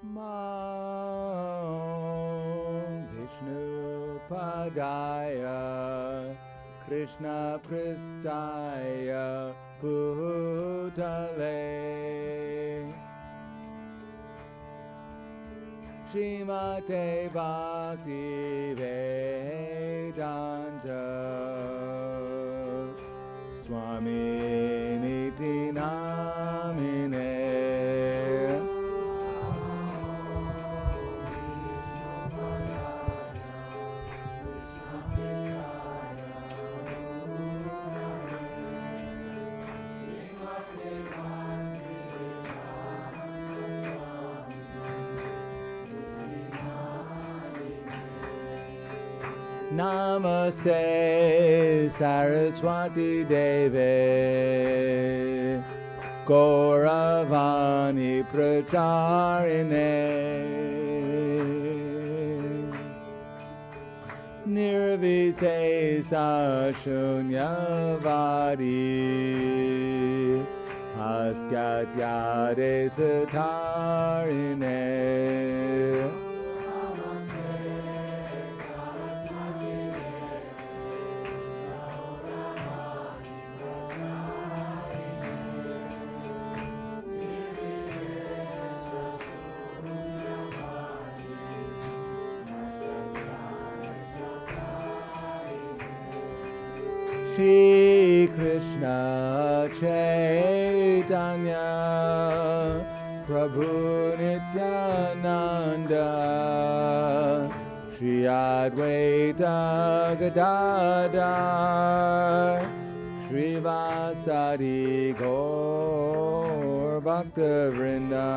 Mam Vishnu Padaya Krishna Pristaya Bhutale Srimate Bhakti Vedanta Swami Niti Namine Namaste Saraswati Deve Gauravani Pracharine Nirvisesa Shunyavadi Askyatyade Satarine Shri Krishna Chaitanya Prabhu Nityananda Shri Advaita Gadadhar Shri Vasari Gaur Bhakta Vrinda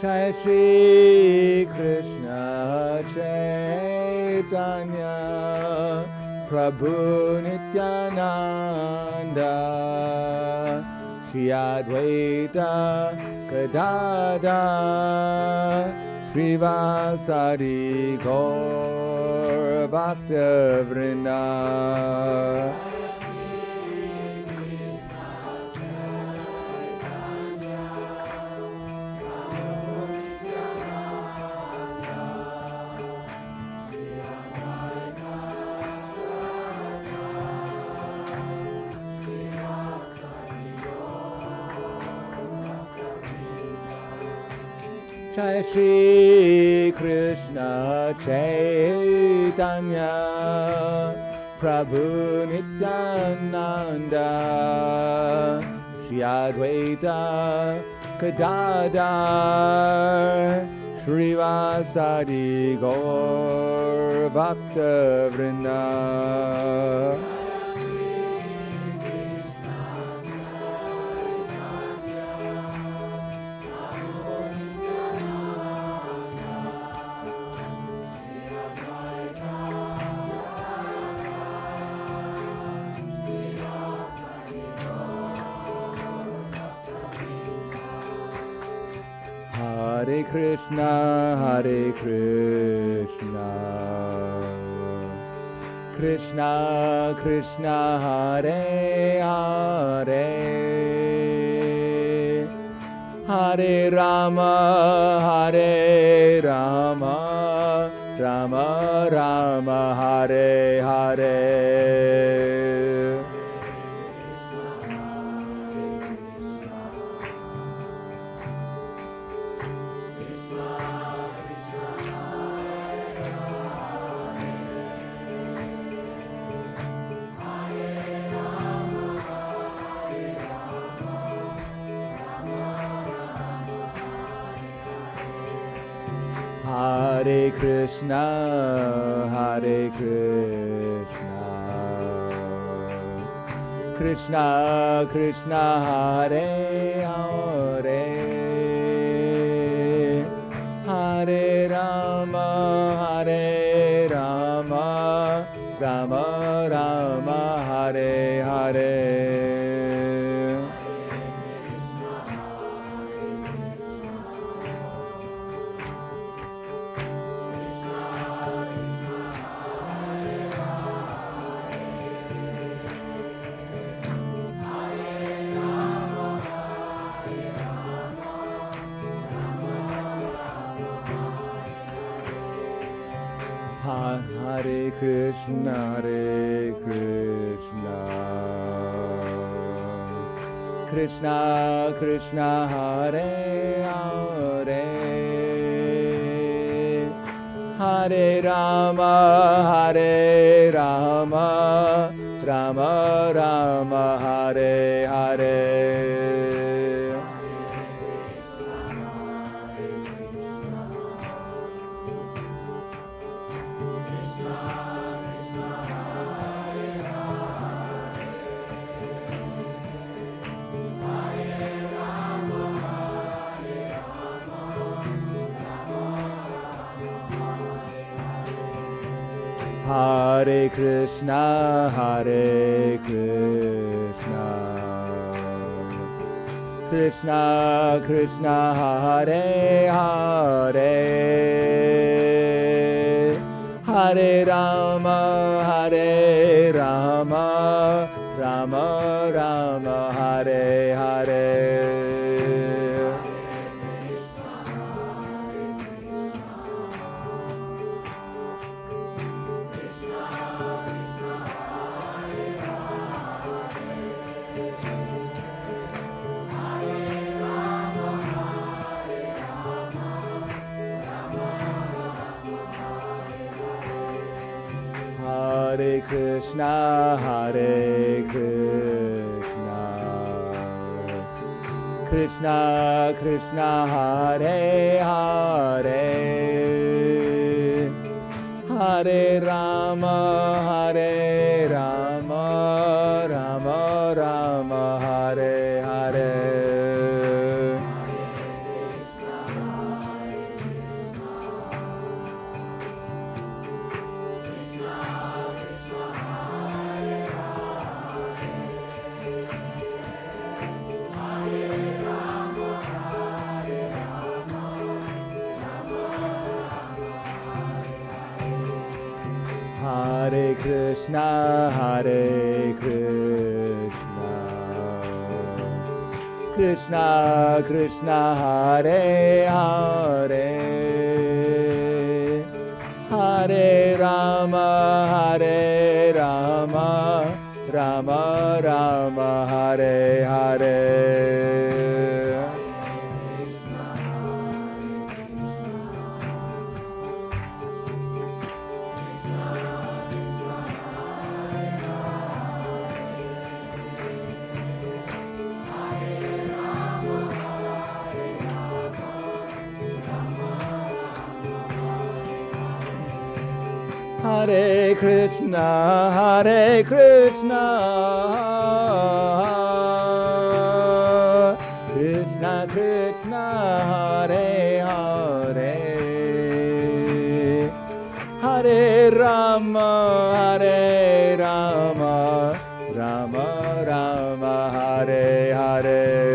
Jai Shri Krishna Chaitanya Prabhu Nityananda Shri Advaita Gadadhar Shri Vasari Gaur Bhakta Vrinda Jai Shri Krishna Chaitanya Prabhu Nityananda Shri Advaita Gadadhar Shri Vasari Gaur Bhakta Vrinda Hare Krishna, Hare Krishna, Krishna Krishna, Hare Hare, Hare Rama, Hare Rama, Rama Rama, Hare Hare. Hare Krishna, Hare Krishna, Krishna Krishna, Hare Hare, Hare Rama, Hare Rama, Rama Rama Hare Hare. Hare Krishna, Hare Krishna, Krishna Krishna, Hare Hare, Hare Rama, Hare Rama, Rama Rama, Hare Hare. Hare Krishna, Hare Krishna, Krishna Krishna, Hare Hare, Hare Rama, Hare Rama, Rama Rama, Hare Hare. Hare Krishna, Hare Krishna, Krishna Krishna, Hare Hare, Hare Rama, Hare Rama, Rama Rama, Hare Hare. Hare Krishna, Hare Krishna, Krishna Krishna, Hare Hare, Hare Rama, Hare Rama, Rama Rama, Hare Hare. Hare Krishna, Hare Krishna, Krishna Krishna, Hare Hare, Hare Rama, Hare Rama, Rama Rama, Hare Hare.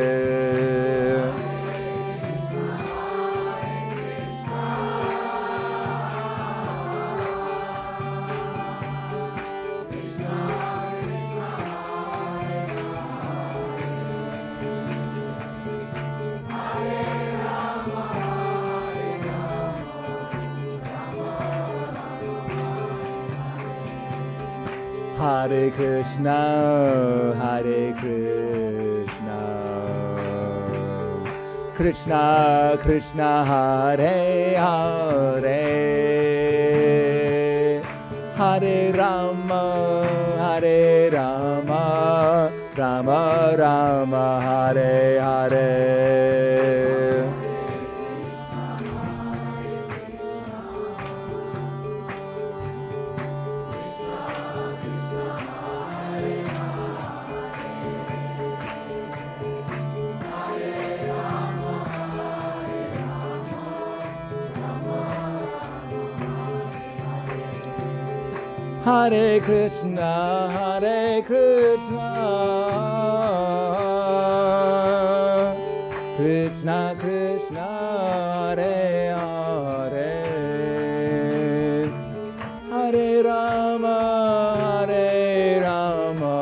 Hare Krishna, Hare Krishna, Krishna Krishna, Hare Hare, Hare Rama, Hare Rama, Rama Rama, Hare Hare. Hare Krishna, Hare Krishna, Krishna Krishna, Hare Hare, Hare Rama, Hare Rama,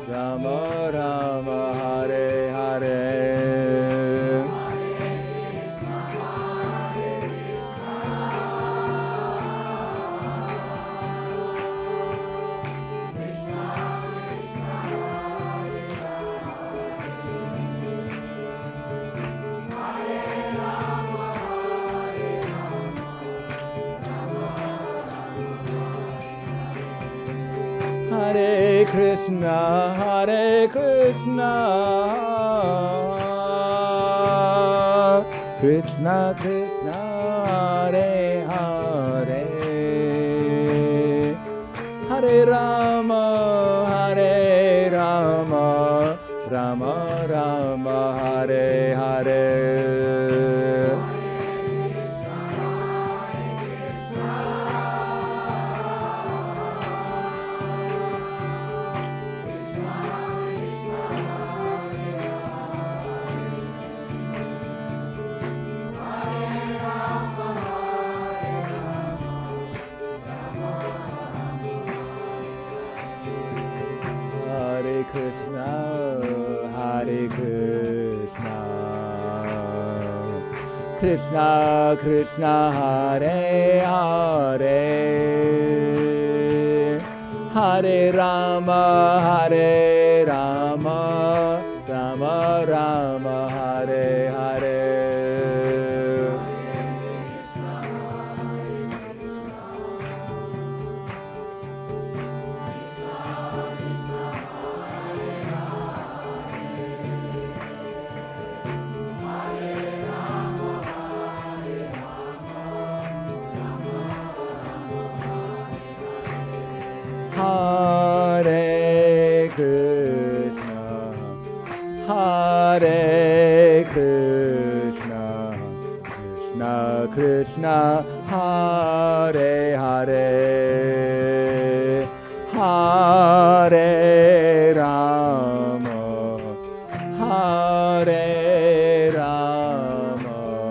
Rama Rama, Hare Hare. Hare Krishna, Hare Krishna, Krishna Krishna, Hare Hare, Hare Rama, Hare Rama, Rama Rama, Hare Hare. Hare Krishna, Hare Krishna, Krishna Krishna, Hare Hare, Hare Rama, Hare Rama, Rama Rama, Hare Hare. Hare Krishna, Hare Krishna, Krishna Krishna, Hare Hare, Hare Rama, Hare Rama,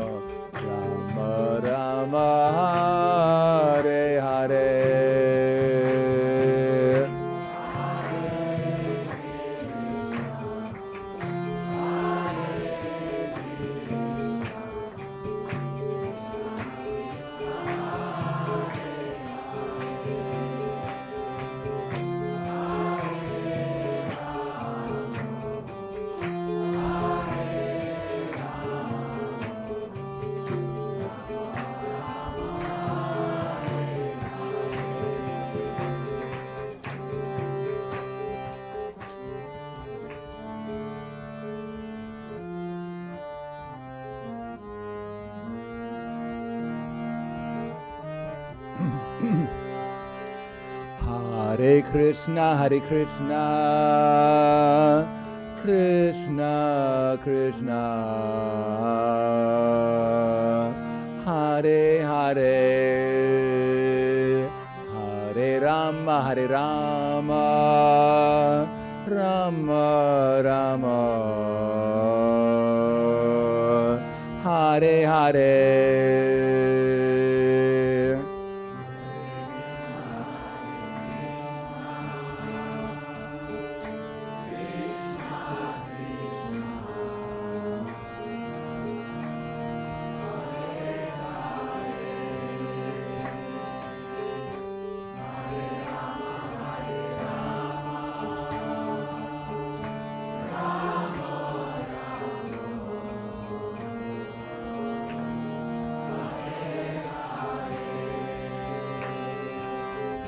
Rama Rama, Hare Hare. Hare Krishna, Hare Krishna, Krishna Krishna, Hare Hare, Hare Rama, Hare Rama, Rama Rama, Hare Hare.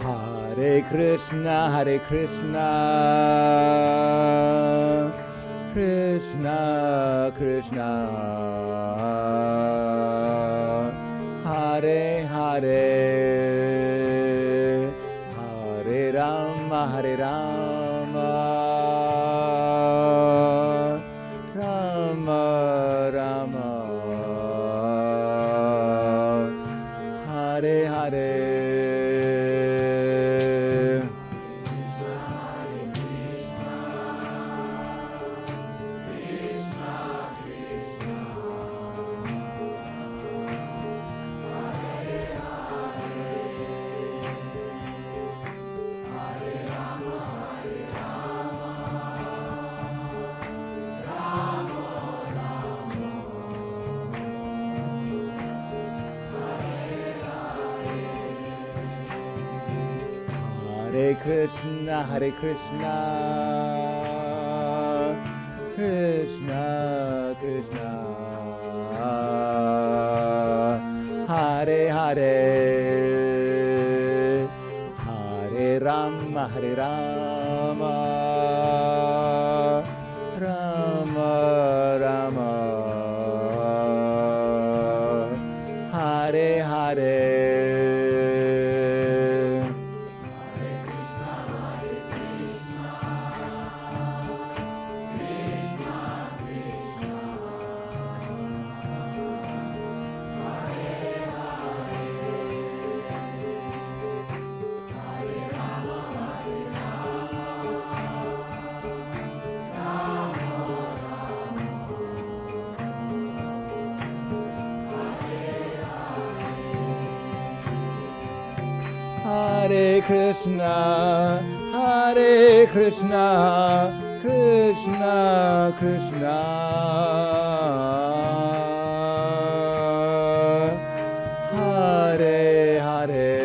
Hare Krishna, Hare Krishna, Krishna Krishna, Hare Hare, Hare Rama, Hare Rama, Rama Rama, Hare Hare. Hare Krishna, Hare Krishna, Krishna Krishna, Hare Hare, Hare Rama, Hare Rama, Rama Rama, Hare Hare. Hare Krishna, Hare Krishna, Krishna Krishna, Hare Hare,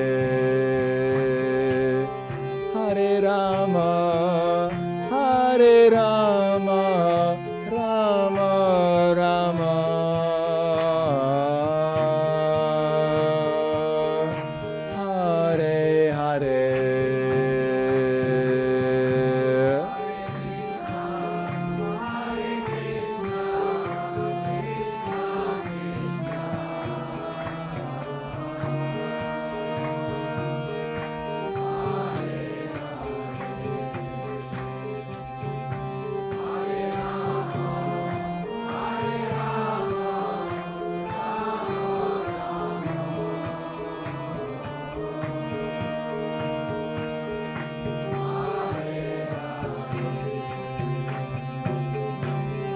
Hare Rama, Hare Rama, Rama Rama,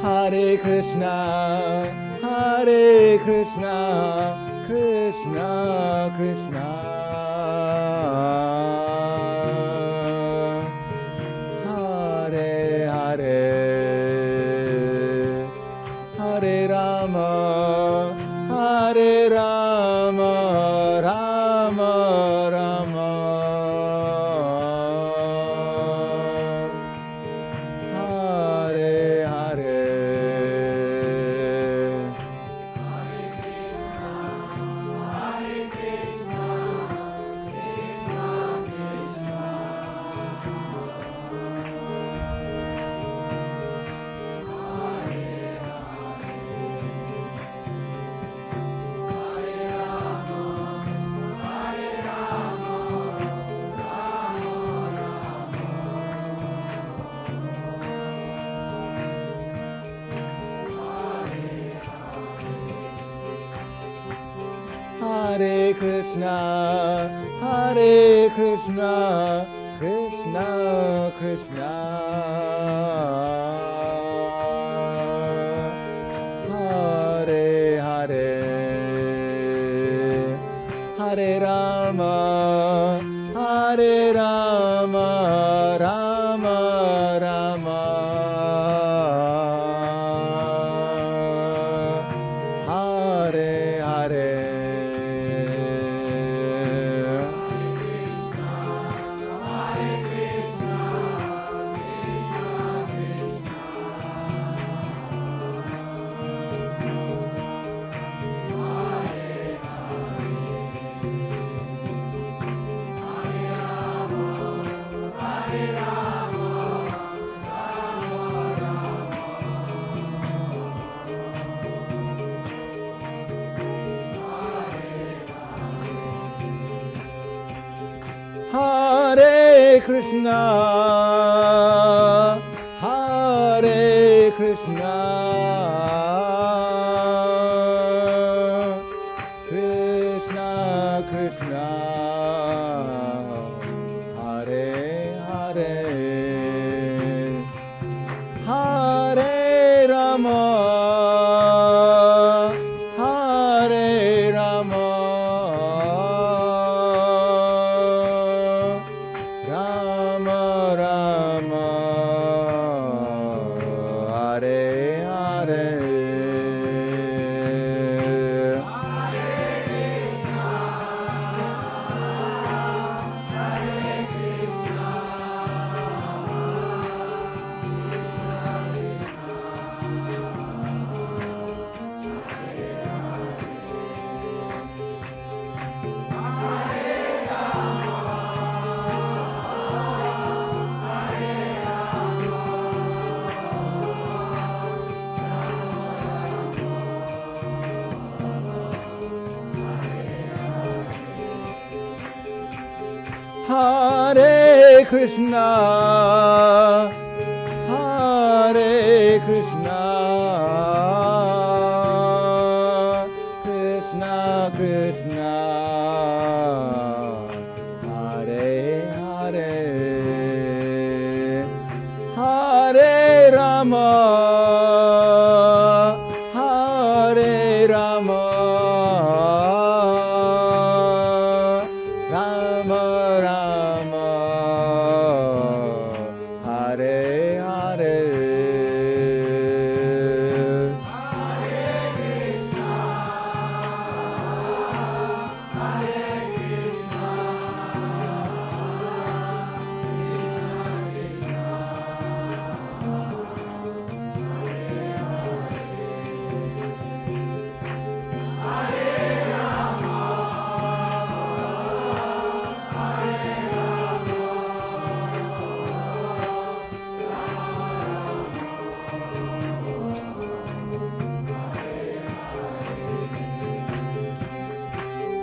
Hare Krishna, Hare Krishna, Krishna Krishna, Hare Hare, Hare Rama, Hare Rama, Rama Rama, Hare Hare. Hare Krishna, Hare Krishna, Krishna Krishna, Hare Hare, Hare Rama, Hare Rama, Rama Rama, Hare Hare. Hare Krishna, Hare Krishna, Krishna Krishna, Hare Hare, Hare Rama, Hare Rama, Rama Rama, Hare Krishna, Hare Krishna, Krishna Krishna, Hare Hare, Hare Rama, Hare Rama, Rama Rama, Hare Hare.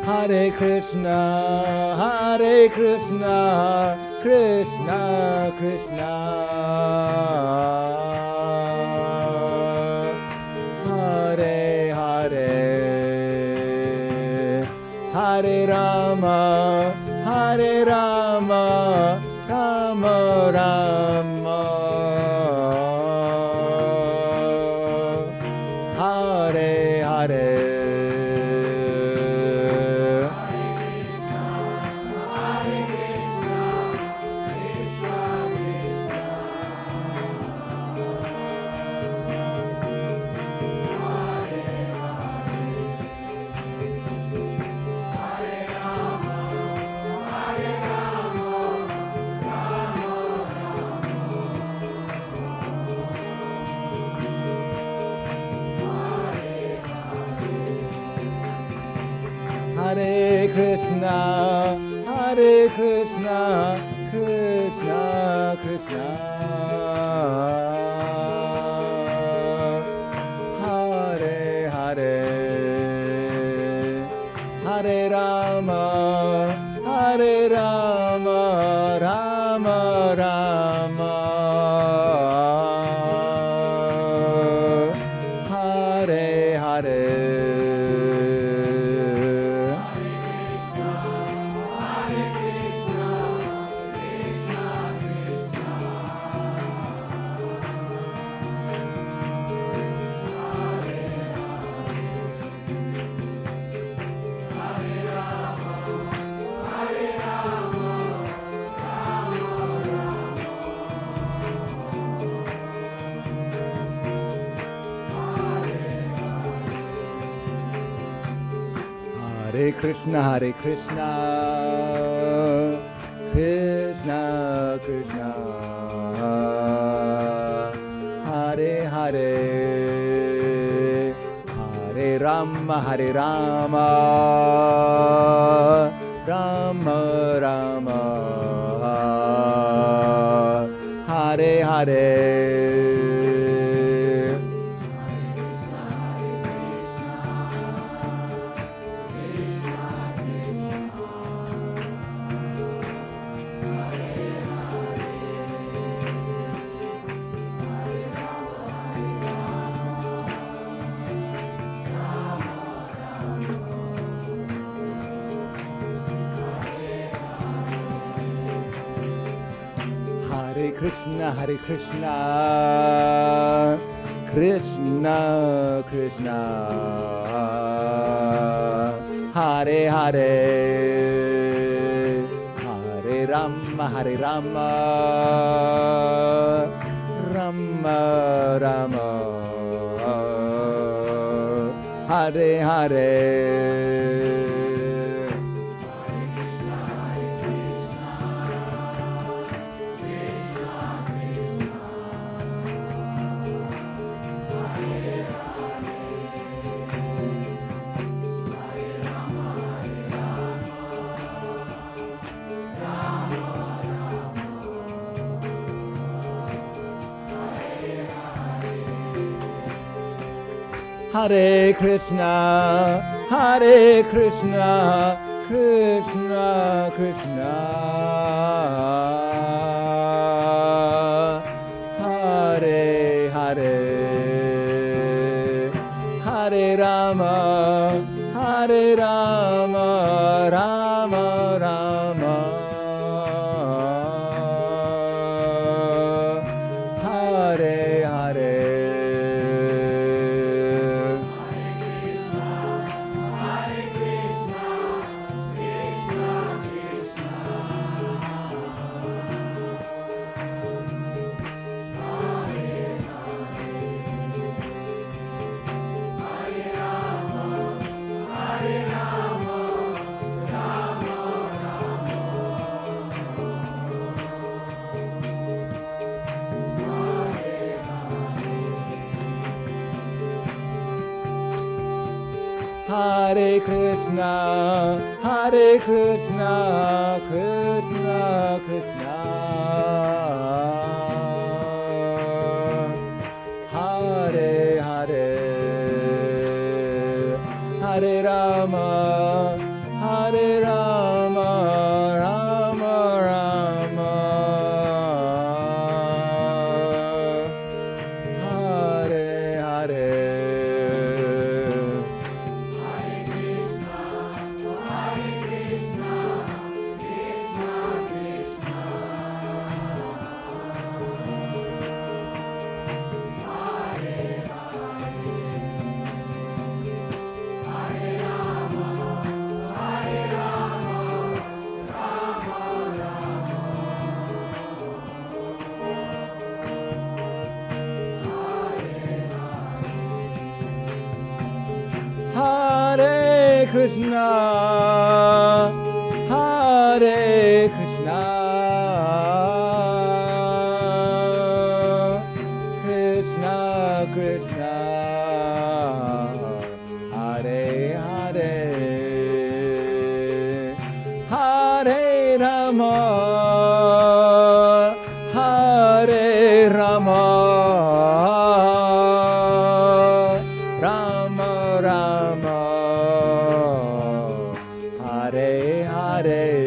Hare Krishna, Hare Krishna, Krishna Krishna, Hare Hare, Hare Rama, Hare Rama, Rama Rama, Hare Hare. Hare Krishna, Hare Krishna, Krishna Krishna, Hare Hare, Hare Rama, Hare Rama, Rama Rama, Hare Hare. Hare Krishna, Hare Krishna, Krishna Krishna, Hare Hare, Hare Rama, Hare Rama, Rama Rama, Hare Hare. Hare Krishna, Hare Krishna, Krishna Krishna, Hare Hare, Hare Rama, Hare Rama, Rama Rama, Hare Hare. Hare Krishna, Hare Krishna, Krishna Krishna, Hare Hare, Hare Rama, Hare Rama, Rama Rama, Hare Hare. Hare Krishna, Hare Krishna, Krishna Krishna, Hare Hare, Hare Rama, Hare Rama, Rama Rama, Hare Hare. Hare Krishna, Hare Krishna, Krishna Krishna, Hare Hare, Hare Rama, Hare Rama, Rama Rama, Hare Hare.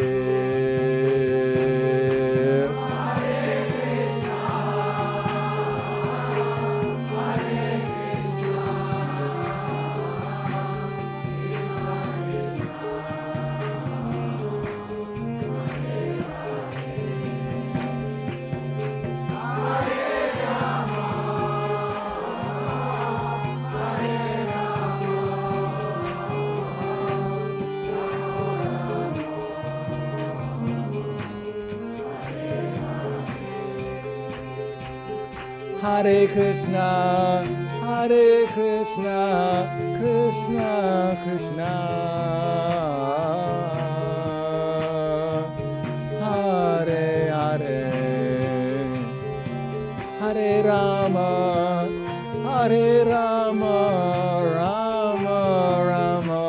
Hare Krishna, Hare Krishna, Krishna Krishna, Hare Hare, Hare Rama, Hare Rama, Rama Rama,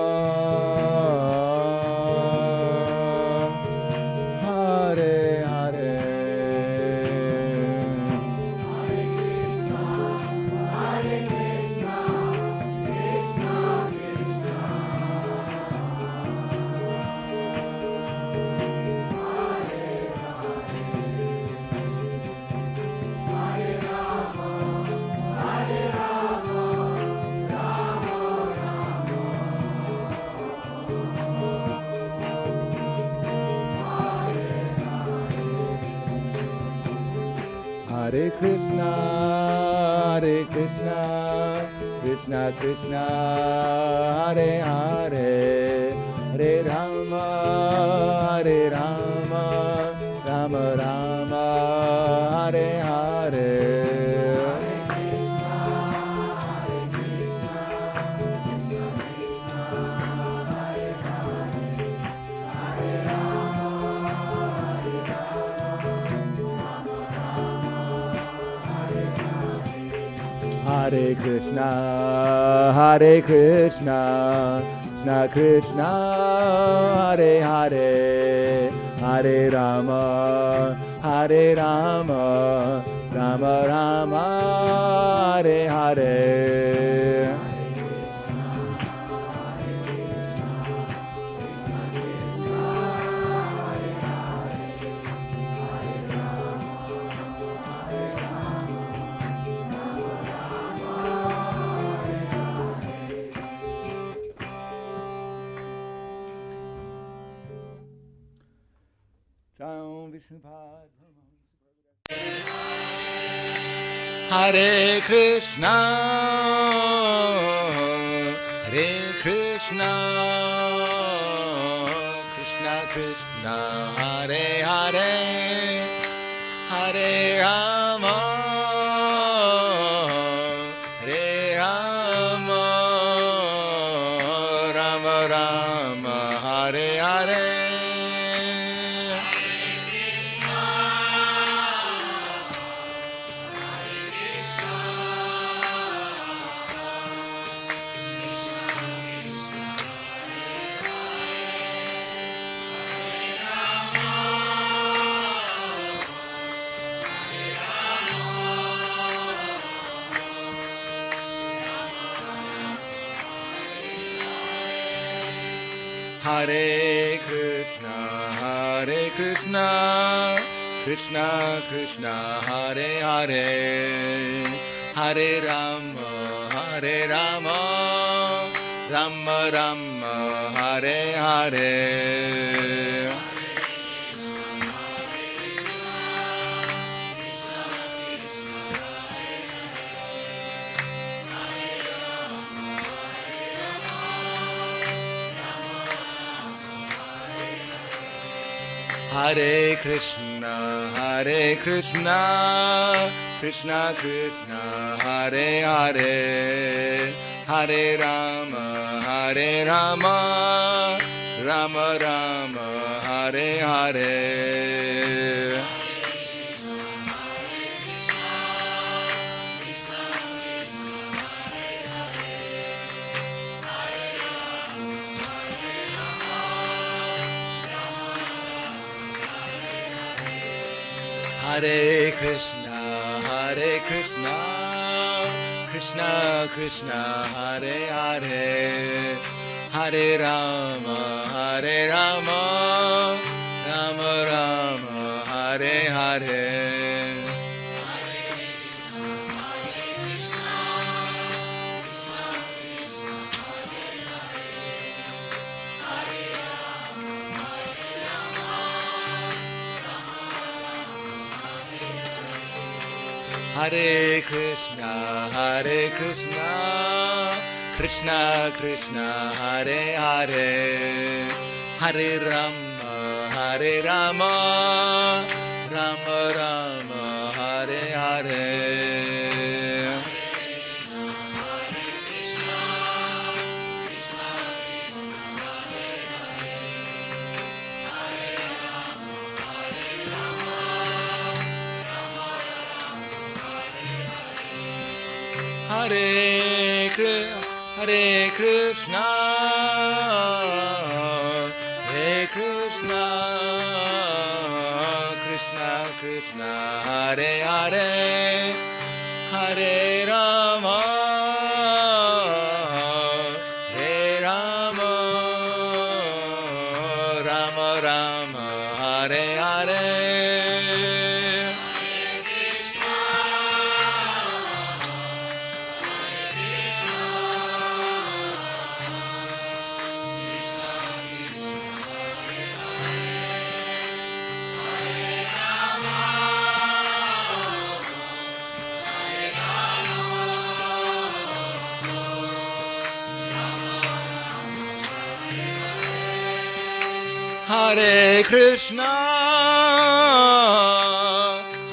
Hare Hare. Hare Krishna, Hare Krishna, Krishna Krishna, Hare Hare, Hare Rama, Hare Rama, Rama Rama, Hare Hare. Hare Krishna, Hare Krishna, Krishna Krishna, Hare Hare, Hare Rama, Hare Rama, Rama Rama, Hare Hare. Hare Krishna, Hare Krishna, Krishna Krishna, Hare Hare, Hare Rama, Hare Rama, Rama Rama, Hare Hare. Hare Krishna, Hare Krishna, Krishna Krishna, Hare Hare, Hare Rama, Hare Rama, Rama Rama, Hare Hare. Hare Krishna, Hare Krishna, Krishna Krishna, Hare Hare, Hare Rama, Hare Rama, Rama Rama, Hare Hare. Hare Krishna, Hare Krishna, Krishna Krishna, Hare Hare, Hare Rama, Hare Rama, Rama Rama, Hare Hare. Hare Krishna, Hare Krishna, Krishna Krishna, Hare Hare, Hare Rama, Hare Rama, Rama Rama, Hare Hare. Hare Krishna, Hare Krishna, Krishna Krishna, Hare Hare, Hare Rama, Hare Rama, Rama Rama, Hare Hare. Hare Krishna,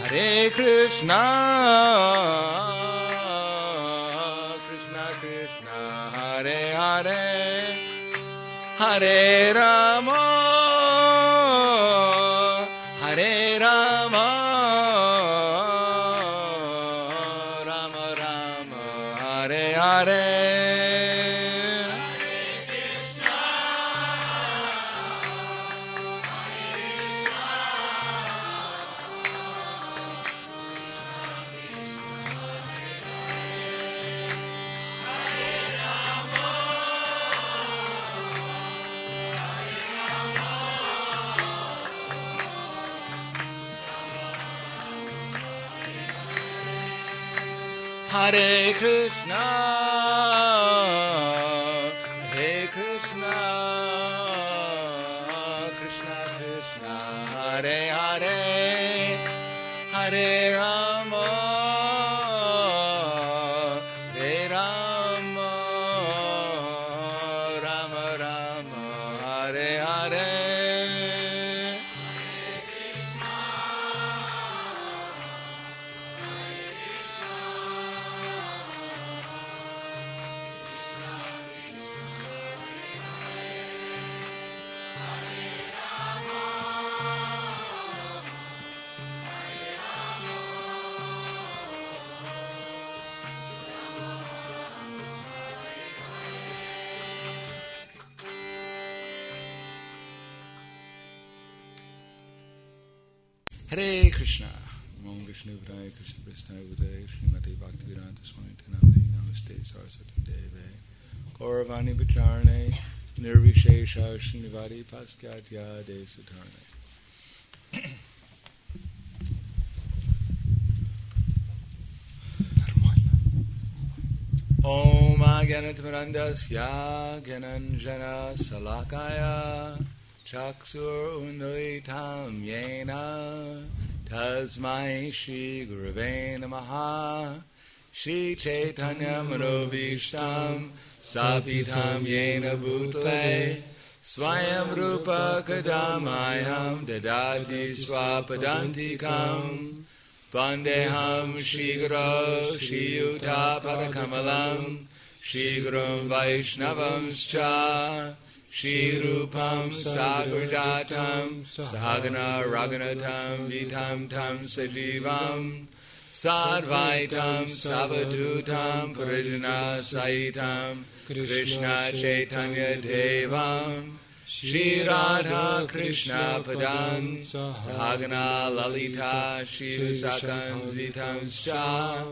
Hare Krishna, Krishna Krishna, Hare Hare, Hare Rama, Hare Rama, Rama Rama, Hare Hare. Hare Krishna, Hare Krishna, Krishna Krishna, Hare Hare, Hare Rama, Hare Rama, Rama Rama, Hare Hare. Hare Krishna. Om Vishnu Padaya Krishna Prasthaya Bhutaya Srimati Bhaktivedanta Swami Namani Namaste Saraswati Deve Gauravani Bacharane Nirvishesha Srinivadi Paskatya Desatarne. Om Agyanatmarandasya Gyananjana Salakaya Chaksur Unduitam Yena Tasmai Shri Gurave Namaha Shri Chaitanya Manobhishtam Stapitam Yena Bhutale Swayam Rupa Kadamayam Dadati Swapadantikam Vandeham Shri Guru Shri Yuta Padakamalam Shri Gurum Vaishnavamscha Shri Rupam Sagarjatam Sahagana Raghunatam Vitam Tam Sajivam Sadvaitam Savadutam Parijana Saitam Krishna Chaitanya Devam Shri Radha Krishna Padan Sahagana Lalita Shri Visakan Vitam Scha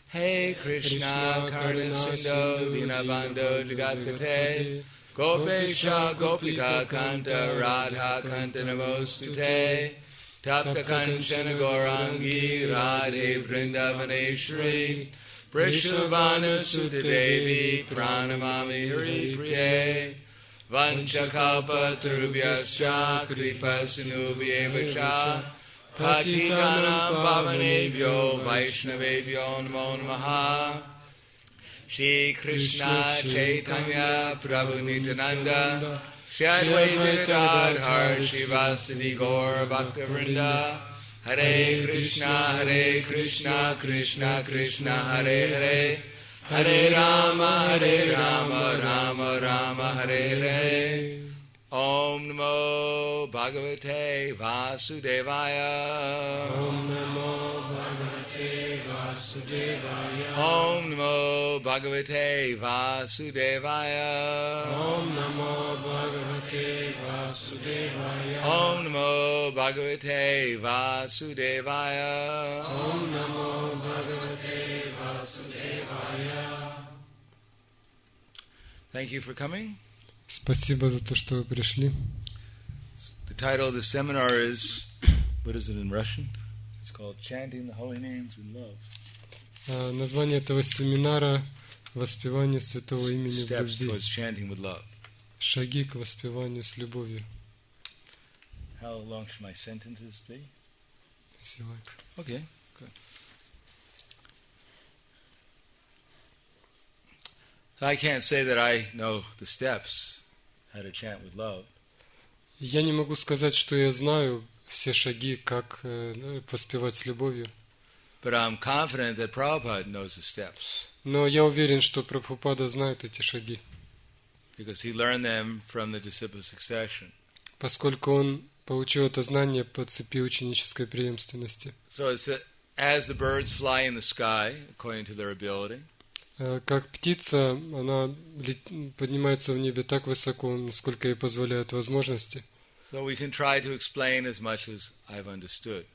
Hey Krishna Karna Sindhu Dinabando Jagatpate Gopesha Gopika Kanta Radha Kanta Namostute Tapta Kanchana Gaurangi Radhe Vrindavaneshri Prishavana Sutadevi Pranamami Hari Priye Vanchakalpa Turubhyascha Kripa Sinubhyevacha Patitanam Bhavanebhyo Vaishnavebhyo Namo Namaha Shri Krishna Chaitanya Prabhu Nityananda Shri Advaita Gadadhar Srivasadi Gaur Bhaktavrinda Hare Krishna Krishna Krishna Hare Hare Hare Rama Rama Rama Hare Hare Om Namo Bhagavate Vasudevaya Om Namo Bhagavate Vasudevaya Om Namo Bhagavate Vasudevaya Om Namo Bhagavate Vasudevaya Om Namo Bhagavate Vasudevaya Om Namo Bhagavate Vasudevaya. Thank you for coming. Спасибо за то, что вы пришли. The title of the seminar is, what is it in Russian? It's called Chanting the Holy Names in Love. Название этого семинара «Воспевание святого имени в Steps любви». towards chanting with love. Шаги к воспеванию с любовью. How long should my sentences be? Okay, good. I can't say that I know the steps, how to chant with love. Я не могу сказать, что я знаю все шаги, как воспевать с любовью. But I'm confident that Prabhupada knows the steps. Но я уверен, что Прабхупада знает эти шаги. Because he learned them from the disciple succession. Поскольку он получил это знание по цепи ученической преемственности. So it's as the birds fly in the sky, according to their ability. Как птица, она поднимается в небе так высоко, насколько ей позволяют возможности. So we can try to explain as much as I've understood.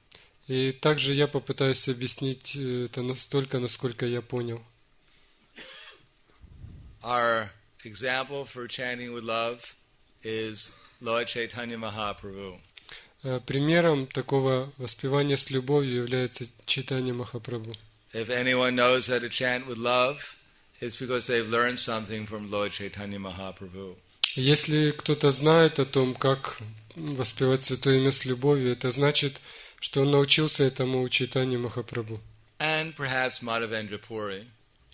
И также я попытаюсь объяснить это настолько, насколько я понял. Our example for chanting with love is Lord Chaitanya Mahaprabhu. Примером такого воспевания с любовью является Чайтанья Махапрабху. If anyone knows how to chant with love, it's because they've learned something from Lord Chaitanya Mahaprabhu. Если кто-то знает о том, как воспевать святое имя с любовью, это значит, что он научился этому у Чайтаньи Махапрабху. And perhaps Madhavendra Puri,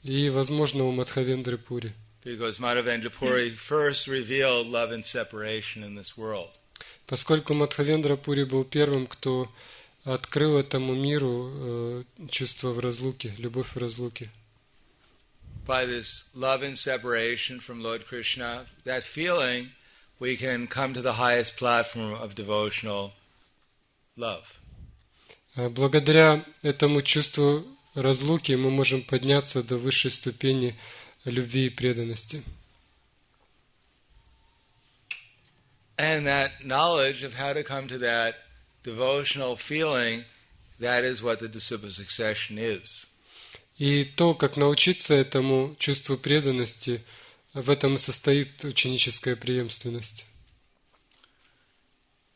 И, возможно, у Мадхавендры Пури. because Madhavendra Puri first revealed love and separation in this world. Поскольку Мадхавендра Пури был первым, кто открыл этому миру чувство в разлуке, любовь в разлуке. By this love and separation from Lord Krishna, that feeling, we can come to the highest platform of devotional love. Благодаря этому чувству разлуки мы можем подняться до высшей ступени любви и преданности. And that knowledge of how to come to that devotional feeling, that is what the disciple succession is. И то, как научиться этому чувству преданности, в этом и состоит ученическая преемственность.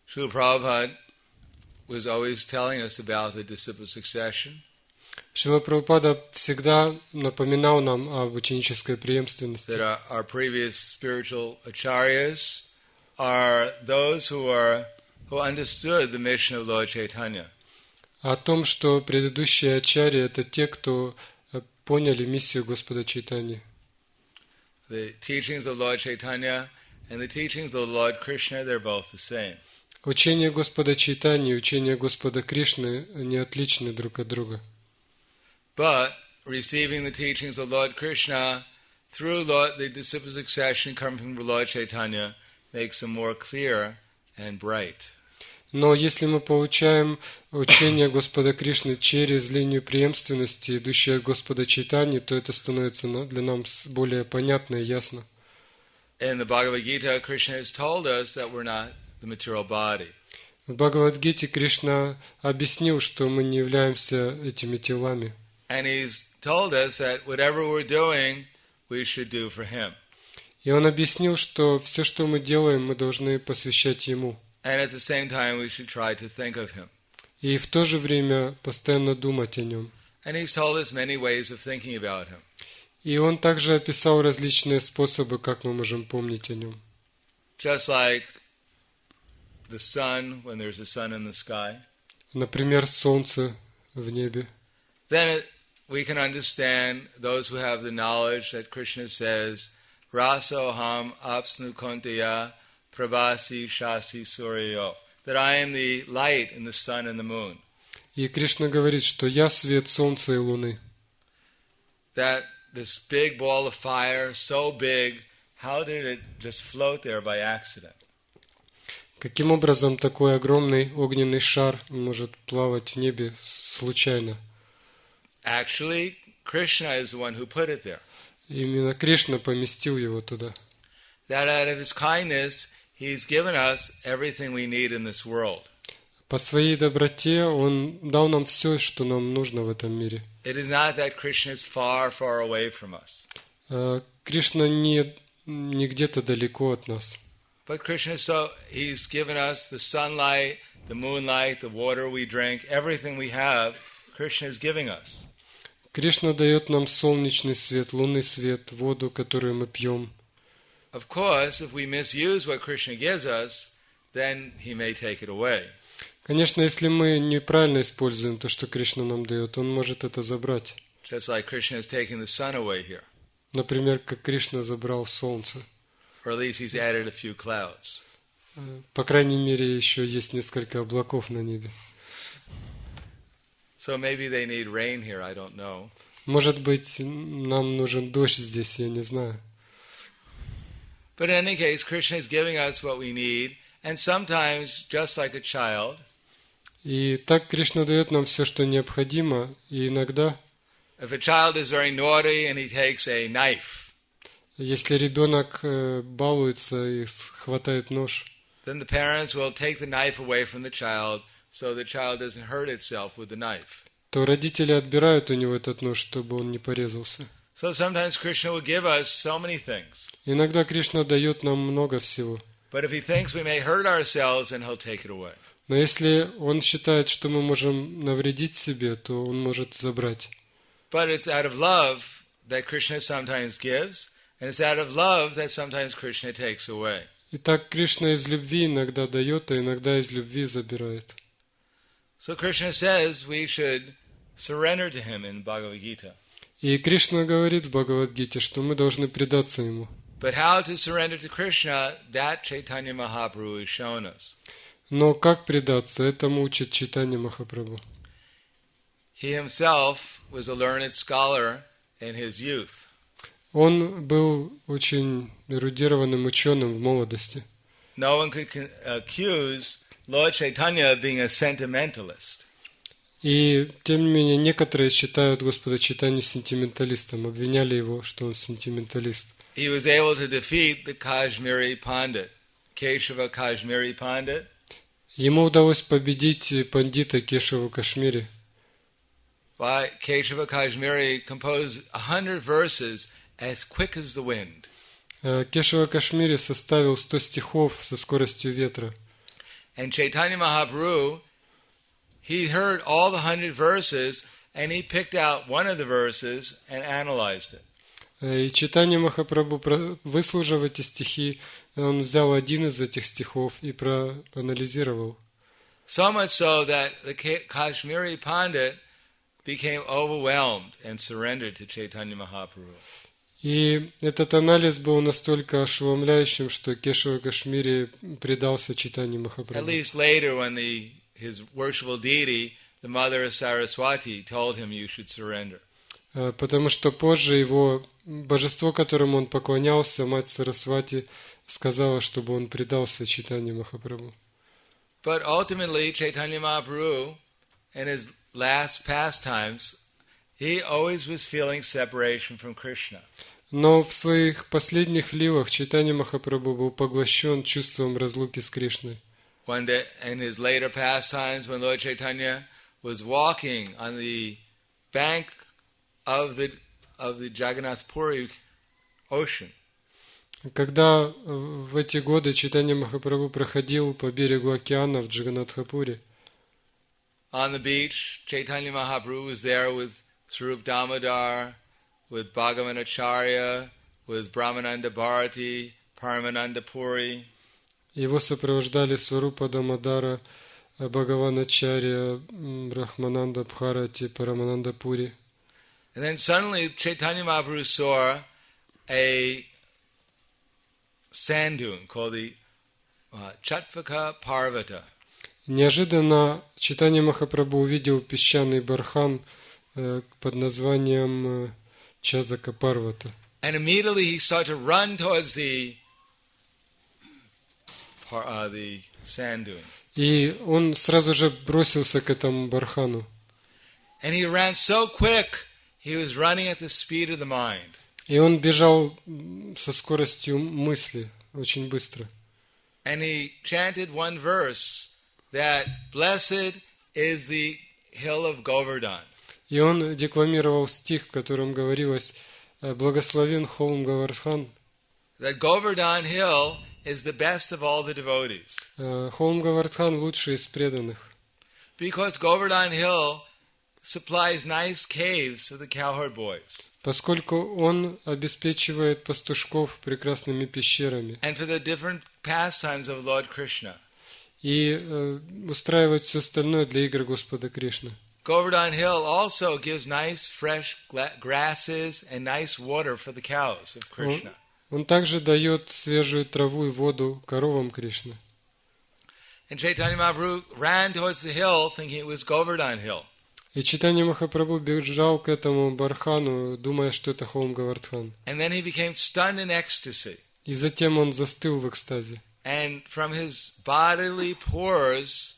Srila Prabhupada was always telling us about the disciple succession. Шрила Прабхупада всегда напоминал нам об ученической преемственности. That our previous spiritual acharyas are those who understood the mission of Lord Chaitanya. О том, что предыдущие ачарьи — это те, кто поняли миссию Господа Чайтаньи. The teachings of Lord Chaitanya and the teachings of Lord Krishna, they're both the same. Учение Господа Чайтаньи и учение Господа Кришны не отличны друг от друга. But receiving the teachings of Lord Krishna through the disciple succession coming from Lord Chaitanya makes them more clear and bright. Но если мы получаем учение Господа Кришны через линию преемственности, идущую от Господа Чайтаньи, то это становится для нас более понятно и ясно. In the Bhagavad Gita, Krishna has told us that we're not the material body. В Бхагавад-гите Кришна объяснил, что мы не являемся этими телами. And he's told us that whatever we're doing, we should do for him. И он объяснил, что все, что мы делаем, мы должны посвящать Ему. And at the same time, we should try to think of him. И в то же время постоянно думать о Нем. And he's told us many ways of thinking about him. И он также описал различные способы, как мы можем помнить о Нем. Just like the sun, when there's a sun in the sky. Например, солнце в небе. Then we can understand those who have the knowledge that Krishna says, Rasoham apsnu kontaya prabhasi shasi suryo, that I am the light in the sun and the moon. И Кришна говорит, что я свет солнца и луны. That this big ball of fire, so big, how did it just float there by accident? Каким образом такой огромный огненный шар может плавать в небе случайно? Actually, Krishna is the one who put it there. Именно Кришна поместил его туда. That out of his kindness, he's given us everything we need in this world. По своей доброте Он дал нам все, что нам нужно в этом мире. It is not that Krishna is far, far away from us. Кришна не где-то далеко от нас. But Krishna, he's given us the sunlight, the moonlight, the water we drink, everything we have, Krishna is giving us. Кришна дает нам солнечный свет, лунный свет, воду, которую мы пьем. Of course, if we misuse what Krishna gives us, then he may take it away. Конечно, если мы неправильно используем то, что Кришна нам дает, Он может это забрать. Just like Krishna is taking the sun away here. Например, как Кришна забрал солнце. Or at least he's added a few clouds. По крайней мере, еще есть несколько облаков на небе. So maybe they need rain here, I don't know. Может быть, нам нужен дождь здесь, я не знаю. But in any case, Krishna is giving us what we need, and sometimes, just like a child, И так Кришна дает нам все, что необходимо, и иногда, if a child is very naughty and he takes a knife, если ребенок балуется и хватает нож, then the parents will take the knife away from the child so the child doesn't hurt itself with the knife. то родители отбирают у него этот нож, чтобы он не порезался. So sometimes Krishna will give us so many things. Иногда Кришна дает нам много всего. But if he thinks we may hurt ourselves, then he'll take it away. Но если он считает, что мы можем навредить себе, то он может забрать. But it's out of love that Krishna sometimes gives, and it's out of love that sometimes Krishna takes away. Итак, Кришна из любви иногда дает, а иногда из любви забирает. So Krishna says we should surrender to him in Bhagavad Gita. И Кришна говорит в Бхагавад-гите, что мы должны предаться ему. But how to surrender to Krishna, that Chaitanya Mahaprabhu has shown us. Но как предаться, этому учит Чайтанья Махапрабху. He himself was a learned scholar in his youth. Он был очень эрудированным ученым в молодости. No one could accuse Lord Chaitanya of being a sentimentalist. И, тем не менее, некоторые считают Господа Чайтанью сентименталистом, обвиняли его, что он сентименталист. He was able to defeat the Kashmiri Pandit, Keshava Kashmiri Pandit. Ему удалось победить пандита Кешаву Кашмири. By Keshava Kashmiri composed 100 verses as quick as the wind. Кешава Кашмири составил 100 стихов со скоростью ветра. And Chaitanya Mahaprabhu, he heard all the 100 verses and he picked out one of the verses and analyzed it. И Чайтанья Махапрабху, выслушав эти стихи, он взял один из этих стихов и проанализировал. So much so that the Kashmiri Pandit became overwhelmed and surrendered to Chaitanya Mahaprabhu. И этот анализ был настолько ошеломляющим, что Кешава Кашмири предался Чайтанье At Махапрабху. least later when his worshipful deity, the mother of Saraswati, told him you should surrender. Потому что позже его божество, которому он поклонялся, мать Сарасвати, сказала, чтобы он предался Чайтанье Махапрабху. But ultimately, Chaitanya Mahaprabhu, in his last pastimes, he always was feeling separation from Krishna. Но в своих последних лилах Чайтанья Махапрабху был поглощен чувством разлуки с Кришной. One day, in his later pastimes, when Lord Chaitanya was walking on the bank of the Jagannath Puri ocean, Когда в эти годы Чайтанья Махапрабху проходил по берегу океана в Джаганнатхапуре, on the beach, Chaitanya Mahaprabhu was there with Swarup Damodar, with Bhagavan Acharya, with Brahmananda Bharati, Paramananda Puri. его сопровождали Сварупа Дамодара, Бхагаван Ачарья, Брахмананда Бхарати, Парамананда Пури. And then suddenly Chaitanya Mahaprabhu saw a sand dune called the Chatvaka Parvata. Неожиданно Чайтанья Махапрабху увидел песчаный бархан под названием Чатака Парвата. And immediately he started to run towards the sand dune. И он сразу же бросился к этому бархану. And he ran so quick, he was running at the speed of the mind. И он бежал со скоростью мысли, очень быстро. And he chanted one verse that blessed is the hill of Govardhan. И он декламировал стих, в котором говорилось «Благословен холм Говардхан». That Govardhan hill is the best of all the devotees. Холм Говардхан лучший из преданных. Because Govardhan hill supplies nice caves for the cowherd boys. Поскольку он обеспечивает пастушков прекрасными пещерами. And for the different pastimes of Lord Krishna. И устраивает все остальное для игр Господа Кришны. Govardhan hill also gives nice fresh grasses and nice water for the cows of Krishna. Он также дает свежую траву и воду коровам Кришны. And Chaitanya Mahaprabhu ran towards the hill thinking it was Govardhan hill. И Чайтанья Махапрабху бежал к этому бархану, думая, что это холм Говардхан. And then he became stunned in ecstasy. И затем он застыл в экстазе. And from his bodily pores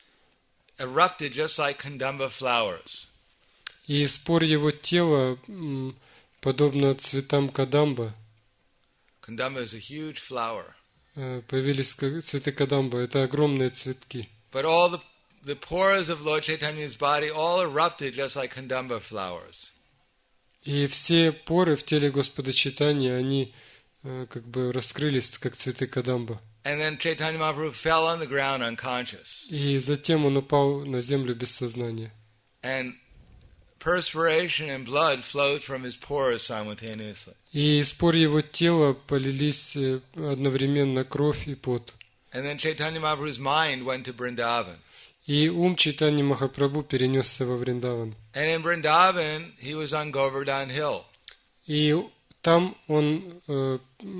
erupted just like Kandamba flowers. И из пор его тела, подобно цветам кадамба, Kandamba is a huge flower. Появились цветы кадамба. Это огромные цветки. But all the pores of Lord Chaitanya's body all erupted just like Kandamba flowers. И все поры в теле Господа Чайтаньи, они как бы раскрылись, как цветы кадамба. And then Chaitanya Mahaprabhu fell on the ground unconscious. И затем он упал на землю без сознания. And perspiration and blood flowed from his pores simultaneously. И из пор его тела полились одновременно кровь и пот. And then Chaitanya Mahaprabhu's mind went to Vrindavan. И ум Чайтаньи Махапрабху перенесся во Вриндаван. And in Vrindavan, he was on Govardhan Hill. И там он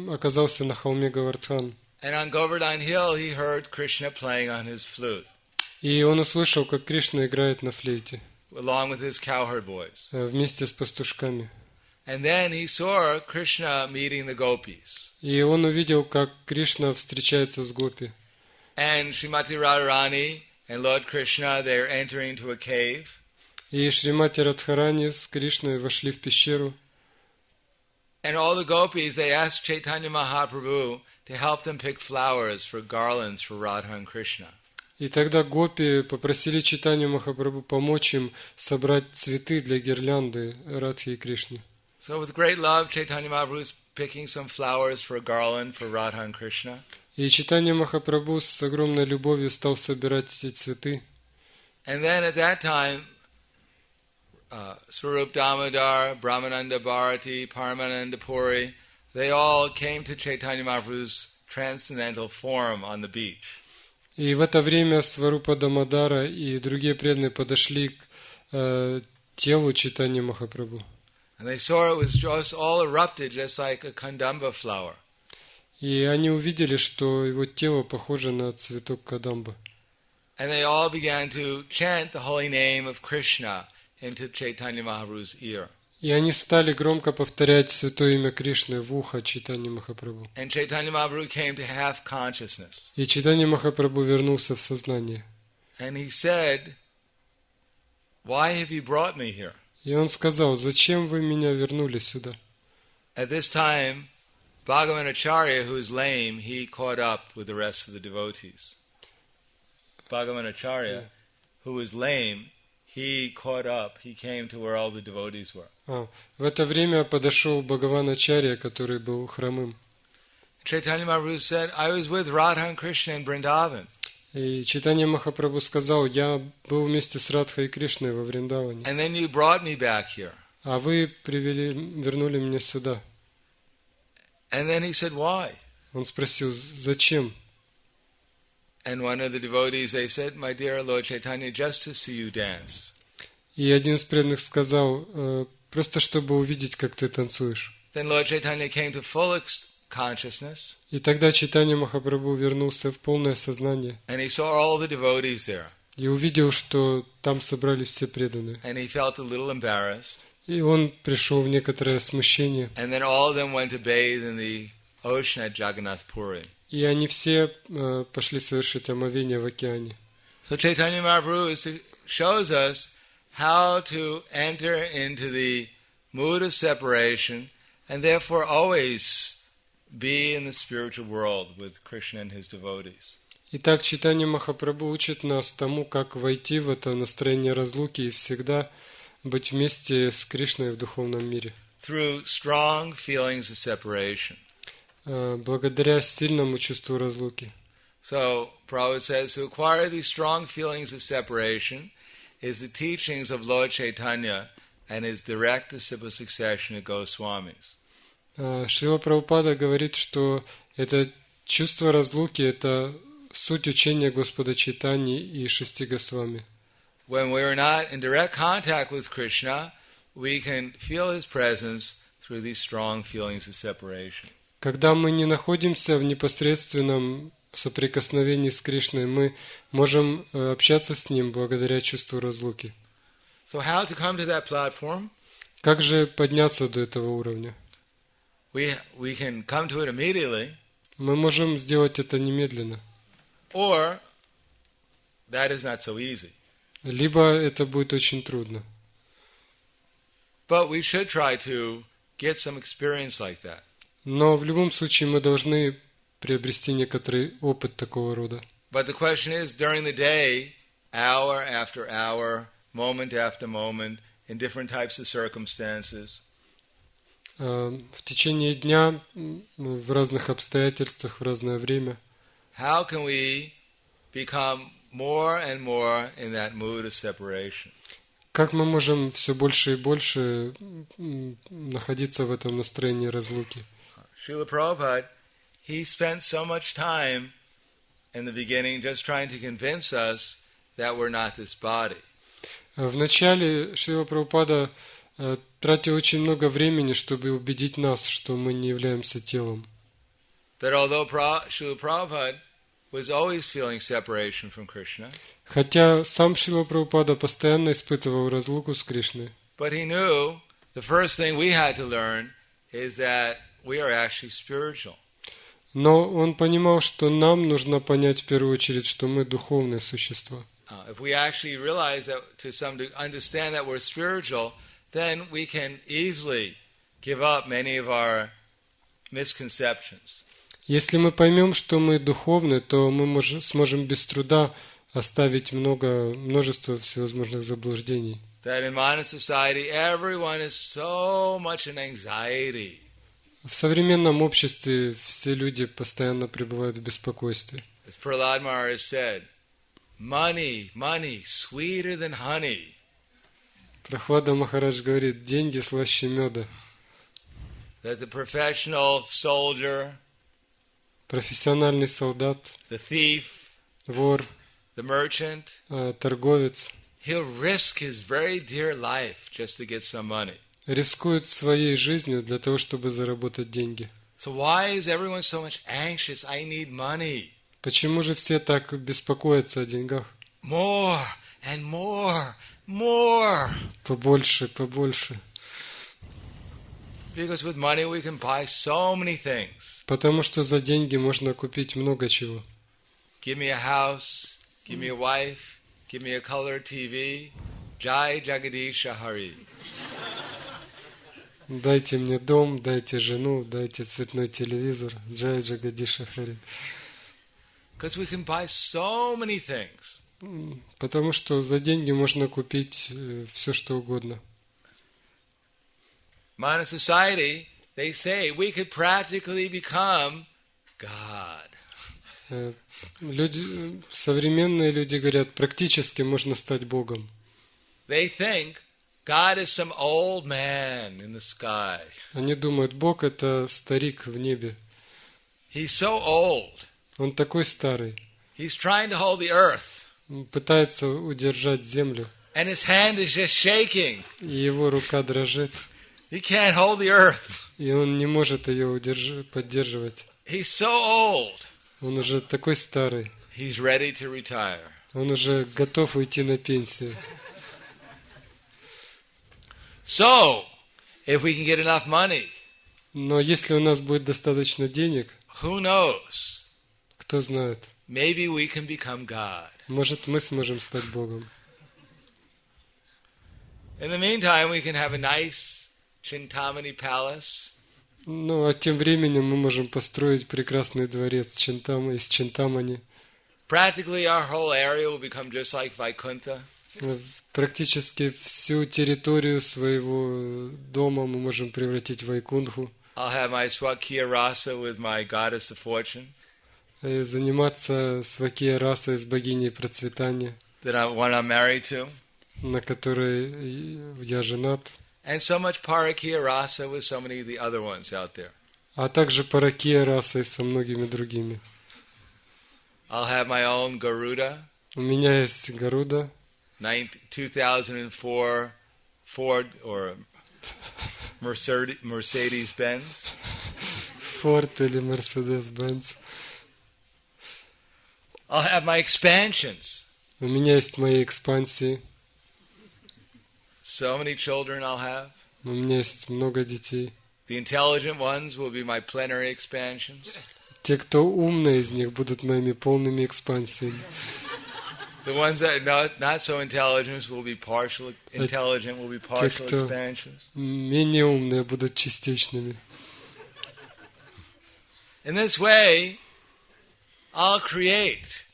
оказался на холме Говардхан. And on Govardhan Hill, he heard Krishna playing on his flute, И он услышал, как Кришна играет на флейте along with his cowherd boys. вместе с пастушками. And then he saw Krishna meeting the gopis. И он увидел, как Кришна встречается с гопи. And Srimati Radharani and Lord Krishna, they're entering into a cave. И Шримати Радхарани с Кришной вошли в пещеру. And all the gopis, they asked Chaitanya Mahaprabhu to help them pick flowers for garlands for Radha and Krishna. И тогда гопи попросили Чайтанью Махапрабху помочь им собрать цветы для гирлянды Радхи и Кришны. So with great love, Chaitanya Mahaprabhu is picking some flowers for a garland for Radha and Krishna. И Чайтанья Махапрабху с огромной любовью стал собирать эти цветы. And then at that time, Swarup Damodar, Brahmananda Bharati, Paramananda Puri, they all came to Chaitanya Mahaprabhu's transcendental form on the beach. И в это время Сварупа Дамодара и другие преданные подошли к телу Чайтаньи Махапрабху. And they saw it was just all erupted just like a kandamba flower. И они увидели, что его тело похоже на цветок кадамба. And they all began to chant the holy name of Krishna into Chaitanya Mahaprabhu's ear. И они стали громко повторять святое имя Кришны в ухо Чайтаньи Махапрабху. And Chaitanya Mahaprabhu came to half consciousness. И Чайтанья Махапрабху вернулся в сознание. And he said, "Why have you brought me here?" И он сказал: «Зачем вы меня вернули сюда?» At this time, Bhagavan Acharya, who is lame, he caught up with the rest of the devotees. Bhagavan Acharya, who was lame, he caught up. He came to where all the devotees were. В это время подошел Бхагаван Ачарья, который был хромым. Chaitanya Mahaprabhu said, "I was with Radha and Krishna in Vrindavan." И Чайтанья Махапрабху сказал: «Я был вместе с Радхой и Кришной во Вриндаване. And then you brought me back here. А вы вернули меня сюда». And then he said, "Why?" Он спросил: «Зачем?» And one of the devotees, they said, "My dear Lord Chaitanya, just to see you dance." И один из преданных сказал: «Просто чтобы увидеть, как ты танцуешь». Then Lord Chaitanya came to full consciousness. И тогда Чайтанья Махапрабху вернулся в полное сознание. And he saw all the devotees there. И увидел, что там собрались все преданные. And he felt a little embarrassed. И он пришел в некоторое смущение. And then all of them went to bathe in the ocean at Jagannath Puri. И они все пошли совершить омовение в океане. So Chaitanya Mahaprabhu shows us how to enter into the mood of separation and therefore always be in the spiritual world with Krishna and his devotees. Итак, Чайтанья Махапрабху учит нас тому, как войти в это настроение разлуки и всегда быть вместе с Кришной в духовном мире. Through strong feelings of separation. Благодаря сильному чувству разлуки. So, Prabhupada says, to acquire these strong feelings of separation is the teachings of Lord Chaitanya and his direct disciple succession of Goswamis. Шрила Прабхупада говорит, что это чувство разлуки – это суть учения Господа Чайтаньи и 6 Госвами. When we are not in direct contact with Krishna, we can feel his presence through these strong feelings of separation. Когда мы не находимся в непосредственном соприкосновении с Кришной, мы можем общаться с Ним благодаря чувству разлуки. So how to come to that platform? Как же подняться до этого уровня? We can come to it immediately. Мы можем сделать это немедленно. Or that is not so easy. Либо это будет очень трудно. But we should try to get some experience like that. Но в любом случае мы должны приобрести некоторый опыт такого рода. But the question is, during the day, hour after hour, moment after moment, in different types of circumstances, в течение дня, в разных обстоятельствах, в разное время, how can we become more and more in that mood of separation? как мы можем все больше и больше находиться в этом настроении разлуки? Srila Prabhupada, he spent so much time in the beginning just trying to convince us that we're not this body. Вначале Шрила Прабхупада тратил очень много времени, чтобы убедить нас, что мы не являемся телом. That although Srila Prabhupada was always feeling separation from Krishna, Хотя сам Шрила Прабхупада постоянно испытывал разлуку с Кришной, but he knew the first thing we had to learn is that we are actually spiritual. но он понимал, что нам нужно понять в первую очередь, что мы духовные существа. If we actually realize that, understand that we're spiritual, then we can easily give up many of our misconceptions. Если мы поймем, что мы духовны, то мы сможем без труда оставить множество всевозможных заблуждений. That in modern society, everyone is so much in anxiety. В современном обществе все люди постоянно пребывают в беспокойстве. As Prahladanda Maharaj said, money, sweeter than honey. Прахлада Махарадж говорит, деньги слаще меда. That the professional soldier, профессиональный солдат, the thief, вор, the merchant, торговец, he'll risk his very dear life just to get some money. рискует своей жизнью для того, чтобы заработать деньги. So why is everyone so much anxious? I need money. Почему же все так беспокоятся о деньгах? More and more, more. Побольше, побольше. Because with money we can buy so many things. Потому что за деньги можно купить много чего. Give me a house, give me a wife, give me a color TV. Jai Jagadisha Hari. Дайте мне дом, дайте жену, дайте цветной телевизор. Джай Джагадиша Хари. Because we can buy so many things. Потому что за деньги можно купить все, что угодно. Modern society, they say we could practically become God. Современные люди говорят, практически можно стать Богом. They think God is some old man in the sky. Они думают, Бог это старик в небе. He's so old. Он такой старый. He's trying to hold the earth. Он пытается удержать землю. And his hand is just shaking. И его рука дрожит. He can't hold the earth. И он не может ее поддерживать. He's so old. Он уже такой старый. He's ready to retire. Он уже готов уйти на пенсию. So, if we can get enough money, но если у нас будет достаточно денег, who knows? Кто знает? Maybe we can become God. Может, мы сможем стать Богом. In the meantime, we can have a nice Chintamani palace. Ну, а тем временем мы можем построить прекрасный дворец из Чинтамани. Practically our whole area will become just like Vaikuntha. Практически всю территорию своего дома мы можем превратить в Вайкунтху. I'll have my Swakiya Rasa with my goddess of fortune. И заниматься свакия расой с богиней процветания, One I'm married to. На которой я женат. And so much Parakiya Rasa with so many of the other ones out there. А также паракия расой со многими другими. I'll have my own Garuda. У меня есть Гаруда. 2004 Ford or Mercedes-Benz. Ford или Mercedes-Benz. I'll have my expansions. У меня есть мои экспансии. So many children I'll have. У меня есть много детей. The intelligent ones will be my plenary expansions. Те, кто умные из них, будут моими полными экспансиями. The ones that are not so intelligent will be partial expansions. Менее умные будут частичными. In this way, I'll create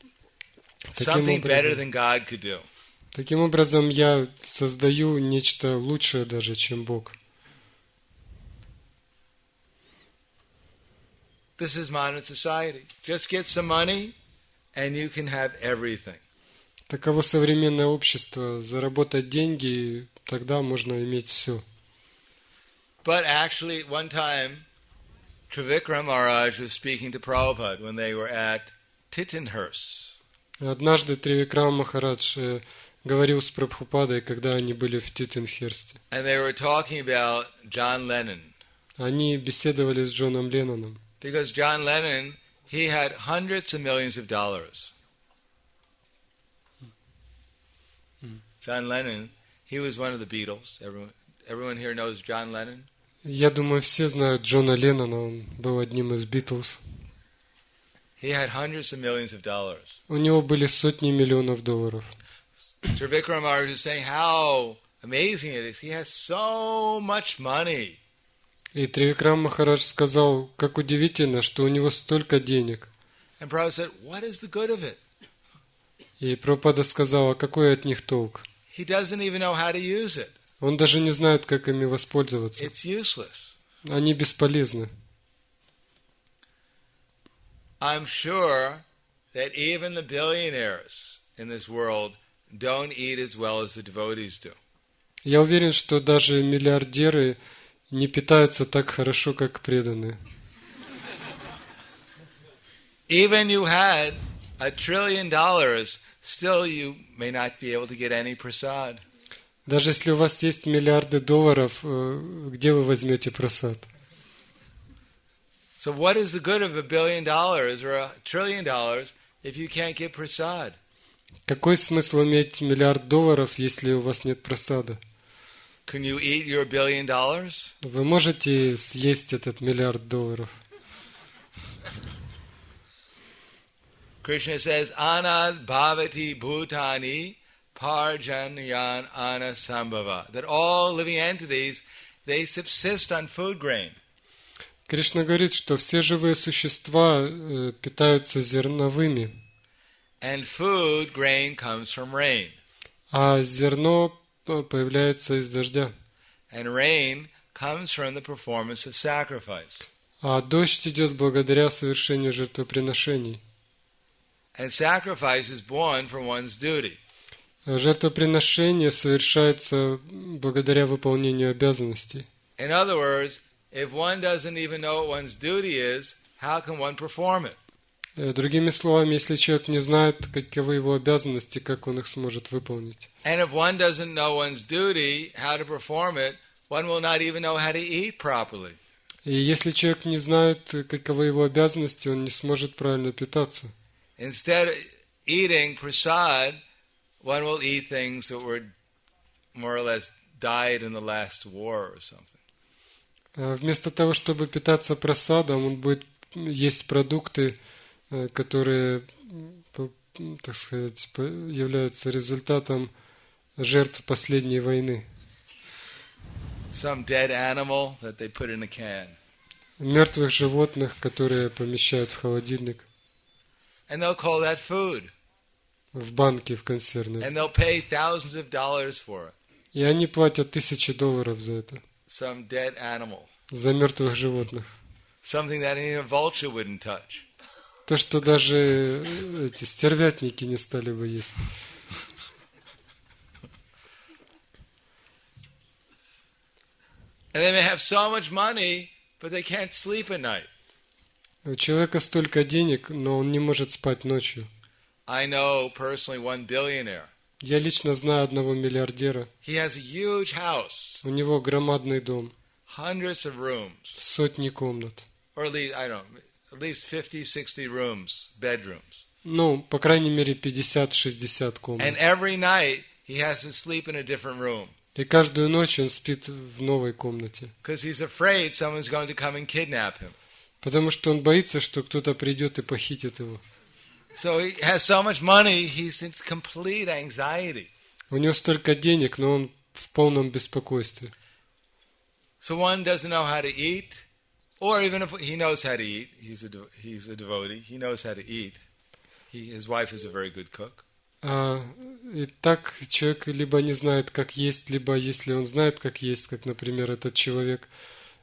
something better than God could do. Таким образом, я создаю нечто лучшее даже, чем Бог. This is modern society. Just get some money, and you can have everything. Таково современное общество. Заработать деньги, тогда можно иметь все. But actually, one time, Trivikram Maharaj was speaking to Prabhupada when they were at Tittenhurst. Однажды Тривикрама Махарадж говорил с Прабхупадой, когда они были в Титенхерсте. And they were talking about John Lennon. Они беседовали с Джоном Ленноном. Because John Lennon, he had hundreds of millions of dollars. John Lennon, he was one of the Beatles. Everyone here knows John Lennon? Я думаю, все знают Джона Леннона, он был одним из Битлз. He had hundreds of millions of dollars. У него были сотни миллионов долларов. Trivikram Maharaj is saying how amazing it is. He has so much money. И Тривикрам Махарадж сказал, как удивительно, что у него столько денег. And Prabhupada said, what is the good of it? И Прабхупада сказал, а какой от них толк? He doesn't even know how to use it. Он даже не знает, как ими воспользоваться. It's useless. Они бесполезны. I'm sure that even the billionaires in this world don't eat as well as the devotees do. Я уверен, что даже миллиардеры не питаются так хорошо, как преданные. Even you had $1 trillion, still you may not be able to get any prasad. Даже если у вас есть миллиарды долларов, где вы возьмете прасад? So what is the good of $1 billion or $1 trillion if you can't get prasad? Какой смысл иметь миллиард долларов, если у вас нет прасада? Can you eat your $1 billion? Вы можете съесть этот миллиард долларов? Krishna says, Anad bhavati bhutani parjanyan anasambhava. That all living entities, they subsist on food grain. Кришна говорит, что все живые существа питаются зерновыми. And food grain comes from rain. А зерно появляется из дождя. And rain comes from the performance of sacrifice. А дождь идет благодаря совершению жертвоприношений. And sacrifice is born from one's duty. Жертвоприношение совершается благодаря выполнению обязанностей. In other words, if one doesn't even know what one's duty is, how can one perform it? Другими словами, если человек не знает, каковы его обязанности, как он их сможет выполнить? And if one doesn't know one's duty, how to perform it, one will not even know how to eat properly. И если человек не знает, каковы его обязанности, он не сможет правильно питаться. Instead of eating prasad, one will eat things that were more or less died in the last war or something. Вместо того, чтобы питаться прасадом, он будет есть продукты, которые, так сказать, являются результатом жертв последней войны. Some dead animal that they put in a can. Мертвых животных, которые помещают в холодильник. And they'll call that food. В банке, в консервной. And they'll pay thousands of dollars for it. И они платят $1000 за это. Some dead animal. За мертвых животных. Something that even a vulture wouldn't touch. То, что даже эти стервятники не стали бы есть. And they may have so much money, but they can't sleep at night. У человека столько денег, но он не может спать ночью. I know personally one billionaire. Я лично знаю одного миллиардера. He has a huge house. У него громадный дом. Hundreds of rooms. Сотни комнат. Or at least, I don't know, at least 50, 60 rooms, bedrooms. Ну, по крайней мере, 50-60 комнат. And every night he has to sleep in a different room. И каждую ночь он спит в новой комнате. Because he's afraid someone's going to come and kidnap him. Потому что он боится, что кто-то придет и похитит его. So he has so much money, he's in complete anxiety. У него столько денег, но он в полном беспокойстве. So one doesn't know how to eat, or even if he knows how to eat, he's a devotee, he knows how to eat. His wife is a very good cook. И так человек либо не знает, как есть, либо если он знает, как есть, как, например, этот человек,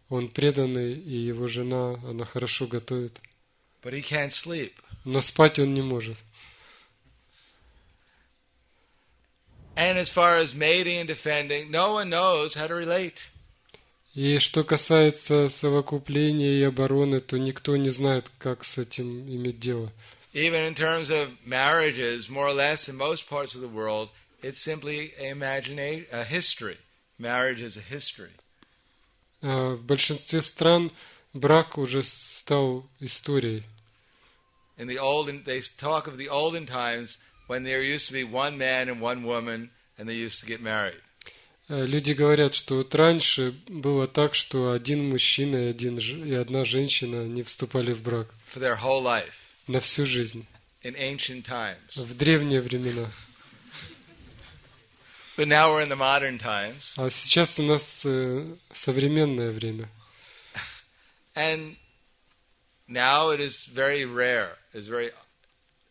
он преданный, и его жена, она хорошо готовит. But he can't sleep. Но спать он не может. And as far as mating and defending, no one knows how to relate. И что касается совокупления и обороны, то никто не знает, как с этим иметь дело. Even in terms of marriages, more or less, in most parts of the world, it's simply a history. Marriage is a history. В большинстве стран брак уже стал историей. They talk of the olden times when there used to be one man and one woman, and they used to get married. Люди говорят, что вот раньше было так, что один мужчина и одна женщина не вступали в брак. For their whole life. На всю жизнь. In ancient times. В древние времена. But now we're in the modern times. А сейчас у нас современное время. And now it is very rare. It's very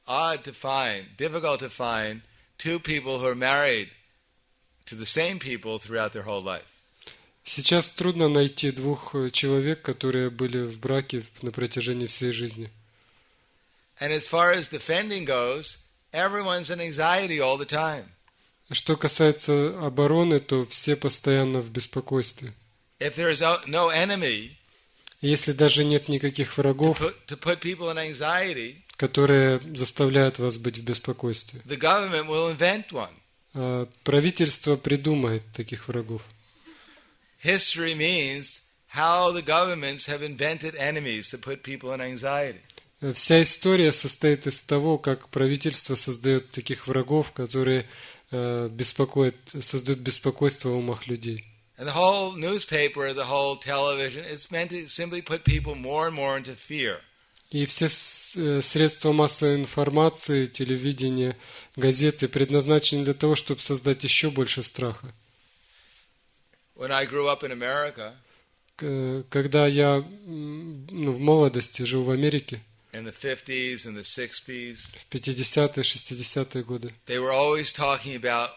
odd to find, difficult to find two people who are married to the same people throughout their whole life. Сейчас трудно найти двух человек, которые были в браке на протяжении всей жизни. And as far as defending goes, everyone's in anxiety all the time. Что касается обороны, то все постоянно в беспокойстве. If there is no enemy, если даже нет никаких врагов, to put people in anxiety, которые заставляют вас быть в беспокойстве, the government will invent one. Правительство придумает таких врагов. History means how the governments have invented enemies to put people in anxiety. Вся история состоит из того, как правительство создает таких врагов, которые создают беспокойство в умах людей. And the whole newspaper, the whole television, it's meant to simply put people more and more into fear. И все средства массовой информации, телевидение, газеты предназначены для того, чтобы создать еще больше страха. When I grew up in America, когда я в молодости жил в Америке, in the 50s and the 60s, в 50-е, 60-е годы, they were always talking about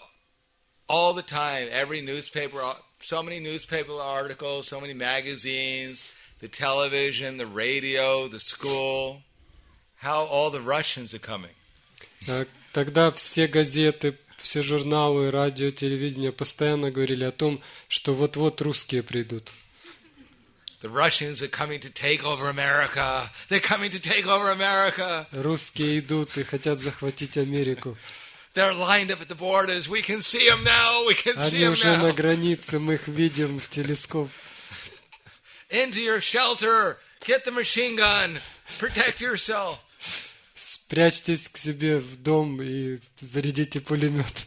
all the time, every newspaper, so many newspaper articles, so many magazines, the television, the radio, the school, how all the Russians are coming. Тогда все газеты, все журналы, радио, телевидение постоянно говорили о том, что вот-вот русские придут. The Russians are coming to take over America. They're coming to take over America. Русские идут и хотят захватить Америку. They're lined up at the borders. We can see them now. We can see them now. Они уже на границе, мы их видим в телескоп. Into your shelter. Get the machine gun. Protect yourself. Спрячьтесь к себе в дом и зарядите пулемет.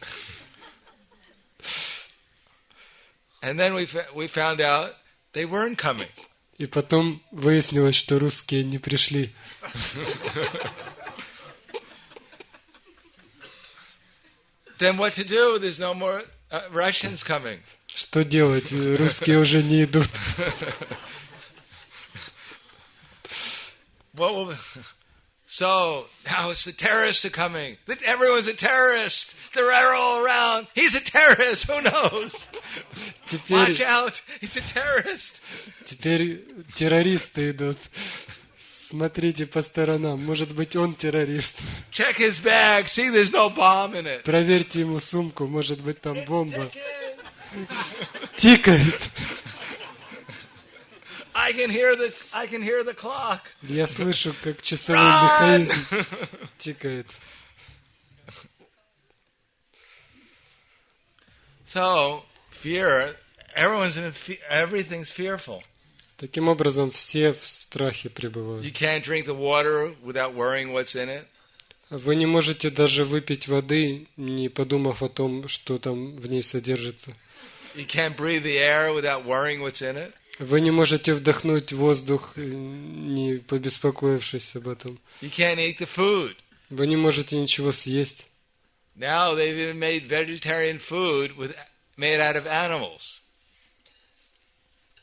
And then we found out they weren't coming. И потом выяснилось, что русские не пришли. Then what to do? There's no more Russians coming. Что делать? Русские уже не идут. So now it's the terrorists are coming. Everyone's a terrorist. They're all around. He's a terrorist. Who knows? Watch out. He's a terrorist. Теперь террористы идут. Смотрите по сторонам. Может быть, он террорист. Check his bag. See, there's no bomb in it. Проверьте ему сумку. Может быть, там бомба. Тикает. I can hear the clock. Я слышу, как часовой механизм тикает. So, fear, everything's fearful. Таким образом, все в страхе пребывают. You can't drink the water without worrying what's in it. Вы не можете даже выпить воды, не подумав о том, что там в ней содержится. You can't breathe the air without worrying what's in it. Вы не можете вдохнуть воздух, не побеспокоившись об этом. You can't eat the food. Вы не можете ничего съесть. Now they've even made vegetarian food made out of animals.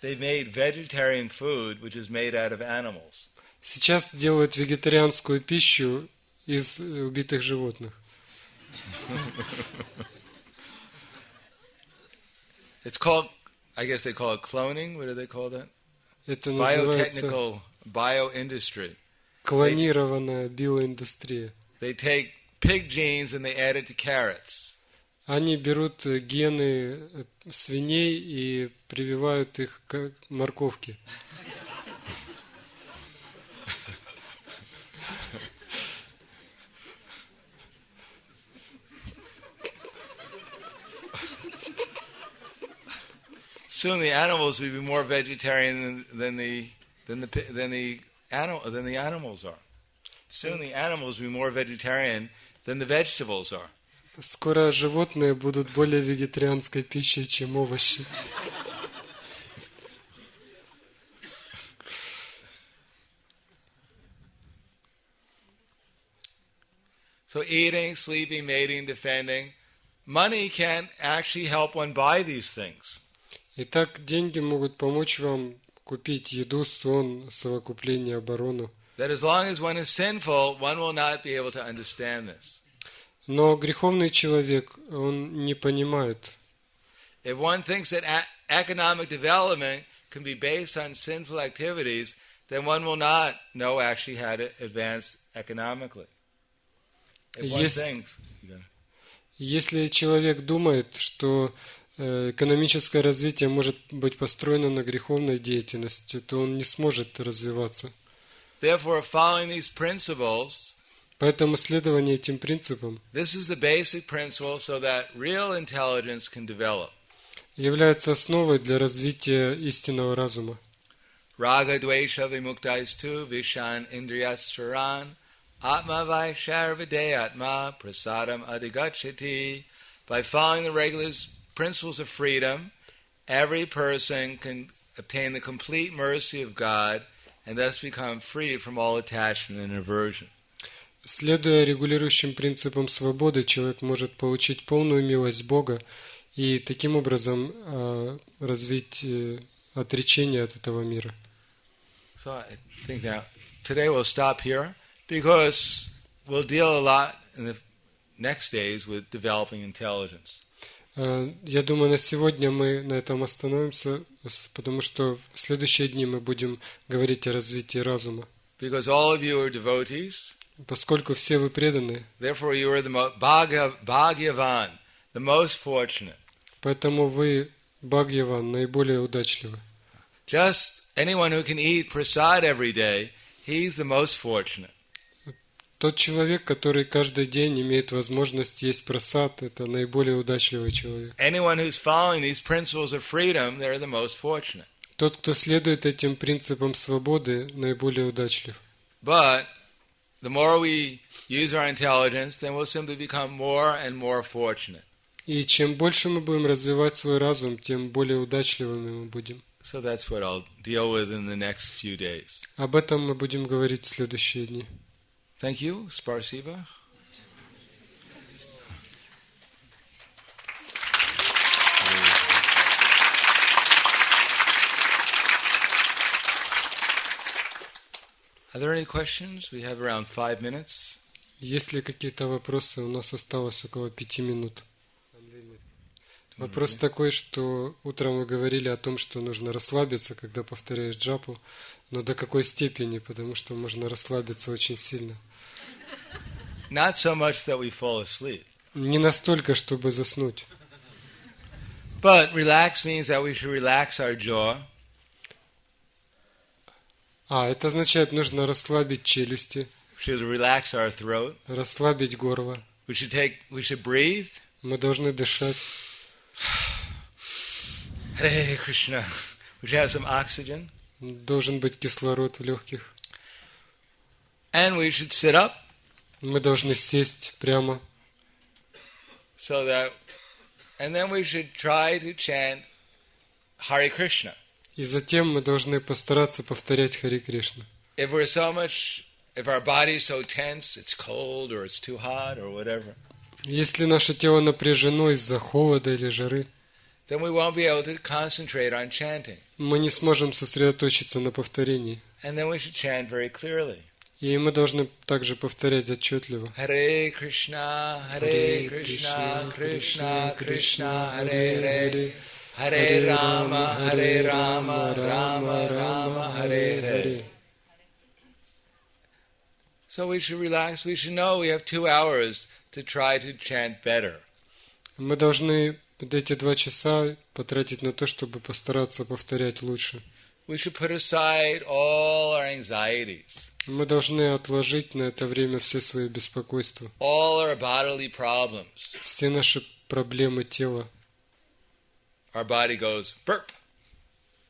They've made vegetarian food which is made out of animals. Сейчас делают вегетарианскую пищу из убитых животных. It's called, I guess they call it cloning. What do they call that? Это называется biotechnical bioindustry. Клонированная биоиндустрия. They take pig genes and they add it to carrots. Они берут гены свиней и прививают их к морковке. soon the animals will be more vegetarian than the animals are. Soon the animals will be more vegetarian than the vegetables are. Скоро животные будут более вегетарианской пищей, чем овощи. So eating, sleeping, mating, defending, money can't actually help one buy these things. Итак, деньги могут помочь вам купить еду, сон, совокупление, оборону. That as long as one is sinful, one will not be able to understand this. Но греховный человек, он не понимает. If one thinks that economic development can be based on sinful activities, then one will not know actually how to advance economically. Если человек думает, что экономическое развитие может быть построено на греховной деятельности, то он не сможет развиваться. Therefore, following these principles, поэтому следование этим принципам является основой для развития истинного разума. Raga dvesha vimuktaisthu vishan indriyascharan atma vaisharvideyatma prasadam adigachati. By following the regular principles of freedom, every person can obtain the complete mercy of God and thus become free from all attachment and aversion. Следуя регулирующим принципам свободы, человек может получить полную милость Бога и таким образом развить отречение от этого мира. So I think now today we'll stop here because we'll deal a lot in the next days with developing intelligence. Я думаю, на сегодня мы на этом остановимся, потому что в следующие дни мы будем говорить о развитии разума. Because all of you are devotees. Поскольку все вы преданные, therefore you are the bhagyavan, the most fortunate. Поэтому вы бхагьяван, наиболее удачливы. Just anyone who can eat prasad every day, he's the most fortunate. Тот человек, который каждый день имеет возможность есть прасад, это наиболее удачливый человек. Anyone who's following these principles of freedom, they're the most fortunate. Тот, кто следует этим принципам свободы, наиболее удачлив. But the more we use our intelligence, then we'll simply become more and more fortunate. И чем больше мы будем развивать свой разум, тем более удачливыми мы будем. So that's what I'll deal with in the next few days. Об этом мы будем говорить в следующие дни. Thank you, Sparsiva. Are there any questions? We have around 5 minutes. Есть ли какие-то вопросы? У нас осталось около 5 минут. Вопрос такой, что утром вы говорили о том, что нужно расслабиться, когда повторяешь джапу, но до какой степени, потому что можно расслабиться очень сильно. Not so much that we fall asleep. Не настолько, чтобы заснуть. But relax means that we should relax our jaw. Это означает, нужно расслабить челюсти. We should relax our throat. Расслабить горло. We should breathe. Мы должны дышать. Харе Кришна. We should have some oxygen. Должен быть кислород в легких. And we should sit up. Мы должны сесть прямо. And then we should try to chant Hare Krishna. И затем мы должны постараться повторять Харе Кришна. If our body is so tense, it's cold or it's too hot or whatever. Если наше тело напряжено из-за холода или жары, then we won't be able to concentrate on chanting. Мы не сможем сосредоточиться на повторении. And then we should chant very clearly. И мы должны также повторять отчетливо. Харе Кришна, Харе Кришна, Кришна Кришна, Харе Харе, Харе Рама, Рама Рама, Харе Харе. So we should relax. We should know we have 2 hours to try to chant better. Мы должны эти 2 часа потратить на то, чтобы постараться повторять лучше. We should put aside all our anxieties. Мы должны отложить на это время все свои беспокойства. All our bodily problems. Все наши проблемы тела. Our body goes burp,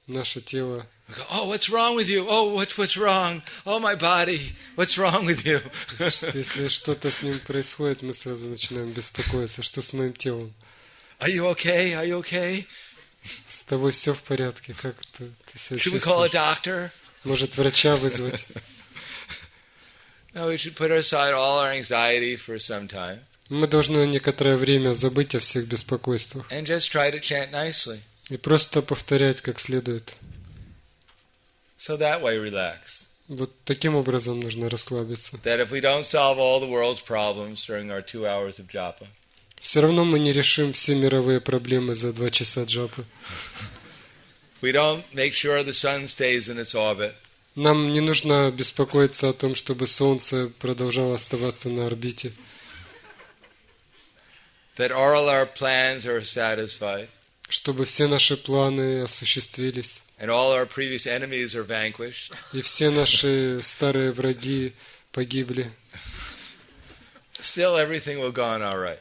наше тело. Oh, what's wrong with you? Oh, what's wrong? Oh, my body. What's wrong with you? Если что-то с ним происходит, мы сразу начинаем беспокоиться, что с моим телом. Are you okay? Are you okay? С тобой все в порядке, как ты себя Should we call a чувствуешь? doctor? Может, врача вызвать? No, we should put aside all our anxiety for some time Мы должны на некоторое время забыть о всех беспокойствах and just try to chant nicely. и просто повторять как следует. So that way relax. Вот таким образом нужно расслабиться. That if we don't solve all the world's problems during our 2 hours of japa, Все равно мы не решим все мировые проблемы за 2 часа джапы. if we don't make sure the sun stays in its orbit, Нам не нужно беспокоиться о том, чтобы Солнце продолжало оставаться на орбите, that all our plans are satisfied, чтобы все наши планы осуществились, and all our previous enemies are vanquished, и все наши старые враги погибли. still everything will go on all right.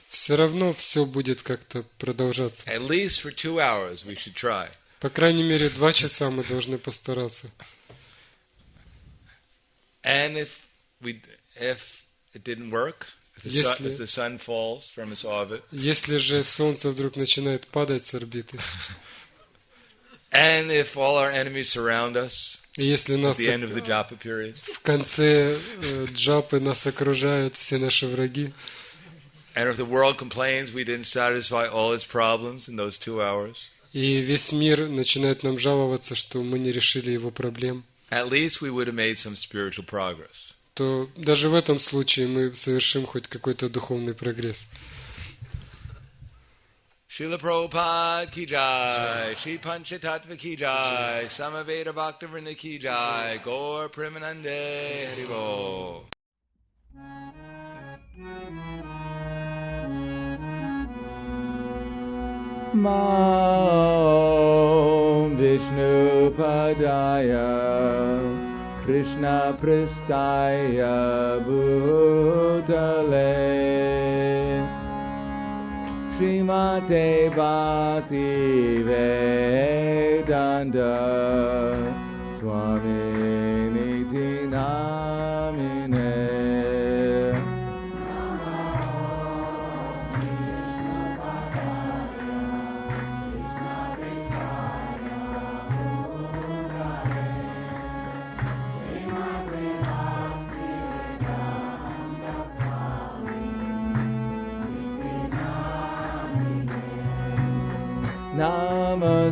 Все равно все будет как-то продолжаться. At least for 2 hours we should try. По крайней мере, 2 часа мы должны постараться. And if it didn't work, if the sun falls from its orbit, Если же Солнце вдруг начинает падать с орбиты, and if all our enemies surround us и если at нас the end of the japa period, в конце джапы нас окружают все наши враги, and if the world complains we didn't satisfy all its problems in those 2 hours, и весь мир начинает нам жаловаться, что мы не решили его проблем, at least we would have made some spiritual progress. то даже в этом случае мы совершим хоть какой-то духовный прогресс. Srila Prabhupada ki jai, Shri Panchatattva ki jai, Samaveda Bhaktivinoda ki jai, Gaur Premanande Hari Bol. Mam Vishnu Padaya Krishna Pristaya Bhutale Srimate Bhakti Vedanta Swami Niti Namine.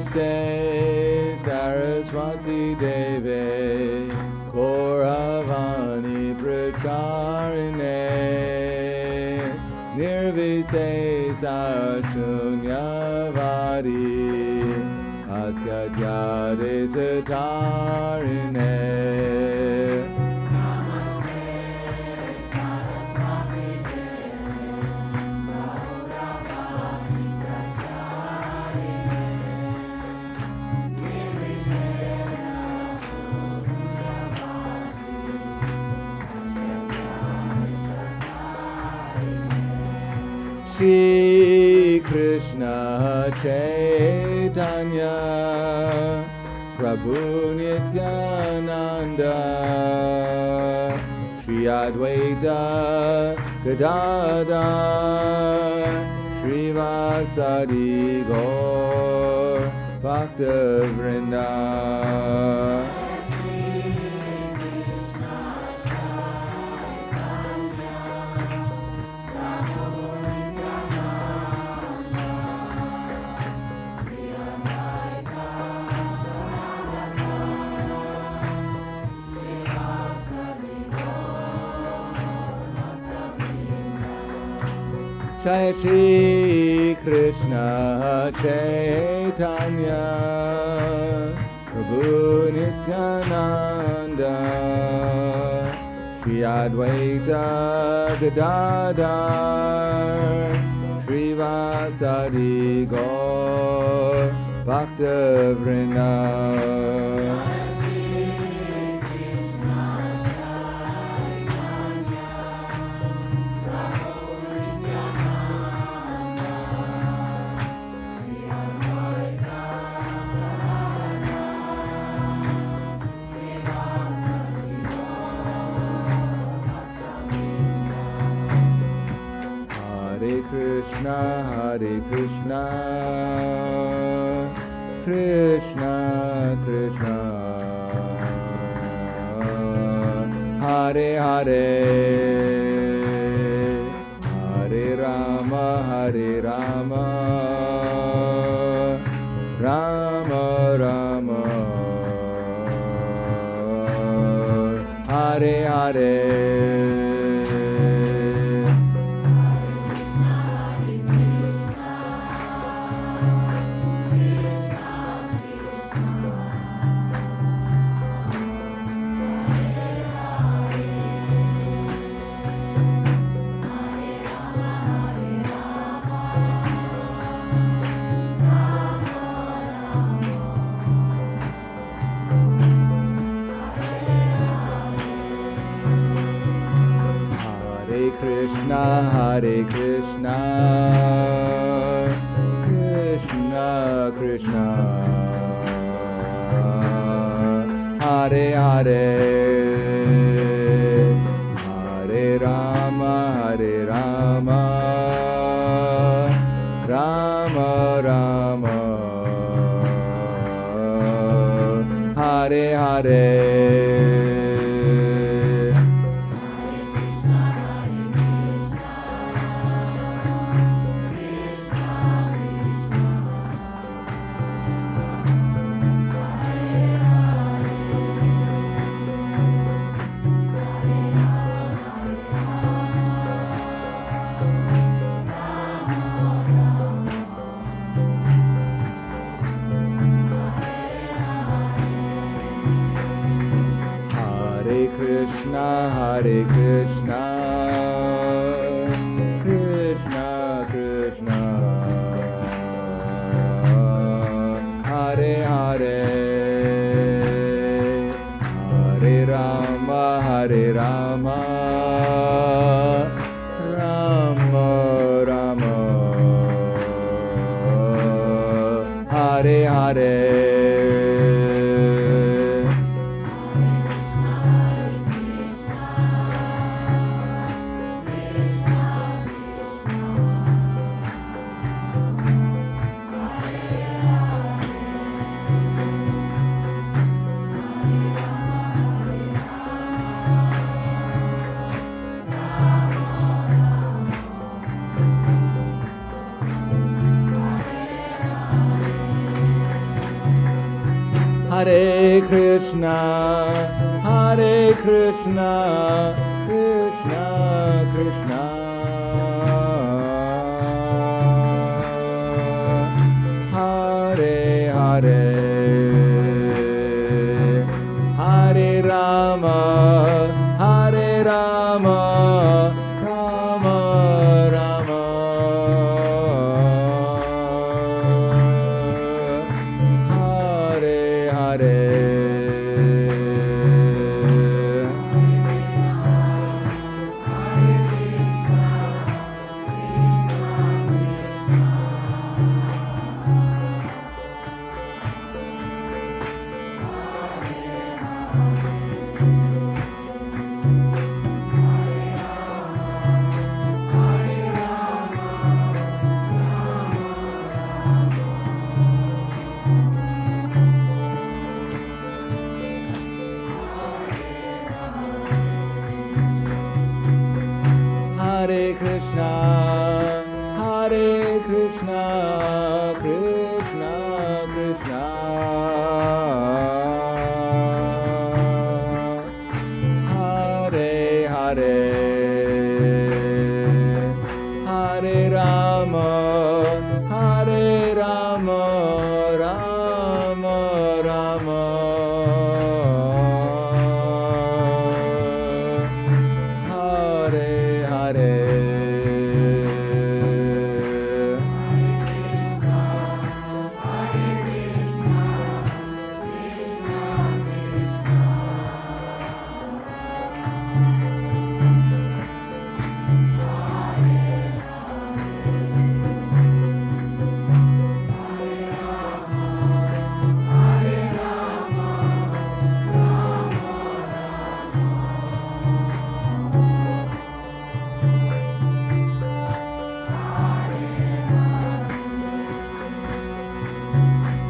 Namaste Saraswati Deve Kauravani Pracharine Nirvisesa Shunyavadi Askatyade Satarine. Shri Krishna Chaitanya Prabhu Nityananda Shri Advaita Gadadhar Shri Vasadi Gaur Bhakta Vrinda. Jai Shri Krishna Chaitanya Prabhu Nityananda Shri Advaita Gadadhar Shri Vasadi Gaur Bhakta Vrinda. Krishna, Krishna Krishna, Hare Hare, Hare Rama, Rama Rama, Hare Hare. Hare Krishna, Krishna Krishna, Hare Hare, Hare Rama, Rama Rama, Hare Hare. Hare Krishna, Krishna Krishna, Hare Hare, Hare Rama, Rama Rama, Hare Hare. Hare Krishna, Krishna Krishna, Hare Hare, Hare Rama, Rama Rama, Hare Hare.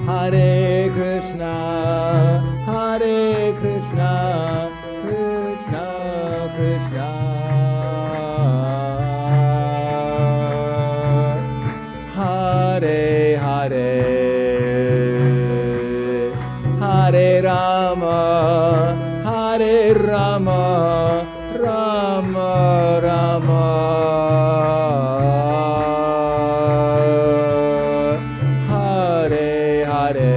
Hare Krishna, Hare Krishna, Krishna Krishna, Hare Hare, Hare Rama, Hare Rama, Rama Rama, Hare Hare.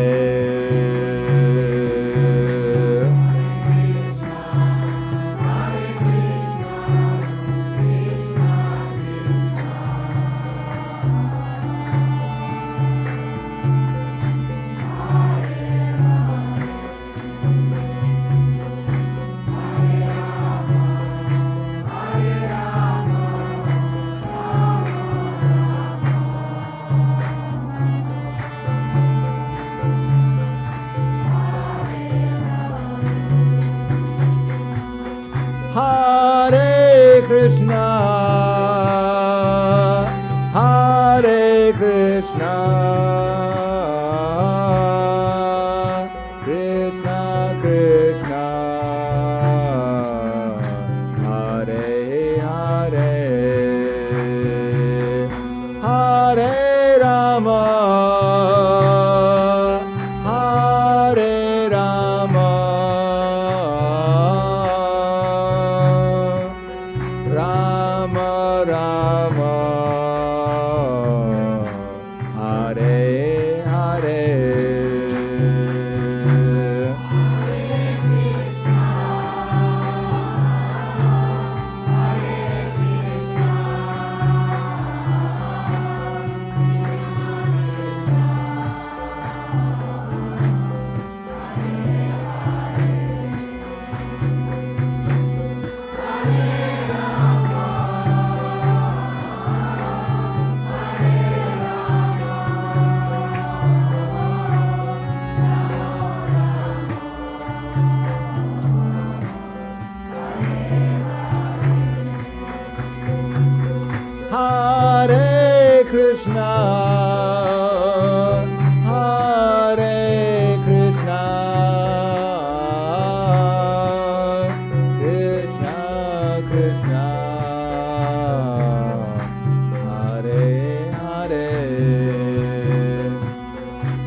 Hare Krishna, Hare Krishna, Krishna Krishna, Hare Hare, Hare Rama, Hare Rama, Rama Rama, Hare Hare. Hare Krishna, Hare Krishna, Krishna Krishna, Hare Hare,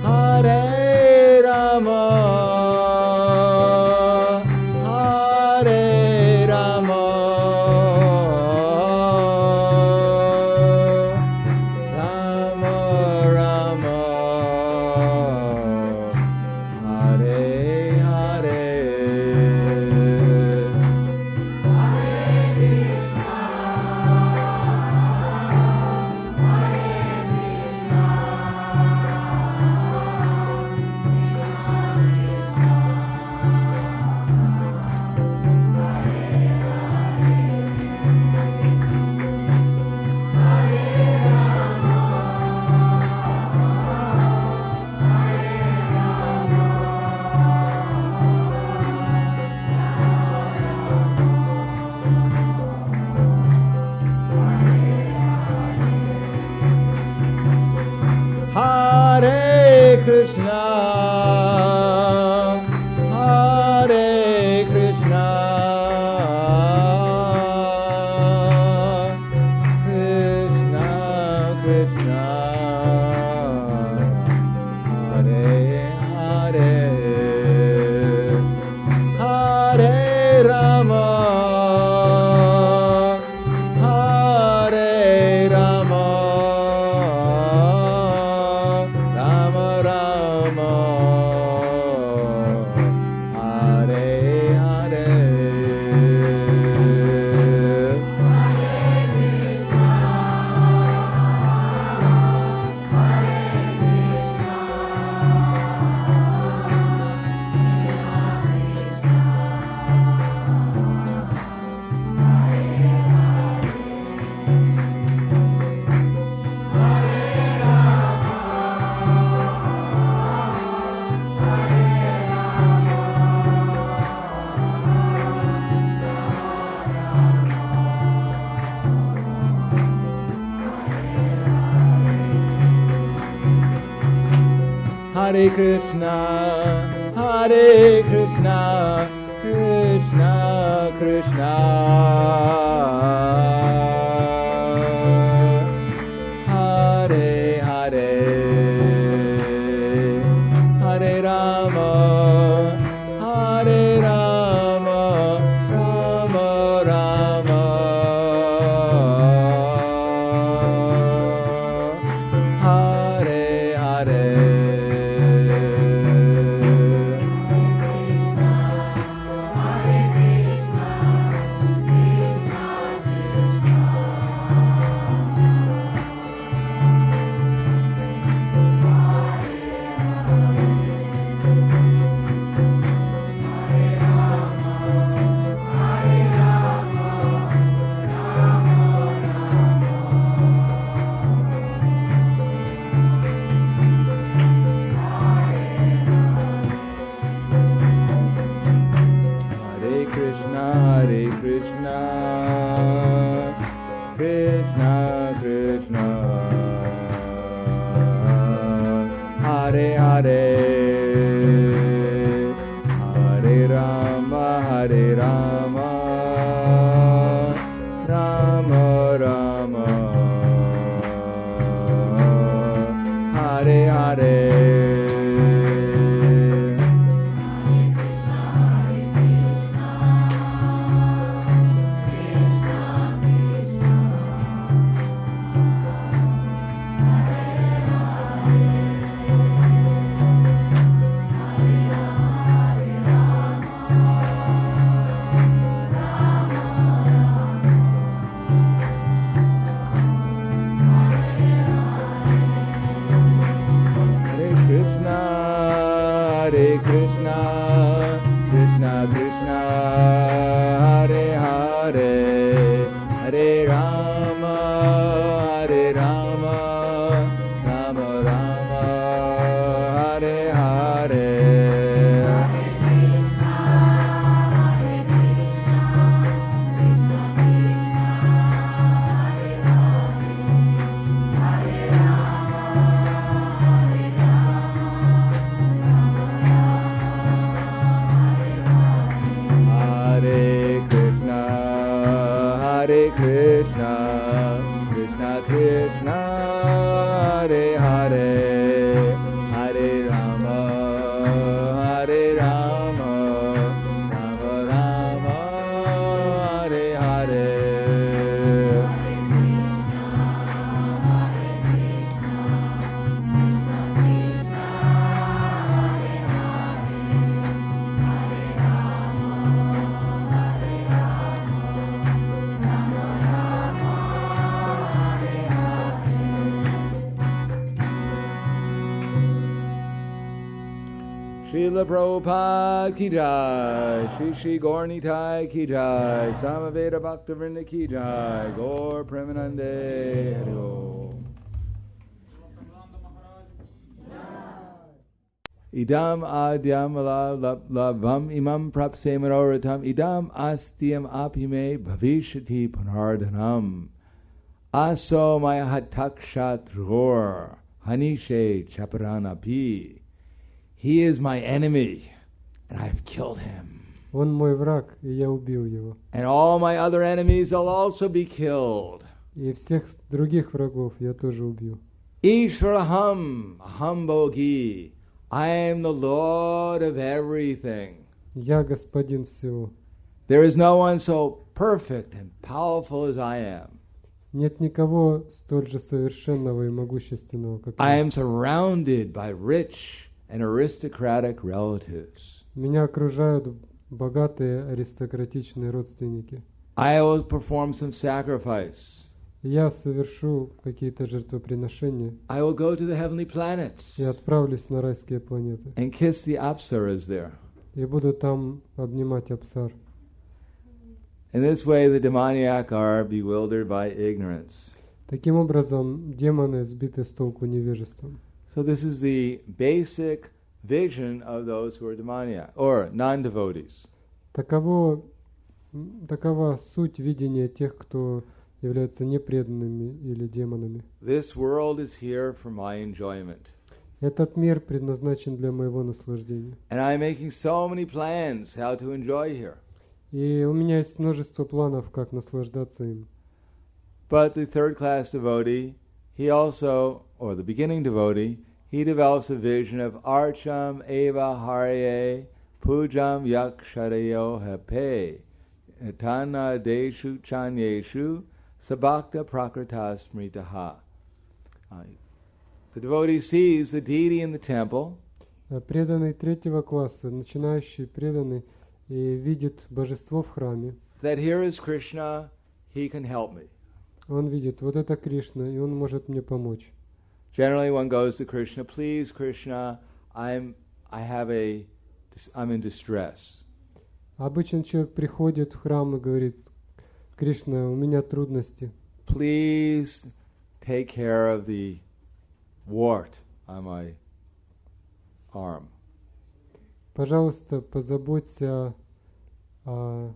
Hare Rama, Hare Rama, Rama Rama, Hare Hare. Hare Krishna, Hare Krishna, Krishna Krishna, Hare Hare, Hare Rama, Hare Rama, Rama Rama, Hare Hare. Hare Krishna, Hare Krishna, Krishna Krishna, Hare Hare, Hare Rama, Hare Rama, Rama Rama, Hare Hare. Srila Prabhupada ki jai, Shri Shri Gaurnitai ki jai, Samaveda Bhaktavrinda ki jai, Gaur Premanande Hari Om. Idam adyam lavam imam prapse manoratam, idam astyam apime bhavishati punardhanam, aso maya hatakshatror, hanishe chaparanapi. He is my enemy, and I've killed him. Он мой враг, и я убил его. And all my other enemies will also be killed. И всех других врагов я тоже убью. Ishvaraham aham bhogi. I am the Lord of everything. Я господин всего. There is no one so perfect and powerful as I am. Нет никого столь же совершенного и могущественного, как I я. am surrounded by rich and aristocratic relatives. Меня окружают богатые аристократичные родственники. I will perform some sacrifice. Я совершу какие-то жертвоприношения. I will go to the heavenly planets И отправлюсь на райские планеты. and kiss the apsaras there. И буду там обнимать Апсар. In this way, the demoniac are bewildered by ignorance. Таким образом, демоны сбиты с толку невежеством. So this is the basic vision of those who are demoniac, or non-devotees. Такова суть видения тех, кто являются непреданными или демонами. This world is here for my enjoyment. Этот мир предназначен для моего наслаждения. And I'm making so many plans how to enjoy here. И у меня есть множество планов, как наслаждаться им. But the third class devotee, he also, or the beginning devotee, he develops a vision of archam eva harye pujam yaksharayo hape etana deshu chanyeshu sabhakta prakritas smritaha. The devotee sees the deity in the temple. Преданный третьего класса, начинающий преданный, и видит божество в храме. That here is Krishna, he can help me. Он видит, вот это Кришна, и он может мне помочь. Generally one goes to Krishna, please Krishna, I'm in distress. Обычно человек приходит в храм и говорит: Кришна, у меня трудности. Please take care of the wart on my arm. Пожалуйста, позаботься о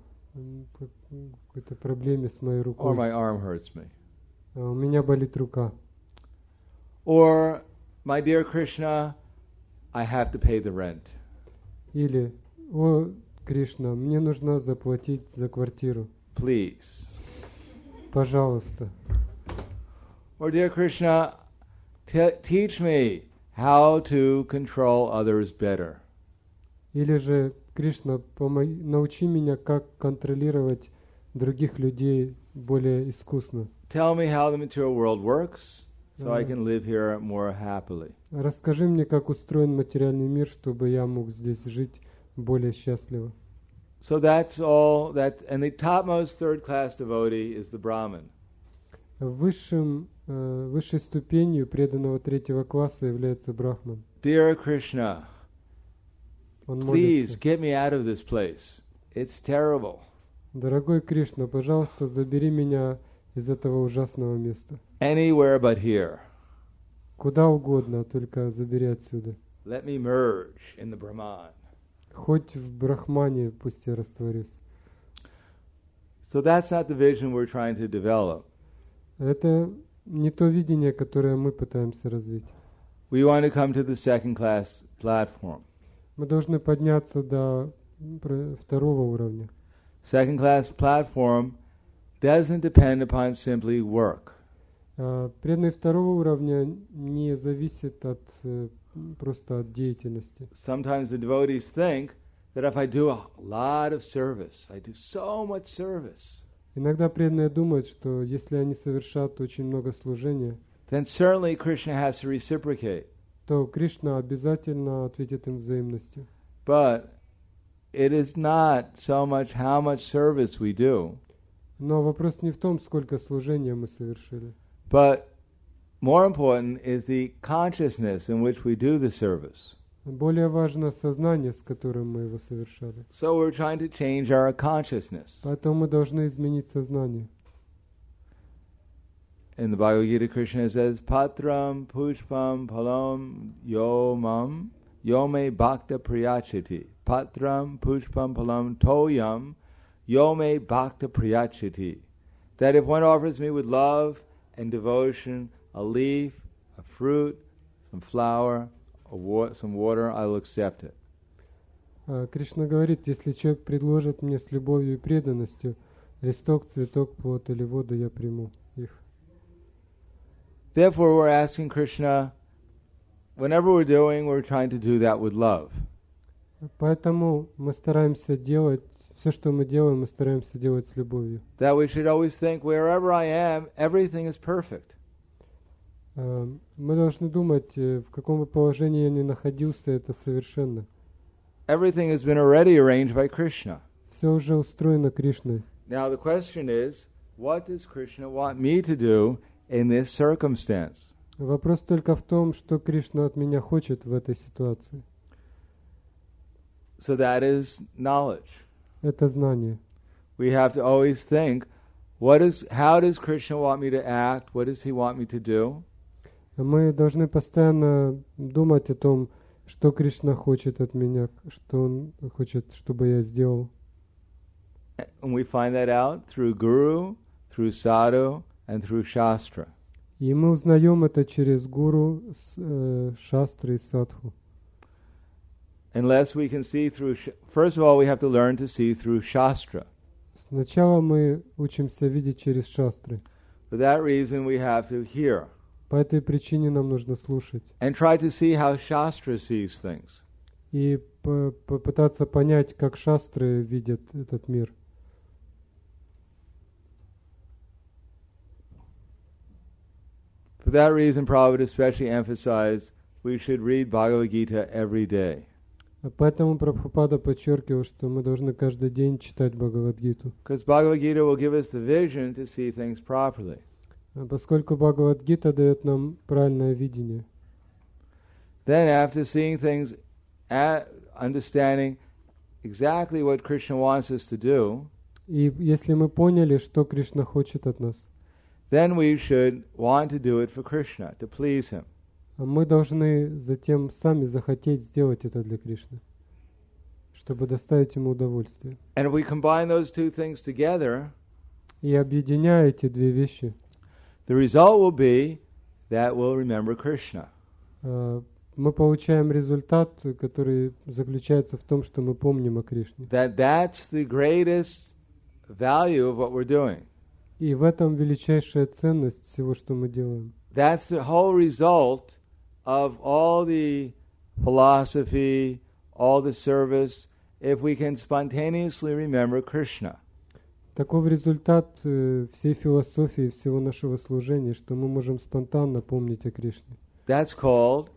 какой-то проблеме с моей рукой. Or my arm hurts me. У меня болит рука. Or, my dear Krishna, I have to pay the rent. Или: о, Кришна, мне нужно заплатить за квартиру. Please. Пожалуйста. Or, dear Krishna, teach me how to control others better. Или же: Кришна, научи меня, как контролировать других людей более искусно. Tell me how the material world works, so I can live here more happily. Расскажи мне, как устроен материальный мир, чтобы я мог здесь жить более счастливо. So that's all. And the topmost third-class devotee is the Brahmin. Высшей ступенью преданного третьего класса является Брахман. Dear Krishna, please get me out of this place. It's terrible. Дорогой Кришна, пожалуйста, забери меня из этого ужасного места. Anywhere but here. Куда угодно, только забери отсюда. Let me merge in the Brahman. Хоть в Брахмане пусть я растворюсь. So that's not the vision we're trying to develop. Это не то видение, которое мы пытаемся развить. We want to come to the second class platform. Мы должны подняться до второго уровня. Second class platform doesn't depend upon simply work. Преданный второго уровня не зависит просто от деятельности. Sometimes the devotees think that if I do a lot of service, I do so much service. Иногда преданные думают, что если они совершат очень много служения, then certainly Krishna has to reciprocate. То Кришна обязательно ответит им взаимностью. But it is not so much how much service we do. Но вопрос не в том, сколько служения мы совершили. But more important is the consciousness in which we do the service. Более важно сознание, с которым мы его совершали. So we're trying to change our consciousness. Поэтому мы должны изменить сознание. In the Bhagavad Gita, Krishna says, Patram pushpam palam yomam yome bhakta priyachiti. Patram pushpam palam toyam yome bhakta priyachiti. That if one offers me with love and devotion a leaf, a fruit, some flower, some water, I will accept it. Кришна говорит, если человек предложит мне с любовью и преданностью листок, цветок, плод или воду, я приму их. Therefore, we're asking Krishna, whenever we're trying to do that with love. Поэтому мы стараемся делать, все, что мы делаем, мы стараемся делать с любовью. That we should always think, wherever I am, everything is perfect. Мы должны думать, в каком бы положении я ни находился, это совершенно. Everything has been already arranged by Krishna. Все уже устроено Кришной. Now the question is, what does Krishna want me to do in this circumstance? Вопрос только в том, что Кришна от меня хочет в этой ситуации. So that is knowledge. Это знание. We have to always think, how does Krishna want me to act? What does he want me to do? Мы должны постоянно думать о том, что Кришна хочет от меня, что Он хочет, чтобы я сделал. And we find that out through Guru, through Sadhu, and through Shastra. И мы узнаем это через гуру, шастры и садху. Unless we can see through, first of all, we have to learn to see through Shastra. Сначала мы учимся видеть через шастры. For that reason, we have to hear. По этой причине нам нужно слушать. And try to see how Shastra sees things. И попытаться понять, как шастры видят этот мир. For that reason, Prabhupada especially emphasized we should read Bhagavad Gita every day. Поэтому Прабхупада подчеркивал, что мы должны каждый день читать Бхагавад-гиту. Because Bhagavad Gita will give us the vision to see things properly. Поскольку Бхагавад-гита дает нам правильное видение. Then after seeing things, understanding exactly what Krishna wants us to do, и если мы поняли, что Кришна хочет от нас, then we should want to do it for Krishna, to please him. мы должны затем сами захотеть сделать это для Кришны, чтобы доставить ему удовольствие. And if we combine those two things together, и объединяя эти две вещи, the result will be that we'll remember Krishna. Мы получаем результат, который заключается в том, что мы помним о Кришне. That's the greatest value of what we're doing. И в этом величайшая ценность всего, что мы делаем. That's the whole result of all the philosophy, all the service, if we can spontaneously remember Krishna. Таков результат всей философии, всего нашего служения, что мы можем спонтанно помнить о Кришне. That's called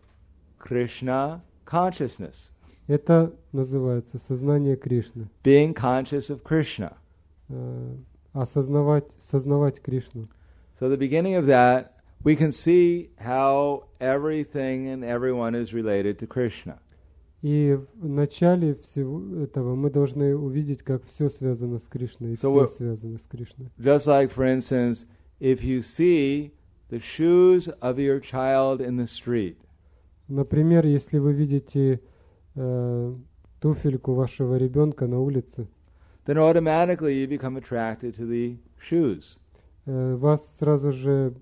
Krishna consciousness. Это называется сознание Кришны. Being conscious of Krishna. Сознавать Кришну. So the beginning of that, we can see how everything and everyone is related to Krishna. И в начале всего этого мы должны увидеть, как все связано с Кришной, и все связано с Кришной. Just like, for instance, if you see the shoes of your child in the street. Например, если вы видите туфельку вашего ребенка на улице, then automatically you become attracted to the shoes. Вас сразу же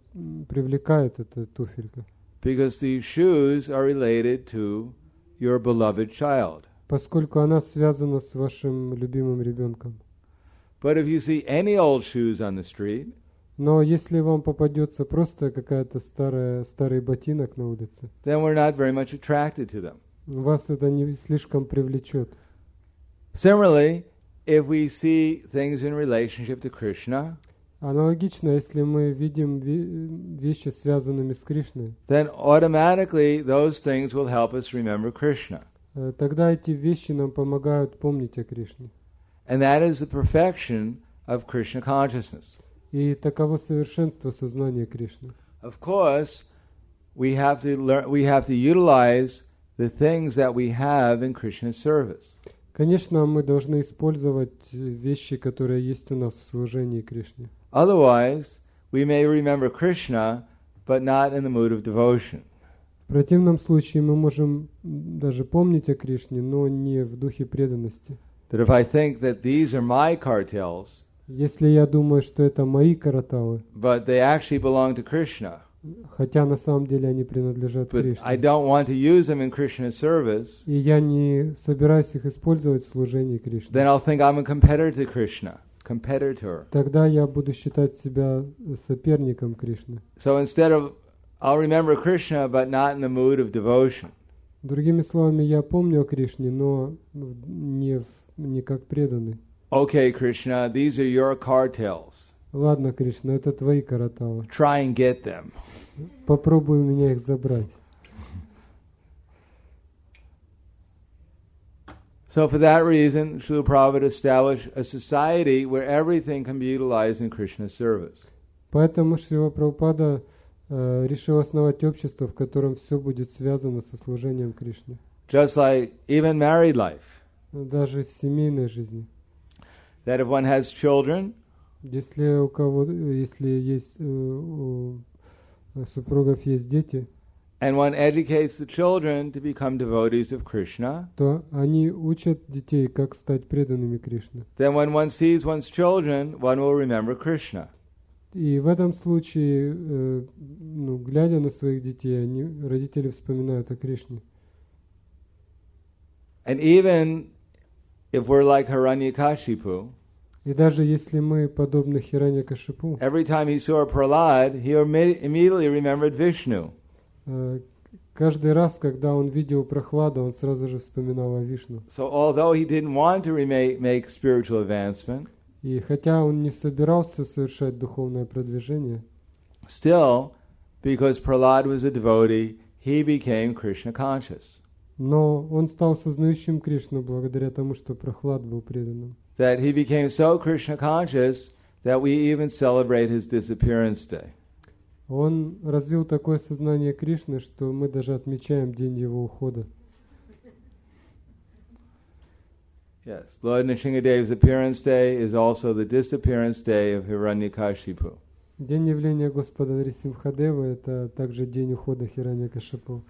привлекает эта туфелька. Because these shoes are related to your beloved child. Поскольку она связана с вашим любимым ребенком. But if you see any old shoes on the street, но если вам попадется просто какая-то старый ботинок на улице, then we're not very much attracted to them. Вас это не слишком привлечет. Similarly, if we see things in relationship to Krishna, аналогично, если мы видим вещи, связанными с Кришной, then automatically those things will help us remember Krishna. Тогда эти вещи нам помогают помнить о Кришне. And that is the perfection of Krishna consciousness. И таково совершенство сознания Кришны. Of course, we have to utilize the things that we have in Krishna's service. Конечно, мы должны использовать вещи, которые есть у нас в служении Кришне. Otherwise, we may remember Krishna, but not in the mood of devotion. В противном случае мы можем даже помнить о Кришне, но не в духе преданности. That if I think that these are my cartels, если я думаю, что это мои караталы, but they actually belong to Krishna, хотя на самом деле они принадлежат Кришне, I don't want to use them in Krishna's service, и я не собираюсь их использовать в служении Кришне, then I'll think I'm a competitor to Krishna. Competitor. Тогда я буду считать себя соперником Кришны. So instead of, I'll remember Krishna, but not in the mood of devotion. Другими словами, я помню о Кришне, но не как преданный. Okay, Krishna, these are your cartels. Ладно, Кришна, это твои караталы. Try and get them. Попробуй у меня их забрать. So for that reason, Srila Prabhupada established a society where everything can be utilized in Krishna's service. Поэтому Шрила Прабхупада решил основать общество, в котором все будет связано со служением Кришне. Just like even married life. Даже в семейной жизни. That if one has children, если есть у супругов есть дети, and one educates the children to become devotees of Krishna, то они учат детей, как стать преданными Кришне. Then when one sees one's children, one will remember Krishna. И в этом случае, глядя на своих детей, родители вспоминают о Кришне. And even if we're like Hiranyakashipu, И даже если мы подобны Хираньякашипу, every time he saw Prahlad, he immediately remembered Vishnu. каждый раз, когда он видел Прахлада, он сразу же вспоминал о Вишну. So although he didn't want to make spiritual advancement, И хотя он не собирался совершать духовное продвижение, still, because Prahlad was a devotee, he became Krishna conscious. но он стал сознающим Кришну благодаря тому, что Прахлад был преданным. That he became so Krishna conscious that we even celebrate his disappearance day. Он развил такое сознание Кришны, что мы даже отмечаем день его ухода. Yes, Lord Nrsimhadev's appearance day is also the disappearance day of Hiranyakashipu. День явления Господа Нрисимхадева — это также день ухода Хираньякашипу.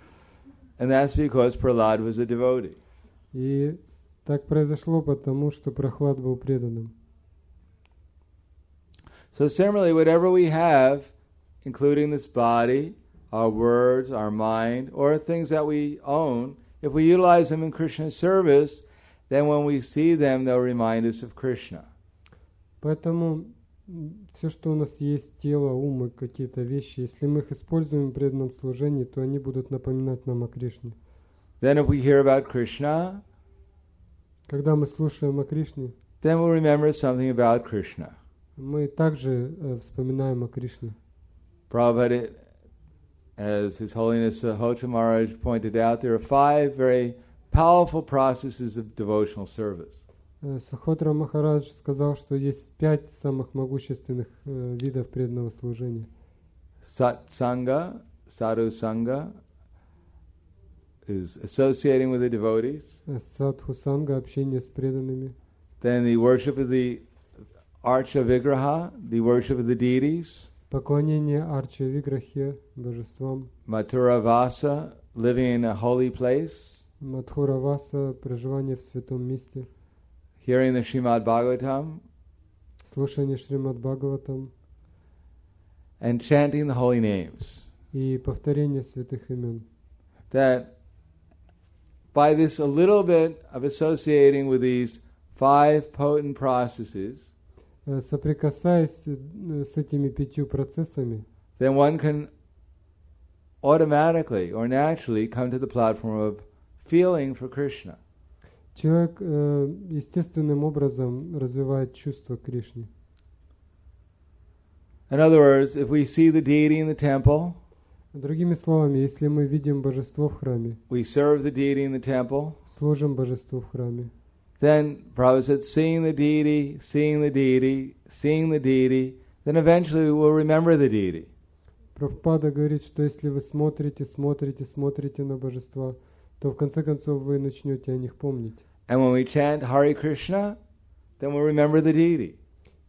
And that's because Prahlad was a devotee. И так произошло потому, что Прахлад был преданным. So similarly, whatever we have, including this body, our words, our mind, or things that we own, if we utilize them in Krishna's service, then when we see them, they'll remind us of Krishna. Поэтому все, что у нас есть, тело, ум и какие-то вещи, если мы их используем в преданном служении, то они будут напоминать нам о Кришне. Then if we hear about Krishna, когда мы слушаем о Кришне, then we'll remember something about Krishna. Мы также вспоминаем о Кришне. Prabhupada, as His Holiness Hotra Maharaj pointed out, there are 5 very powerful processes of devotional service. Сахотра Махарадж сказал, что есть 5 самых могущественных видов преданного служения. Satsanga, sadhu sanga, is associating with the devotees. Садхусанга — общение с преданными. Then the worship of the Archa Vigraha, the worship of the deities. Поклонение Арча Виграхе, божествам. Mathura Vasa, living in a holy place. Мадхура Васа — проживание в святом месте. Hearing the Srimad Bhagavatam. Слушание Шримад Бхагаватам. And chanting the holy names. И повторение святых имен. That by this a little bit of associating with these 5 potent processes, соприкасаясь с этими 5 процессами, then one can automatically or naturally come to the platform of feeling for Krishna. Человек естественным образом развивает чувство к Кришне. In other words, if we see the deity in the temple, другими словами, если мы видим божество в храме, we serve the deity in the temple, служим божеству в храме, then Prabhupada said, seeing the deity, seeing the deity, seeing the deity, then eventually we'll remember the deity. Прабхупада говорит, что если вы смотрите на божества, то в конце концов вы начнете о них помнить. And when we chant Hare Krishna, then we'll remember the deity.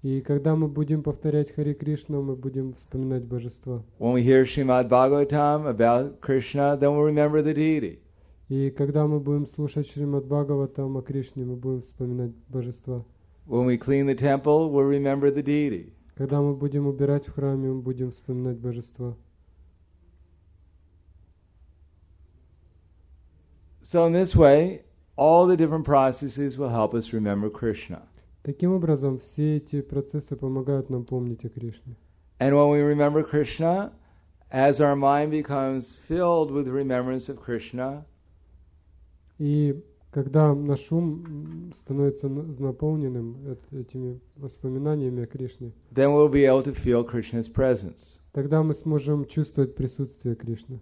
И когда мы будем повторять Харе Кришну, мы будем вспоминать божества. When we hear Srimad Bhagavatam about Krishna, then we'll remember the deity. И когда мы будем слушать Шримад Бхагаватам о Кришне, мы будем вспоминать божества. When we clean the temple, we'll remember the deity. Когда мы будем убирать в храме, мы будем вспоминать божества. So in this way, all the different processes will help us remember Krishna. Таким образом, все эти процессы помогают нам помнить о Кришне. And when we remember Krishna, as our mind becomes filled with remembrance of Krishna, и когда наш ум становится наполненным этими воспоминаниями о Кришне, then we'll be able to feel Krishna's presence. Тогда мы сможем чувствовать присутствие Кришны.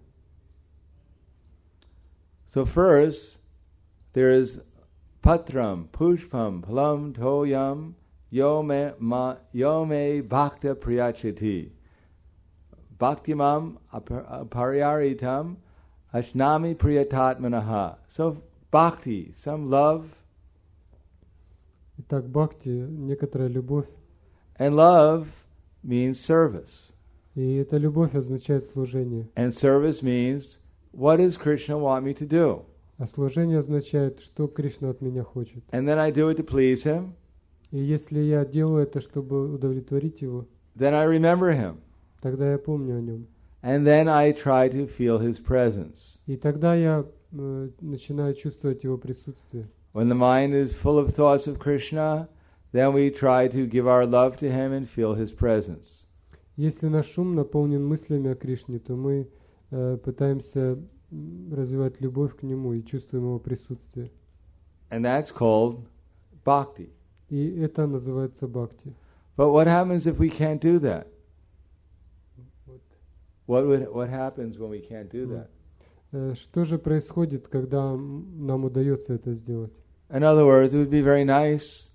So first, there is patram, pushpam, phalam, toyam, yome bhakta priyachati. Bhaktimam apariyaritam ashnami priyatatmanaha. So bhakti, some love. Итак, бхакти — некоторая любовь. And love means service. И эта любовь означает служение. And service means, what does Krishna want me to do? А служение означает, что Кришна от меня хочет. And then I do it to please him. И если я делаю это, чтобы удовлетворить его, then I remember him. Тогда я помню о нем. And then I try to feel his presence. И тогда я начинаю чувствовать его присутствие. When the mind is full of thoughts of Krishna, then we try to give our love to him and feel his presence. Если наш ум наполнен мыслями о Кришне, то мы пытаемся развивать любовь к нему и чувствуем его присутствие. And that's called bhakti. И это называется бхакти. But what happens if we can't do that? What happens when we can't do that? Что же происходит, когда нам удается это сделать? In other words, it would be very nice,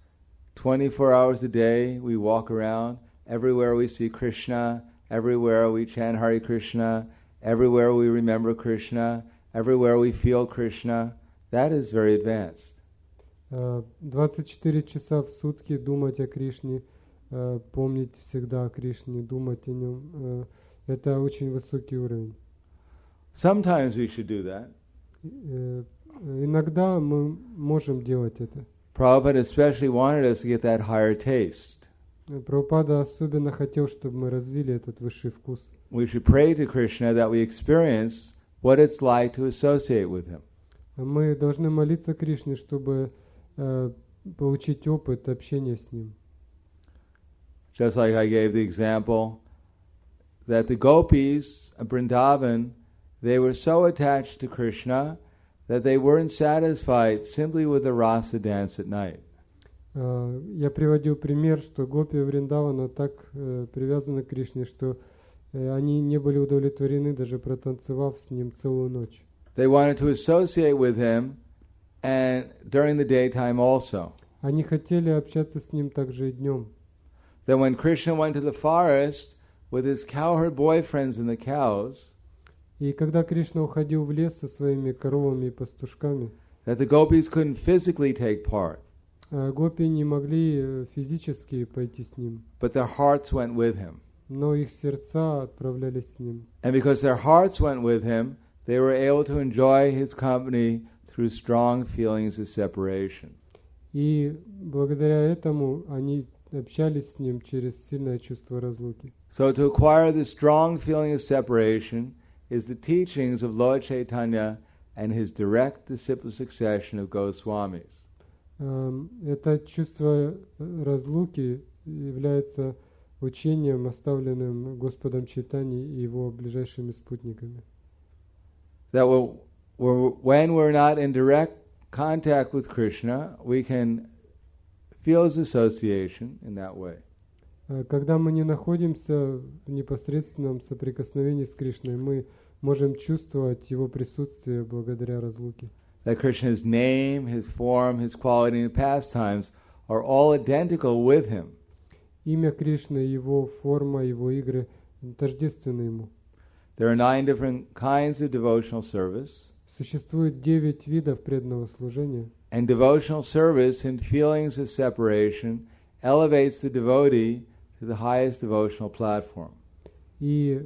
24 hours a day, we walk around, everywhere we see Krishna, everywhere we chant Hare Krishna, everywhere we remember Krishna, everywhere we feel Krishna. That is very advanced. 24 часа в сутки думать о Кришне, помнить всегда о Кришне, думать о нем. Это очень высокий уровень. Sometimes we should do that. Иногда мы можем делать это. Prabhupada especially wanted us to get that higher taste. Прабхупада особенно хотел, чтобы мы развили этот высший вкус. We should pray to Krishna that we experience what it's like to associate with him. Мы должны молиться Кришне, чтобы получить опыт общения с ним. Just like I gave the example that the gopis of Vrindavan, they were so attached to Krishna that they weren't satisfied simply with the rasa dance at night. Я приводил пример, что гопи Вриндавана так привязаны к Кришне, что они не были удовлетворены, даже протанцевав с ним целую ночь. They wanted to associate with him and during the daytime also. Они хотели общаться с ним также и днем. Then when Krishna went to the forest with his cowherd boyfriends and the cows, и когда Кришна уходил в лес со своими коровами и пастушками, that the gopis couldn't physically take part, гопи не могли физически пойти с ним, but their hearts went with him. Но их сердца отправлялись с ним. And because their hearts went with him, they were able to enjoy his company through strong feelings of separation. И благодаря этому они общались с ним через сильное чувство разлуки. So to acquire the strong feeling of separation is the teachings of Lord Chaitanya and his direct disciple succession of Goswamis. Это чувство разлуки является учением, оставленным Господом Чайтаньей и его ближайшими спутниками. That when we're not in direct contact with Krishna, we can feel his association in that way. Когда мы не находимся в непосредственном соприкосновении с Кришной, мы можем чувствовать его присутствие благодаря разлуке. That Krishna's name, his form, his quality, and pastimes are all identical with him. Имя Кришны, его форма, его игры тождественны ему. There are 9 different kinds of devotional service. Существует 9 видов преданного служения. And devotional service in feelings of separation elevates the devotee to the highest devotional platform. И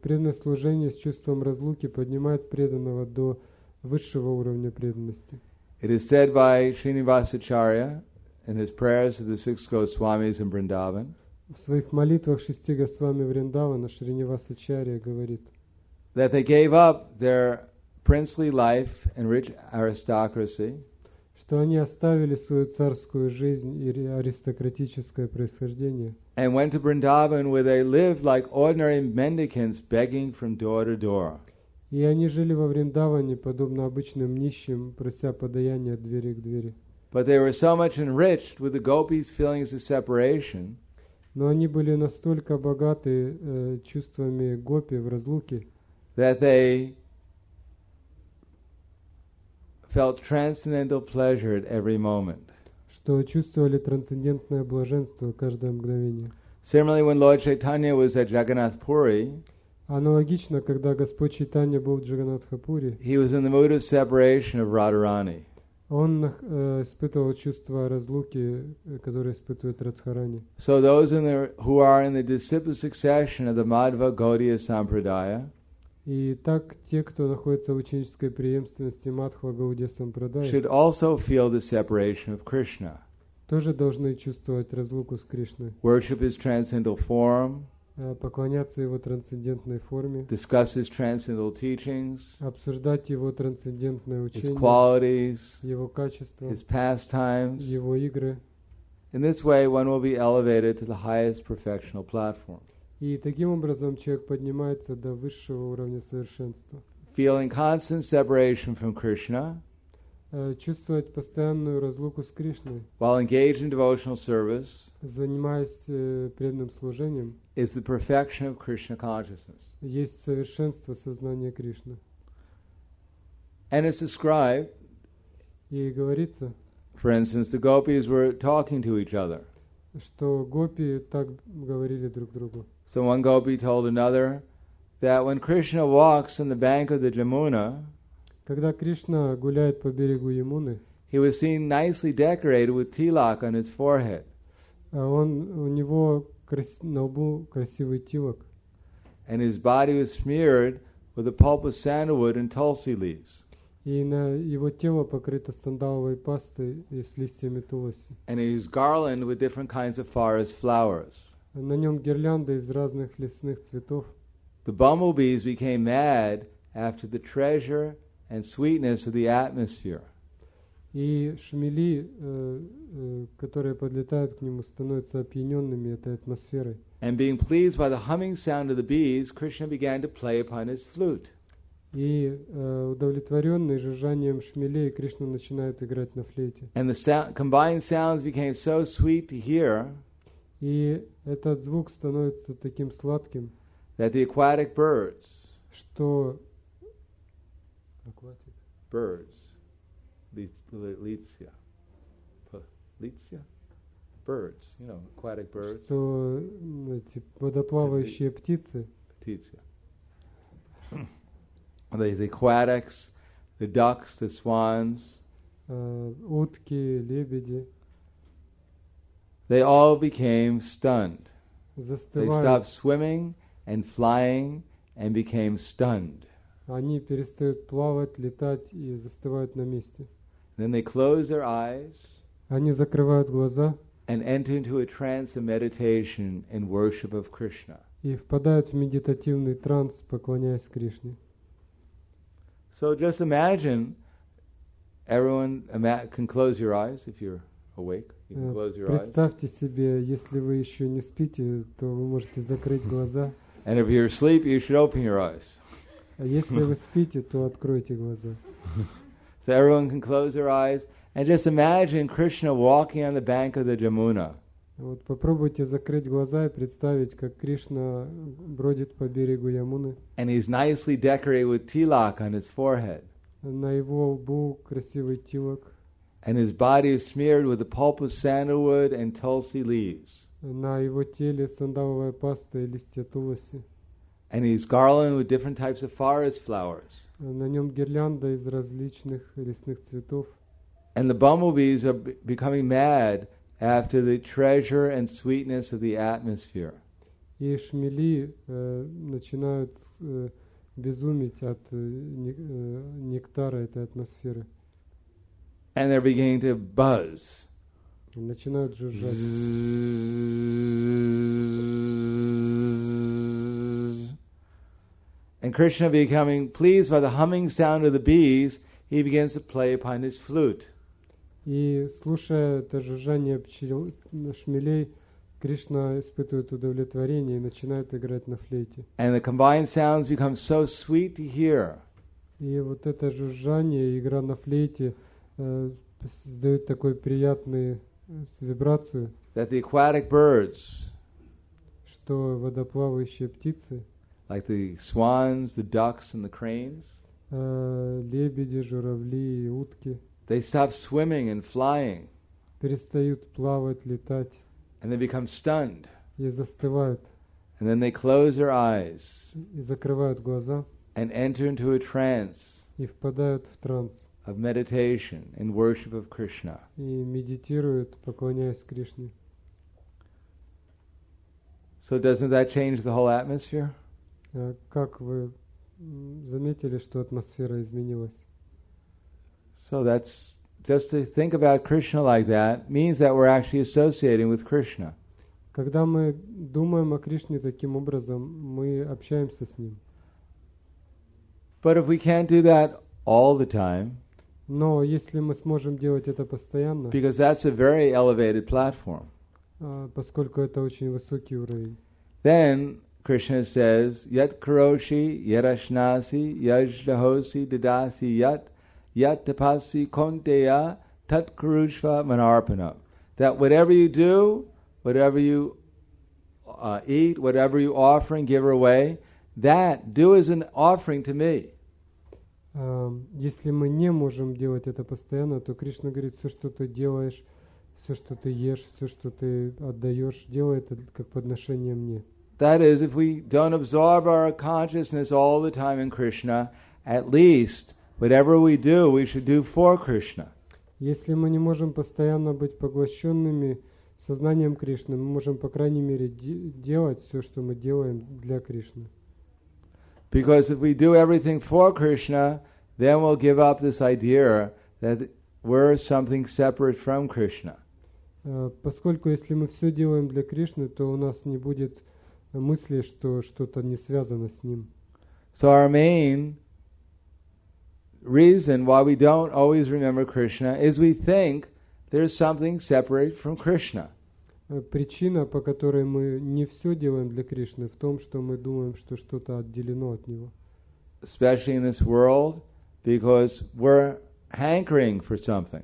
преданное служение с чувством разлуки поднимает преданного до высшего уровня преданности. It is said by Srinivasacharya in his prayers to the 6 Goswamis in Vrindavan. В своих молитвах 6 Госвами Вриндавана Шринивасачарья говорит, that they gave up their princely life and rich aristocracy, что они оставили свою царскую жизнь и аристократическое происхождение, and went to Vrindavan where they lived like ordinary mendicants begging from door to door. И они жили во Вриндаване, подобно обычным нищим, прося подаяние от двери к двери. But they were so much enriched with the gopis' feelings of separation, но они были настолько богаты чувствами гопи в разлуке, that they felt transcendental pleasure at every moment. Что чувствовали трансцендентное блаженство каждое мгновение. Similarly, when Lord Chaitanya was at Jagannath Puri, аналогично, когда Господь Чайтанья был в Джаганнатхапуре, he was in the mood of separation of Radharani. Он испытывал чувство разлуки, которое испытывает Радхарани. So those who are in the disciple succession of the Madhva Gaudiya Sampradaya, и так те, кто находится в ученической преемственности Мадхва Гаудия Сампрадая, should also feel the separation of Krishna. тоже должны чувствовать разлуку с Кришной. Worship His transcendental form. Поклоняться Его трансцендентной форме. Discuss His transcendental teachings. Обсуждать Его трансцендентное учение. His qualities. Его качества. His pastimes. Его игры. In this way, one will be elevated to the highest perfectional platform. И таким образом человек поднимается до высшего уровня совершенства. Feeling constant separation from Krishna, чувствовать постоянную разлуку с Кришной, while engaged in devotional service, занимаясь преданным служением, is the perfection of Krishna consciousness. Есть совершенство сознания Кришны. And it's described, и говорится, for instance, the gopis were talking to each other. Что гопи так говорили друг другу. So one gopi told another that when Krishna walks on the bank of the Jamuna, когда Кришна гуляет по берегу Ямуны, he was seen nicely decorated with tilak on his forehead. У него на лбу красивый тилак. And his body was smeared with the pulp of sandalwood and tulsi leaves. И на его тело покрыто сандаловой пастой и с листьями туласи. And he was garlanded with different kinds of forest flowers. На нем гирлянда из разных лесных цветов. The bumblebees became mad after the treasure and sweetness of the atmosphere. И шмели, которые подлетают к нему, становятся опьяненными этой атмосферой. And being pleased by the humming sound of the bees, Krishna began to play upon his flute. И удовлетворенный жужжанием шмелей, Кришна начинает играть на флейте. And the combined sounds became so sweet to hear. И этот звук становится таким сладким, that the aquatic birds, что birds, birds, you know, aquatic birds, что эти водоплавающие птицы, the aquatics, the ducks, the swans, утки, лебеди, they all became stunned. Застывают. They stopped swimming and flying and became stunned. Они перестают плавать, летать и застывают на месте. Then they close their eyes. Они закрывают глаза. And enter into a trance of meditation and worship of Krishna. И впадают в медитативный транс, поклоняясь Кришне. So just imagine, everyone can close your eyes if you're awake. You can close your eyes. Представьте себе, если вы еще не спите, то вы можете закрыть глаза. And if you're asleep, you should open your eyes. А если вы спите, то откройте глаза. So everyone can close their eyes and just imagine Krishna walking on the bank of the Jamuna. Вот попробуйте закрыть глаза и представить, как Кришна бродит по берегу Ямуны. And he's nicely decorated with tilak on his forehead. На его лбу красивый тилак. And his body is smeared with the pulp of sandalwood and tulsi leaves. На его теле сандаловая паста и листья туласи. And he's garlanded with different types of forest flowers. На нем гирлянда из различных лесных цветов. And the bumblebees are becoming mad after the treasure and sweetness of the atmosphere. И шмели начинают безумить от нектара этой атмосферы. And they're beginning to buzz. Начинают жужжать. And Krishna, becoming pleased by the humming sound of the bees, he begins to play upon his flute. И слушая это жужжание шмелей, Кришна испытывает удовлетворение и начинает играть на флейте. And the combined sounds become so sweet to hear. И вот это жужжание, игра на флейте создает такой приятную вибрацию, That the aquatic birds, что водоплавающие птицы, like the swans, the ducks, and the cranes, лебеди, журавли и утки, they stop swimming and flying. перестают плавать, летать And they become stunned. и застывают, And then they close their eyes и закрывают глаза and enter into a trance и впадают в транс of meditation and worship of Krishna. и медитируют, поклоняясь Кришне. So doesn't that change the whole atmosphere? Как вы заметили, что атмосфера изменилась? So that's just to think about Krishna like that means that we're actually associating with Krishna. Когда мы думаем о Кришне таким образом, мы общаемся с Ним. But if we can't do that all the time, Но если мы сможем делать это постоянно, because that's a very elevated platform, поскольку это очень высокий уровень, then Krishna says, Yat karoshi, yarashnasi, yajdahosi, dadasi yat, yat tapasi konteya, tat karushva manarpana. That whatever you do, whatever you eat, whatever you offer and give away, that do as an offering to me. Если мы не можем делать это постоянно, то Кришна говорит, все, что ты делаешь, все, что ты ешь, все, что ты отдаешь, делай это как подношение мне. That is, if we don't absorb our consciousness all the time in Krishna, at least whatever we do, we should do for Krishna. Если мы не можем постоянно быть поглощенными сознанием Кришны, мы можем, по крайней мере, делать все, что мы делаем для Кришны. Because if we do everything for Krishna, then we'll give up this idea that we're something separate from Krishna. Поскольку если мы все делаем для Кришны, то у нас не будет мысли, что что-то не связано с Ним. So our main reason why we don't always remember Krishna is we think there's something separate from Krishna. Причина, по которой мы не все делаем для Кришны, в том, что мы думаем, что что-то отделено от Него. Especially in this world, because we're hankering for something.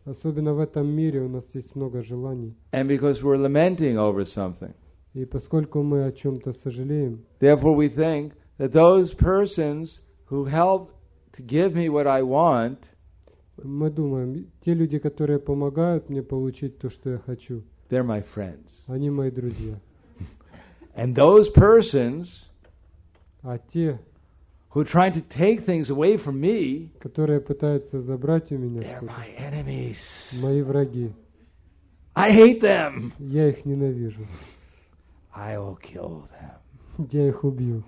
Особенно в этом мире у нас есть много желаний. And because we're lamenting over something. И поскольку мы о чем-то сожалеем, therefore we think that those persons who help to give me what I want, мы думаем, те люди, которые помогают мне получить то, что я хочу, they're my friends. Они мои друзья. And those persons А те, who are trying to take things away from me, которые пытаются забрать у меня they're что-то, my enemies. мои враги. I hate them. Я их ненавижу. I will kill them. Я их убью.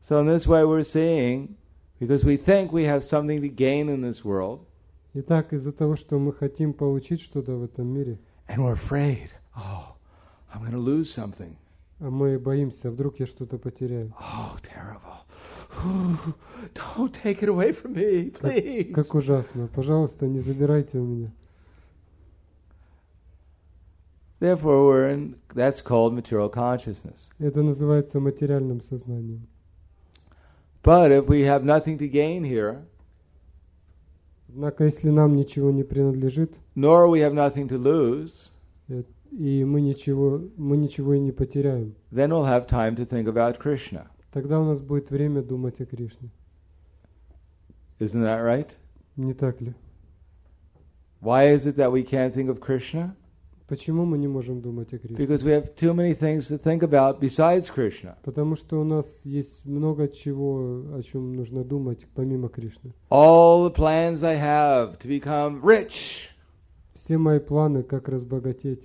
So in this way we're seeing, because we think we have something to gain in this world, Итак, из-за того, что мы хотим получить что-то в этом мире, and we're afraid, oh, I'm going to lose something. а мы боимся, вдруг я что-то потеряю. Oh, terrible. Don't take it away from me, please. Как ужасно. Пожалуйста, не забирайте у меня. Therefore, that's called material consciousness. Это называется материальным сознанием. But if we have nothing to gain here, Однако, если нам ничего не принадлежит, nor we have nothing to lose, и мы ничего и не потеряем, then we'll have time to think about Krishna. тогда у нас будет время думать о Кришне. Isn't that right? Не так ли? Why is it that we can't think of Krishna? Почему мы не можем думать о Кришне? Because we have too many things to think about besides Krishna. Потому что у нас есть много чего, о чем нужно думать, помимо Кришны. All the plans I have to become rich, Все мои планы, как разбогатеть.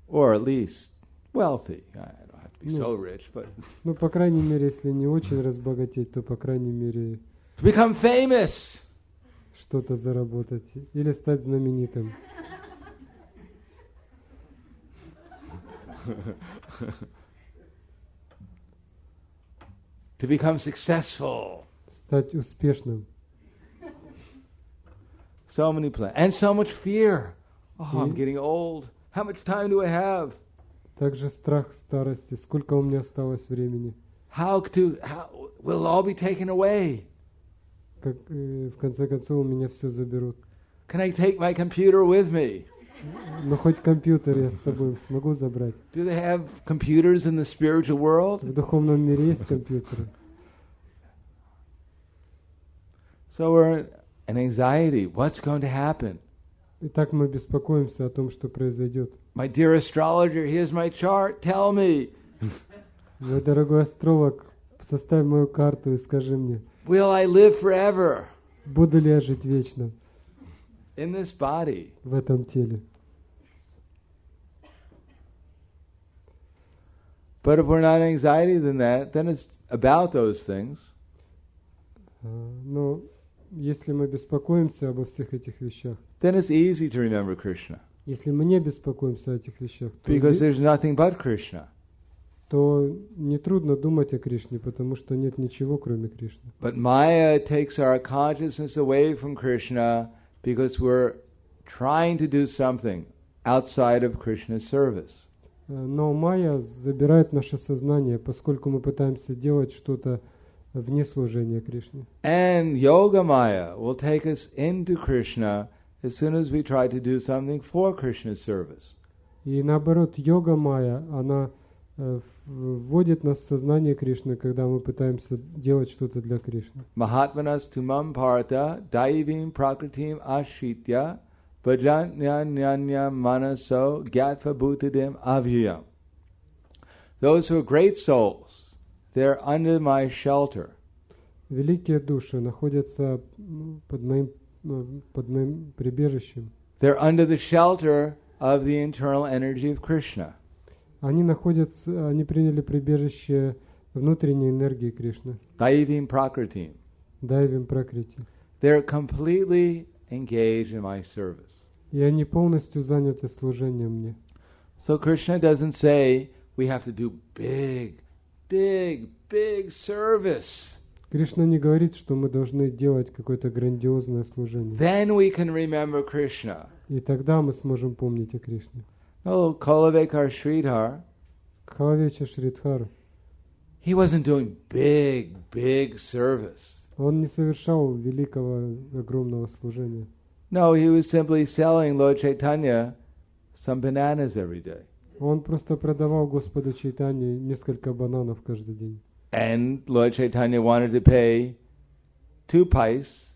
or at least wealthy. I don't have to be so rich, but Ну, по крайней мере, если не очень разбогатеть, то, по крайней мере, to become famous. что-то заработать. Или стать знаменитым. To become successful. Стать успешным. So many plans. And so much fear. Oh, I'm getting old. How much time do I have? Также страх старости. Сколько у меня осталось времени? How will it all be taken away? Как, в конце концов, у меня все заберут. Can I take my computer with me? Но хоть компьютер я с собой смогу забрать. Do they have computers in the spiritual world? В духовном мире есть компьютеры. So we're in anxiety. What's going to happen? Итак, мы беспокоимся о том, что произойдет. My dear astrologer, here's my chart. Tell me. Мой дорогой астролог, составь мою карту и скажи мне, Will I live forever буду ли я жить вечно in this body? в этом теле? But if we're not in anxiety then it's about those things. Но если мы беспокоимся обо всех этих вещах, then it's easy to remember Krishna. если мы не беспокоимся о этих вещах, Because there's nothing but Krishna. то нетрудно думать о Кришне, потому что нет ничего, кроме Кришны. But Maya takes our consciousness away from Krishna because we're trying to do something outside of Krishna's service. Но майя забирает наше сознание, поскольку мы пытаемся делать что-то вне служения Кришне. And Yoga Maya will take us into Krishna as soon as we try to do something for Krishna's service. И наоборот, йога майя, она вводит нас в сознание Кришны, когда мы пытаемся делать что-то для Кришны. Mahatmanas tumam parta daivim prakritim ashritya vajanyanya manaso gyatva bhutadim avyayam. Those who are great souls, they're under my shelter. Великие души находятся под моим прибежищем. They're under the shelter of the internal energy of Krishna. Они приняли прибежище внутренней энергии Кришны. Daivim prakritim. Дайвим пракрити. They're completely engaged in my service. И они полностью заняты служением мне. So Krishna doesn't say we have to do big service. Кришна не говорит, что мы должны делать какое-то грандиозное служение. Then we can remember Krishna. И тогда мы сможем помнить о Кришне. Oh, Kalavekar Sridhar, Кхалавеча Шридхар, he wasn't doing big service. он не совершал великого, огромного служения. No, he was simply selling Lord Chaitanya some bananas every day. Он просто продавал Господу Чайтанье несколько бананов каждый день. And Lord Chaitanya wanted to pay 2 pice.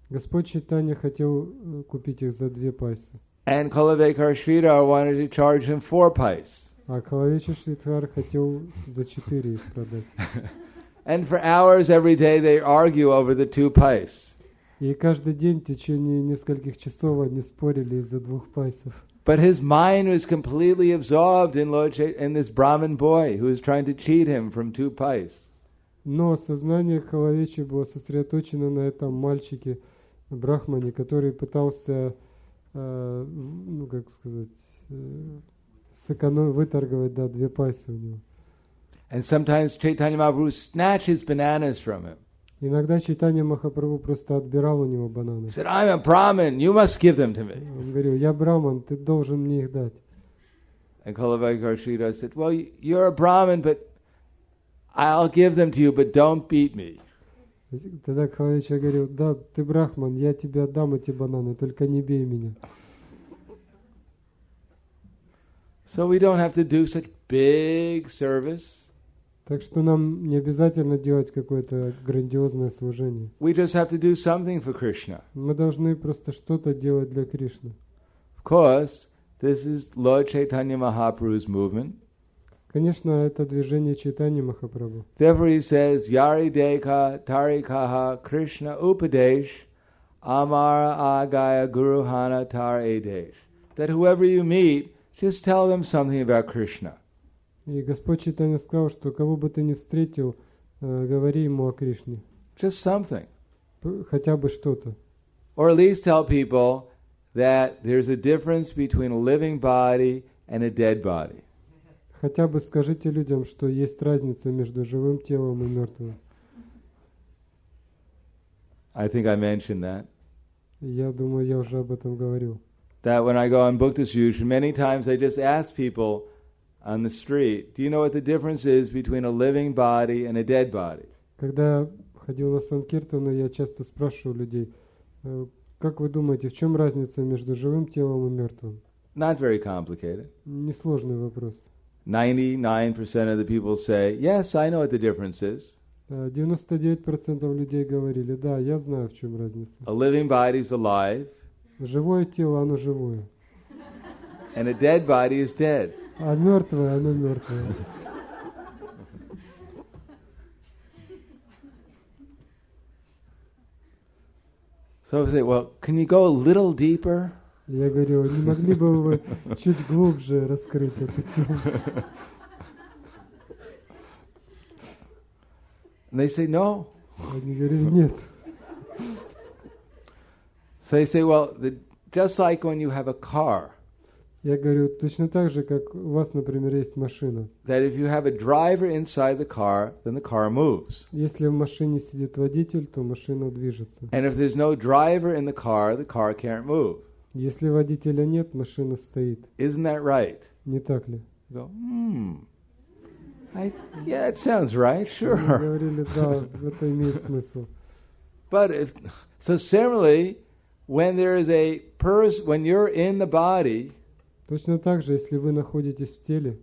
Господь Чайтанья хотел купить их за 2 пайсы. And Kalavekar Sridhar wanted to charge him 4 pice. А Кхалавеча Шридхар хотел за 4 их продать. And for hours every day they argue over the 2 pice. И каждый день в течение нескольких часов они спорили из-за 2 пайсов. But his mind was completely absorbed in this Brahmin boy who was trying to cheat him from 2 pice. Но сознание Кхалавечи было сосредоточено на этом мальчике, брахмане, который пытался, выторговать 2 пайсы у него. And sometimes Chaitanya Mahaprabhu snatched his bananas from him. Иногда Чайтанья Махапрабху просто отбирал у него бананы. He said, I'm a Brahmin, you must give them to me. Он говорил, я браман, ты должен мне их дать. And Kalavekar Sridhar said, well, you're a Brahmin, but I'll give them to you, but don't beat me. Тогда Кхалавеча говорил, да, ты брахман, я тебе отдам эти бананы, только не бей меня. So we don't have to do such big service. Так что нам не обязательно делать какое-то грандиозное служение. We just have to do something for Krishna. Мы должны просто что-то делать для Кришны. Of course, this is Lord Chaitanya Mahaprabhu's movement. Конечно, это движение Чайтаньи Махапрабху. Therefore he says, Yari Deka Tarikaha Krishna Upadesh Amara Agaya Guruhana Tar Edesh. That whoever you meet, just tell them something about Krishna. И Господь Чайтанья сказал, что кого бы ты ни встретил, говори ему о Кришне. Just something. Хотя бы что-то. Or at least tell people that there's a difference between a living body and a dead body. Хотя бы скажите людям, что есть разница между живым телом и мертвым. I think I mentioned that. Я думаю, я уже об этом говорил. That when I go on book distribution, many times I just ask people on the street, do you know what the difference is between a living body and a dead body? Когда я ходил на Санкиртану, я часто спрашиваю людей, как вы думаете, в чем разница между живым телом и мертвым? Not very complicated. Несложный вопрос. 99% of the people say, yes, I know what the difference is. 99% людей говорили, да, я знаю, в чем разница. A living body is alive. Живое тело, оно живое. And a dead body is dead. А мертвое, оно мертвое. So I say, well, can you go a little deeper? Я говорю, не могли бы вы чуть глубже раскрыть эту тему? And they say, no. Они говорили, нет. So they say, well, just like when you have a car, Я говорю, точно так же, как у вас, например, есть машина. that if you have a driver inside the car, then the car moves. Если в машине сидит водитель, то машина движется. And if there's no driver in the car can't move. Если водителя нет, машина стоит. Isn't that right? Не так ли? You go, yeah, it sounds right, Мы sure. говорили, да, это имеет смысл. But so similarly, when there is when you're in the body, Точно так же, если вы находитесь в теле,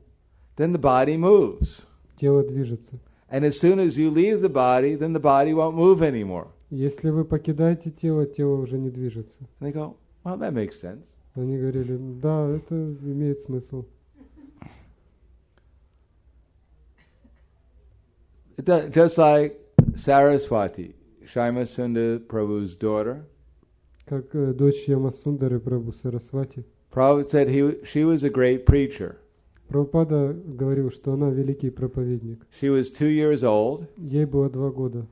then the body moves. тело движется. And as soon as you leave the body, then the body won't move anymore. Если вы покидаете тело, тело уже не движется. And they go, well, that makes sense. Они говорили, да, это имеет смысл. Just like Saraswati, Shaimasunda Prabhu's daughter. Как дочь Ямасундары Прабху Сарасвати. Prabhupada said she was a great preacher. Прабхупада говорил, что она великий проповедник. She was 2 years old. Ей было 2 года.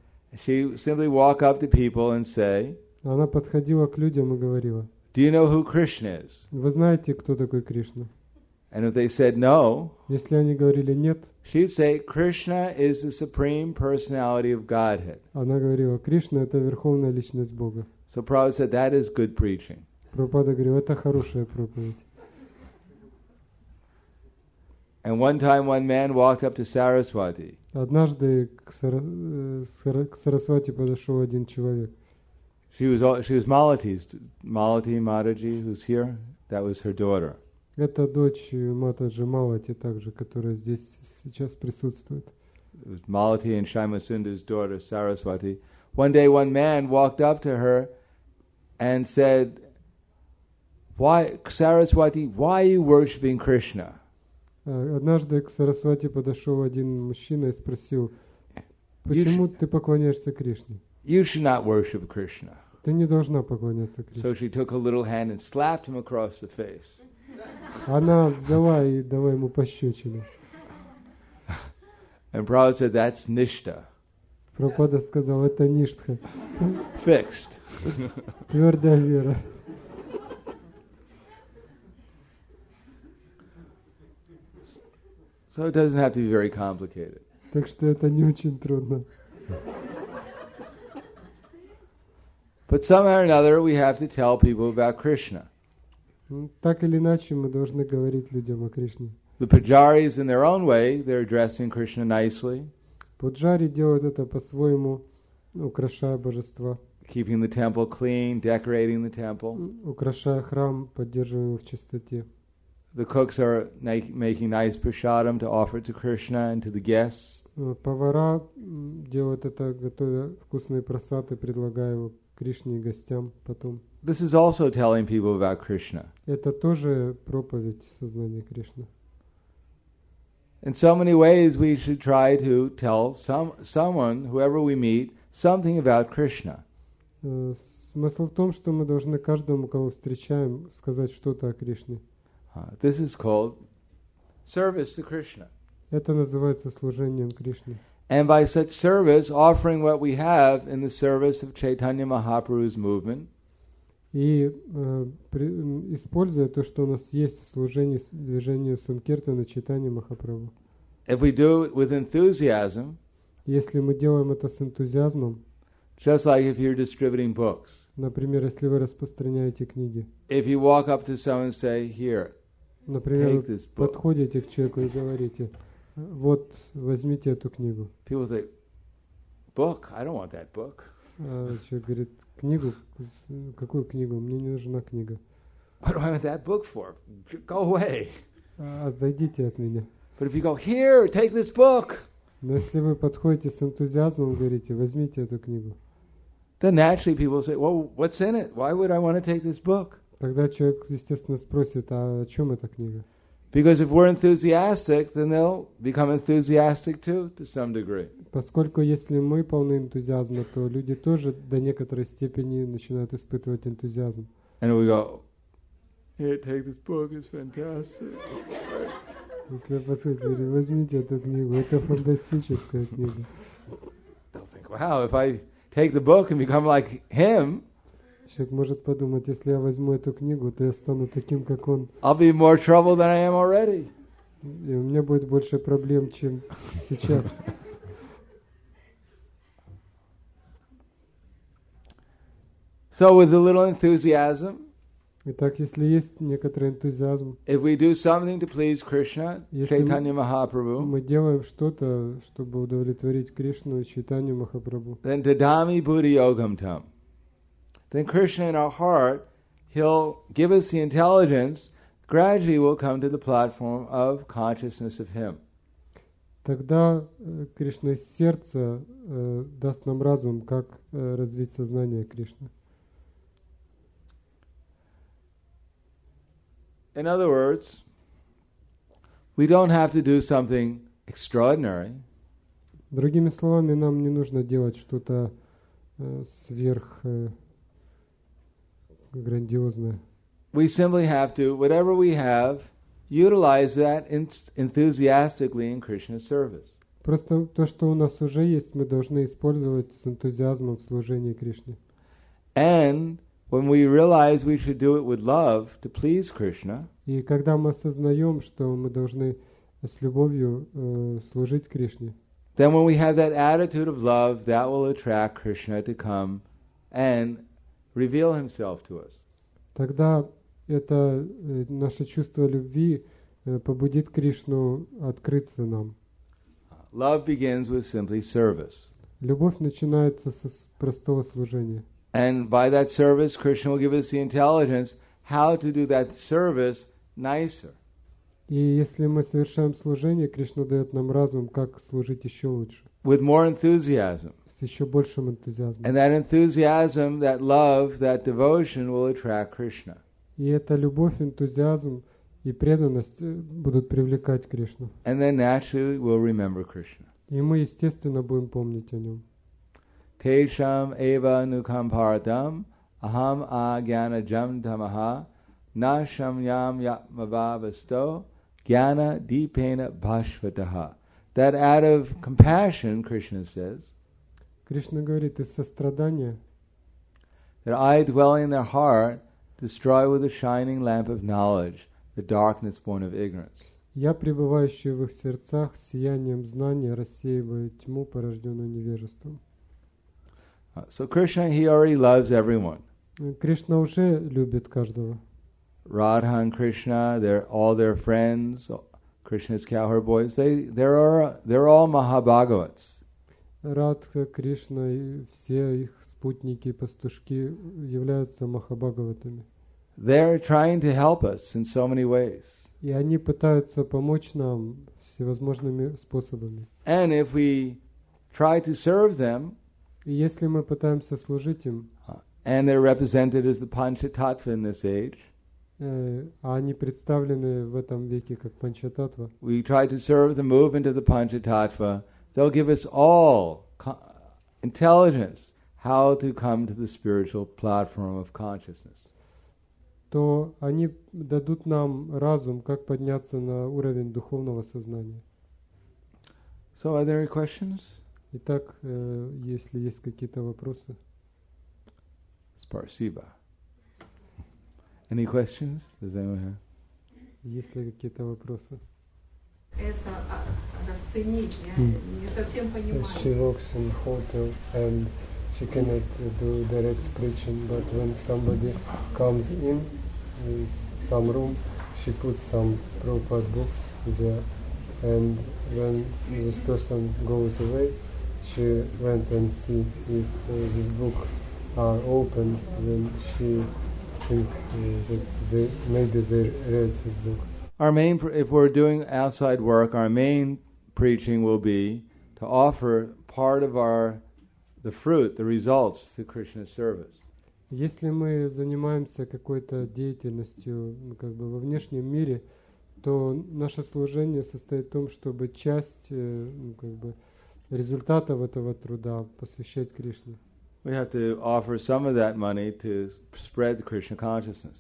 She simply walk up to people and say, Она подходила к людям и говорила, do you know who Krishna is? вы знаете, кто такой Кришна? And if they said no, Если они говорили нет, she'd say, Krishna is the supreme personality of Godhead. она говорила, Кришна — это верховная личность Бога. So Prabhupada said, that is good preaching. Прабхупада говорил, это хорошая проповедь. And one time one man walked up to Saraswati. Однажды к Сарасвати подошел один человек. She was Malati's, Malati Mataji, who's here. That was her daughter. Это дочь Матаджи Малати также, которая здесь сейчас присутствует. It was Malati and Shaimasunda's daughter, Saraswati. One day one man walked up to her and said, "Why, Saraswati, why are you worshipping Krishna?" Однажды к Сарасвати подошел один мужчина и спросил, почему ты поклоняешься Кришне? You should not worship Krishna. Ты не должна поклоняться Кришне. So she took a little hand and slapped him across the face. Она взяла и дала ему пощечину. And Prabhupada said, that's nishta. Прабхупада сказал, это ништха. Fixed. Твердая вера. So it doesn't have to be very complicated. Так что это не очень трудно. But somehow or another we have to tell people about Krishna. Так или иначе мы должны говорить людям о Кришне. The pujaris in their own way, they're addressing Krishna nicely. Пуджари делают это по-своему, украшая божества. Keeping the temple clean, decorating the temple. Украшая храм, поддерживая его в чистоте. The cooks are making nice prasadam to offer to Krishna and to the guests. Повара делают это, готовя вкусные прасады, предлагая его Кришне и гостям потом. This is also telling people about Krishna. Это тоже проповедь сознания Кришны. In so many ways we should try to tell someone, whoever we meet, something about Krishna. Смысл в том, что мы должны каждому, кого встречаем, сказать что-то о Кришне. This is called service to Krishna. Это называется служением Кришне. And by such service, offering what we have in the service of Chaitanya Mahaprabhu's movement. И используя то, что у нас есть в служении движению Санкиртана Чайтаньи Махапрабху. If we do it with enthusiasm, если мы делаем это с энтузиазмом, just like if you're distributing books. Например, если вы распространяете книги. If you walk up to someone and say, "Here, например, take this book." подходите к человеку и говорите, вот, возьмите эту книгу. People say, "Book? I don't want that book." Человек говорит, книгу? Какую книгу? Мне не нужна книга. What do I want that book for? Go away. Отойдите от меня. But if you go, "Here, take this book." Но если вы подходите с энтузиазмом, говорите, возьмите эту книгу. Then naturally people say, "Well, what's in it? Why would I want to take this book?" Тогда человек, естественно, спросит, а о чем эта книга? Because if we're enthusiastic, then they'll become enthusiastic too, to some degree. Поскольку если мы полны энтузиазма, то люди тоже до некоторой степени начинают испытывать энтузиазм. And we go, "Here, take this book, it's fantastic." Если подходите, говорю, возьмите эту книгу, это фантастическая книга. They'll think, wow, if I take the book and become like him, Человек может подумать, если я возьму эту книгу, то я стану таким, как он. I'll be in more trouble than I am already. И у меня будет больше проблем, чем сейчас. So with a little enthusiasm, Итак, если есть некоторый энтузиазм, if we do something to please Krishna, Chaitanya Mahaprabhu, мы делаем что-то, чтобы удовлетворить Кришну и Чайтанью Махапрабху, then dadami buddhi yogam tam. Then Krishna in our heart, he'll give us the intelligence, gradually we'll come to the platform of consciousness of him. тогда Кришна из сердца даст нам разум, как развить сознание Кришны. In other words, we don't have to do something extraordinary. Другими словами, нам не нужно делать что-то сверх грандиозное. We simply have to, whatever we have, utilize that enthusiastically in Krishna's service. Просто то, что у нас уже есть, мы должны использовать с энтузиазмом в служении Кришне. And when we realize we should do it with love to please Krishna, И когда мы осознаем, что мы должны с любовью служить Кришне, then when we have that attitude of love, that will attract Krishna to come and reveal himself to us. тогда это наше чувство любви побудит Кришну открыться нам. Love begins with simply service. Любовь начинается с простого служения. And by that service, Krishna will give us the intelligence how to do that service nicer. И если мы совершаем служение, Кришна дает нам разум, как служить еще лучше, With more enthusiasm. с еще большим энтузиазмом. And that enthusiasm, that love, that devotion will attract Krishna. И эта любовь, энтузиазм и преданность будут привлекать Кришну. And then naturally we'll remember Krishna. И мы, естественно, будем помнить о нем. Tesham eva nukamparatam aham agyana jam tamaha na shamyam yatmavavasto gyana deepena bhashvataha. That out of compassion, Krishna says, Кришна говорит, из сострадания, that I dwell in their heart, destroy with a shining lamp of knowledge the darkness born of ignorance. я, пребывающий в их сердцах, сиянием знания рассеиваю тьму, порожденную невежеством. So Krishna, he already loves everyone. Кришна уже любит каждого. Radha and Krishna, all their friends, Krishna's cowherd boys, they're all Mahabhagavats. Радха, Кришна и все их спутники и пастушки являются Махабхагаватами. They're trying to help us in so many ways. И они пытаются помочь нам всевозможными способами. And if we try to serve them, И если мы пытаемся служить им, and they're represented as the Panchatattva in this age, а они представлены в этом веке как Панчататтва, we try to serve them, move into the Panchatattva, they'll give us all intelligence how to come to the spiritual platform of consciousness. то они дадут нам разум, как подняться на уровень духовного сознания. So are there any questions? Итак, если есть какие-то вопросы. Sparsiva. Any questions? Does anyone have? Есть ли какие-то вопросы? Это расценить, я не совсем понимаю. She works in hotel and she cannot do direct preaching, but when somebody comes in some room, she puts some Prabhupada books there, and when this person goes away, she went and see if this book are open, then she think that maybe they read his book. Our main, if we're doing outside work, our main preaching will be to offer part of the fruit, the results to Krishna's service. Если мы занимаемся какой-то деятельностью как бы во внешнем мире, то наше служение состоит в том, чтобы часть как бы результатов этого труда посвящать Кришне. We have to offer some of that money to spread the Krishna consciousness.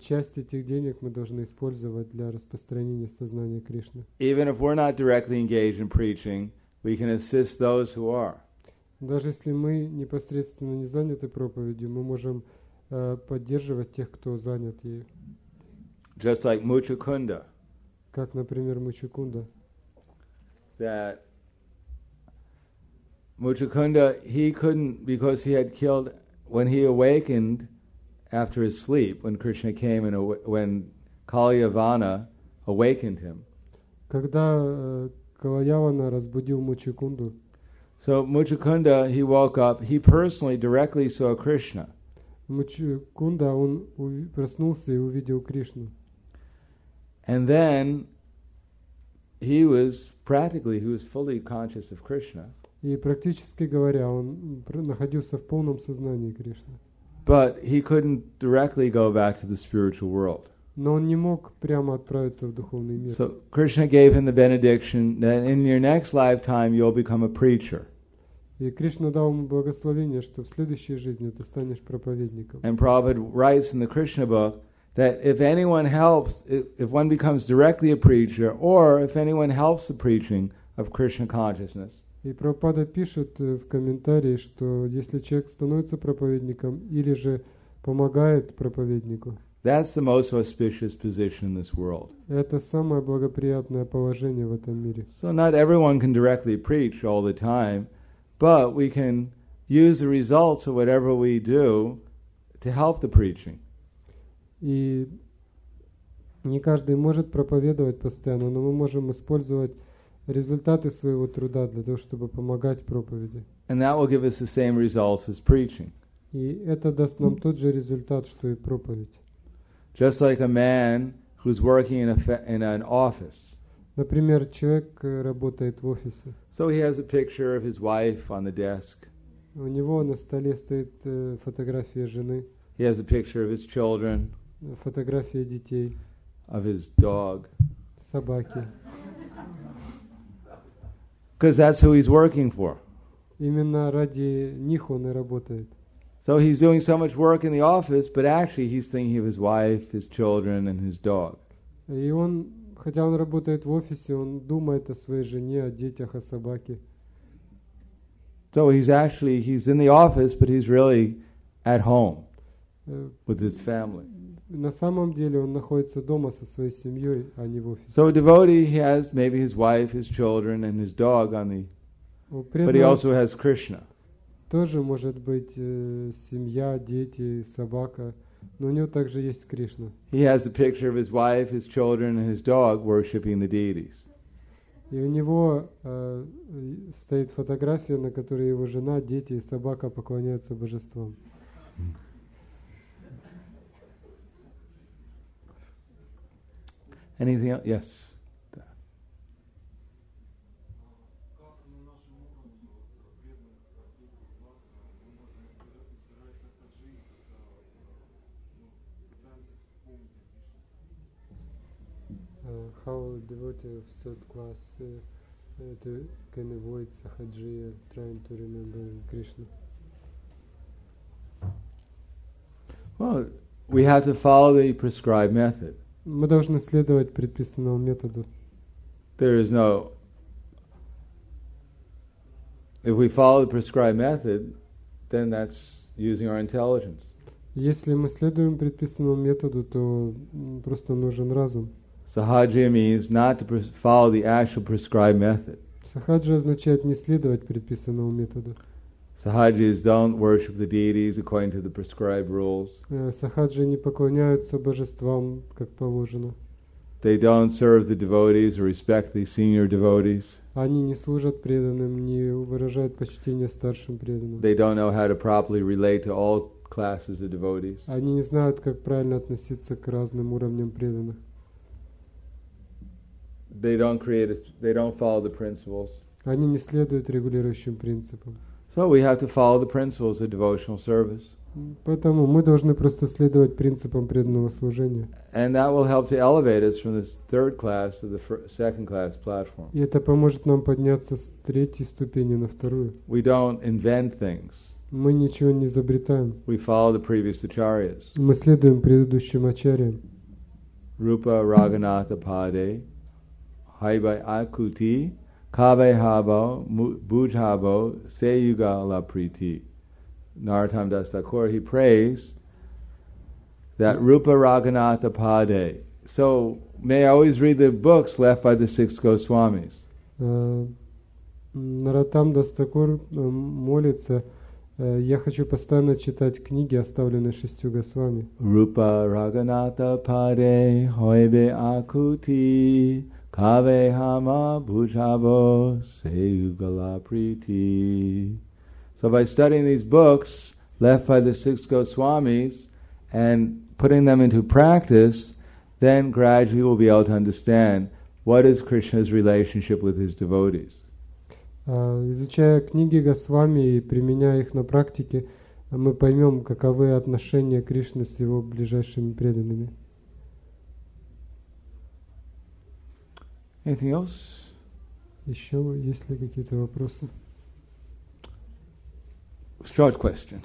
Часть этих денег мы должны использовать для распространения сознания Кришны. Even if we're not directly engaged in preaching, we can assist those who are. Даже если мы непосредственно не заняты проповедью, мы можем поддерживать тех, кто занят ею. Just like Muchukunda, Как, например, Мучукунда. that Muchukunda, he couldn't, because he had killed, when he awakened after his sleep, when Krishna came and when Kalyavana awakened him. Когда Калаявана разбудил Мучукунду, So Muchukunda, he woke up, he personally directly saw Krishna. Мучукунда, он проснулся и увидел Кришну. And then he was fully conscious of Krishna. И практически говоря, он находился в полном сознании Кришны. But he couldn't directly go back to the spiritual world. Но он не мог прямо отправиться в духовный мир. So Krishna gave him the benediction that in your next lifetime you'll become a preacher. И Кришна дал ему благословение, что в следующей жизни ты станешь проповедником. And Prabhupada writes in the Krishna book that if anyone helps, if one becomes directly a preacher, or if anyone helps the preaching of Krishna consciousness, И Прабхупада пишет в комментарии, что если человек становится проповедником или же помогает проповеднику, that's the most auspicious position in this world. это самое благоприятное положение в этом мире. So not everyone can directly preach all the time, but we can use the results of whatever we do to help the preaching. И не каждый может проповедовать постоянно, но мы можем использовать результаты своего труда для того, чтобы помогать проповеди. And that will give us the same results as preaching. И это даст нам тот же результат, что и проповедь. Just like a man who's working in an office. Например, человек работает в офисе. So he has a picture of his wife on the desk. У него на столе стоит фотография жены, He has a picture of his children, фотография детей, of his dog. собаки. Because that's who he's working for. Именно ради них он и работает. So he's doing so much work in the office, but actually he's thinking of his wife, his children, and his dog. И он, хотя он работает в офисе, он думает о своей жене, о детях, о собаке. So he's in the office, but he's really at home with his family. На самом деле он находится дома со своей семьей, а не в офисе. So a devotee, he has maybe his wife, his children, and his dog but he also has Krishna. Тоже может быть семья, дети, собака, но у него также есть Кришна. He has a picture of his wife, his children, and his dog worshiping the deities. И у него стоит фотография, на которой его жена, дети и собака поклоняются божествам. Anything else? Yes. How devotee of third class can avoid sahaja trying to remember Krishna? Well, we have to follow the prescribed method. Мы должны следовать предписанному методу. If we follow the prescribed method, then that's using our intelligence. Если мы следуем предписанному методу, то просто нужен разум. Sahaja means not to follow the actual prescribed method. Сахаджа означает не следовать предписанному методу. Sahajis don't worship the deities according to the prescribed rules. Сахаджи не поклоняются божествам, как положено. They don't serve the devotees or respect the senior devotees. Они не служат преданным, не выражают почтение старшим преданным. They don't know how to properly relate to all classes of devotees. Они не знают, как правильно относиться к разным уровням преданных. They don't follow the principles. Они не следуют регулирующим принципам. So we have to follow the principles of devotional service. Поэтому мы должны просто следовать принципам преданного служения. And that will help to elevate us from this third class to the second class platform. И это поможет нам подняться с третьей ступени на вторую. We don't invent things. Мы ничего не изобретаем. We follow the previous acharyas. Мы следуем предыдущим ачарьям. Rupa Raghunatha Pade, Haibai Akuti, Kabe Habo, Bujhabo, Seyuga La Priti. Narottam Das Thakur, he prays that Rupa Raghunatha Pade. So, may I always read the books left by the 6 Goswamis? Наратам Дастакур молится: я хочу постоянно читать книги, оставленные 6 Госвами. Rupa Raghunatha Pade Hoibe Akuti Kave Hama Bhujabo Seugala Priti. So by studying these books left by the 6 Goswamis and putting them into practice, then gradually we'll be able to understand what is Krishna's relationship with his devotees. Изучая книги Госвами и применяя их на практике, мы поймем, каковы отношения Кришны с его ближайшими преданными. Anything else? Еще есть ли какие-то вопросы? Short question.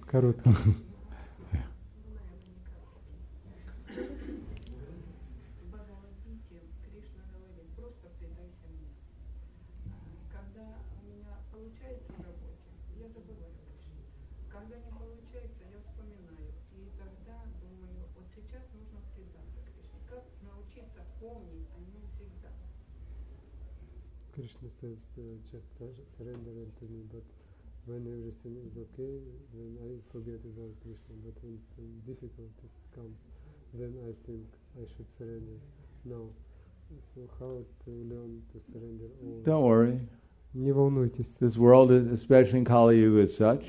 Короткий. Krishna says, just surrender to me, but when everything is okay, then I forget about Krishna. But when some difficulties comes, then I think I should surrender now. So how to learn to surrender? Don't worry. Не волнуйтесь. This world, especially in Kali Yuga, is such.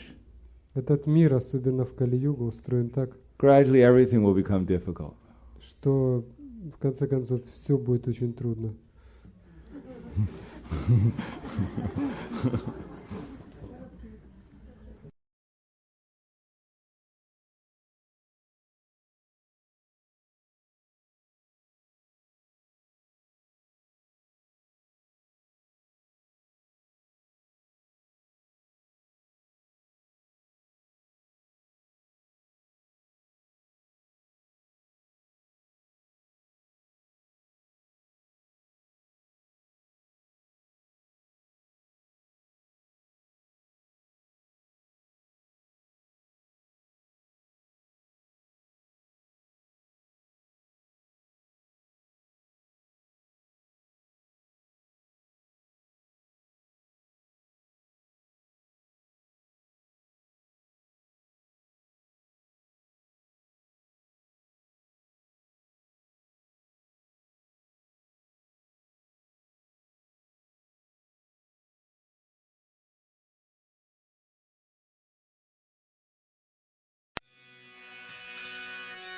Этот мир, особенно в Кали-югу, устроен так. Gradually, everything will become difficult. Что в конце концов все будет очень трудно.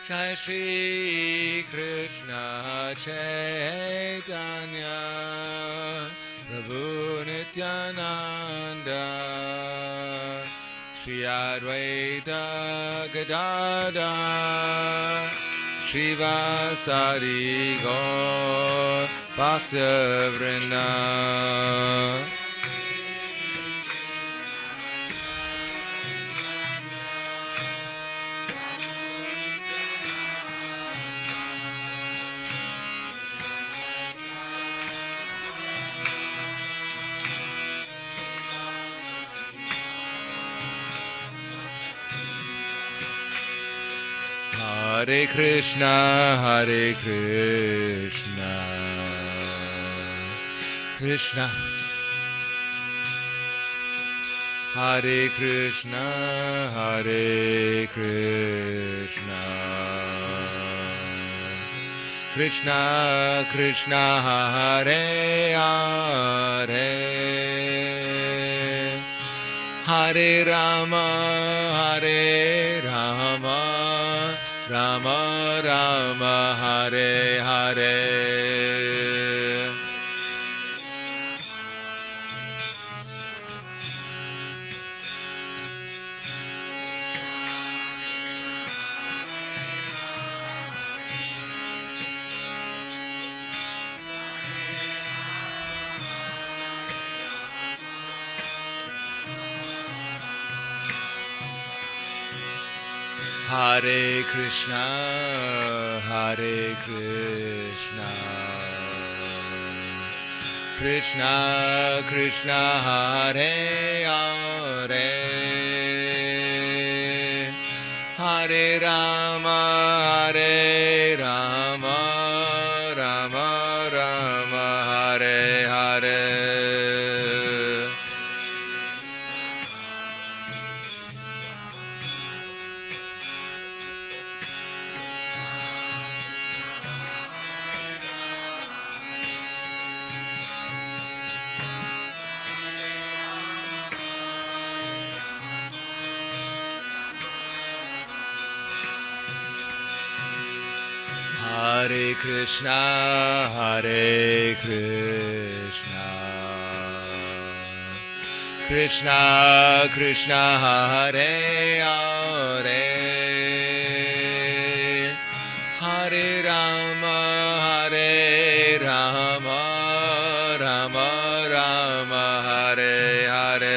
Jai Shri Krishna Chaitanya Prabhu Nityananda Shri Advaita Gadadhar Shivasari Gaur Bhakta Vrinda. Hare Krishna, Hare Krishna, Krishna, Hare Krishna, Hare Krishna, Krishna, Krishna, Hare Hare, Hare Rama, Hare Rama, Rama Rama Hare Hare. Hare Krishna, Hare Krishna, Krishna Krishna, Hare Hare, Hare Rama, Hare Rama, Rama Rama, Hare Hare. Hare Krishna, Hare Krishna, Krishna Krishna, Hare Hare, Hare Rama, Hare Rama, Rama Rama, Hare Hare.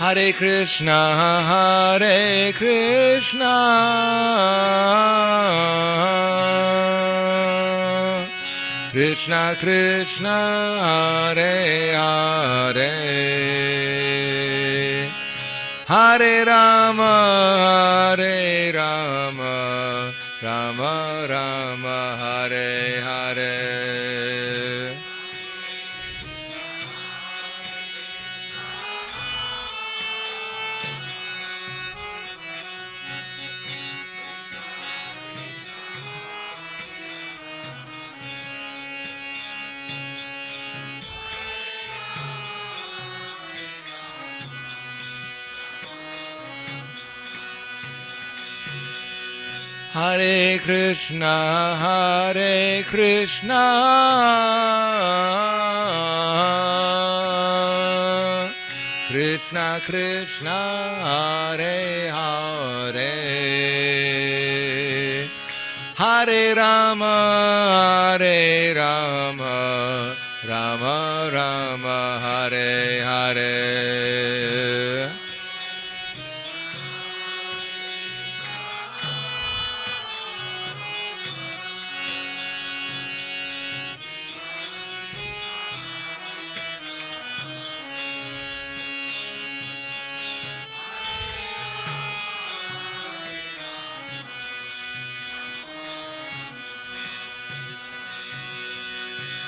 Hare Krishna, Hare Krishna, Krishna Krishna, Hare Hare, Hare Rama, Hare Rama, Rama Rama, Hare Hare. Hare Krishna, Hare Krishna, Krishna Krishna, Hare Hare, Hare Rama, Hare Rama, Rama Rama, Hare Hare.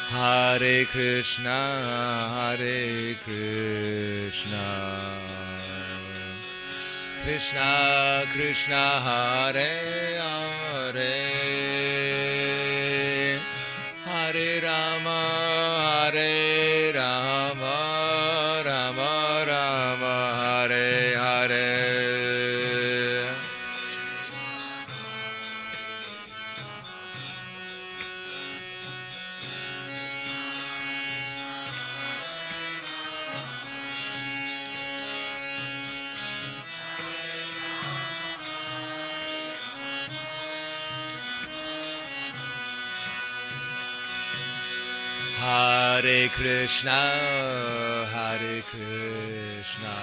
Hare Krishna, Hare Krishna, Krishna Krishna, Hare Hare, Hare Rama, Hare Rama, Rama Rama, Hare Hare. Hare Krishna, Hare Krishna,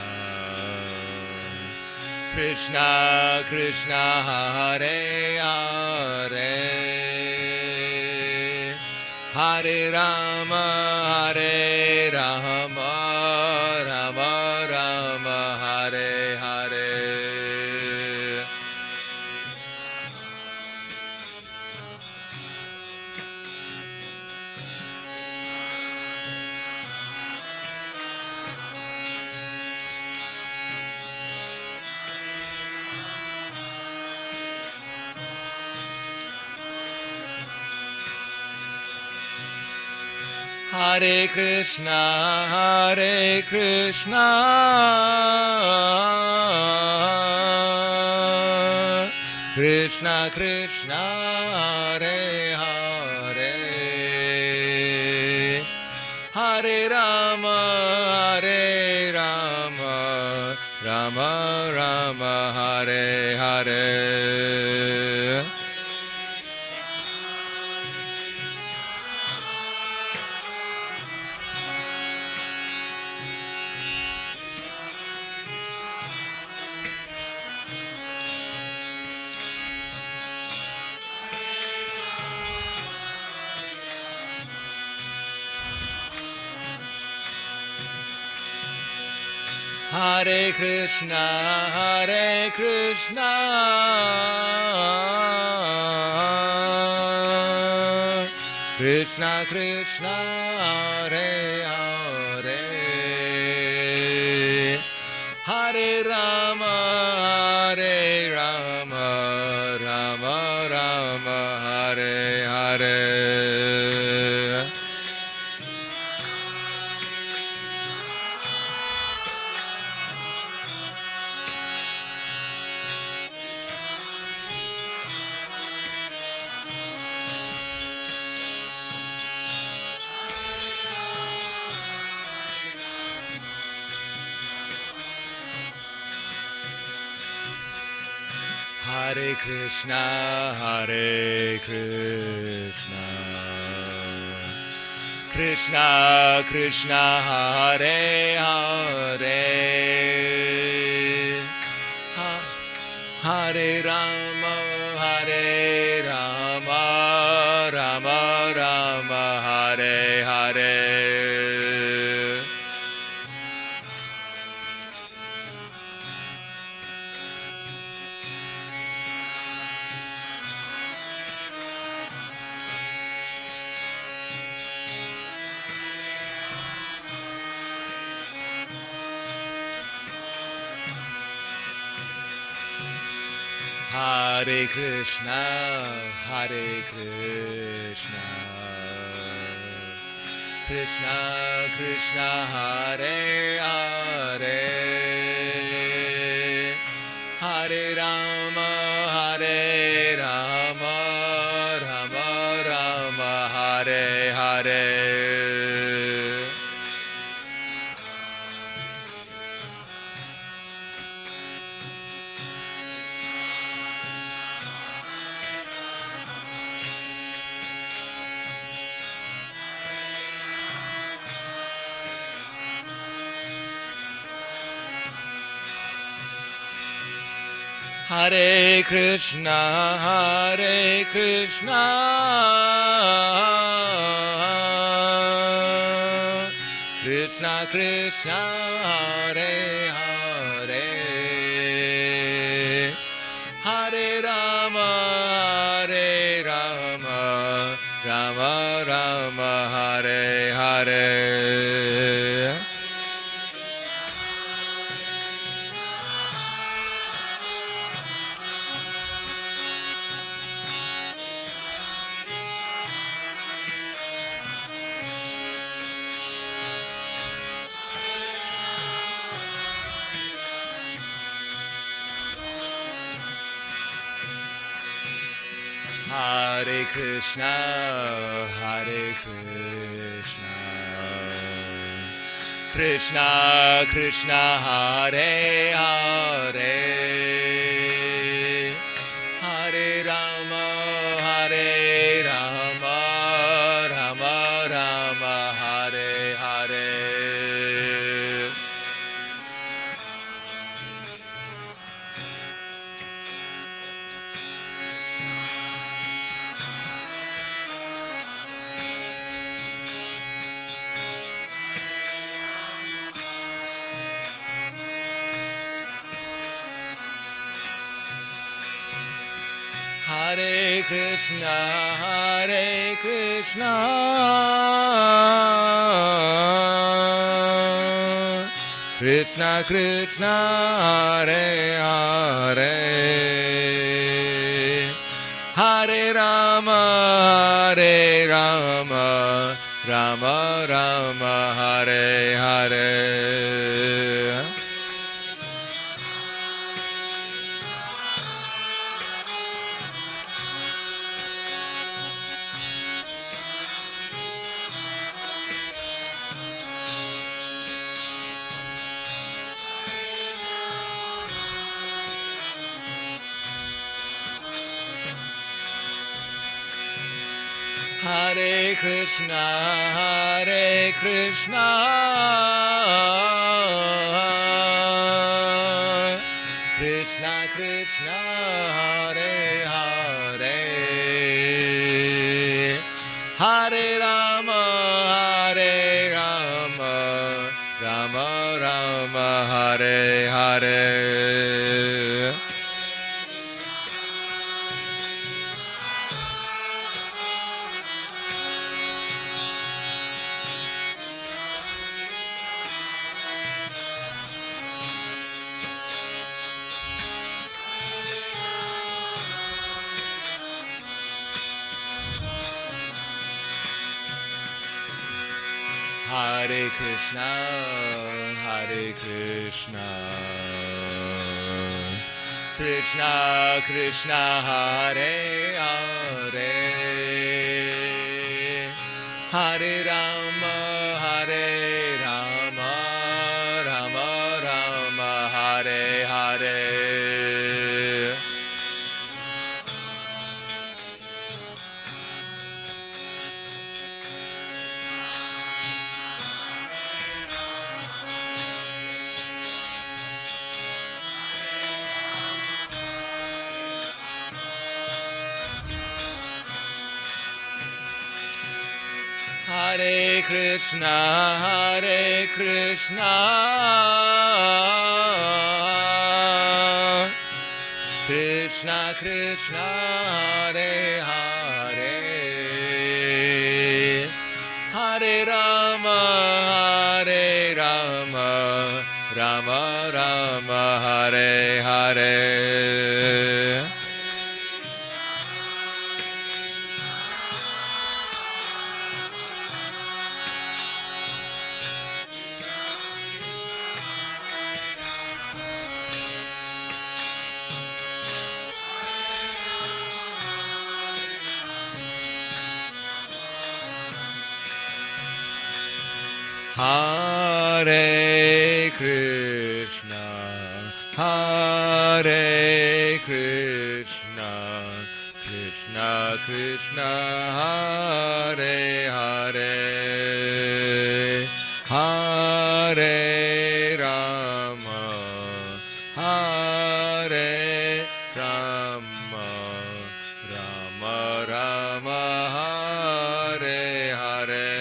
Krishna Krishna, Hare Hare, Hare Rama, Hare Rama, Rama Rama, Hare Hare. Hare Krishna, Hare Krishna, Krishna Krishna, Hare Hare, Hare Rama, Hare Rama, Rama Rama, Hare Hare. Hare Krishna, Krishna Krishna, Hare Hare, Hare Rama, Rama Rama, Hare Hare. Hare Krishna, Krishna Krishna, Hare Hare, Hare Rama, Rama Rama, Hare Hare. Hare Krishna, Krishna Krishna, Hare Hare, Hare Rama, Rama Rama, Hare Hare. Hare Krishna, Krishna Krishna, Hare Hare, Hare Rama, Rama Rama, Hare Hare. Hare Krishna, Krishna Krishna, Hare Hare, Hare Rama, Rama Rama, Hare Hare. Hare Krishna, Krishna Krishna, Hare Hare, Hare Rama, Rama Rama, Hare Hare. Hare Krishna, Krishna Krishna, Hare Hare, Hare Rama, Rama Rama, Rama, Hare Hare. Hare Krishna, Hare Krishna, Krishna Krishna, Hare Hare, Hare Rama, Hare Rama, Rama Rama, Hare Hare. Hare Krishna, Hare Krishna, Krishna Krishna, Hare Hare, Hare Rama, Hare Rama, Rama Rama, Hare Hare. Hare Krishna, Hare Krishna, Krishna Krishna, Hare Hare, Hare Rama, Hare Rama, Rama Rama, Hare Hare.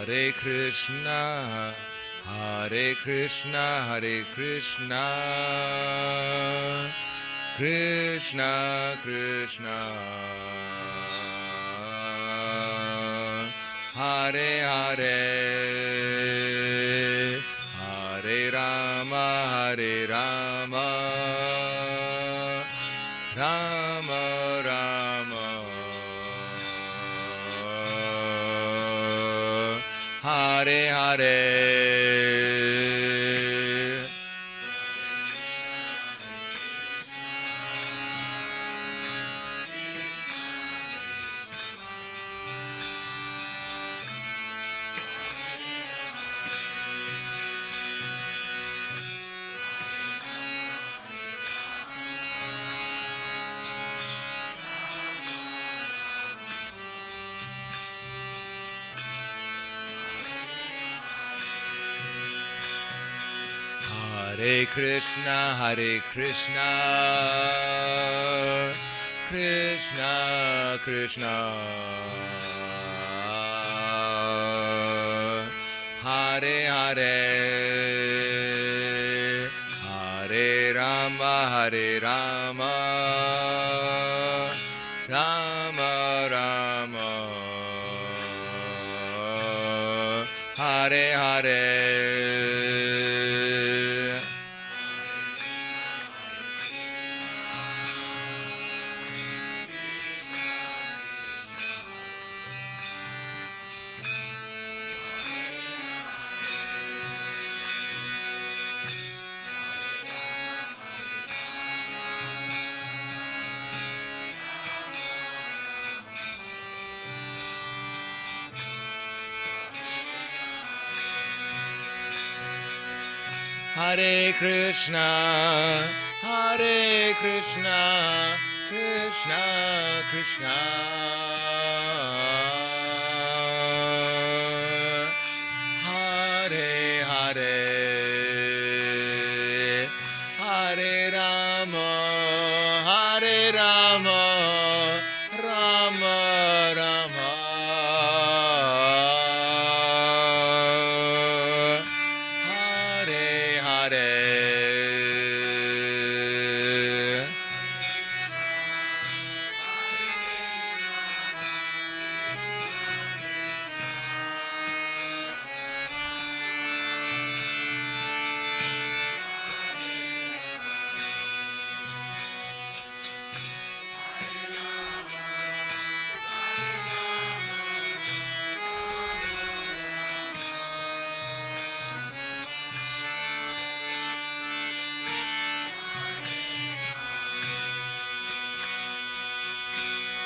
Hare Krishna, Hare Krishna, Hare Krishna, Krishna Krishna, Hare Hare, Hare Rama, Hare Rama, Rama Rama, Hare Hare. Hare Krishna, Hare Krishna, Krishna Krishna, Hare Hare, Hare Rama, Hare Rama, Rama Rama, Hare Hare. Hare Krishna, Hare Krishna, Krishna Krishna, Hare Hare, Hare Rama, Hare Rama, Rama Rama, Hare Hare.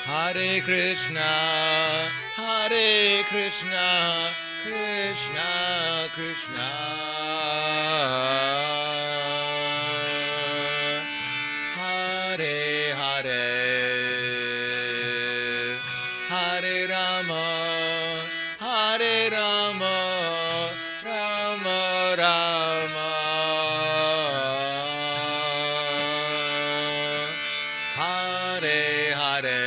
Hare Krishna, Hare Krishna, Krishna Krishna, Hare Hare, Hare Rama, Hare Rama, Rama Rama, Hare Hare.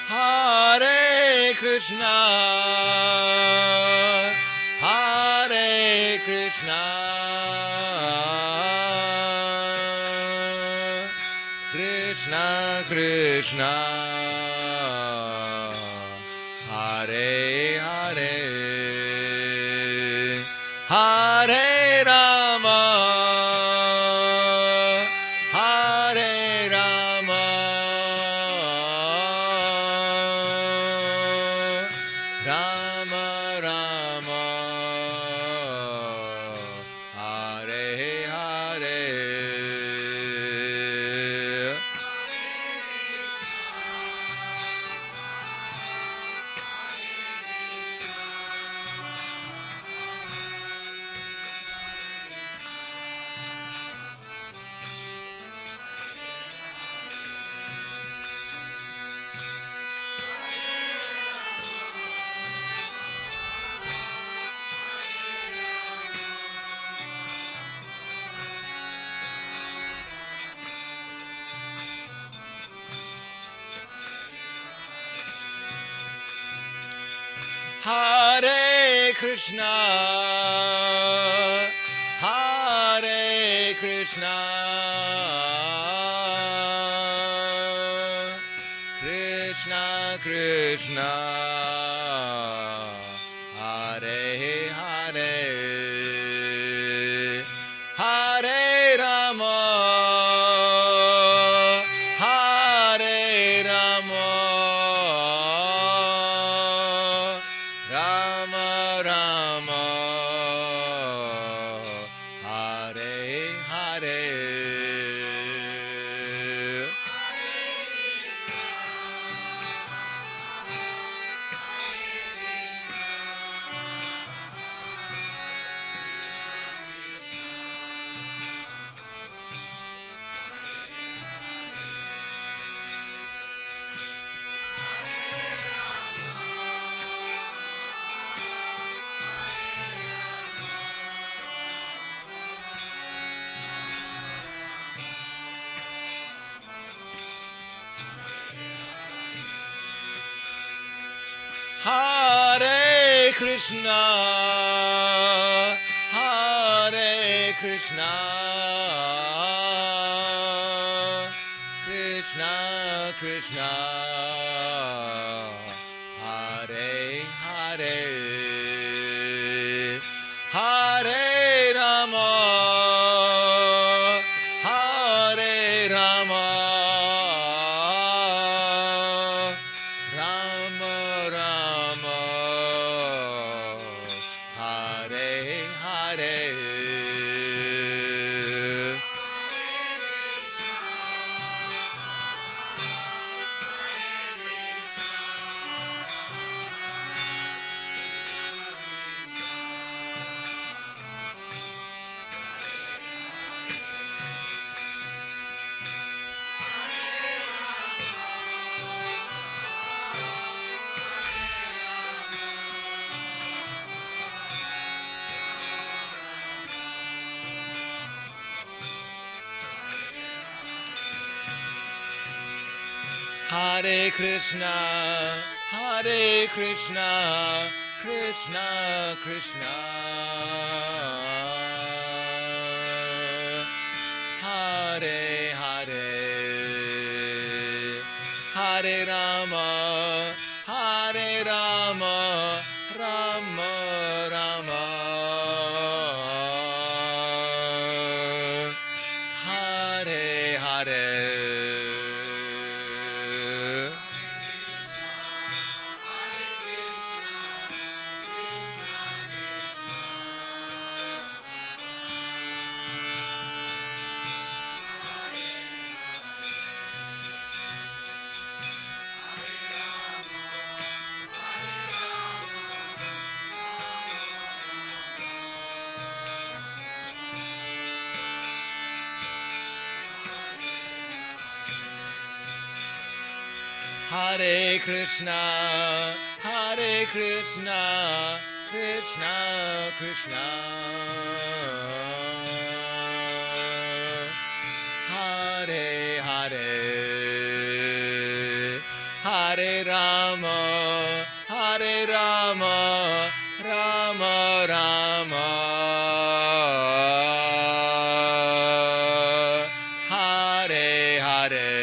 Hare Krishna, Hare Krishna, Krishna Krishna, Hare Hare, Hare Rama, Hare Rama, Rama Rama, Hare Hare. Hare Krishna, Hare Krishna, Krishna Krishna, Hare Hare, Hare Rama, Hare Rama, Rama Rama, Hare Hare. Hare Krishna, Hare Krishna, Krishna Krishna, Hare Hare. Hare Krishna, Krishna Krishna, Hare Hare, Hare Rama, Rama Rama, Hare Hare. Hare Krishna, Krishna Krishna, Hare Hare, Hare Rama, Rama Rama, Hare Hare.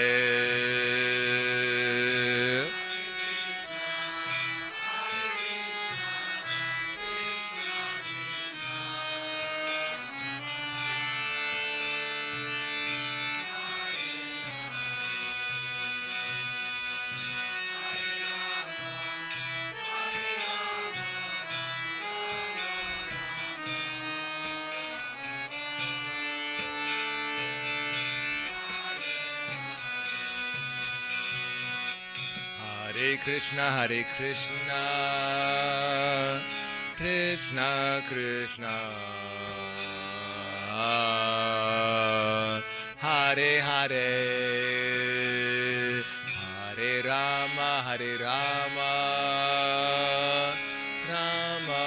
Hare Krishna, Krishna Krishna, Hare Hare, Hare Rama, Rama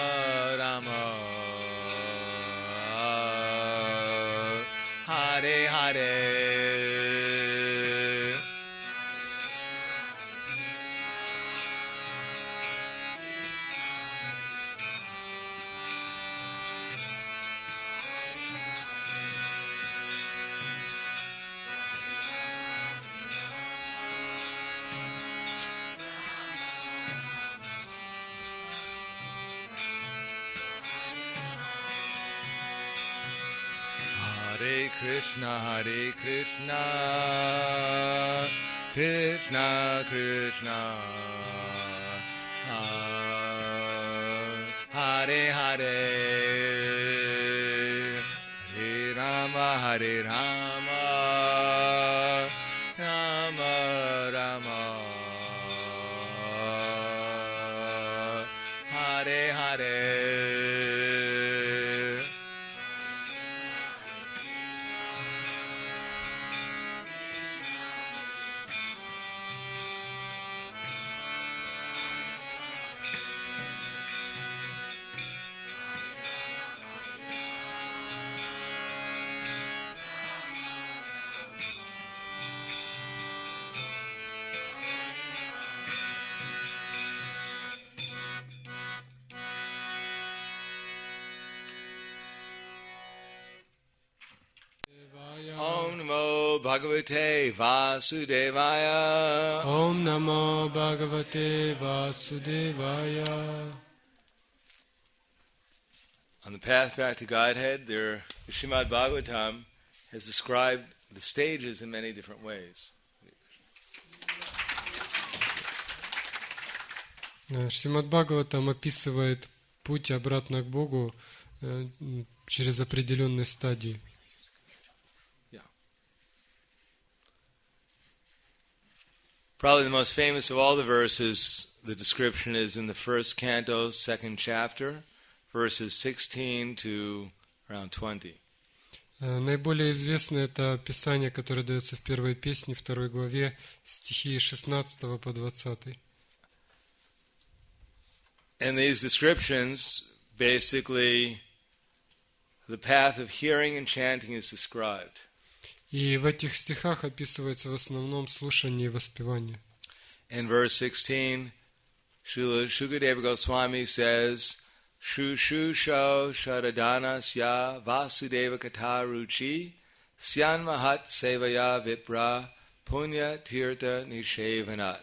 Rama, Hare Hare. Hare Krishna, Krishna Krishna, Hare Hare, Hare Rama, Rama Rama, Hare Hare. Bhagavate Vasudevaya. Om Namo Bhagavate Vasudevaya. On the path back to Godhead, the Srimad Bhagavatam has described the stages in many different ways. Шримад Бхагаватам описывает путь обратно к Богу через определенные стадии. Probably the most famous of all the verses, the description is in the first canto, second chapter, verses 16 to around 20. Наиболее известное это описание, которое дается в первой песне, второй главе, стихи 16 по 20. And these descriptions, basically, the path of hearing and chanting is described. И в этих стихах описывается в основном слушание и воспевание. in verse 16, Srila Shukadeva Goswami says, Shu Shu Sho Shadadanasya Vasudeva Kata Ruchi Syan Mahat Sevaya Vipra Punya Tirtha Nishevanat.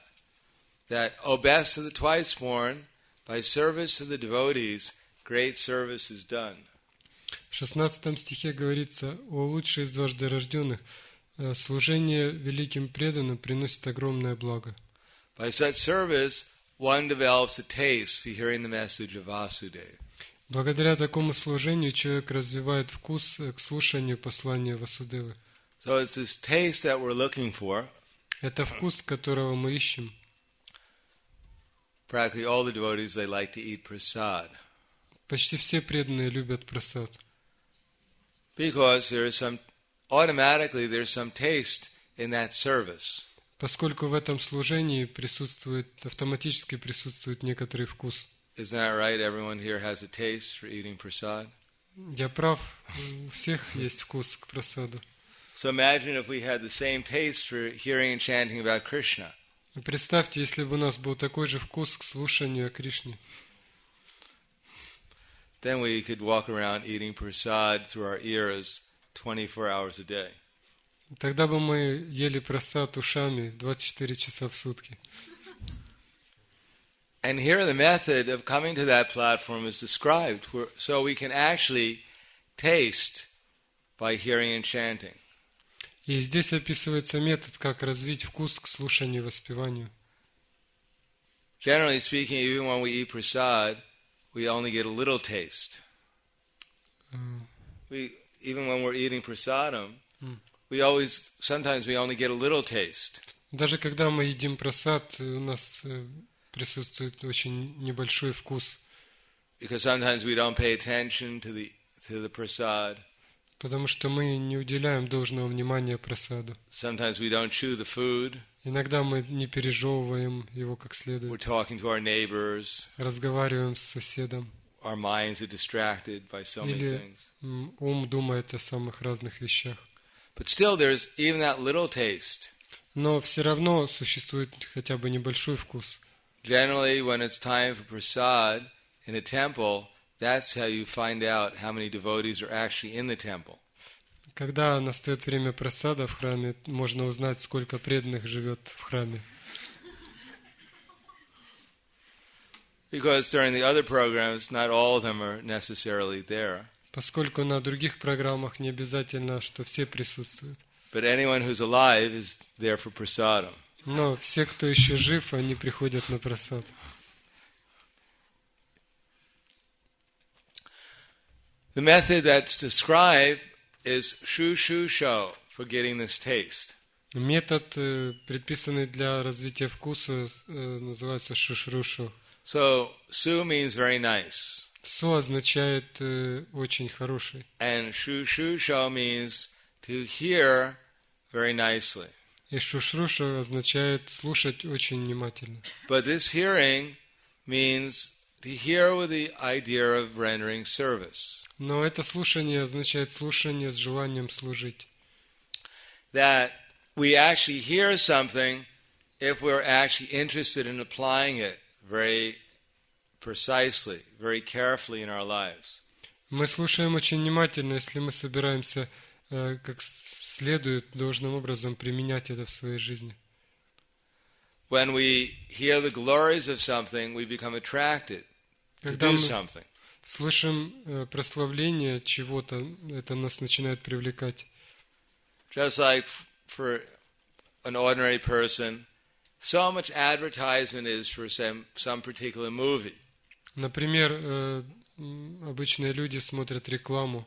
That, O best of the twice born, by service to the devotees, great service is done. В 16 стихе говорится: «О лучший из дважды рожденных, служение великим преданным приносит огромное благо». By such service, one develops a taste for hearing the message of Vasudeva. Благодаря такому служению человек развивает вкус к слушанию послания Васудевы. So it's this taste that we're looking for. Это вкус, которого мы ищем. Practically all the devotees, they like to eat prasad. Почти все преданные любят прасад. Because there's automatically some taste in that service. Поскольку в этом служении автоматически присутствует некоторый вкус. Isn't that right? Everyone here has a taste for eating prasad. Я прав, у всех есть вкус к прасаду. So imagine if we had the same taste for hearing and chanting about Krishna. Представьте, если бы у нас был такой же вкус к слушанию о Кришне. Then we could walk around eating prasad through our ears 24 hours a day. Тогда бы мы ели прасад ушами 24 часа в сутки. And here the method of coming to that platform is described, so we can actually taste by hearing and chanting. И здесь описывается метод, как развить вкус к слушанию и воспеванию. Generally speaking, even when we eat prasad, we only get a little taste. Even when we're eating prasadam, sometimes we only get a little taste. Даже когда мы едим прасад, у нас присутствует очень небольшой вкус. Because sometimes we don't pay attention to the prasad. Потому что мы не уделяем должного внимания прасаду. Sometimes we don't chew the food. Иногда мы не пережевываем его как следует. We're talking to our neighbors. Разговариваем с соседом. Our minds are distracted by so many things. Или ум думает о самых разных вещах. But still there's even that little taste. Но все равно существует хотя бы небольшой вкус. Generally, when it's time for prasad in a temple, that's how you find out how many devotees are actually in the temple. Когда настает время прасада в храме, можно узнать, сколько преданных живет в храме. Because during the other programs, not all of them are necessarily there. Поскольку на других программах не обязательно, что все присутствуют. But anyone who's alive is there for prasadam. Но все, кто еще жив, они приходят на прасад. The method that's described is shu shu sho for getting this taste. Метод, предписанный для развития вкуса, называется шушрушу. So su means very nice. Су означает очень хороший. And shu shu sho means to hear very nicely. И шушруша означает слушать очень внимательно. But this hearing means to hear with the idea of rendering service. Но это слушание означает слушание с желанием служить. That we actually hear something if we're actually interested in applying it very precisely, very carefully in our lives. Мы слушаем очень внимательно, если мы собираемся как следует должным образом применять это в своей жизни. When we hear the glories of something, we become attracted to do something. Слышим прославление чего-то, это нас начинает привлекать. Just like for an ordinary person, so much advertisement is for some particular movie. Например, обычные люди смотрят рекламу.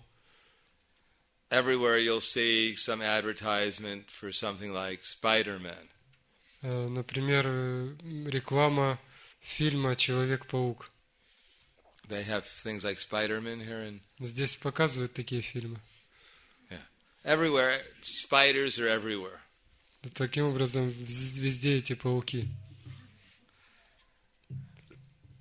Everywhere you'll see some advertisement for something like Spider-Man. Например, реклама фильма «Человек-паук». They have things like Spider-Man here in... Здесь показывают такие фильмы. Yeah. Everywhere, spiders are everywhere. Таким образом, везде эти пауки.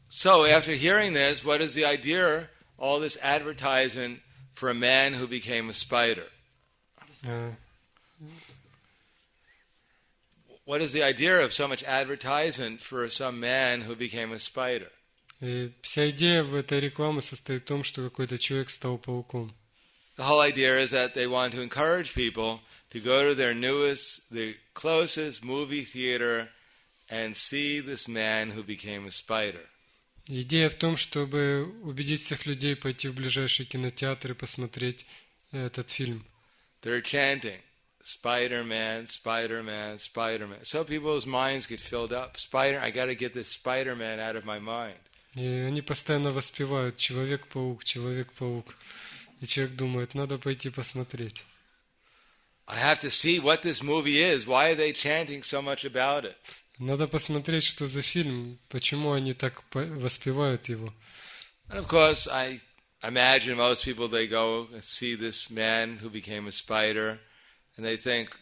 So, after hearing this, what is the idea? All this advertisement for a man who became a spider. what is the idea of so much advertisement for some man who became a spider? И вся идея в этой рекламе состоит в том, что какой-то человек стал пауком. The whole idea is that they want to encourage people to go to their closest movie theater and see this man who became a spider. Идея в том, чтобы убедить всех людей пойти в ближайший кинотеатр и посмотреть этот фильм. They're chanting, Spider-Man, Spider-Man, Spider-Man. So people's minds get filled up. I got to get this Spider-Man out of my mind. И они постоянно воспевают «Человек-паук, Человек-паук». И человек думает, надо пойти посмотреть. I have to see what this movie is. Why are they chanting so much about it? Надо посмотреть, что за фильм, почему они так воспевают его. And of course, I imagine most people, they go and see this man who became a spider, and they think,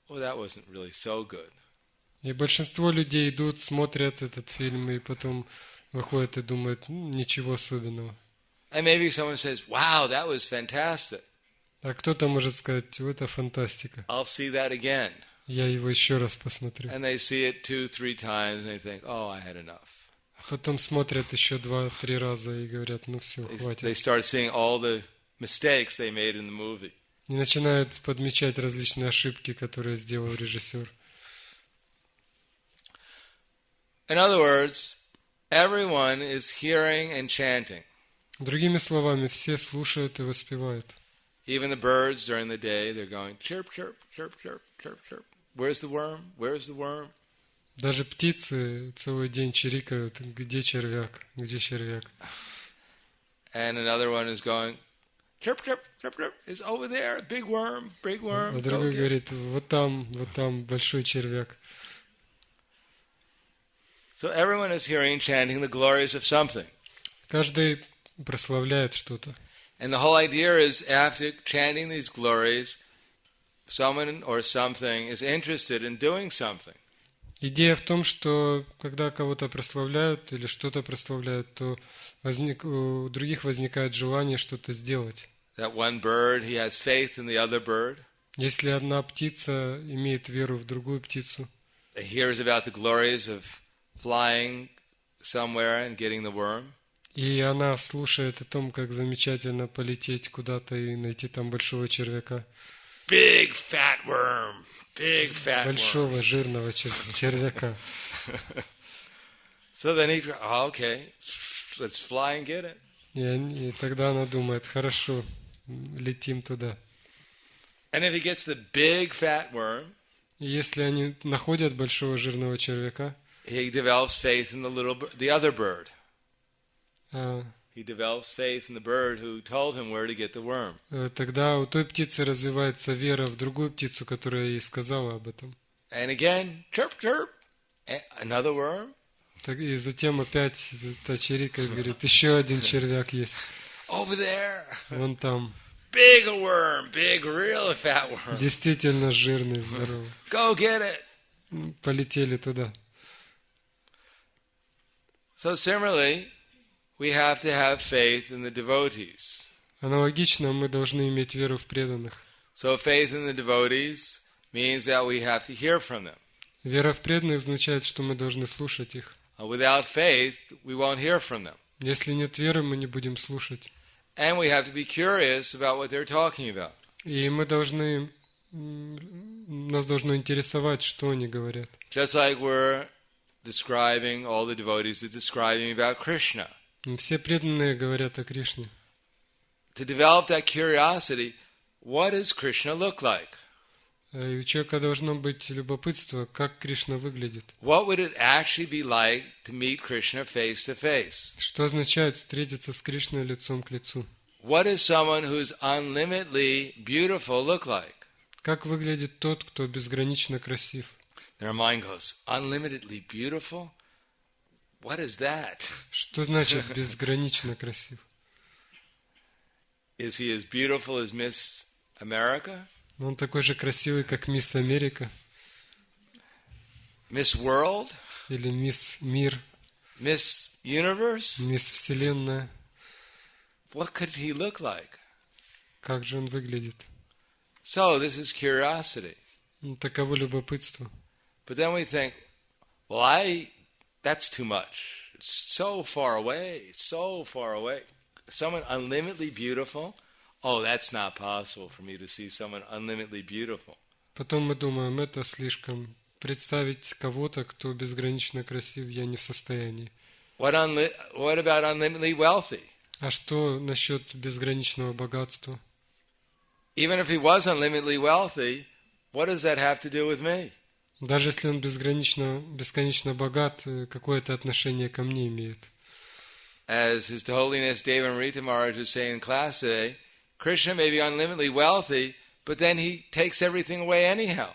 oh, that wasn't really so good. И большинство людей идут, смотрят этот фильм, и потом выходят и думают, ничего особенного. And maybe someone says, wow, that was fantastic. А кто-то может сказать, это фантастика. I'll see that again. Я его еще раз посмотрю. And they see it 2-3 times, and they think, oh, I had enough. Потом смотрят еще 2-3 раза и говорят, ну все, хватит. They start seeing all the mistakes they made in the movie. И начинают подмечать различные ошибки, которые сделал режиссер. In other words, everyone is hearing and chanting. Другими словами, все слушают и воспевают. Even the birds during the day, they're going chirp, chirp, chirp, chirp, chirp, chirp. Where's the worm? Where's the worm? Даже птицы целый день чирикают, где червяк, где червяк. And another one is going chirp, chirp, chirp, chirp. It's over there, big worm, big worm. А другой говорит, вот там, большой червяк. So everyone is hearing and chanting the glories of something. Каждый прославляет что-то. And the whole idea is, after chanting these glories, someone or something is interested in doing something. Идея в том, что когда кого-то прославляют или что-то прославляют, то у других возникает желание что-то сделать. That one bird, he has faith in the other bird. Если одна птица имеет веру в другую птицу, He hears about the glories of flying somewhere and getting the worm. и она слушает о том, как замечательно полететь куда-то и найти там большого червяка. Big fat worm. Big fat Большого worm. жирного червяка. So then he, okay, let's fly and get it. И тогда она думает, хорошо, летим туда. And if he gets the big fat worm, И если они находят большого жирного червяка, he develops faith in the other bird. а, He develops faith in the bird who told him where to get the worm. тогда у той птицы развивается вера в другую птицу, которая ей сказала об этом. And again, chirp, chirp, another worm. И затем опять та чирика говорит, еще один червяк есть. Over there. Вон там. Big worm, big, real fat worm. Действительно жирный, здоровый. Go get it. Полетели туда. So similarly, we have to have faith in the devotees. Аналогично мы должны иметь веру в преданных. So faith in the devotees means that we have to hear from them. Вера в преданных означает, что мы должны слушать их. Without faith, we won't hear from them. Если нет веры, мы не будем слушать. And we have to be curious about what they're talking about. И нас должно интересовать, что они говорят. Just like we're describing, all the devotees are describing about Krishna. Все преданные говорят о Кришне. To develop that curiosity, what does Krishna look like? И у человека должно быть любопытство, как Кришна выглядит. What would it actually be like to meet Krishna face to face? Что означает встретиться с Кришной лицом к лицу? What does someone who's unlimitedly beautiful look like? Как выглядит тот, кто безгранично красив? And our mind goes, unlimitedly beautiful? What is that? Что значит безгранично красив? Is he as beautiful as Miss America? Он такой же красивый, как Мисс Америка? Miss World? Или Мисс Мир? Miss Universe? Мисс Вселенная? What could he look like? Как же он выглядит? So this is curiosity. Таково любопытство. But then we think, well, that's too much. It's so far away. It's so far away. Someone unlimitedly beautiful, oh, that's not possible for me to see someone unlimitedly beautiful. Потом мы думаем, это слишком. Представить кого-то, кто безгранично красив, я не в состоянии. What about unlimitedly wealthy? А что насчет безграничного богатства? Even if he was unlimitedly wealthy, what does that have to do with me? Даже если он бесконечно богат, какое это отношение ко мне имеет? As His Holiness Deva Amrita Maharaj was saying in class today, Krishna may be unlimitedly wealthy, but then he takes everything away anyhow.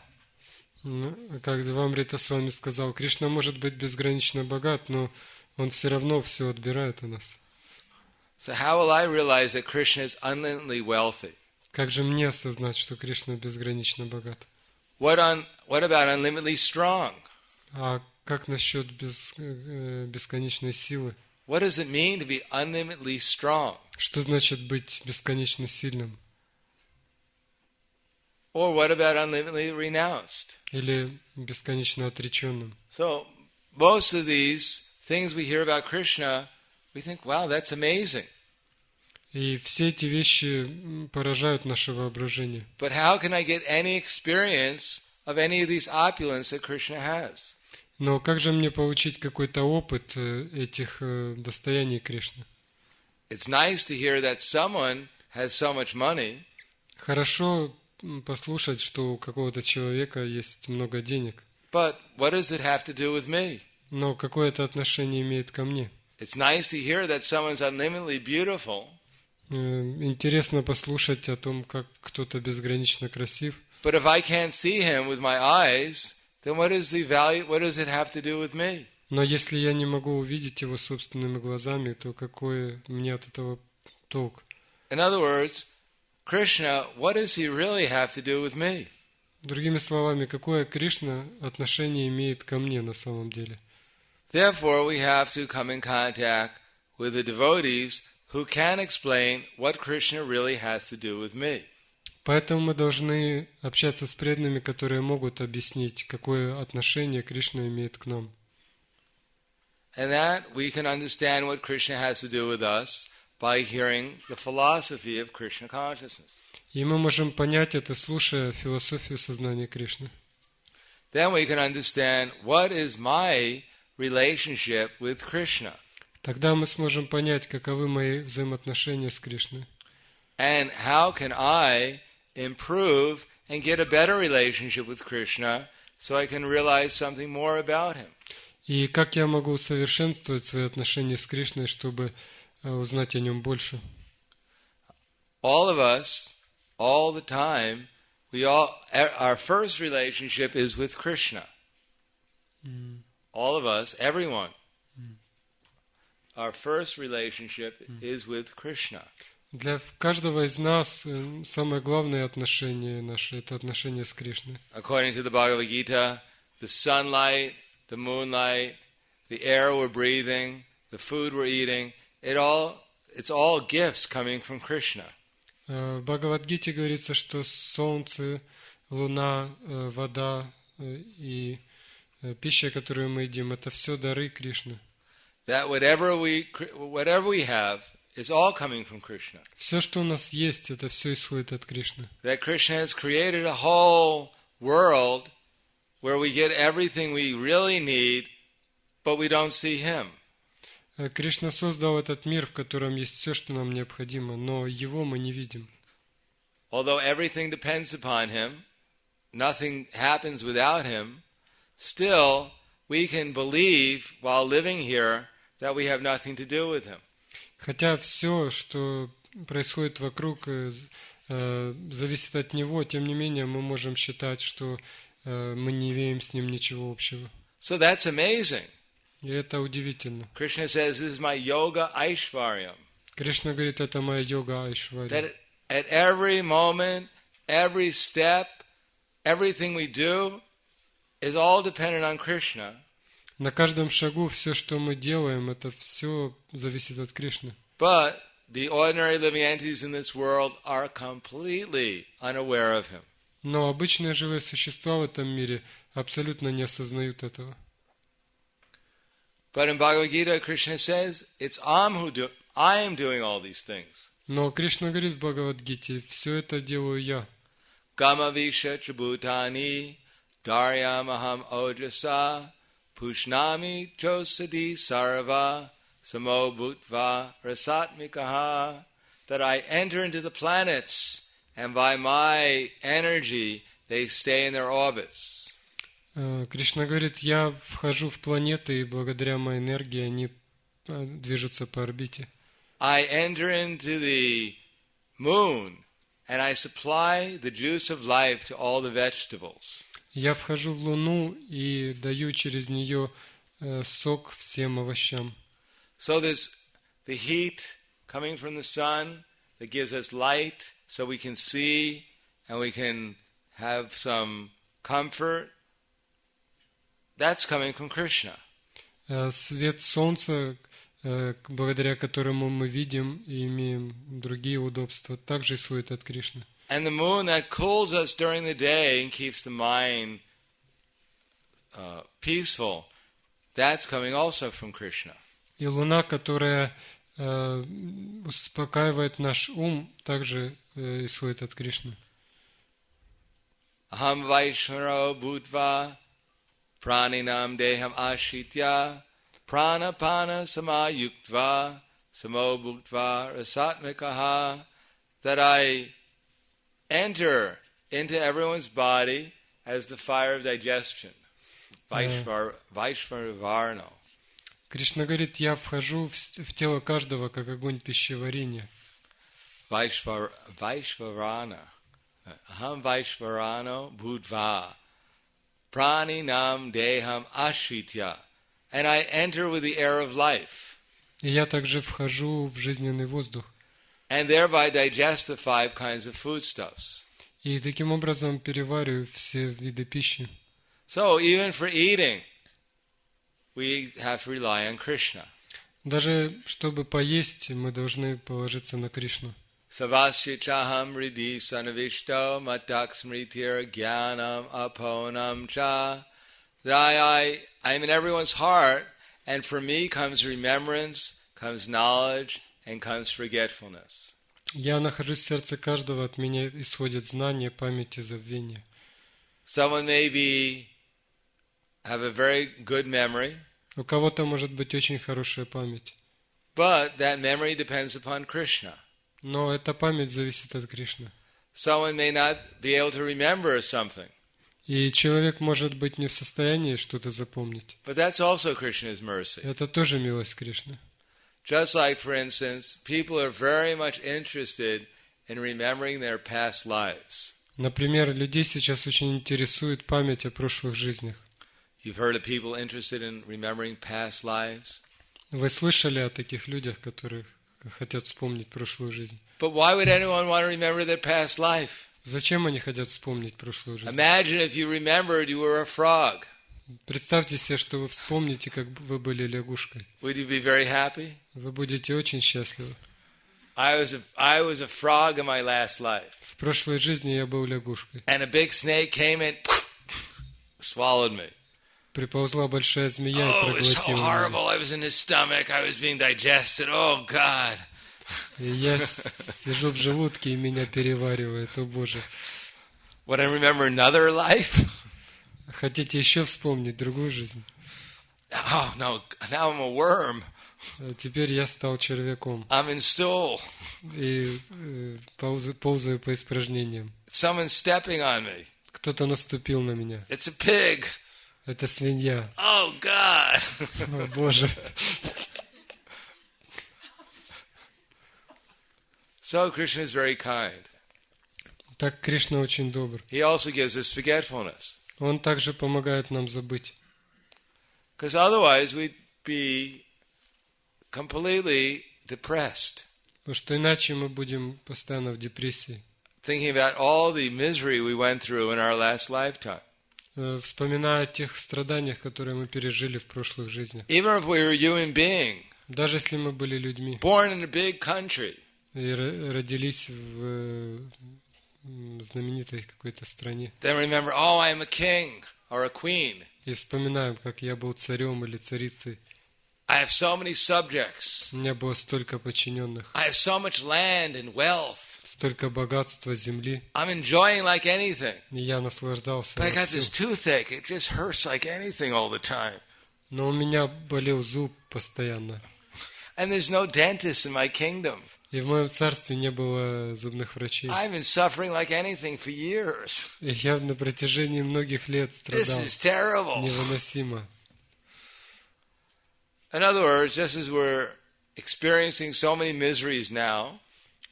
Как Дeva Amrita Свами сказал, Кришна может быть безгранично богат, но он все равно все отбирает у нас. So how will I realize that Krishna is unlimitedly wealthy? Как же мне осознать, что Кришна безгранично богат? What about unlimitedly strong? А как насчет бесконечной силы? What does it mean to be unlimitedly strong? Что значит быть бесконечно сильным? Or what about unlimitedly renounced? Или бесконечно отреченным? So most of these things we hear about Krishna, we think, wow, that's amazing. И все эти вещи поражают наше воображение. But how can I get any experience of any of these opulence that Krishna has? Но как же мне получить какой-то опыт этих достояний Кришны? It's nice to hear that someone has so much money. Хорошо послушать, что у какого-то человека есть много денег. But what does it have to do with me? Но какое это отношение имеет ко мне? It's nice to hear that someone's unlimitedly beautiful. Интересно послушать о том, как кто-то безгранично красив. But if I can't see him with my eyes, then what is the value? What does it have to do with me? Но если я не могу увидеть его собственными глазами, то какой мне от этого толк? In other words, Krishna, what does he really have to do with me? Другими словами, какое Кришна отношение имеет ко мне на самом деле? Therefore, we have to come in contact with the devotees who can explain what Krishna really has to do with me. Поэтому мы должны общаться с преданными, которые могут объяснить, какое отношение Кришна имеет к нам. And that we can understand what Krishna has to do with us by hearing the philosophy of Krishna consciousness. И мы можем понять это, слушая философию сознания Кришны. Then we can understand what is my relationship with Krishna. Тогда мы сможем понять, каковы мои взаимоотношения с Кришной. And how can I improve and get a better relationship with Krishna so I can realize something more about him. И как я могу усовершенствовать свои отношения с Кришной, чтобы узнать о нем больше? All of us, all the time, our first relationship is with Krishna. All of us, everyone. Our first relationship is with Krishna. Для каждого из нас самое главное отношение наше – это отношение с Кришной. According to the Bhagavad Gita, the sunlight, the moonlight, the air we're breathing, the food we're eating, it's all gifts coming from Krishna. В Бхагавад-гите говорится, что солнце, луна, вода и пища, которую мы едим, это все дары Кришны. That whatever we have is all coming from Krishna. Все, что у нас есть, это все исходит от Кришны. That Krishna has created a whole world where we get everything we really need, but we don't see Him. Кришна создал этот мир, в котором есть все, что нам необходимо, но Его мы не видим. Although everything depends upon Him, nothing happens without Him, still we can believe while living here that we have nothing to do with Him. Хотя все, что происходит вокруг, зависит от Него, тем не менее мы можем считать, что мы не имеем с Ним ничего общего. So that's amazing. И это удивительно. Krishna says, "This is my yoga aishvaryam." Кришна говорит, это моя йога айшварья. That at every moment, every step, everything we do is all dependent on Krishna. На каждом шагу все, что мы делаем, это все зависит от Кришны. But the ordinary living entities in this world are completely unaware of Him. Но обычные живые существа в этом мире, абсолютно не осознают этого. But in Bhagavad Gita, Krishna says, it's I am doing all these things. Но Кришна говорит в Бхагавад-гите, все это делаю я. Gamavisha tribhutani daryamaham ojasa pushnami chosadi sarva samo bhutva rasatmikaha. That I enter into the planets, and by my energy they stay in their orbits. Кришна говорит, я вхожу в планеты, и благодаря моей энергии они движутся по орбите. I enter into the moon, and I supply the juice of life to all the vegetables. Я вхожу в Луну и даю через нее сок всем овощам. So there's the heat coming from the sun that gives us light so we can see and we can have some comfort. That's coming from Krishna. Свет солнца, благодаря которому мы видим и имеем другие удобства, также исходит от Кришны. And the moon that cools us during the day and keeps the mind peaceful, that's coming also from Krishna. И луна, которая успокаивает наш ум, также исходит от Кришны. Aham Vaishnaro Bhutva Praninam Deham Ashitya Pranapana Samayuktva Samo Bhutva Rasatmikaha. That I enter into everyone's body as the fire of digestion. Vaishvarvarno. Кришна говорит, я вхожу в тело каждого, как огонь пищеварения. Vaishvarana. Aham Vaishvarano Bhutva Praninam Deham Ashritya. And I enter with the air of life. И я также вхожу в жизненный воздух. And thereby digest the 5 kinds of foodstuffs. И таким образом перевариваю все виды пищи. So even for eating, we have to rely on Krishna. Даже чтобы поесть, мы должны положиться на Кришну. Savasya chaham ridi sanavishto matak smritir jnanam aponam cha. That I am in everyone's heart, and for me comes remembrance, comes knowledge, and comes forgetfulness. Я нахожусь в сердце каждого, от меня исходит знание, память и забвение. Someone may have a very good memory, У кого-то может быть очень хорошая память, but that memory depends upon Krishna. но эта память зависит от Кришны. Someone may not be able to remember something, И человек может быть не в состоянии что-то запомнить. but that's also Krishna's mercy. Это тоже милость Кришны. Just like, for instance, people are very much interested in remembering their past lives. Например, людей сейчас очень интересует память о прошлых жизнях. You've heard of people interested in remembering past lives? Вы слышали о таких людях, которые хотят вспомнить прошлую жизнь? But why would anyone want to remember their past life? Зачем они хотят вспомнить прошлую жизнь? Imagine if you remembered you were a frog. Представьте себе, что вы вспомните, как вы были лягушкой. Would you be very happy? Вы будете очень счастливы. I was a frog in my last life. В прошлой жизни я был лягушкой. And a big snake came and swallowed me. Приползла большая змея и Oh, it was so проглотила horrible. I was in his stomach. I was being digested. Oh, God. меня. И я сижу в желудке, и меня переваривает. О Боже. Would I remember another life? Хотите еще вспомнить другую жизнь? Oh, no. Now I'm a worm. А теперь я стал червяком. I'm in stool. И ползаю по испражнениям. Someone's stepping on me. Кто-то наступил на меня. It's a pig. Это свинья. Oh, God. О Боже. So Krishna is very kind. Так Кришна очень добр. He also gives us forgetfulness. Он также помогает нам забыть. Because otherwise we'd be completely depressed. Потому что иначе мы будем постоянно в депрессии. Thinking about all the misery we went through in our last lifetime. Вспоминая о тех страданиях, которые мы пережили в прошлых жизнях. Even if we were a human being, Даже если мы были людьми born in a big country, и родились в знаменитой какой-то стране. then remember, oh, I am a king. or a queen. И вспоминаем, как я был царем или царицей. I have so many subjects. У меня было столько подчиненных, I have so much land and wealth. столько богатства земли. I'm enjoying like anything. И я наслаждался. But I got вовсю. this toothache. It just hurts like anything all the time. Но у меня болел зуб постоянно. And there's no dentist in my kingdom. И в моем царстве не было зубных врачей. I've been suffering like anything for years. И я на протяжении многих лет This страдал. is terrible. Невыносимо. In other words, just as we're experiencing so many miseries now,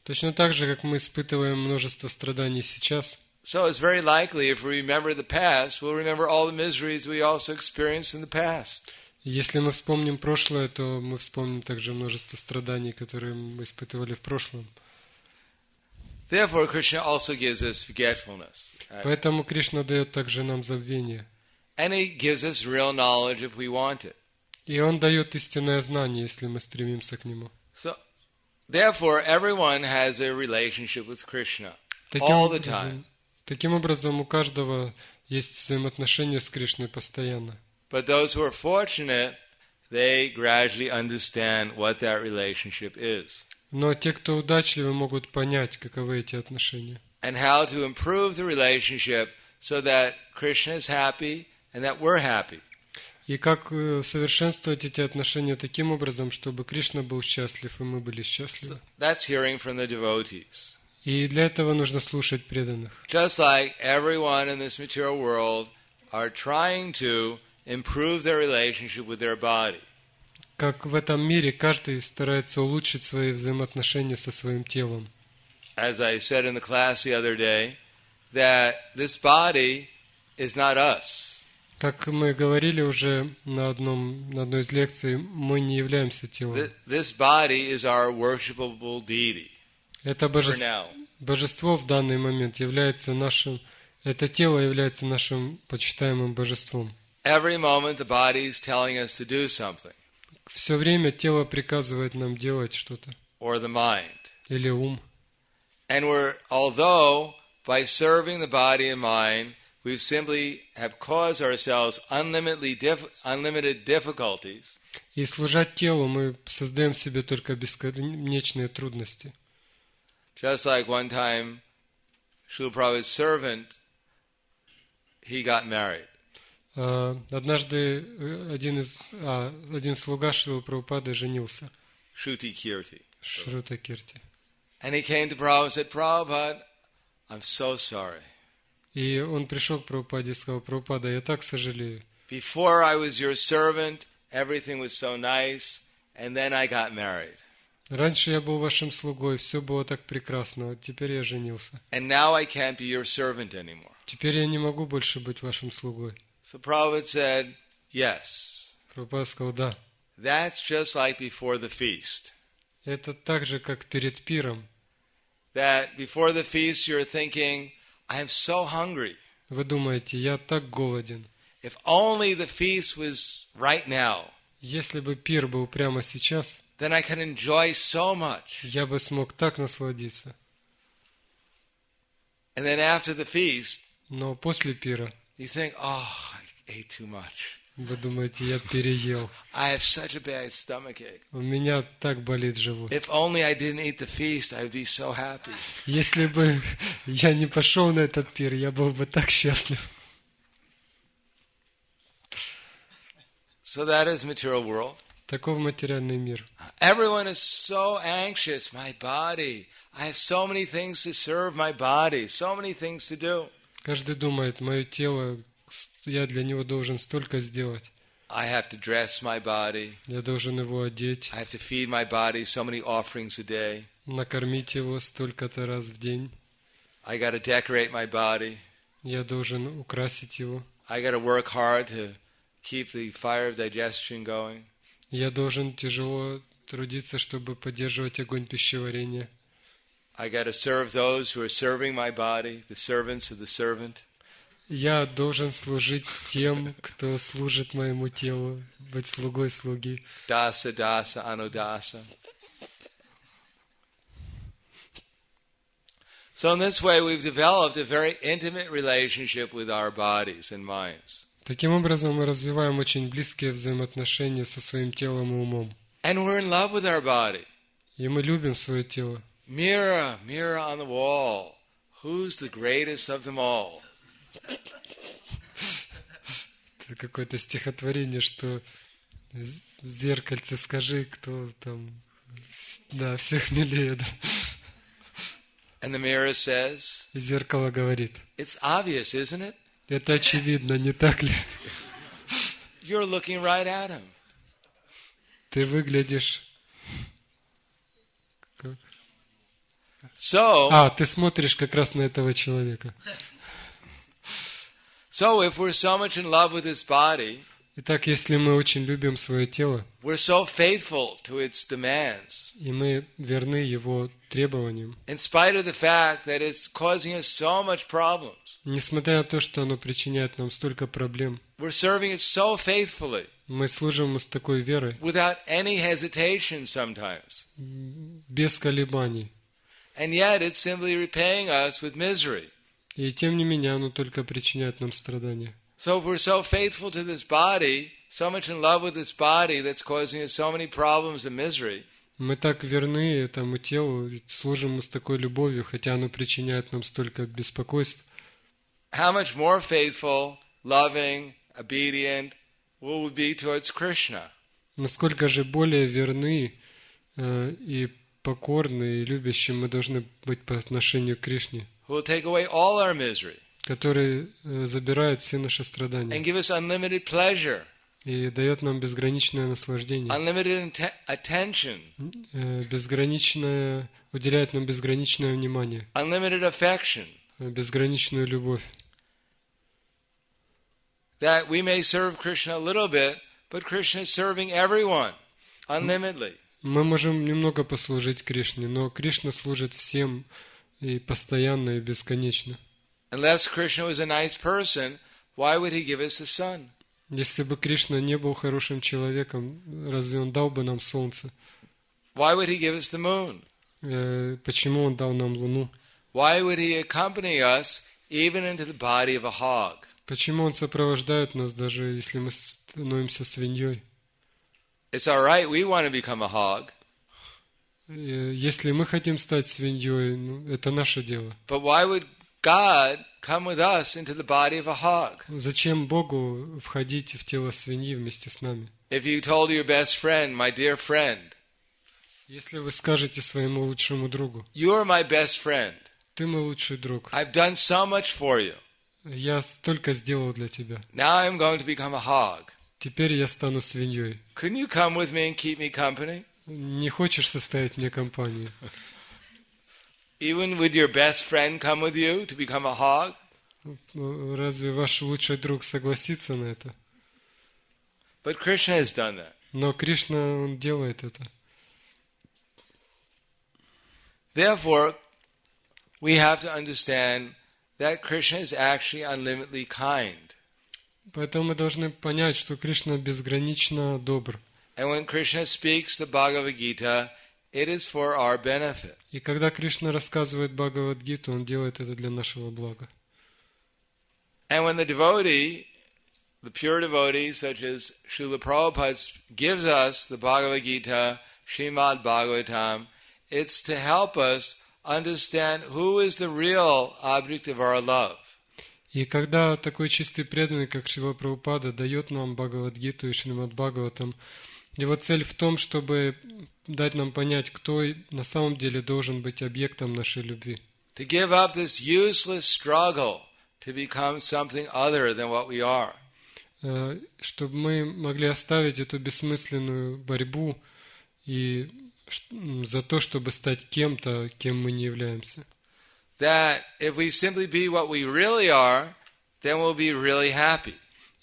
Точно так же, как мы испытываем множество страданий сейчас, so it's very likely if we remember the past, we'll remember all the miseries we also experienced in the past. если мы вспомним прошлое, то мы вспомним также множество страданий, которые мы испытывали в прошлом. Therefore, Krishna also gives us forgetfulness. Поэтому Кришна дает также нам забвение. And He gives us real knowledge if we want it. И Он дает истинное знание, если мы стремимся к Нему. So, therefore, everyone has a relationship with Krishna all the time. Таким образом, у каждого есть взаимоотношения с Кришной постоянно. But those who are fortunate, they gradually understand what that relationship is. Но те, кто удачливы, могут понять, каковы эти отношения. And how to improve the relationship so that Krishna is happy and that we're happy. И как совершенствовать эти отношения таким образом, чтобы Кришна был счастлив, и мы были счастливы. That's hearing from the devotees. И для этого нужно слушать преданных. Just like everyone in this material world are trying to improve their relationship with their body. Как в этом мире каждый старается улучшить свои взаимоотношения со своим телом. As I said in the class the other day, that this body is not us. Как мы говорили уже на одной из лекций, мы не являемся телом. This body is our worshipable deity. Это божество в данный момент является нашим, это тело является нашим почитаемым божеством. Every moment the body is telling us to do something. Все время тело приказывает нам делать что-то. Or the mind. Или ум. And although by serving the body and mind, we simply have caused ourselves unlimited difficulties. И служать телу мы создаем себе только бесконечные трудности. Just like one time, Srila Prabhupada's servant, he got married. Однажды один слуга Шрилы Прабхупады женился. Shruti Kirti. Шрута Кирти. And he came to Prabhupada and said, Prabhupada, I'm so sorry. И он пришел к Прабхупаде и сказал: Прабхупада, я так сожалею. Before I was your servant, everything was so nice, and then I got married. Раньше я был вашим слугой, все было так прекрасно, а теперь я женился. And now I can't be your servant anymore. Теперь я не могу больше быть вашим слугой. So Prabhupada said, yes. Прабхупада сказал: да. That's just like before the feast. Это так же, как перед пиром. That before the feast you're thinking, I am so hungry. Вы думаете, я так голоден. If only the feast was right now. Если бы пир был прямо сейчас, then I could enjoy so much. Я бы смог так насладиться. And then after the feast, но после пира, you think, oh, I ate too much. Вы думаете, я переел. I have such a bad stomachache. У меня так болит живот. If only I didn't eat the feast, I would be so happy. Если бы я не пошел на этот пир, я был бы так счастлив. So that is material world. Таков материальный мир. Everyone is so anxious. My body. I have so many things to serve my body. So many things to do. Каждый думает, мое тело, я для него должен столько сделать. I have to dress my body. Я должен его одеть. I have to feed my body so many offerings a day. Накормить его столько-то раз в день. I got to decorate my body. Я должен украсить его. I got to work hard to keep the fire of digestion going. Я должен тяжело трудиться, чтобы поддерживать огонь пищеварения. I got to serve those who are serving my body, the servants of the servant. Я должен служить тем, кто служит моему телу, быть слугой слуги. Dasa, dasa, anudasa. So in this way we've developed a very intimate relationship with our bodies and minds. Таким образом мы развиваем очень близкие взаимоотношения со своим телом и умом. And we're in love with our body. И мы любим свое тело. Mirror, mirror on the wall. Who's the greatest of them all? Это какое-то стихотворение, что зеркальце скажи, кто там, да, всех милее. Да. And the mirror says, И зеркало говорит, it's obvious, isn't it? это очевидно, не так ли? You're looking right at him. Ты выглядишь... So, ты смотришь как раз на этого человека. So if we're so much in love with this body, Итак, если мы очень любим свое тело, we're so faithful to its demands, и мы верны его требованиям, in spite of the fact that it's causing us so much problems, несмотря на то, что оно причиняет нам столько проблем, we're serving it so faithfully, мы служим ему с такой верой, without any hesitation sometimes, без колебаний. and yet it's simply repaying us with misery. И тем не менее, оно только причиняет нам страдания. So if we're so faithful to this body, so much in love with this body that's causing us so many problems and misery, Мы так верны этому телу, служим ему с такой любовью, хотя оно причиняет нам столько беспокойств. how much more faithful, loving, obedient will we be towards Krishna? Насколько же более верны и покорны и любящие мы должны быть по отношению к Кришне, Who will take away all our misery который забирает все наши and страдания give us unlimited pleasure, и дает нам безграничное наслаждение, unlimited attention, уделяет нам безграничное внимание, unlimited affection, безграничную любовь. that we may serve Krishna a little bit, but Krishna is serving everyone unlimitedly. Мы можем немного послужить Кришне, но Кришна служит всем и постоянно, и бесконечно. Unless Krishna was a nice person, why would he give us the sun? Если бы Кришна не был хорошим человеком, разве Он дал бы нам солнце? Why would he give us the moon? Почему Он дал нам луну? Why would he accompany us even into the body of a hog? Почему Он сопровождает нас, даже если мы становимся свиньей? It's all right, we want to become a hog, Если мы хотим стать свиньей, это наше дело. but why would God come with us into the body of a hog? Зачем Богу входить в тело свиньи вместе с нами? If you told your best friend, my dear friend, Если вы скажете своему лучшему другу, you're my best friend, ты мой лучший друг, I've done so much for you, я столько сделал для тебя, now I'm going to become a hog. теперь я стану свиньей. Couldn't you come with me and keep me company? Не хочешь составить мне компанию? Even would your best friend come with you to become a hog? Разве ваш лучший друг согласится на это? But Krishna has done that. Но Кришна, Он делает это. Therefore, we have to understand that Krishna is actually unlimitedly kind. Поэтому мы должны понять, что Кришна безгранично добр. And when Krishna speaks the Bhagavad Gita, it is for our benefit. И когда Кришна рассказывает Бхагавад-гиту, Он делает это для нашего блага. And when the devotee, the pure devotee, such as Srila Prabhupada, gives us the Bhagavad Gita, Srimad Bhagavatam, it's to help us understand who is the real object of our love. И когда такой чистый преданный, как Шрила Прабхупада, дает нам Бхагавад-гиту и Шримад Бхагаватам, его цель в том, чтобы дать нам понять, кто на самом деле должен быть объектом нашей любви. To give up this useless struggle to become something other than what we are. Чтобы мы могли оставить эту бессмысленную борьбу и за то, чтобы стать кем-то, кем мы не являемся. That if we simply be what we really are, then we'll be really happy.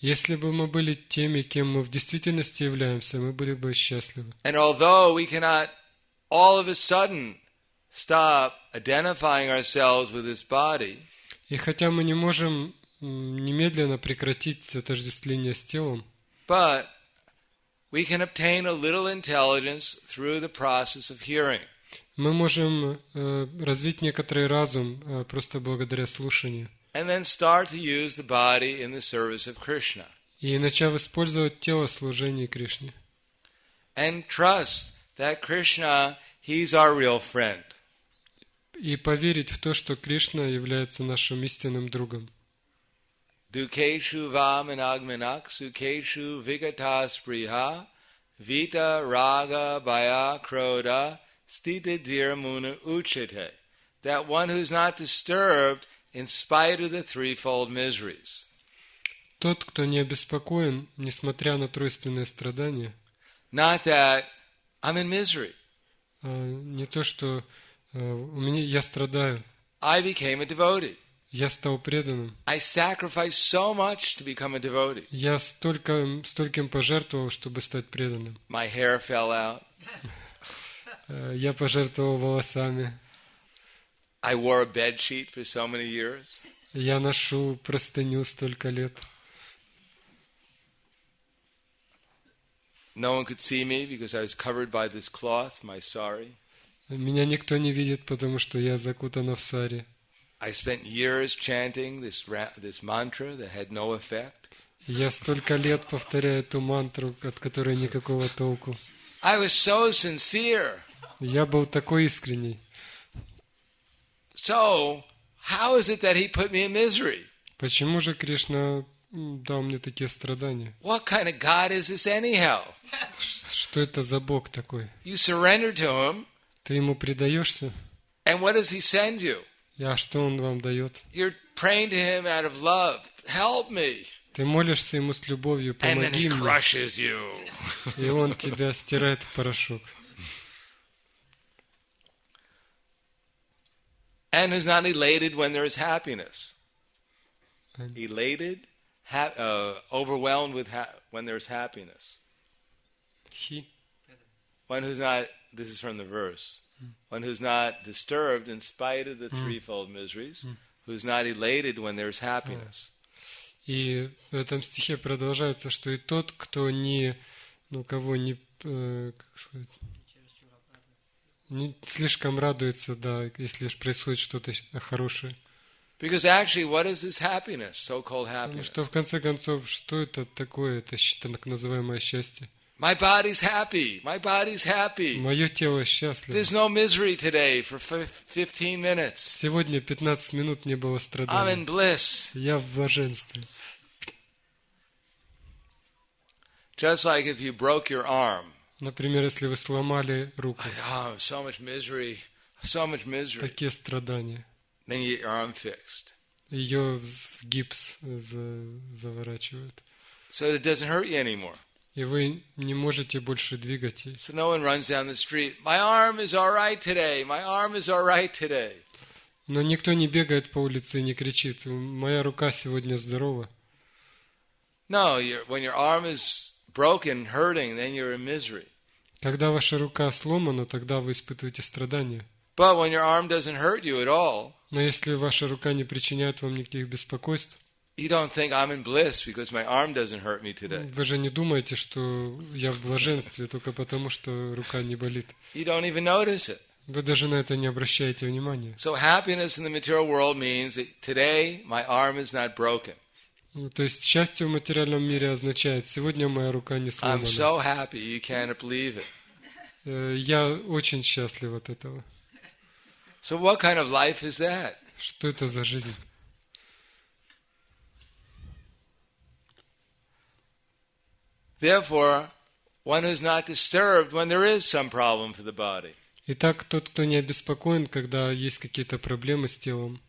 Если бы мы были теми, кем мы в действительности являемся, мы были бы счастливы. And although we cannot all of a sudden stop identifying ourselves with this body, И хотя мы не можем немедленно прекратить отождествление с телом, but we can obtain a little intelligence through the process of hearing. Мы можем развить некоторый разум просто благодаря слушанию. And then start to use the body in the service of Krishna. И начав использовать тело в служении Кришне. And trust that Krishna, He's our real friend. И поверить в то, что Кришна является нашим истинным другом. Dukeshu vamanagmanak sukeshu vigatas priha vita raga baya kroda stita dirmuna uchite. That one who's not disturbed in spite of the threefold miseries. Тот, кто не обеспокоен, несмотря на тройственные страдания. Not that I'm in misery. Не то, что я страдаю. I became a devotee. Я стал преданным. I sacrificed so much to become a devotee. Я стольким пожертвовал, чтобы стать преданным. My hair fell out. Я пожертвовал волосами. I wore a bed sheet for so many years. Я ношу простыню столько лет. No one could see me because I was covered by this cloth, my sari. Меня никто не видит, потому что я закутана в сари. I spent years chanting this mantra that had no effect. Я столько лет повторяю эту мантру, от которой никакого толку. I was so sincere. Я был такой искренний. So, how is it that he put me in misery? Почему же Кришна дал мне такие страдания? What kind of God is this anyhow? Что это за Бог такой? You surrender to him. Ты ему предаешься? And what does he send you? А что он вам дает? You're praying to him out of love. Help me. Ты молишься ему с любовью, And then he помоги мне. crushes you. И он тебя стирает в порошок. And who's not elated when there is happiness. Elated, overwhelmed with when there's happiness. One who's not, this is from the verse, one who's not disturbed in spite of the threefold miseries, who's not elated when there's happiness. И в этом стихе продолжается, что и тот, кто кого не слишком радуется, да, если происходит что-то хорошее. Because actually, what is this happiness, so-called Потому happiness? что в конце концов, что это такое, это так называемое счастье? My body's happy. My body's happy. Мое тело счастливо. There's no misery today for 15 minutes. Сегодня 15 минут не было I'm страданий. in bliss. Я в блаженстве. Just like if you broke your arm. Например, если вы сломали руку. Oh, so much misery. So much misery. Такие страдания. Then you get your arm fixed. Ее в гипс заворачивают. So that it doesn't hurt you anymore. И вы не можете больше двигать ей. So no one runs down the street. My arm is all right today. My arm is all right today. Но никто не бегает по улице и не кричит: моя рука сегодня здорова. No, when your arm is broken, hurting, then you're in misery. Когда ваша рука сломана, тогда вы испытываете страдания. But when your arm doesn't hurt you at all, Но если ваша рука не причиняет вам никаких беспокойств, you don't think I'm in bliss because my arm doesn't hurt me today. вы же не думаете, что я в блаженстве только потому, что рука не болит. You don't even notice it. Вы даже на это не обращаете внимания. So happiness in the material world means that today my arm is not broken. То есть счастье в материальном мире означает: сегодня моя рука не I'm сломана. so happy you can't believe it. Я очень счастлив от этого. So what kind of life is that? Что это за жизнь? Therefore, one who's not disturbed when there is some problem for the body. Итак, тот, кто не обеспокоен, когда есть какие-то проблемы с телом,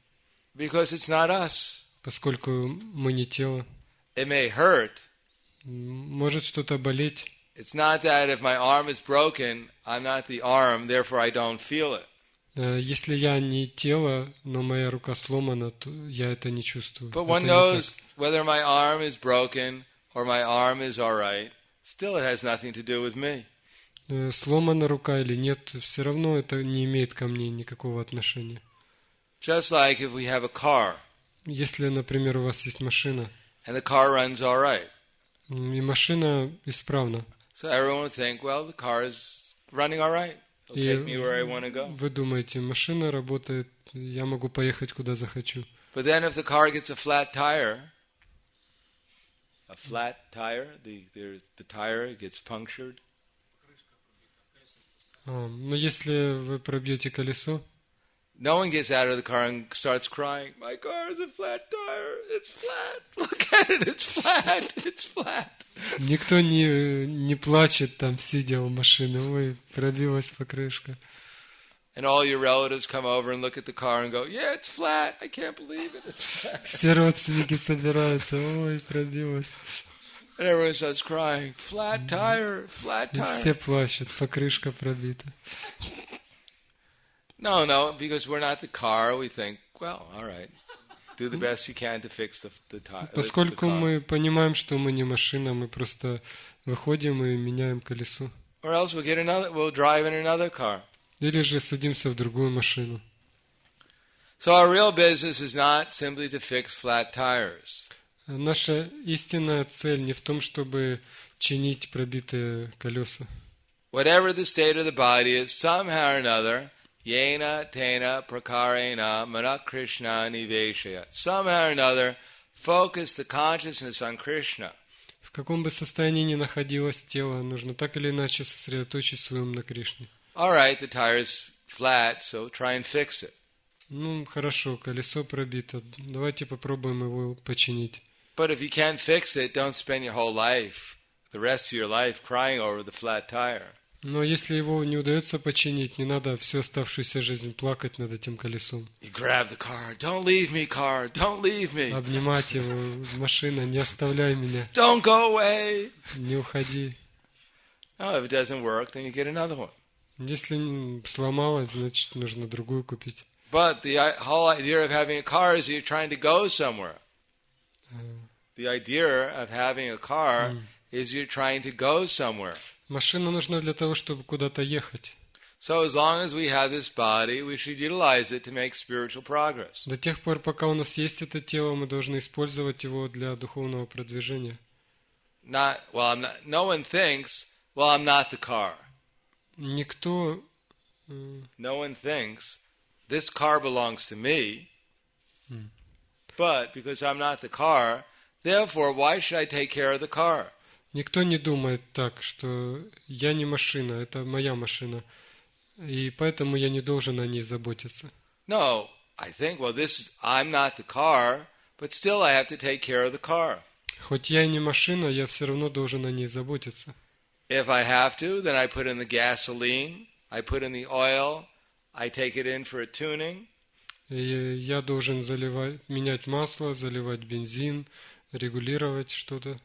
Because it's not us. поскольку мы не тело. It may hurt. Может что-то болеть. It's not that if my arm is broken, I'm not the arm, therefore I don't feel it. Если я не тело, но моя рука сломана, то я это не чувствую. But Это one не knows whether my arm is broken or my arm is all right, still it has nothing to do with me. так. Сломана рука или нет, все равно это не имеет ко мне никакого отношения. Just like if we have a car Если, например, у вас есть машина, and the car runs all right. и машина исправна, So everyone would think, well, the car is running all right. It'll take me where I want to go. Вы думаете, машина работает, я могу поехать куда захочу. But then if the car gets a flat tire, the tire gets punctured. Но если вы пробьете колесо, no one gets out of the car and starts crying, my car has a flat tire, it's flat, look at it, it's flat, it's flat. Никто не плачет там, сидя у машины, ой, пробилась покрышка. And all your relatives come over and look at the car and go, yeah, it's flat, I can't believe it, it's flat. Все родственники собираются, ой, пробилась. And everyone starts crying, flat tire, flat tire. И все плачут, покрышка пробита. No, because we're not the car, we think, well, all right, do the best you can to fix the tire. Поскольку мы понимаем, что мы не машина, мы просто выходим и меняем колесо. Or else we'll drive in another car. Или же садимся в другую машину. So our real business is not simply to fix flat tires. Наша истинная цель не в том, чтобы чинить пробитые колеса. Whatever the state of the body is, somehow or another, yena tena prakarena manak Krishna niveshaya. Somehow or another, focus the consciousness on Krishna. В каком бы состоянии ни находилось тело, нужно так или иначе сосредоточить свой ум на Кришне. All right, the tire is flat, so try and fix it. Ну, хорошо, колесо пробито. Давайте попробуем его починить. But if you can't fix it, don't spend your whole life, the rest of your life, crying over the flat tire. Но если его не удается починить, не надо всю оставшуюся жизнь плакать над этим колесом. You grab the car. Don't leave me, car. Don't leave me. Обнимать его, машина, не оставляй меня. Don't go away. Не уходи. Oh, if it doesn't work, then you get another one. Если сломалось, значит, нужно другую купить. But the whole idea of having a car is you're trying to go somewhere. The idea of having a car is you're trying to go somewhere. Машина нужна для того, чтобы куда-то ехать. So as long as we have this body, we should utilize it to make spiritual progress. До тех пор, пока у нас есть это тело, мы должны использовать его для духовного продвижения. No one thinks, well, I'm not the car. Никто... No one thinks, this car belongs to me, but because I'm not the car, therefore, why should I take care of the car? Никто не думает так, что я не машина, это моя машина, и поэтому я не должен о ней заботиться. No, I think, I'm not the car, but still I have to take care of the car. Хоть я и не машина, я все равно должен о ней заботиться. If I have to, then I put in the gasoline, I put in the oil, I take it in for a tuning. И я должен менять масло, заливать бензин, регулировать что-то.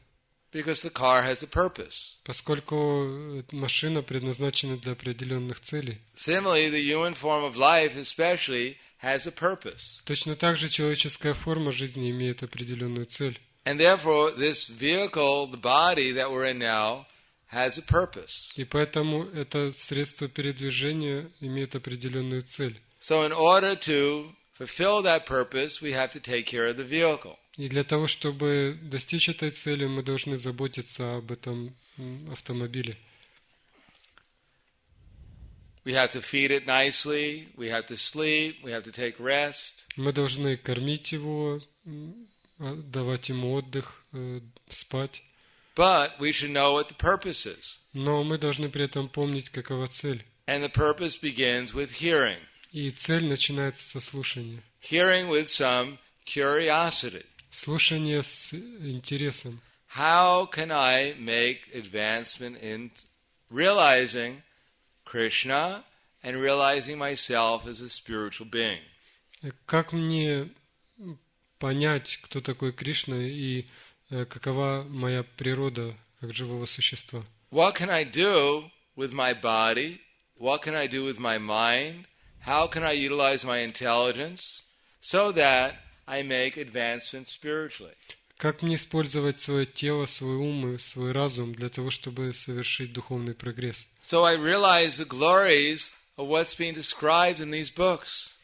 Because the car has a purpose. Поскольку машина предназначена для определенных целей. Similarly, the human form of life especially has a purpose. Точно так же человеческая форма жизни имеет определенную цель. And therefore, this vehicle, the body that we're in now, has a purpose. И поэтому это средство передвижения имеет определенную цель. So in order to fulfill that purpose, we have to take care of the vehicle. И для того, чтобы достичь этой цели, мы должны заботиться об этом автомобиле. We have to feed it nicely, we have to sleep, we have to take rest. Мы должны кормить его, давать ему отдых, спать. But we should know what the purpose is. Но мы должны при этом помнить, какова цель. And the purpose begins with hearing. И цель начинается со слушания. Hearing with some curiosity. Слушание с интересом. How can I make advancement in realizing Krishna and realizing myself as a spiritual being? Как мне понять, кто такой Кришна и какова моя природа как живого существа? What can I do with my body? What can I do with my mind? How can I utilize my intelligence so that I make advancement spiritually? Как мне использовать свое тело, свой ум и свой разум для того, чтобы совершить духовный прогресс? So I realize the glories of what's being described in these books.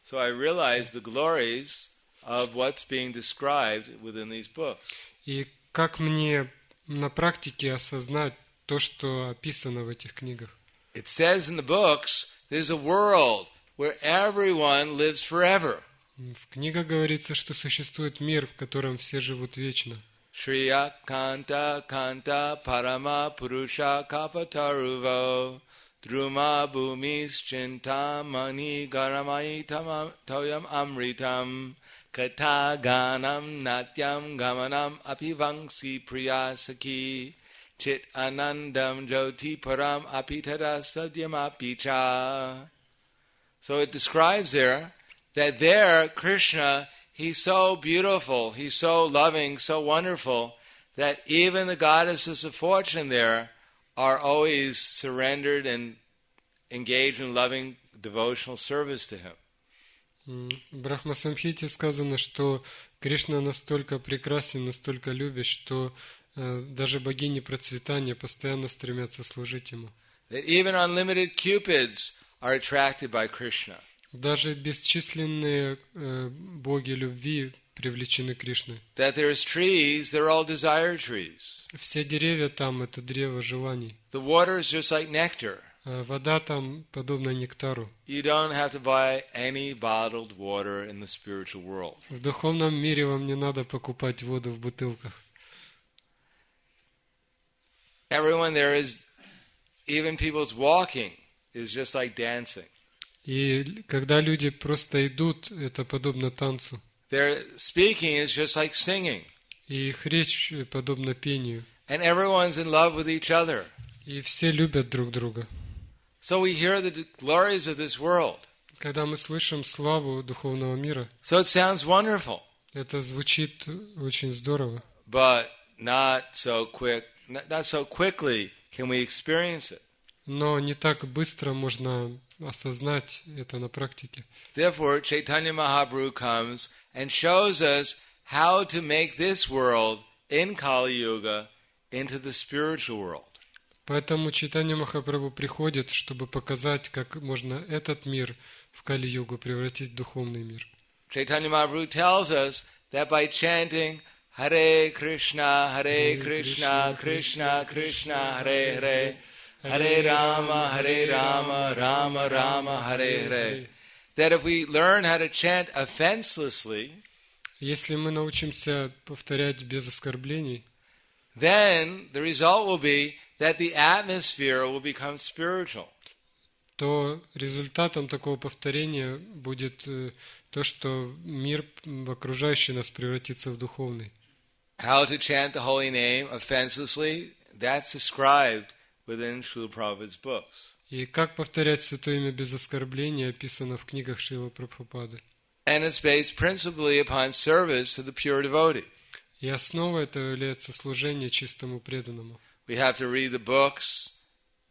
So I realize the glories of what's being described within these books. И как мне на практике осознать то, что описано в этих книгах. It says in the books, there's a world where everyone lives forever. В книгах говорится, что существует мир, в котором все живут вечно. Shriya Kanta Kanta Parama Purusha Kapataruvo Druma Bhumis Chintamani Garamai Toyam Amritam Kata Ganam Natyam Gamanam Apivangsi Priyasaki Chit Anandam Jyoti Param Apitadas Sadyam Apicha. So it describes there that there Krishna, he's so beautiful, he's so loving, so wonderful, that even the goddesses of fortune there are always surrendered and engaged in loving devotional service to him. В Брахма-самхите сказано, что Кришна настолько прекрасен, настолько любящ, что даже богини процветания постоянно стремятся служить ему. That even unlimited cupids are attracted by Krishna. Даже бесчисленные боги любви привлечены Кришной. That there's trees, they're all desire trees. Все деревья там — это древо желаний. The water is just like nectar. Вода там подобна нектару. You don't have to buy any bottled water in the spiritual world. В духовном мире вам не надо покупать воду в бутылках. Everyone there is, even people's walking is just like dancing. И когда люди просто идут, это подобно танцу. Their speaking is just like singing. И их речь подобна пению. And everyone's in love with each other. И все любят друг друга. So we hear the glories of this world. Когда мы слышим славу духовного мира, So it sounds wonderful. это звучит очень здорово. But not so quickly can we experience it. Но не так быстро можно осознать это на практике. Therefore, Chaitanya Mahaprabhu comes and shows us how to make this world in Kali Yuga into the spiritual world. Поэтому Чайтанья Махапрабху приходит, чтобы показать, как можно этот мир в Кали-югу превратить в духовный мир. Chaitanya Mahaprabhu tells us that by chanting Hare Krishna, Krishna Krishna, Hare Hare, Hare Rama, Rama Rama, Hare Hare, that if we learn how to chant offenselessly, если мы научимся повторять без оскорблений, then the result will be that the atmosphere will become spiritual. То результатом такого повторения будет то, что мир окружающий нас превратится в духовный. How to chant the holy name offenselessly, that's described within Srila Prabhupada's books. И как повторять святое имя без оскорбления описано в книгах Шрилы Прабхупады. And it's based principally upon service to the pure devotee. И основой этого является служение чистому преданному. We have to read the books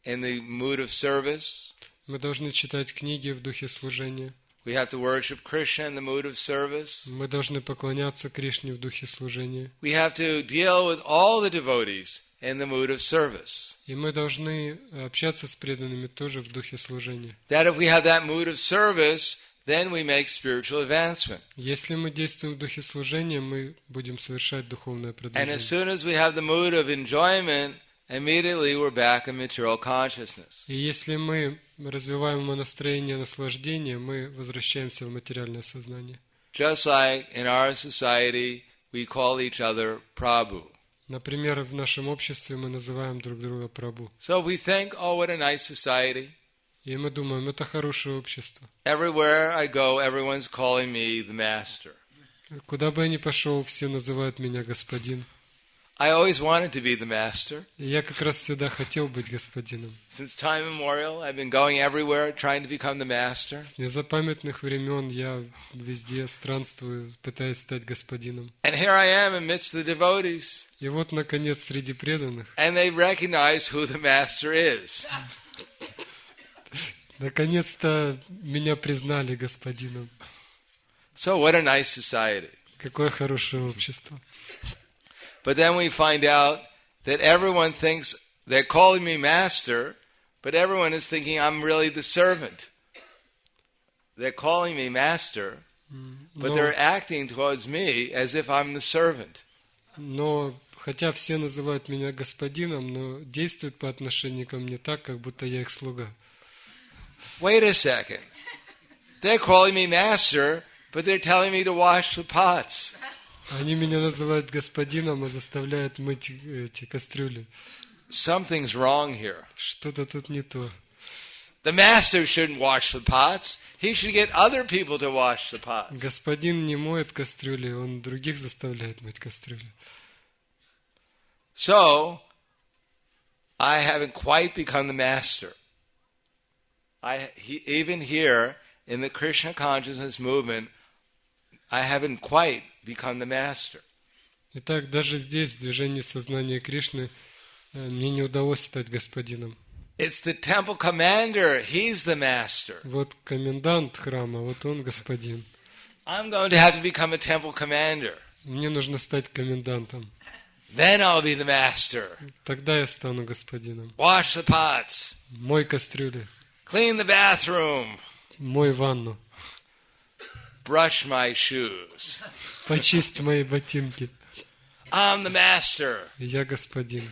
in the mood of service. Мы должны читать книги в духе служения. We have to worship Krishna in the mood of service. Мы должны поклоняться Кришне в духе служения. We have to deal with all the devotees in the mood of service. И мы должны общаться с преданными тоже в духе служения. That if we have that mood of service, then we make spiritual advancement. Если мы действуем в духе служения, мы будем совершать духовное And as продвижение. soon as we have the mood of enjoyment, immediately we're back in material consciousness. И если мы развиваем настроение наслаждения, мы возвращаемся в материальное сознание. Just like in our society, we call each other Prabhu. Например, в нашем обществе мы называем друг друга Прабху. So we think, oh, what a nice society. И мы думаем, это хорошее общество. Everywhere I go, everyone's calling me the master. Куда бы я ни пошел, все называют меня господин. I always wanted to be the master. И я как раз всегда хотел быть господином. Since time immemorial, I've been going everywhere trying to become the master. С незапамятных времен я везде странствую, пытаясь стать господином. And here I am amidst the devotees. И вот, наконец, среди преданных, And they recognize who the master is. наконец-то меня признали господином. So what a nice society. Какое хорошее общество. But then we find out that everyone thinks they're calling me master, but everyone is thinking I'm really the servant. They're calling me master, but they're acting towards me as if I'm the servant. Но хотя все называют меня господином, но действуют по отношению ко мне так, как будто я их слуга. Wait a second. They're calling me master, but they're telling me to wash the pots. Они меня называют господином, а заставляют мыть эти кастрюли. Something's wrong here. Что-то тут не то. The master shouldn't wash the pots. He should get other people to wash the pots. Господин не моет кастрюли, он других заставляет мыть кастрюли. So, I haven't quite become the master. Even here, in the Krishna consciousness movement, I haven't quite become the master. Итак, даже здесь, в движении сознания Кришны, мне не удалось стать господином. It's the temple commander. He's the master. Вот комендант храма, вот он господин. I'm going to have to become a temple commander. Мне нужно стать комендантом. Then I'll be the master. Тогда я стану господином. Wash the pots. Мой кастрюли. Clean the bathroom. Мой ванну. Brush my shoes. Почисть мои ботинки. I'm the master. Я господин.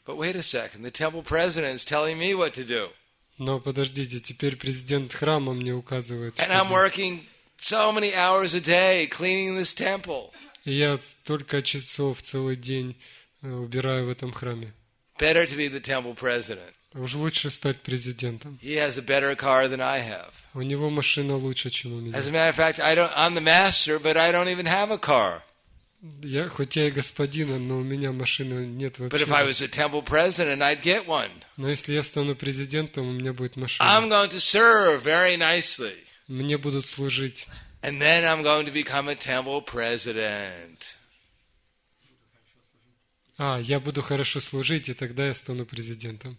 But wait a second. The temple president is telling me what to do. Но подождите, теперь президент храма мне указывает, And что I'm делать. working so many hours a day cleaning this temple. И я столько часов целый день убираю в этом храме. Better to be the temple president. Уж лучше стать президентом. He has a better car than I have. У него машина лучше, чем у меня. As a matter of fact, I'm the master, but I don't even have a car. Я, хоть я и господин, но у меня машины нет But if I was вообще. a temple president, I'd get one. Но если я стану президентом, у меня будет машина. I'm going to serve very nicely. Мне будут служить. And then I'm going to become a temple president. Я буду хорошо служить, и тогда я стану президентом.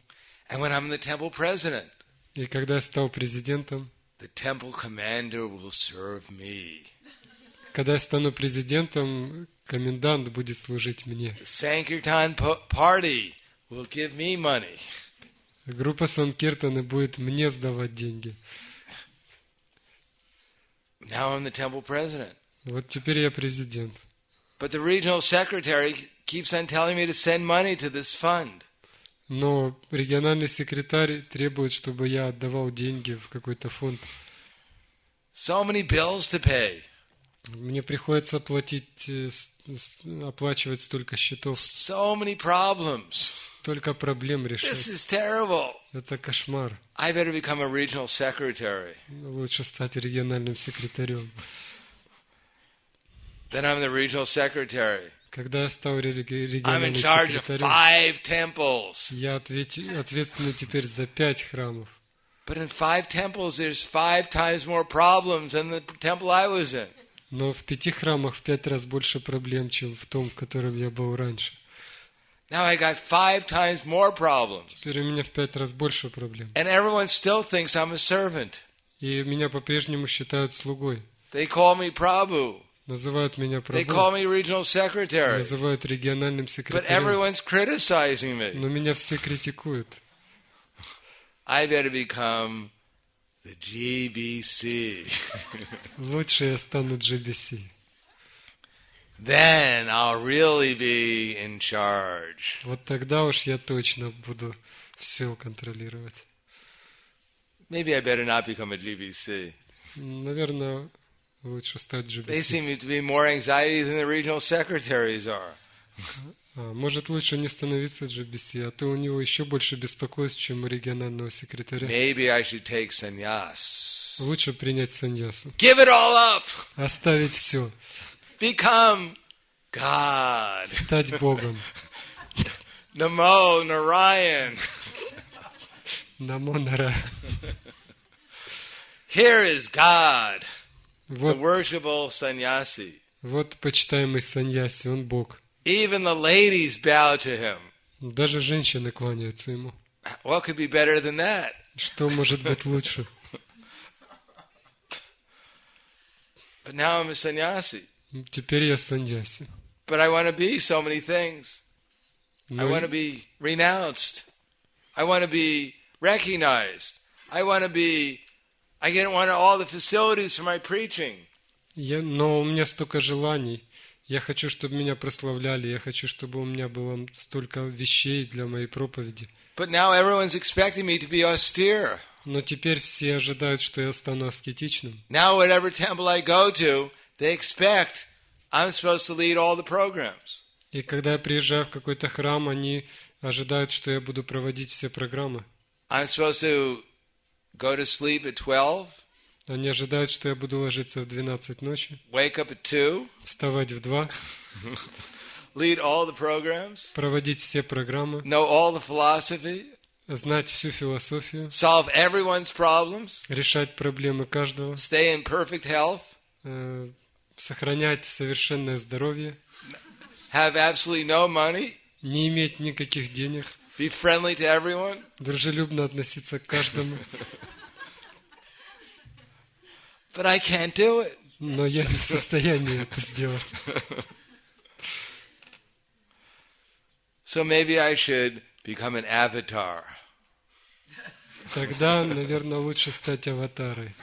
And when I'm the temple president, И когда я стал президентом, the temple commander will serve me. когда я стану президентом, комендант будет служить мне. The Sankirtan party will give me money. Группа Санкиртаны будет мне сдавать деньги. Now I'm the temple president. Вот теперь я президент. But the regional secretary keeps on telling me to send money to this fund. Но региональный секретарь требует, чтобы я отдавал деньги в какой-то фонд. So many bills to pay. Мне приходится оплачивать столько счетов, So many problems. столько проблем This решать. is terrible. Это кошмар. I better become a regional secretary. Лучше стать региональным секретарем. Then I'm the regional secretary. Когда я стал I'm in региональным charge of секретарем, 5 temples. я ответственный теперь за 5 храмов. But in 5 temples, there's 5 times more problems than the temple I was in. Но в 5 храмах в 5 раз больше проблем, чем в том, в котором я был раньше. Now I got 5 times more problems. Теперь у меня в 5 раз больше проблем. And everyone still thinks I'm a servant. И меня по-прежнему считают слугой. They call me Prabhu. Называют меня They call Прабху, me regional secretary. называют региональным But секретарем. everyone's criticizing me. Но меня все критикуют. I better become the GBC. Лучше я стану GBC. Then I'll really be in charge. Вот тогда уж я точно буду все контролировать. Maybe I better not become a GBC. Наверное, лучше стать They GBC. seem to be more anxiety than the regional secretaries are. Может, лучше не становиться GBC, а то у него еще больше беспокойств, чем у регионального секретаря. Maybe I should take sannyas. Лучше принять саньясу. Give it all up. Оставить все. Become God. Стать Богом. Namo Narayan. Намо Нара. Here is God, the Вот, worshipable sannyasi. вот почитаемый саньяси, он Бог. Even the ladies bow to him. Даже женщины кланяются ему. What could be better than that? Что может быть лучше? But now I'm a sannyasi. Теперь я саньяси. But I want to be so many things. I Но want to be renounced. I want to be recognized. I want all the facilities for my preaching. но у меня столько желаний. Я хочу, чтобы меня прославляли, я хочу, чтобы у меня было столько вещей для моей проповеди. But now everyone's expecting me to be austere. Но теперь все ожидают, что я стану аскетичным. Now whatever temple I go to, they expect I'm supposed to lead all the programs. И когда я приезжаю в какой-то храм, они ожидают, что я буду проводить все программы. I'm supposed to go to sleep at 12. Они ожидают, что я буду ложиться в 12 ночи, Wake up at 2. вставать в 2, Lead all the programs. проводить все программы, Know all the philosophy. знать всю философию, Solve everyone's problems. решать проблемы каждого, Stay in perfect health. сохранять совершенное здоровье, Have absolutely no money. не иметь никаких денег, Be friendly to everyone. дружелюбно относиться к каждому. But I can't do it. Но я не в состоянии это сделать. So maybe I should become an avatar. Тогда, наверное, лучше стать аватарой.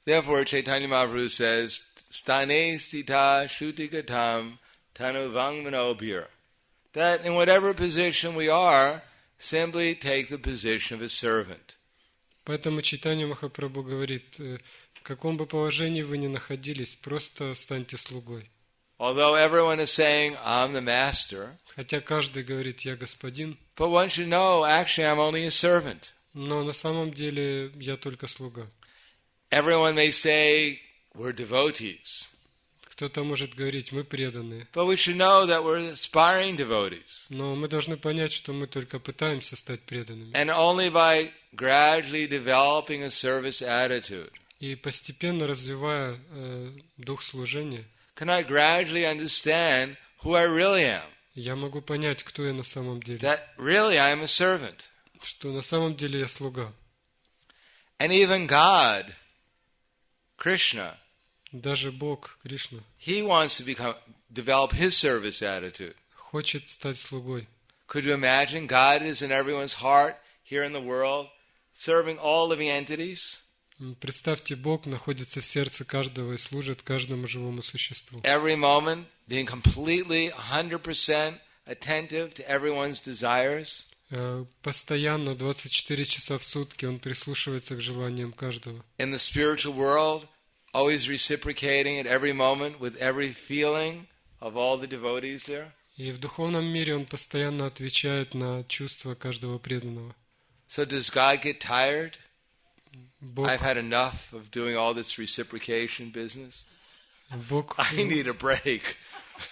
Therefore, Chaitanya Mahaprabhu says, Stane sthita shutigatam tanu vangmanobhir. That in whatever position we are, simply take the position of a servant. Поэтому Чайтанья Махапрабху говорит, в каком бы положении вы ни находились, просто станьте слугой. Although everyone is saying, I'm the master, Хотя каждый говорит, я господин, but one should know, actually I'm only a servant. но на самом деле я только слуга. Everyone may say, we're devotees, Кто-то может говорить, мы преданные, but we should know that we're aspiring devotees. но мы должны понять, что мы только пытаемся стать преданными. And only by gradually developing a service attitude И постепенно развивая дух служения, can I gradually understand who I really am. я могу понять, кто я на самом деле. That really I am a servant. Что на самом деле я слуга. And even God, Krishna, Даже Бог, Кришна, He wants to develop His service attitude. хочет стать слугой. Could you imagine God is in everyone's heart here in the world, serving all living entities? Представьте, Бог находится в сердце каждого и служит каждому живому существу. Every moment being completely 100% attentive to everyone's desires. Постоянно, 24 часа в сутки, Он прислушивается к желаниям каждого. In the spiritual world, always reciprocating at every moment with every feeling of all the devotees there. И в духовном мире Он постоянно отвечает на чувства каждого преданного. So does God get tired? Бог, I've had enough of doing all this reciprocation business. Бог I need a break.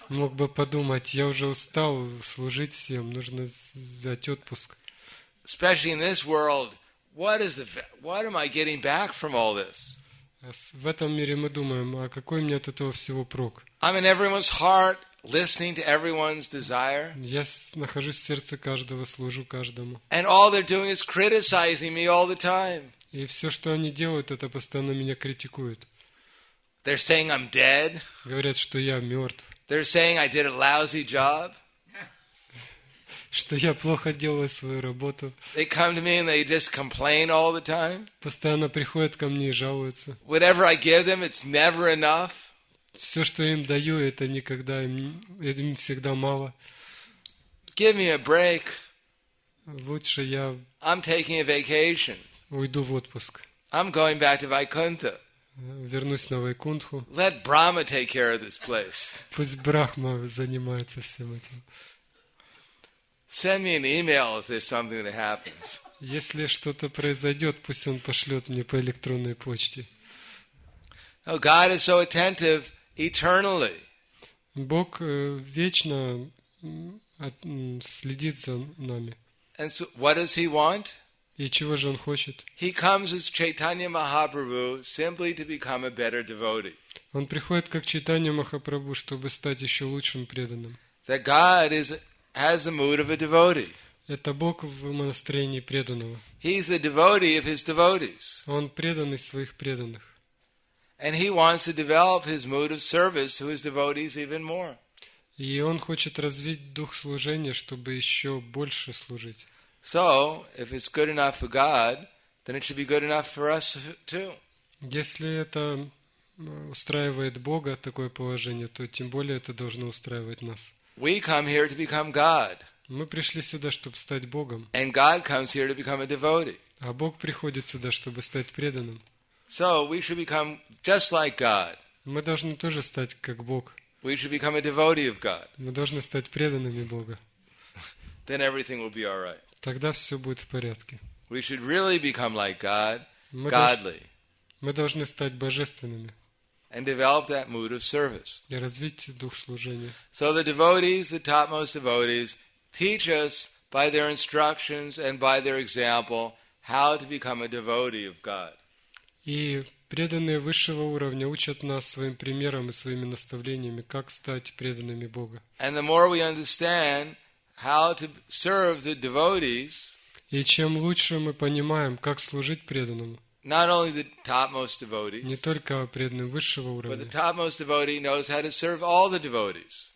мог бы подумать, я уже устал служить всем, нужно взять отпуск. Especially in this world, what am I getting back from all this? В этом мире мы думаем, а какой мне от этого всего прок? I'm in everyone's heart, listening to everyone's desire. Я нахожусь в сердце каждого, служу каждому. And all they're doing is criticizing me all the time. И все, что они делают, это постоянно меня критикуют. They're saying I'm dead. Говорят, что я мертв. They're saying I did a lousy job. Что я плохо делаю свою работу. They come to me and they just complain all the time. Постоянно приходят ко мне и жалуются. Whatever I give them, it's never enough. Все, что я им даю, это никогда им всегда мало. Give me a break. Лучше я I'm taking a vacation. уйду в отпуск. I'm going back to Vaikuntha. Вернусь на Вайкунтху. Let Brahma take care of this place. Пусть Брахма занимается всем этим. Send me an email if there's something that happens. Если что-то произойдет, пусть он пошлет мне по электронной почте. Oh, God is so attentive eternally. Бог вечно следит за нами. And so what does He want? И чего же Он хочет? He comes as Chaitanya Mahaprabhu simply to become a better devotee. Он приходит как Чайтанья Махапрабху, чтобы стать еще лучшим преданным. That God has the mood of a devotee. Это Бог в настроении преданного. He's the devotee of His devotees. Он преданный своих преданных. And He wants to develop His mood of service to His devotees even more. И Он хочет развить дух служения, чтобы еще больше служить. So, if it's good enough for God, then it should be good enough for us too. Если это устраивает Бога, такое положение, то тем более это должно устраивать нас. We come here to become God. Мы пришли сюда, чтобы стать Богом. And God comes here to become a devotee. А Бог приходит сюда, чтобы стать преданным. So we should become just like God. Мы должны тоже стать как Бог. We should become a devotee of God. Мы должны стать преданными Бога. Then everything will be all right. Тогда все будет в порядке. We should really become like God, Мы godly, Мы должны стать божественными and develop that mood of service. и развить дух служения. So the devotees, the topmost devotees, teach us by their instructions and by their example how to become a devotee of God. И преданные высшего уровня учат нас своим примером и своими наставлениями, как стать преданными Бога. And the more we understand how to serve the devotees, И чем лучше мы понимаем, как служить преданному, not only the topmost не devotees, только преданным высшего but the уровня, topmost devotee knows how to serve all the devotees,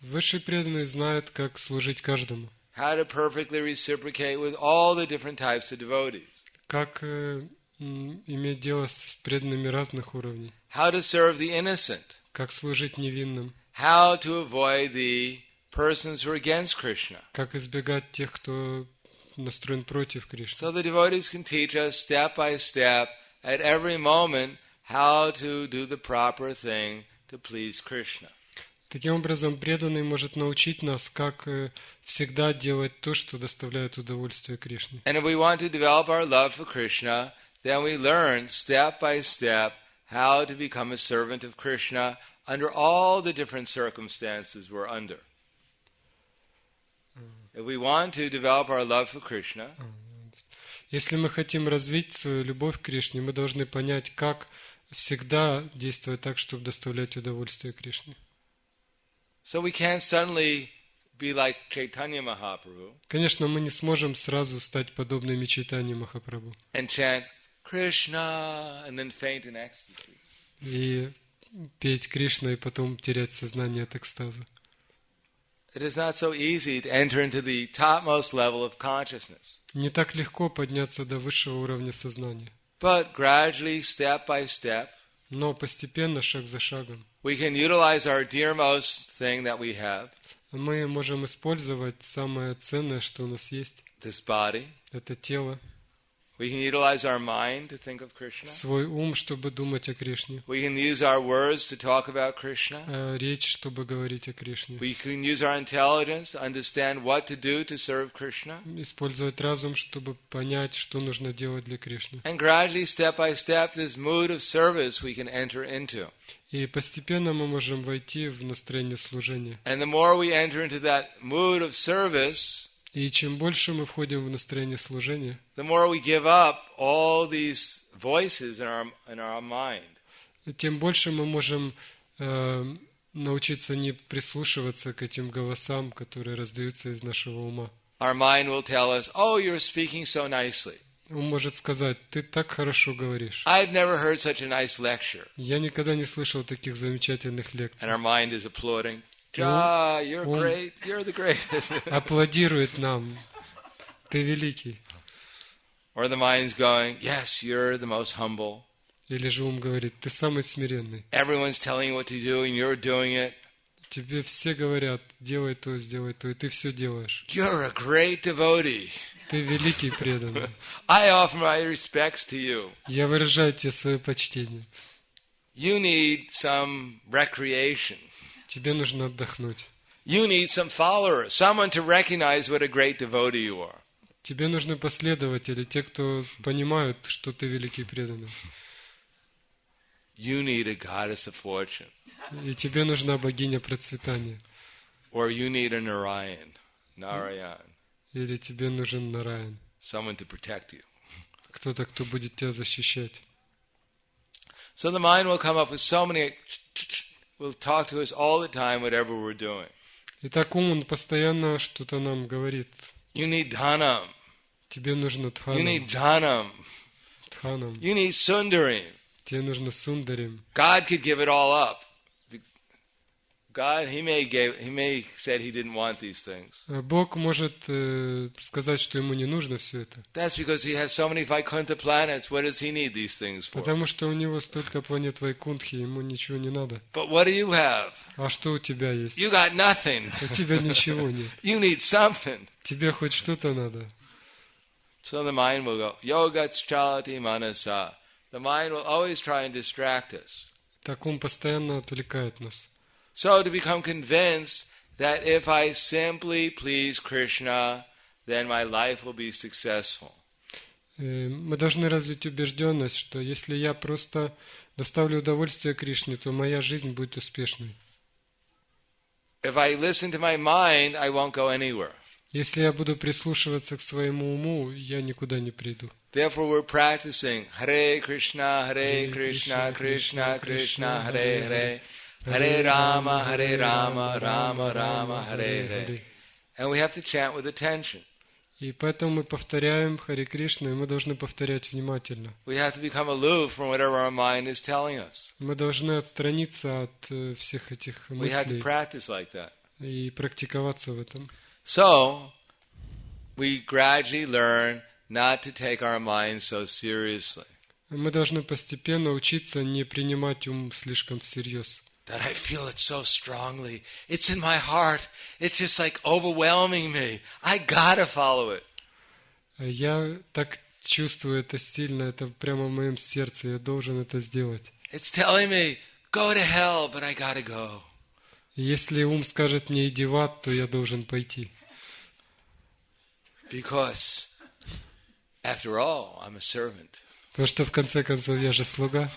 высшие преданные знают, как служить каждому, how to perfectly reciprocate with all the different types of devotees, как иметь дело с преданными разных уровней, how to serve the innocent, как служить невинным, how to avoid the persons who are against Krishna. как избегать тех, кто настроен против Кришны. So the devotees can teach us step by step at every moment how to do the proper thing to please Krishna. Таким образом, преданный может научить нас, как всегда делать то, что доставляет удовольствие Кришне. And if we want to develop our love for Krishna, then we learn step by step how to become a servant of Krishna under all the different circumstances we're under. If we want to develop our love for Krishna, Если мы хотим развить свою любовь к Кришне, мы должны понять, как всегда действовать так, чтобы доставлять удовольствие Кришне. so we can't suddenly be like Chaitanya Mahaprabhu Конечно, мы не сможем сразу стать подобными Чайтанье Махапрабху and chant Krishna and then faint in ecstasy. и петь Кришна и потом терять сознание от экстаза. It is not so easy to enter into the topmost level of consciousness. Не так легко подняться до высшего уровня сознания. But gradually, step by step, Но постепенно, шаг за шагом, we can utilize our dearmost thing that we have, мы можем использовать самое ценное, что у нас есть. this body. Это тело, We can utilize our mind to think of Krishna. свой ум, чтобы думать о Кришне, We can use our words to talk about Krishna. речь, чтобы говорить о Кришне, We can use our intelligence to understand what to do to serve Krishna. использовать разум, чтобы понять, что нужно делать для Кришны. And gradually, step by step, this mood of service we can enter into. И постепенно мы можем войти в настроение служения. And the more we enter into that mood of service, И чем больше мы входим в настроение служения, the more we give up all these voices in our mind. тем больше мы можем научиться не прислушиваться к этим голосам, которые раздаются из нашего ума. Our mind will tell us, oh, you're speaking so nicely. Он может сказать: ты так хорошо говоришь. I've never heard such a nice lecture. Я никогда не слышал таких замечательных And лекций. our mind is applauding. Ja, you're great. You're the greatest. Аплодирует нам. Ты великий. Or the mind's going, yes, you're the most humble. Или же ум говорит: ты самый смиренный. Everyone's telling you what to do, and you're doing it. Тебе все говорят: делай то, и ты все делаешь. You're a great devotee. Ты великий преданный. I offer my respects to you. Я выражаю тебе свое почтение. You need some recreation. Тебе нужно отдохнуть. You need some followers, someone to recognize what a great devotee you are. Тебе нужны последователи, те, кто понимают, что ты великий преданный. You need a goddess of fortune. И тебе нужна богиня процветания. Or you need a Narayan, Или тебе нужен Нараян. someone to protect you. Кто-то, кто будет тебя защищать. So the mind will come up with so many, will talk to us all the time, whatever we're doing. Итак, ум, он постоянно что-то нам говорит. You need dhanam. Тебе нужно You need дханам. dhanam. You need sundarim. Тебе нужно сундарим. God could give it all up. God, he may said he didn't want these things. Бог может сказать, что ему не нужно все это. That's because he has so many Vaikuntha planets. What does he need these things for? Потому что у него столько планет Вайкунтхи, ему ничего не надо. But what do you have? А что у тебя есть? You got nothing. У тебя ничего нет. You need something. Тебе хоть что-то надо. So the mind will go, yogat's chalati manasa. The mind will always try and distract us. Так ум постоянно отвлекает нас. So to become convinced that if I simply please Krishna, then my life will be successful. Мы должны развить убежденность, что если я просто доставлю удовольствие Кришне, то моя жизнь будет успешной. If I listen to my mind, I won't go anywhere. Если я буду прислушиваться к своему уму, я никуда не приду. Therefore we're practicing Hare Krishna, Krishna Krishna, Hare Hare, Hare Rama, Rama Rama, Hare Hare. And we have to chant with attention. И поэтому мы повторяем Харе Кришна, и мы должны повторять внимательно. We have to become aloof from whatever our mind is telling us. Мы должны отстраниться от всех этих We have to мыслей practice like that. и практиковаться в этом. So, we gradually learn not to take our minds so seriously. Мы должны постепенно учиться не принимать ум слишком всерьез. That I feel it so strongly. It's in my heart. It's just like overwhelming me. I gotta follow it. Я так чувствую это сильно, это прямо в моем сердце, я должен это сделать. It's telling me, go to hell, but I gotta go. И если ум скажет мне иди в ад, то я должен пойти. Because, after all, I'm a servant. Потому что в конце концов я же слуга.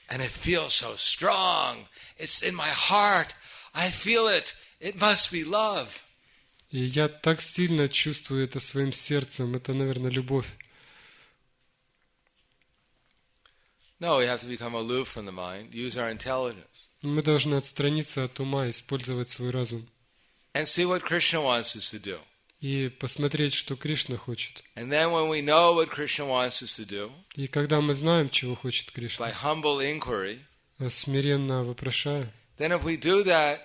And it feels so strong. It's in my heart. I feel it. It must be love. И я так сильно чувствую это своим сердцем. Это, наверное, любовь. No, we have to become aloof from the mind, use our intelligence. Мы должны отстраниться от ума, использовать свой разум. And see what Krishna wants us to do. И посмотреть, что Кришна хочет. And then when we know what Krishna wants us to do, И когда мы знаем, чего хочет Кришна, by humble inquiry, смиренно вопрошая, then if we do that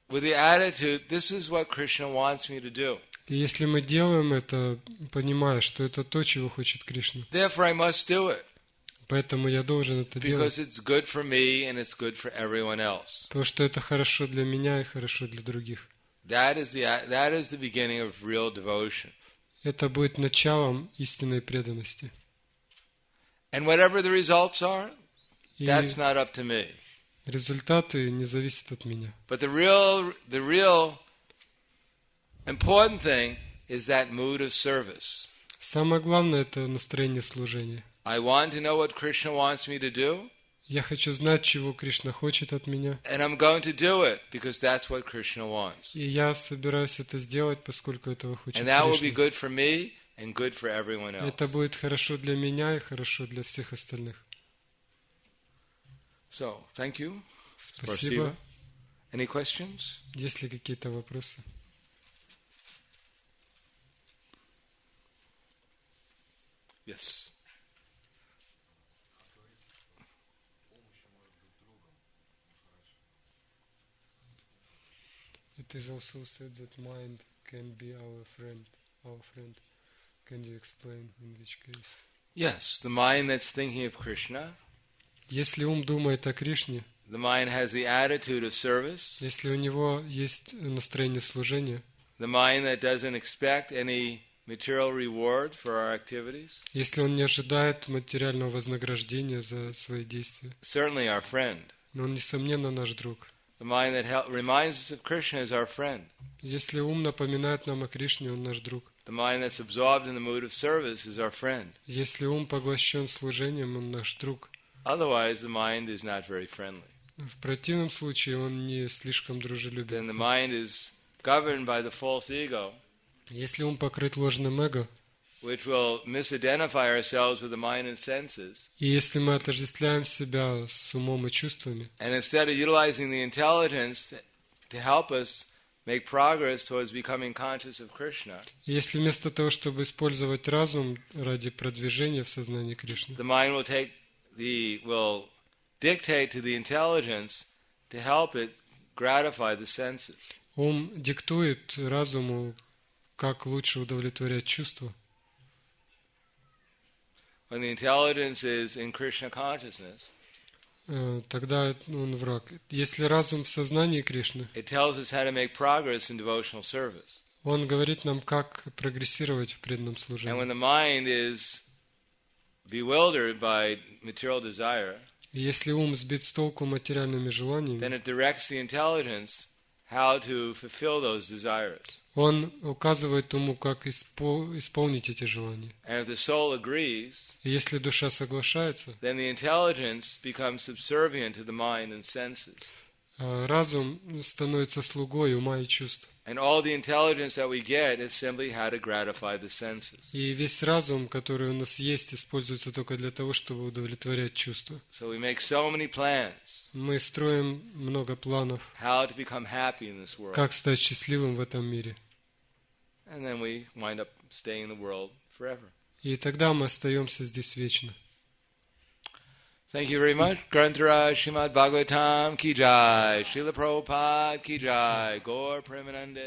with the attitude, this is what Krishna wants me to do. и если мы делаем это, понимая, что это то, чего хочет Кришна, Therefore I must do it. поэтому я должен это делать, Because it's good for me and it's good for everyone else. потому что это хорошо для меня и хорошо для других. That is the beginning of real devotion. Это будет началом истинной преданности. And whatever the results are, И that's not up to me. результаты не зависят от меня. But the real important thing is that mood of service. Самое главное – это настроение служения. I want to know what Krishna wants me to do. Я хочу знать, чего Кришна хочет от меня. And I'm going to do it because that's what Krishna wants. И я собираюсь это сделать, поскольку этого хочет And that will be Кришна. good for me and good for everyone else. Это будет хорошо для меня и хорошо для всех остальных. So, thank you. Спасибо. Any questions? Есть ли какие-то вопросы? Yes. It is also said that mind can be our friend. Can you explain in which case? Yes, the mind that's thinking of Krishna, Если ум думает о Кришне, the mind has the attitude of service, если у него есть настроение служения, the mind that doesn't expect any material reward for our activities, если он не ожидает материального вознаграждения за свои действия, certainly our friend. но он, несомненно, наш друг. The mind that reminds us of Krishna is our friend. Если ум напоминает нам о Кришне, он наш друг. The mind that's absorbed in the mood of service is our friend. Если ум поглощен служением, он наш друг. Otherwise, the mind is not very friendly. В противном случае он не слишком Then the дружелюбен. mind is governed by the false ego, Если ум покрыт ложным эго, which will misidentify ourselves with the mind and senses, и если мы отождествляем себя с умом и чувствами, and instead of utilizing the intelligence to help us make progress towards becoming conscious of Krishna, и если вместо того, чтобы использовать разум ради продвижения в сознании Кришны, the mind will dictate to the intelligence to help it gratify the senses. Ум диктует разуму, как лучше удовлетворять чувства. When the intelligence is in Krishna consciousness, тогда он враг. Если разум в сознании Кришны, it tells us how to make progress in devotional service. он говорит нам, как прогрессировать в преданном And when служении. the mind is bewildered by material desire, И если ум сбит с толку материальными then желаниями, it directs the intelligence how to fulfill those desires. он указывает уму, как исполнить эти желания. And if the soul agrees, И если душа соглашается, then the intelligence becomes subservient to the mind and senses. разум становится слугой ума и чувств. And all the intelligence that we get is simply how to gratify the senses. И весь разум, который у нас есть, используется только для того, чтобы удовлетворять чувства. So we make so many plans Мы строим много планов, how to become happy in this world. как стать счастливым в этом мире. And then we wind up staying in the world forever. И тогда мы остаемся здесь вечно. Thank you very much. Granthara Srimad Bhagavatam ki jai. Srila Prabhupada ki jai. Gaur Premanande.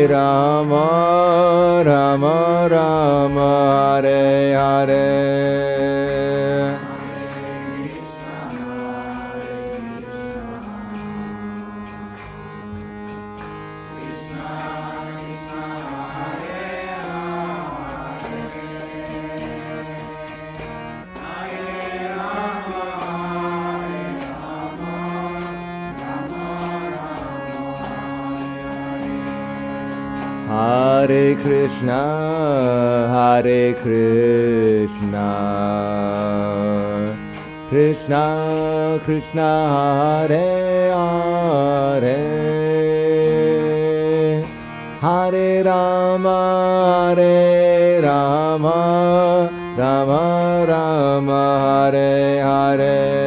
Rama Rama Rama Hare Hare Hare Krishna, Hare Krishna, Krishna Krishna, Hare Hare, Hare Rama, Hare Rama, Rama Rama, Hare Hare.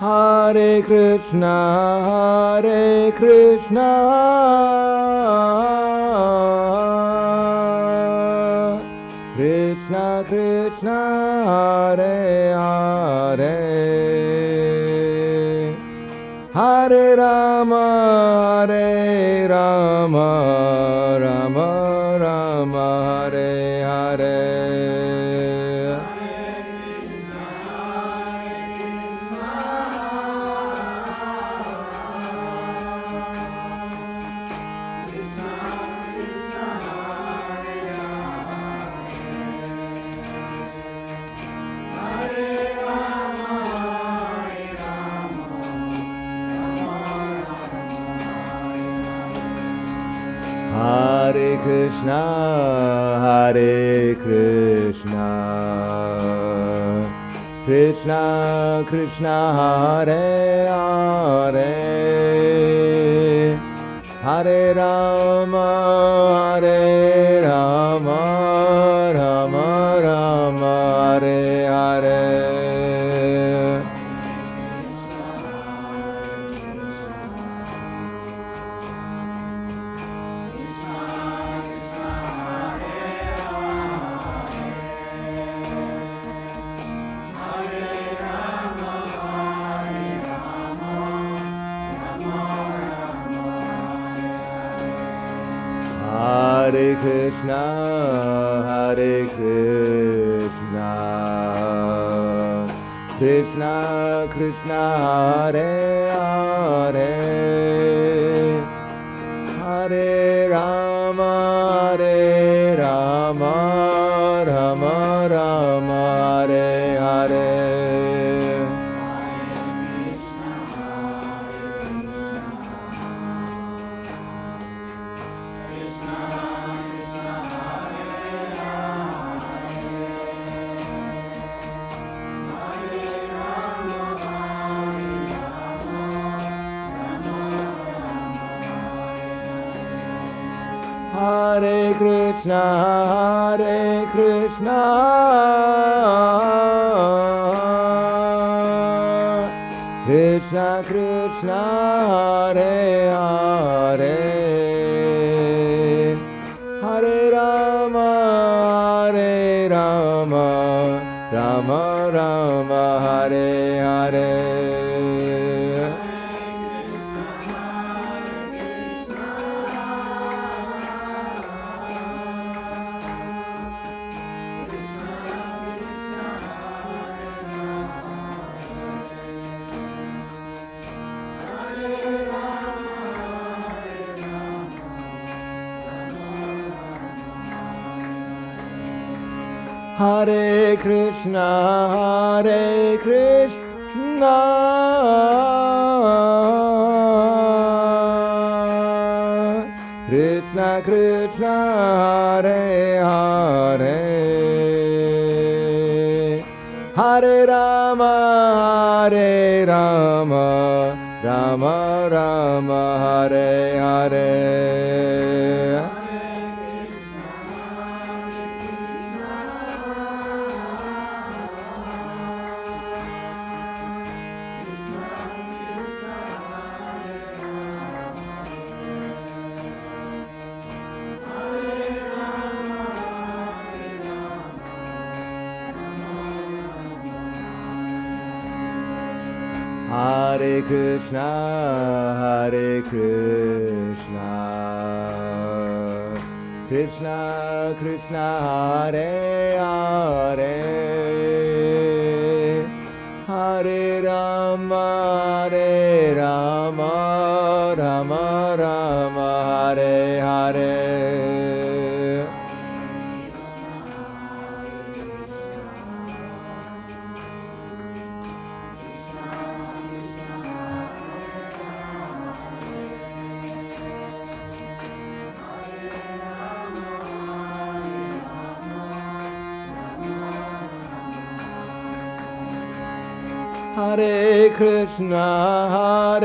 Hare Krishna, Hare Krishna, Krishna Krishna, Hare Hare, Hare Rama, Hare Rama, Rama Rama, Hare Hare. Hare Krishna, Hare Krishna, Krishna Krishna, Hare Hare, Hare Rama, Hare Rama, Rama Rama, Hare Hare. Krishna, Krishna Krishna, Hare Hare, Hare Rama, Rama Rama, Hare Hare. Hare Krishna, Krishna Krishna, Hare Hare, Hare Rama, Rama Rama, Hare Hare. Hare Krishna, Krishna Krishna, Hare Hare, Hare Rama, Rama Rama, Hare Hare. Hare Krishna, Krishna Krishna, Hare Hare, Hare Rama, Rama Rama, Hare Hare. Hare Krishna,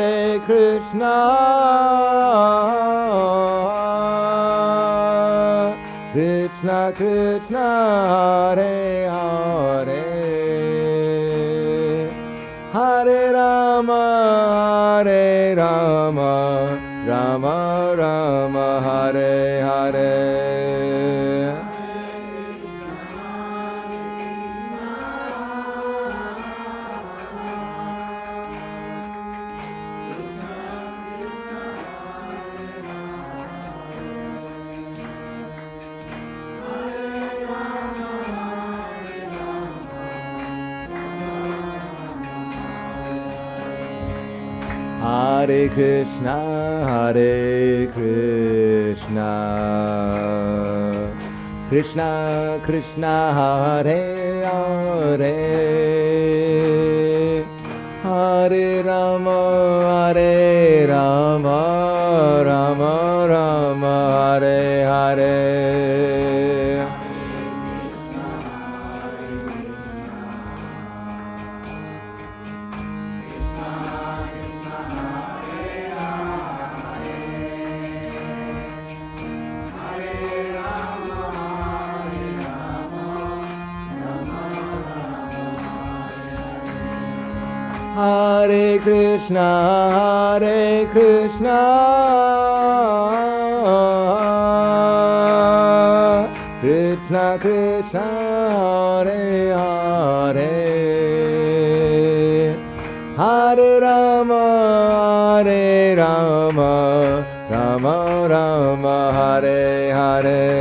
Krishna Krishna, Hare Hare, Hare Rama, Rama Rama, Hare Hare. Hare Krishna, Krishna Krishna, Hare Hare, Hare Rama, Rama Rama, Hare Hare. Hare Krishna, Krishna Krishna, Hare Hare, Hare Rama, Rama, Rama Rama, Hare Hare.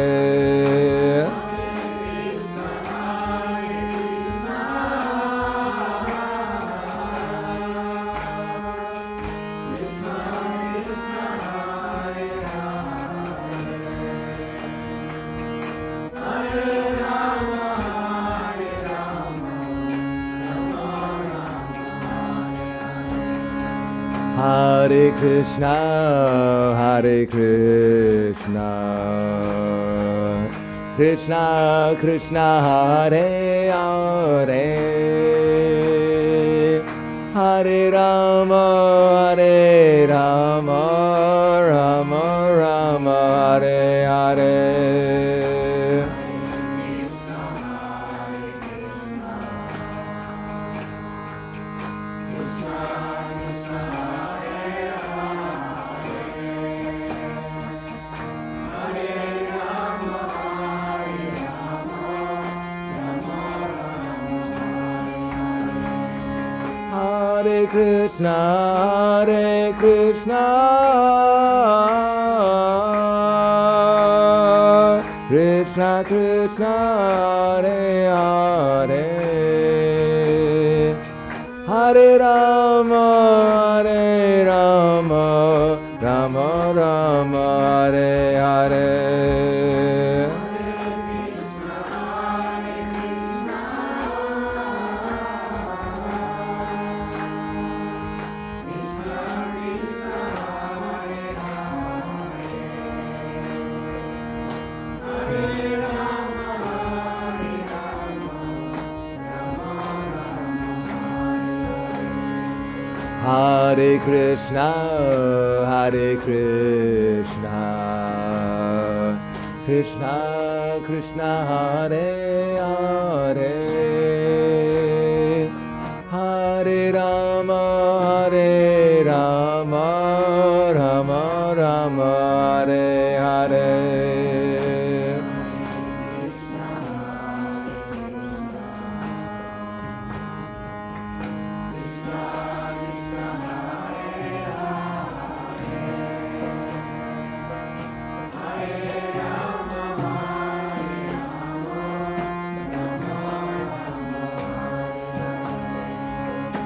Hare Krishna, Hare Krishna, Krishna Krishna, Hare Hare, Hare Rama, Hare Rama, Rama Rama, Hare Hare. Hare Krishna, Hare Krishna, Krishna Krishna, Hare Hare, Hare Rama, Hare Rama, Rama Rama, Hare Hare. Hare Krishna, Hare Krishna, Krishna Krishna, Hare Hare, Hare Rama, Hare Rama, Rama Rama, Hare Hare.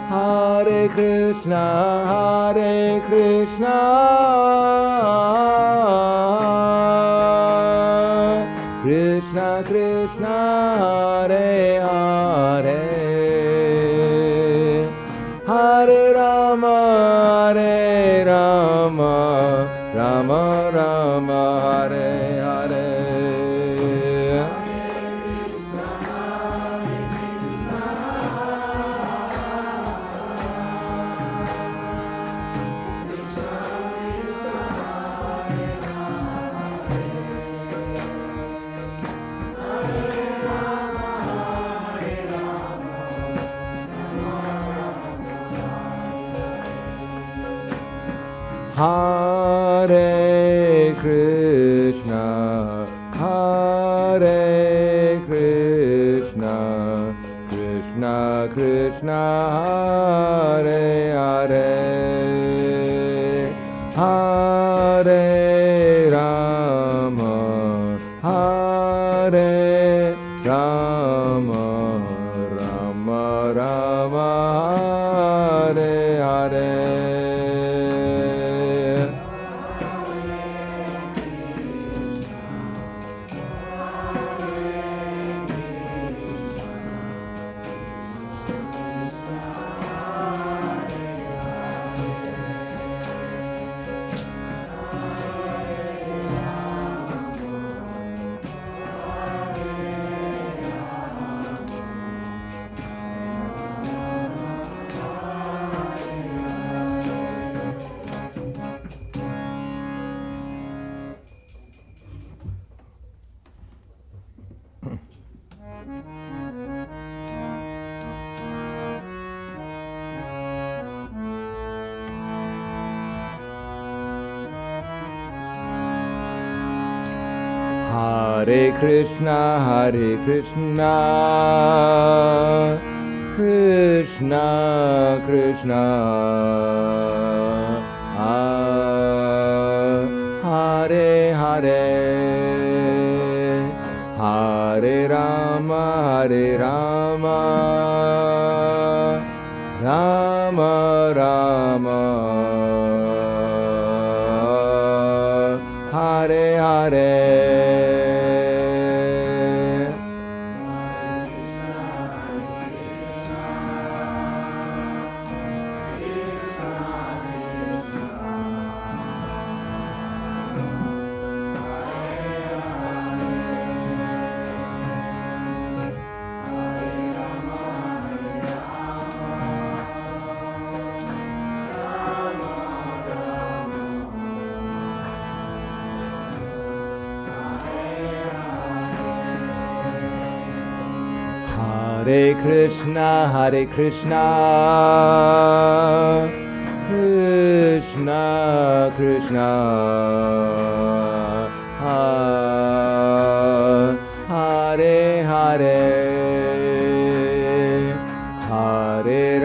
Hare Krishna, Hare Krishna, Krishna Krishna, Hare Hare, Hare Rama, Hare Rama, Rama Rama, Hare Hare. Hare Krishna, Hare Krishna, Krishna Krishna, Hare Hare, Hare Rama, Hare Rama, Rama Rama, Hare Hare. Hare Krishna, Hare Krishna, Krishna Krishna, Hare Hare, Hare Rama, Rama Rama, Hare Hare. Hare Krishna, Krishna Krishna, Hare Hare, Hare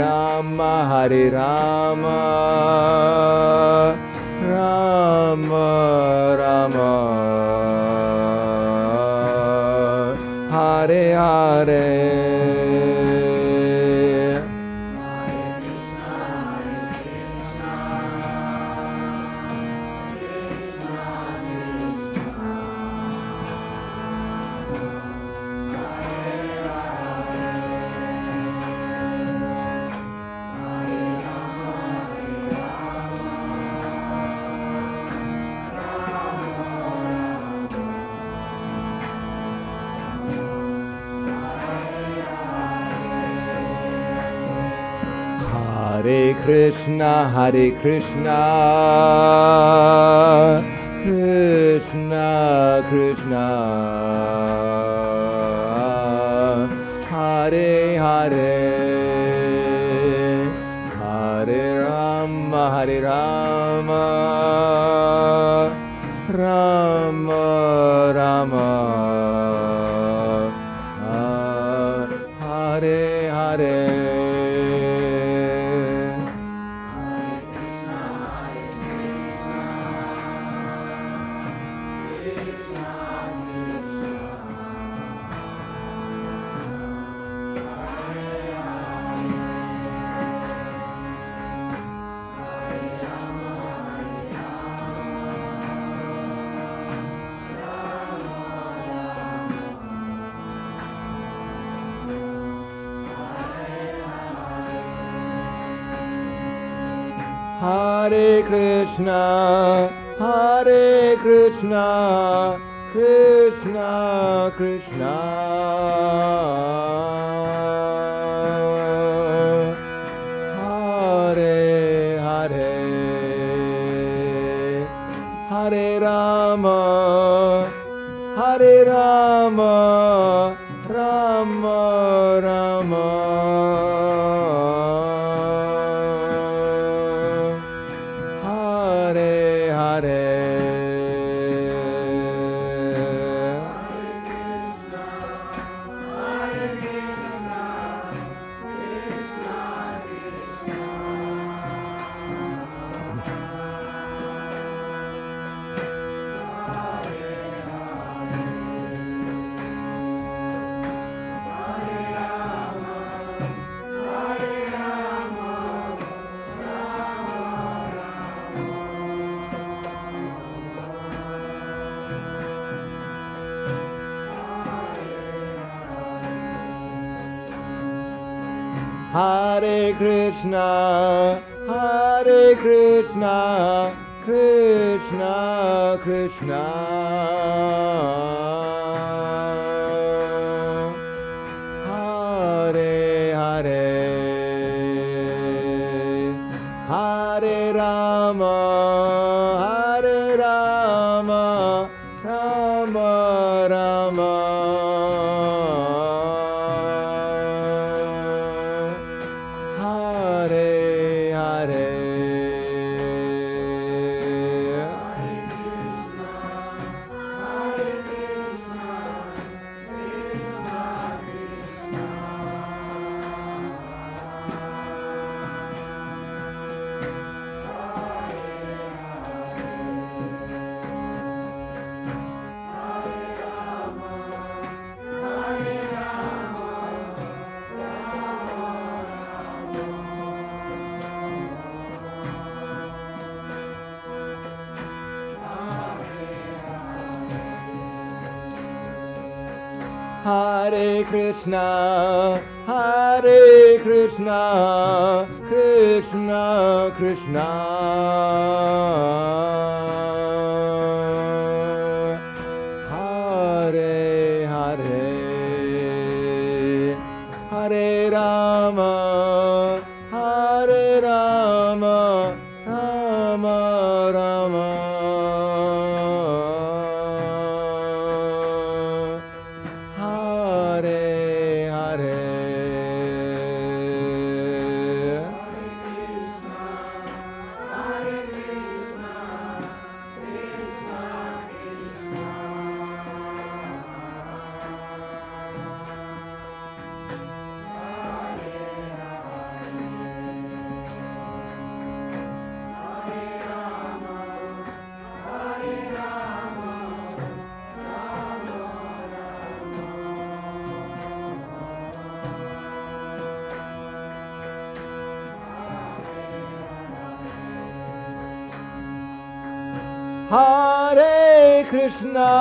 Rama, Rama Rama, Hare Hare. Hare Krishna, Krishna Krishna, Hare Hare, Hare Rama, Rama Rama, Hare Hare. Hare Krishna, Krishna Krishna, Hare Hare, Hare Rama, Rama Rama, Hare Krishna, Krishna Krishna, Hare Hare, Hare Rama, Rama Rama, Hare Krishna, Hare Krishna, Krishna Krishna, Hare Hare, Hare Rama, Hare Rama, Rama Rama, Hare Krishna,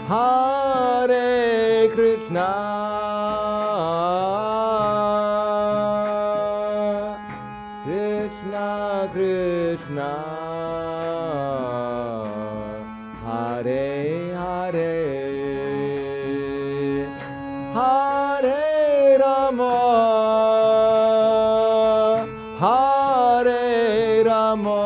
Hare Krishna, Krishna Krishna, Hare Hare, Hare Rama, Hare Rama,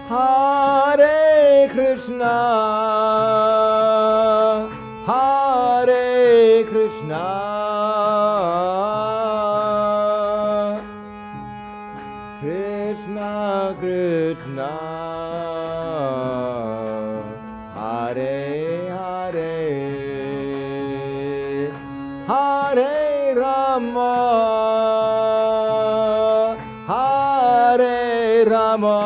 Hare Krishna, Hare Krishna, Krishna Krishna, Hare Hare, Hare Rama, Hare Rama,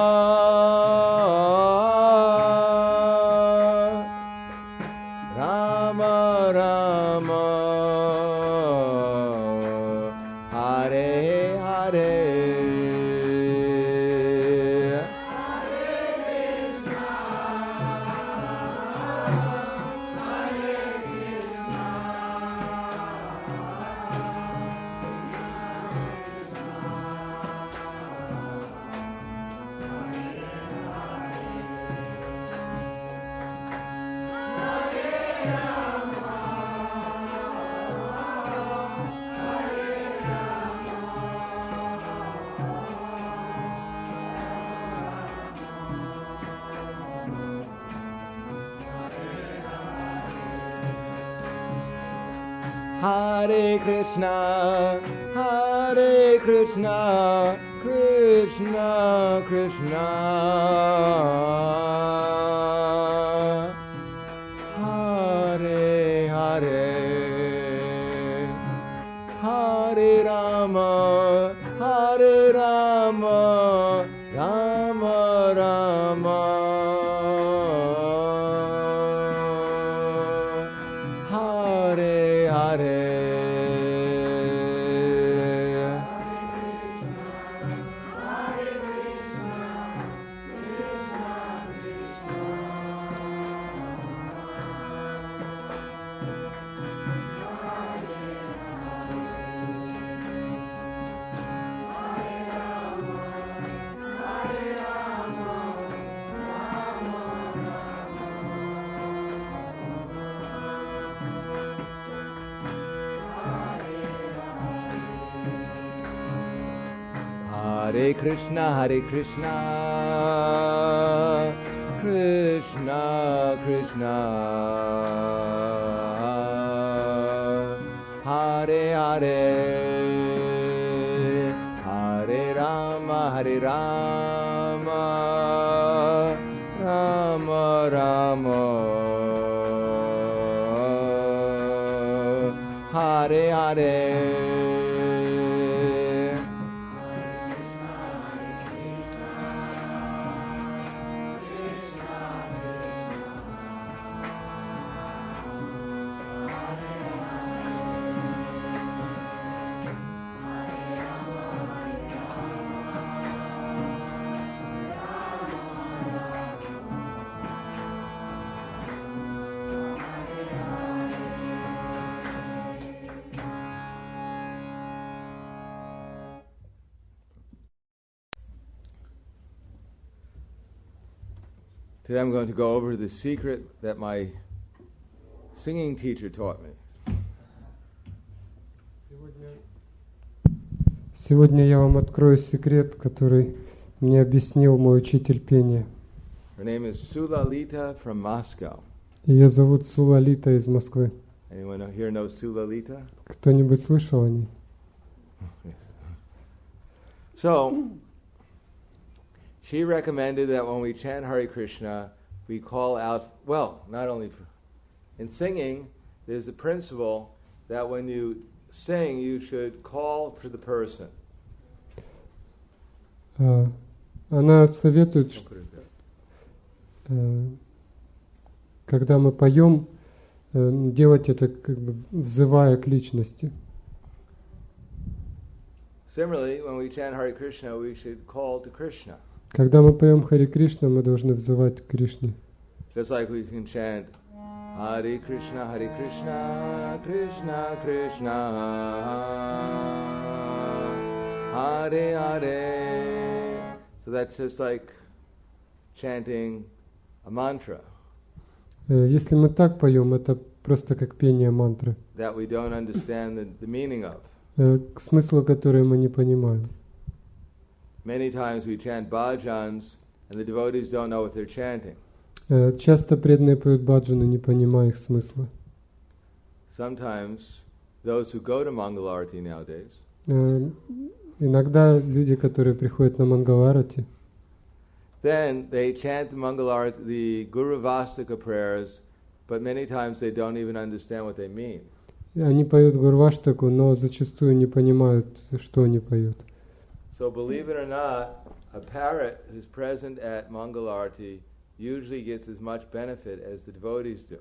Hare Krishna, Hare Krishna, Krishna Krishna, Hare Hare, Hare Rama, Hare Rama, Rama Rama, Hare Hare. Hare Krishna, Krishna Krishna, Hare Hare, Hare Rama, Rama Rama, Hare Hare. Today I'm going to go over the secret that my singing teacher taught me. Сегодня я вам открою секрет, который мне объяснил мой учитель пения. Her name is Sulalita from Moscow. Ее зовут Сулалита из Москвы. Anyone here knows Sulalita? Кто-нибудь слышал о ней? So, she recommended that when we chant Hare Krishna, we call out, well, not only in singing, there's a principle that when you sing, you should call to the person. Она советует, когда мы поем, делать это как бы взывая к личности. Similarly, when we chant Hare Krishna, we should call to Krishna. Когда мы поем Харе Кришна, мы должны взывать к Кришне. Just like we can chant Hare Krishna, Krishna Krishna, Hare Hare. So that's just like chanting a mantra. Если мы так поем, это просто как пение мантры, That we don't understand the meaning of. к смыслу которой мы не понимаем. Many times we chant bhajans and the devotees don't know what they're chanting. Часто преданные поют баджаны, не понимая их смысла. Sometimes those who go to Mangalarti nowadays, Иногда люди, которые приходят на Мангаларати, then they chant the Mangalarti, the Guru Vastika prayers, but many times they don't even understand what they mean. они поют Гурваштаку, но зачастую не понимают, что они поют. So believe it or not, a parrot who's present at Mangalarti usually gets as much benefit as the devotees do.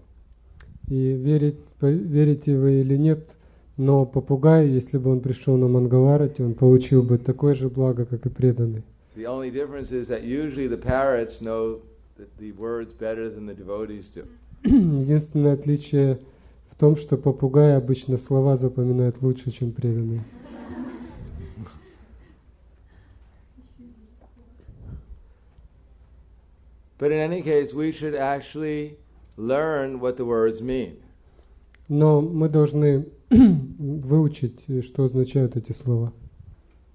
И верите вы или нет, но попугай, если бы он пришел на Мангаларати, он получил бы такое же благо, как и преданный. The only difference is that usually the parrots know the words better than the devotees do. Единственное отличие в том, что попугай обычно слова запоминает лучше, чем преданные. But in any case, we should actually learn what the words mean. Но мы должны выучить, что означают эти слова.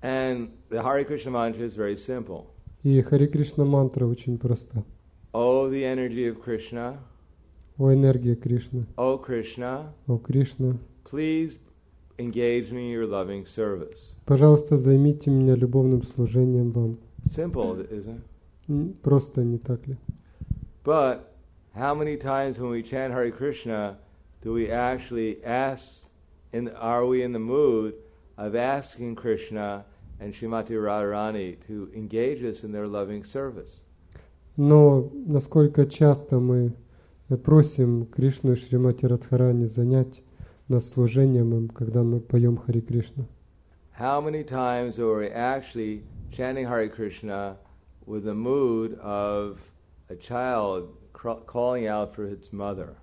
And the Hare Krishna mantra is very simple. И Харе Кришна мантра очень проста. Oh, the energy of Krishna. О энергия Кришны. Oh, Krishna. О Кришна. Please engage me in your loving service. Пожалуйста, займите меня любовным служением вам. Simple, isn't it? Просто, не так ли? But how many times when we chant Hare Krishna do we actually ask, are we in the mood of asking Krishna and Srimati Radharani to engage us in their loving service? Но насколько часто мы просим Кришну и Шримати Радхарани занять нас служением им, когда мы поем Харе Кришна? How many times are we actually chanting Hare Krishna with the mood of a child calling out for its mother?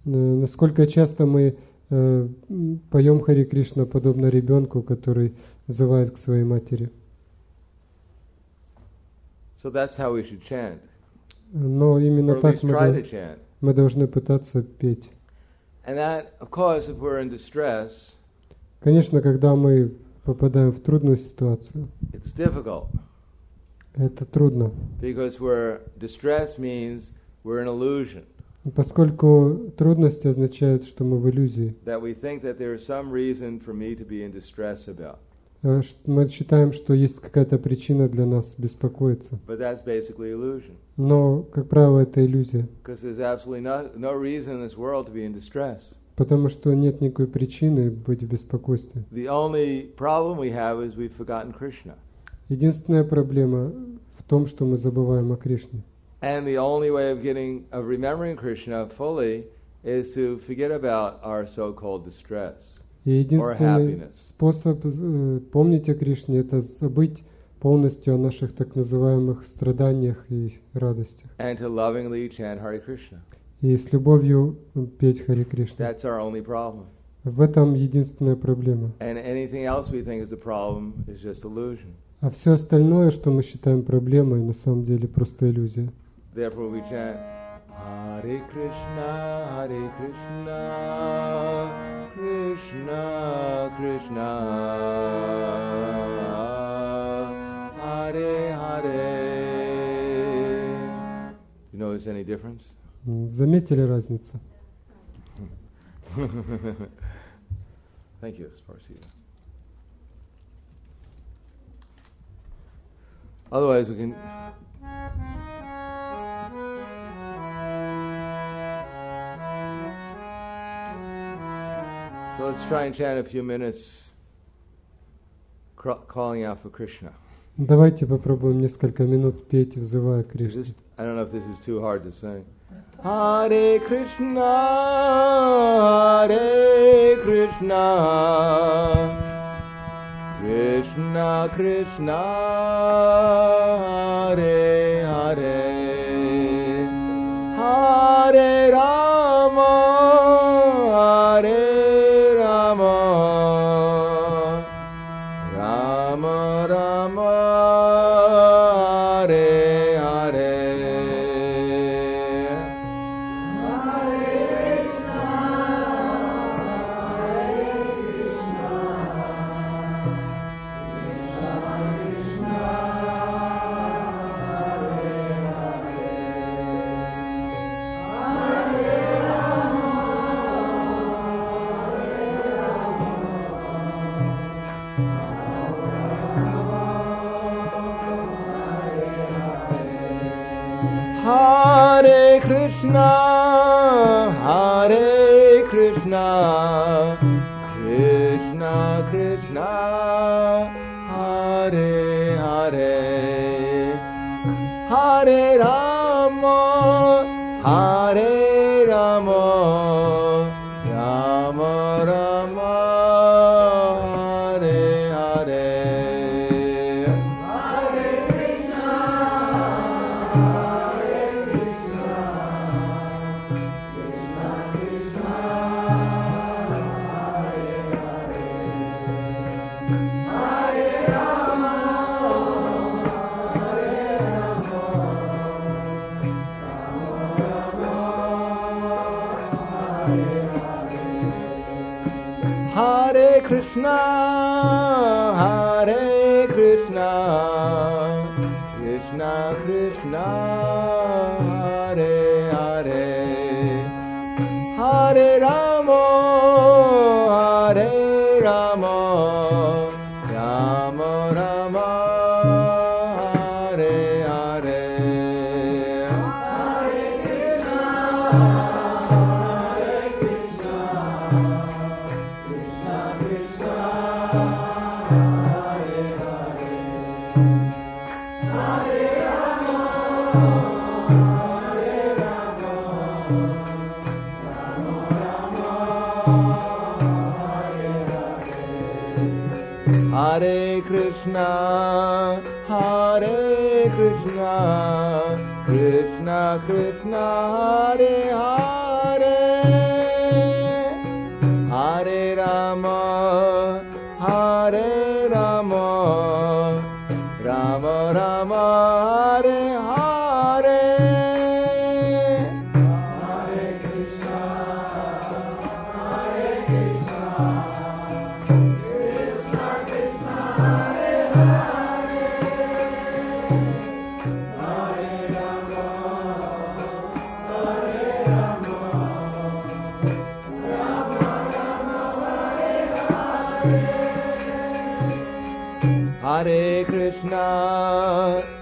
Насколько часто мы поем Харе Кришна подобно ребенку, который взывает к своей матери? So that's how we should chant. Но именно Or at так least try to chant. мы должны пытаться петь. And that, of course, if we're in distress, Конечно, когда мы попадаем в трудную ситуацию. It's difficult Это трудно, because distress means we're in illusion. поскольку трудности означают, что мы в иллюзии. That we think that there is some reason for me to be in distress about. Мы считаем, что есть какая-то причина для нас беспокоиться. But that's basically illusion. Но, как правило, это иллюзия. Because there's absolutely no reason in this world to be in distress. Потому что нет никакой причины быть в беспокойстве. The only problem we have is we've forgotten Krishna. Единственная проблема в том, что мы забываем о Кришне. And the only way of remembering Krishna fully is to forget about our so-called distress. И единственный способ помнить о Кришне — это забыть полностью о наших так называемых страданиях и радостях. And to lovingly chant Hare Krishna. И с любовью петь Харе Кришна. That's our only problem. В этом единственная проблема. And anything else we think is the problem is just illusion. А все остальное, что мы считаем проблемой, на самом деле просто иллюзия. Therefore we chant Hare Krishna, Krishna Krishna, Hare Hare. You notice any difference? Заметили разницу? Thank you, Sparsi. Otherwise we can... So let's try and chant a few minutes calling out for Krishna. Давайте попробуем несколько минут петь, взывая к Кришне. I don't know if this is too hard to sing. Hare Krishna, Hare Krishna, Krishna Krishna, Hare Hare, Hare Rama, Hare Rama, Rama Rama, Hare Hare. Hare Krishna, Hare Krishna, Krishna Krishna, Hare Hare, Hare Rama, Hare Rama, Rama Rama, Hare Hare. Hare Krishna, Hare Krishna, Krishna Krishna, Hare Hare, Hare Rama, Hare Rama, Rama Rama, Hare Hare. Hare Krishna, Hare Krishna, Krishna Krishna, Hare Hare, Hare Rama, Hare Rama, Rama Rama, Hare Hare. Hare Krishna, Hare Krishna, Krishna Krishna, Hare Hare, Hare Rama, Hare Rama, Rama Rama, Hare Hare. Hare Krishna, Hare Krishna, Krishna Krishna, Hare Krishna,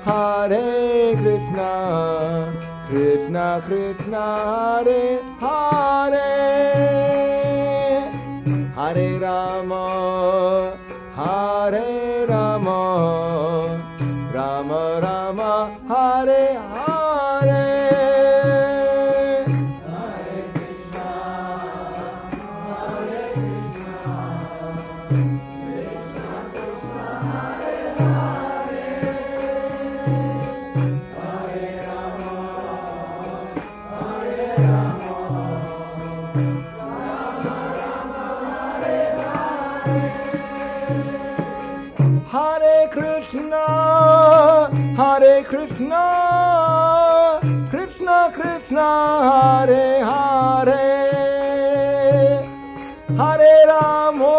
Hare Krishna, Krishna Krishna, Hare Hare, Hare Rama, Hare Rama, Rama Rama, Hare Hare. Hare Krishna, Krishna Krishna, Hare Hare, Hare Rama,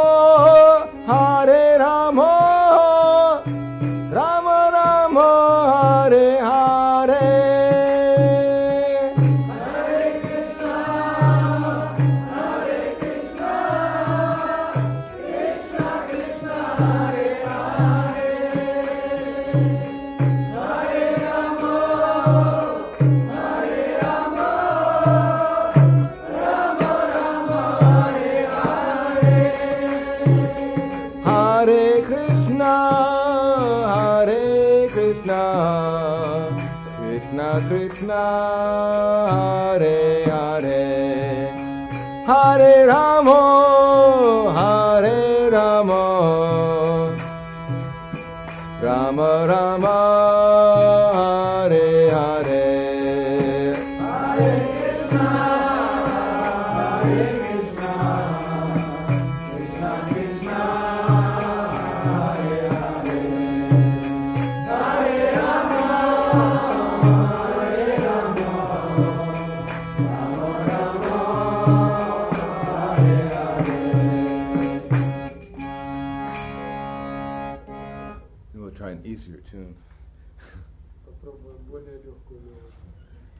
Hare Rama, Rama Rama, Hare Hare. Hare Krishna, Hare Krishna, Krishna Krishna, Hare Hare. Krishna, Hare Hare, Hare Rama, Hare Rama, Rama Rama, Hare Hare. Hare Krishna, Hare Krishna, Krishna Krishna, Hare Hare, Hare Rama. Try an easier tune.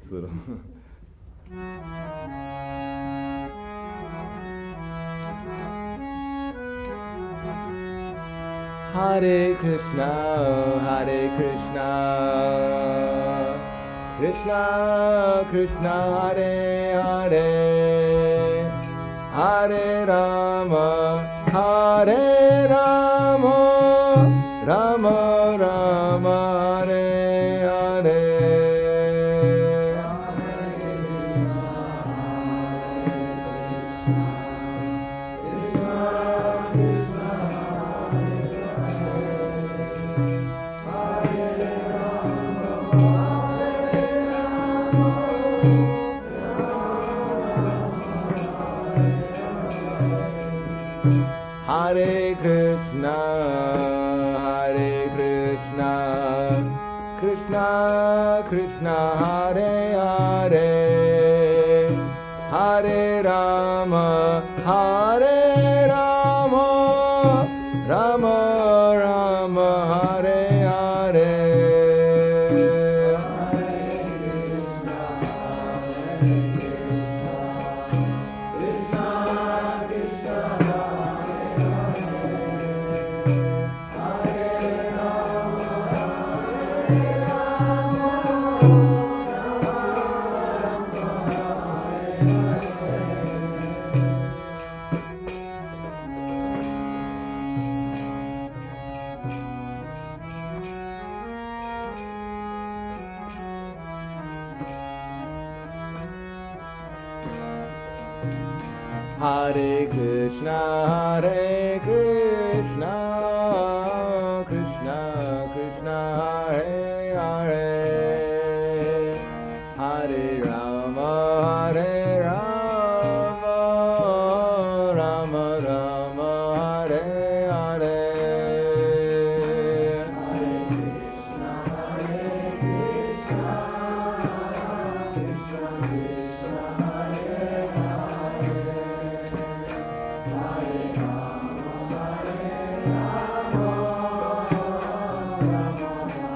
It's a little. Hare Krishna, Hare Krishna, Krishna Krishna, Hare Hare, Hare Rama, Hare Rama, Rama Rama, Hare Hare. Hare Krishna, Hare Krishna, Krishna Krishna, Hare Hare, Hare Rama, Hare Rama, Rama Rama, Hare Hare. Hare Krishna, Hare Krishna, Krishna Krishna, Hare Hare, Hare Rama, Hare Rama, Rama Rama, Hare Hare. Hare Krishna, Hare Krishna, Krishna Krishna, Hare Hare.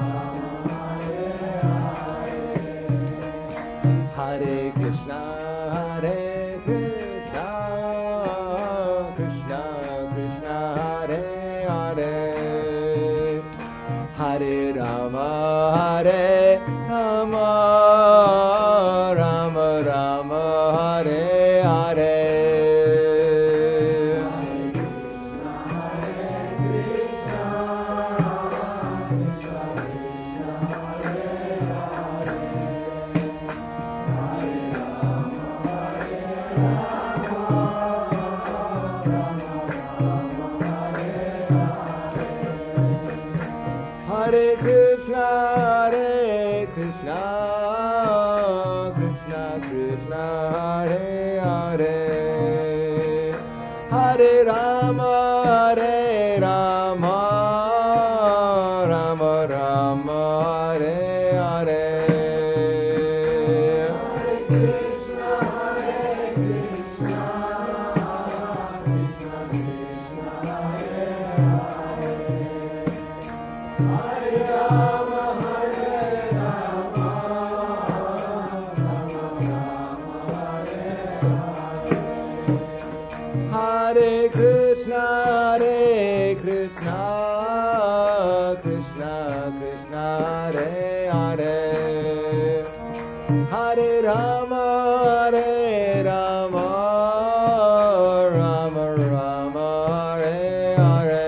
Hare Krishna, Hare Krishna, Krishna Hare Rama, Rama Rama, Hare Hare. Hare Krishna, Krishna Krishna, Hare Hare. Hare Rama, Rama Rama, Hare Hare.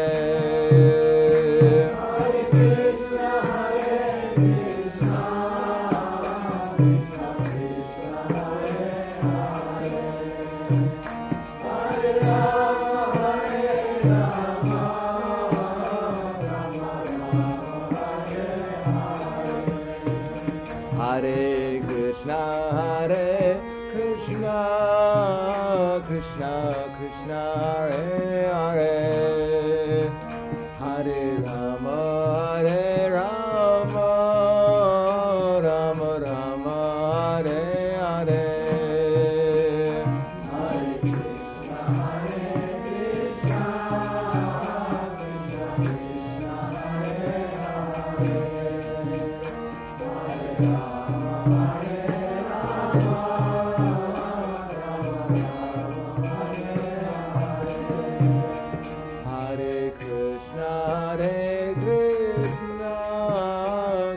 Hare Krishna, Krishna Krishna, Hare Hare. Hare Rama, Rama Hare Krishna, Krishna Krishna, Hare Hare. Hare Rama, Rama Rama, Hare Hare. Hare Krishna,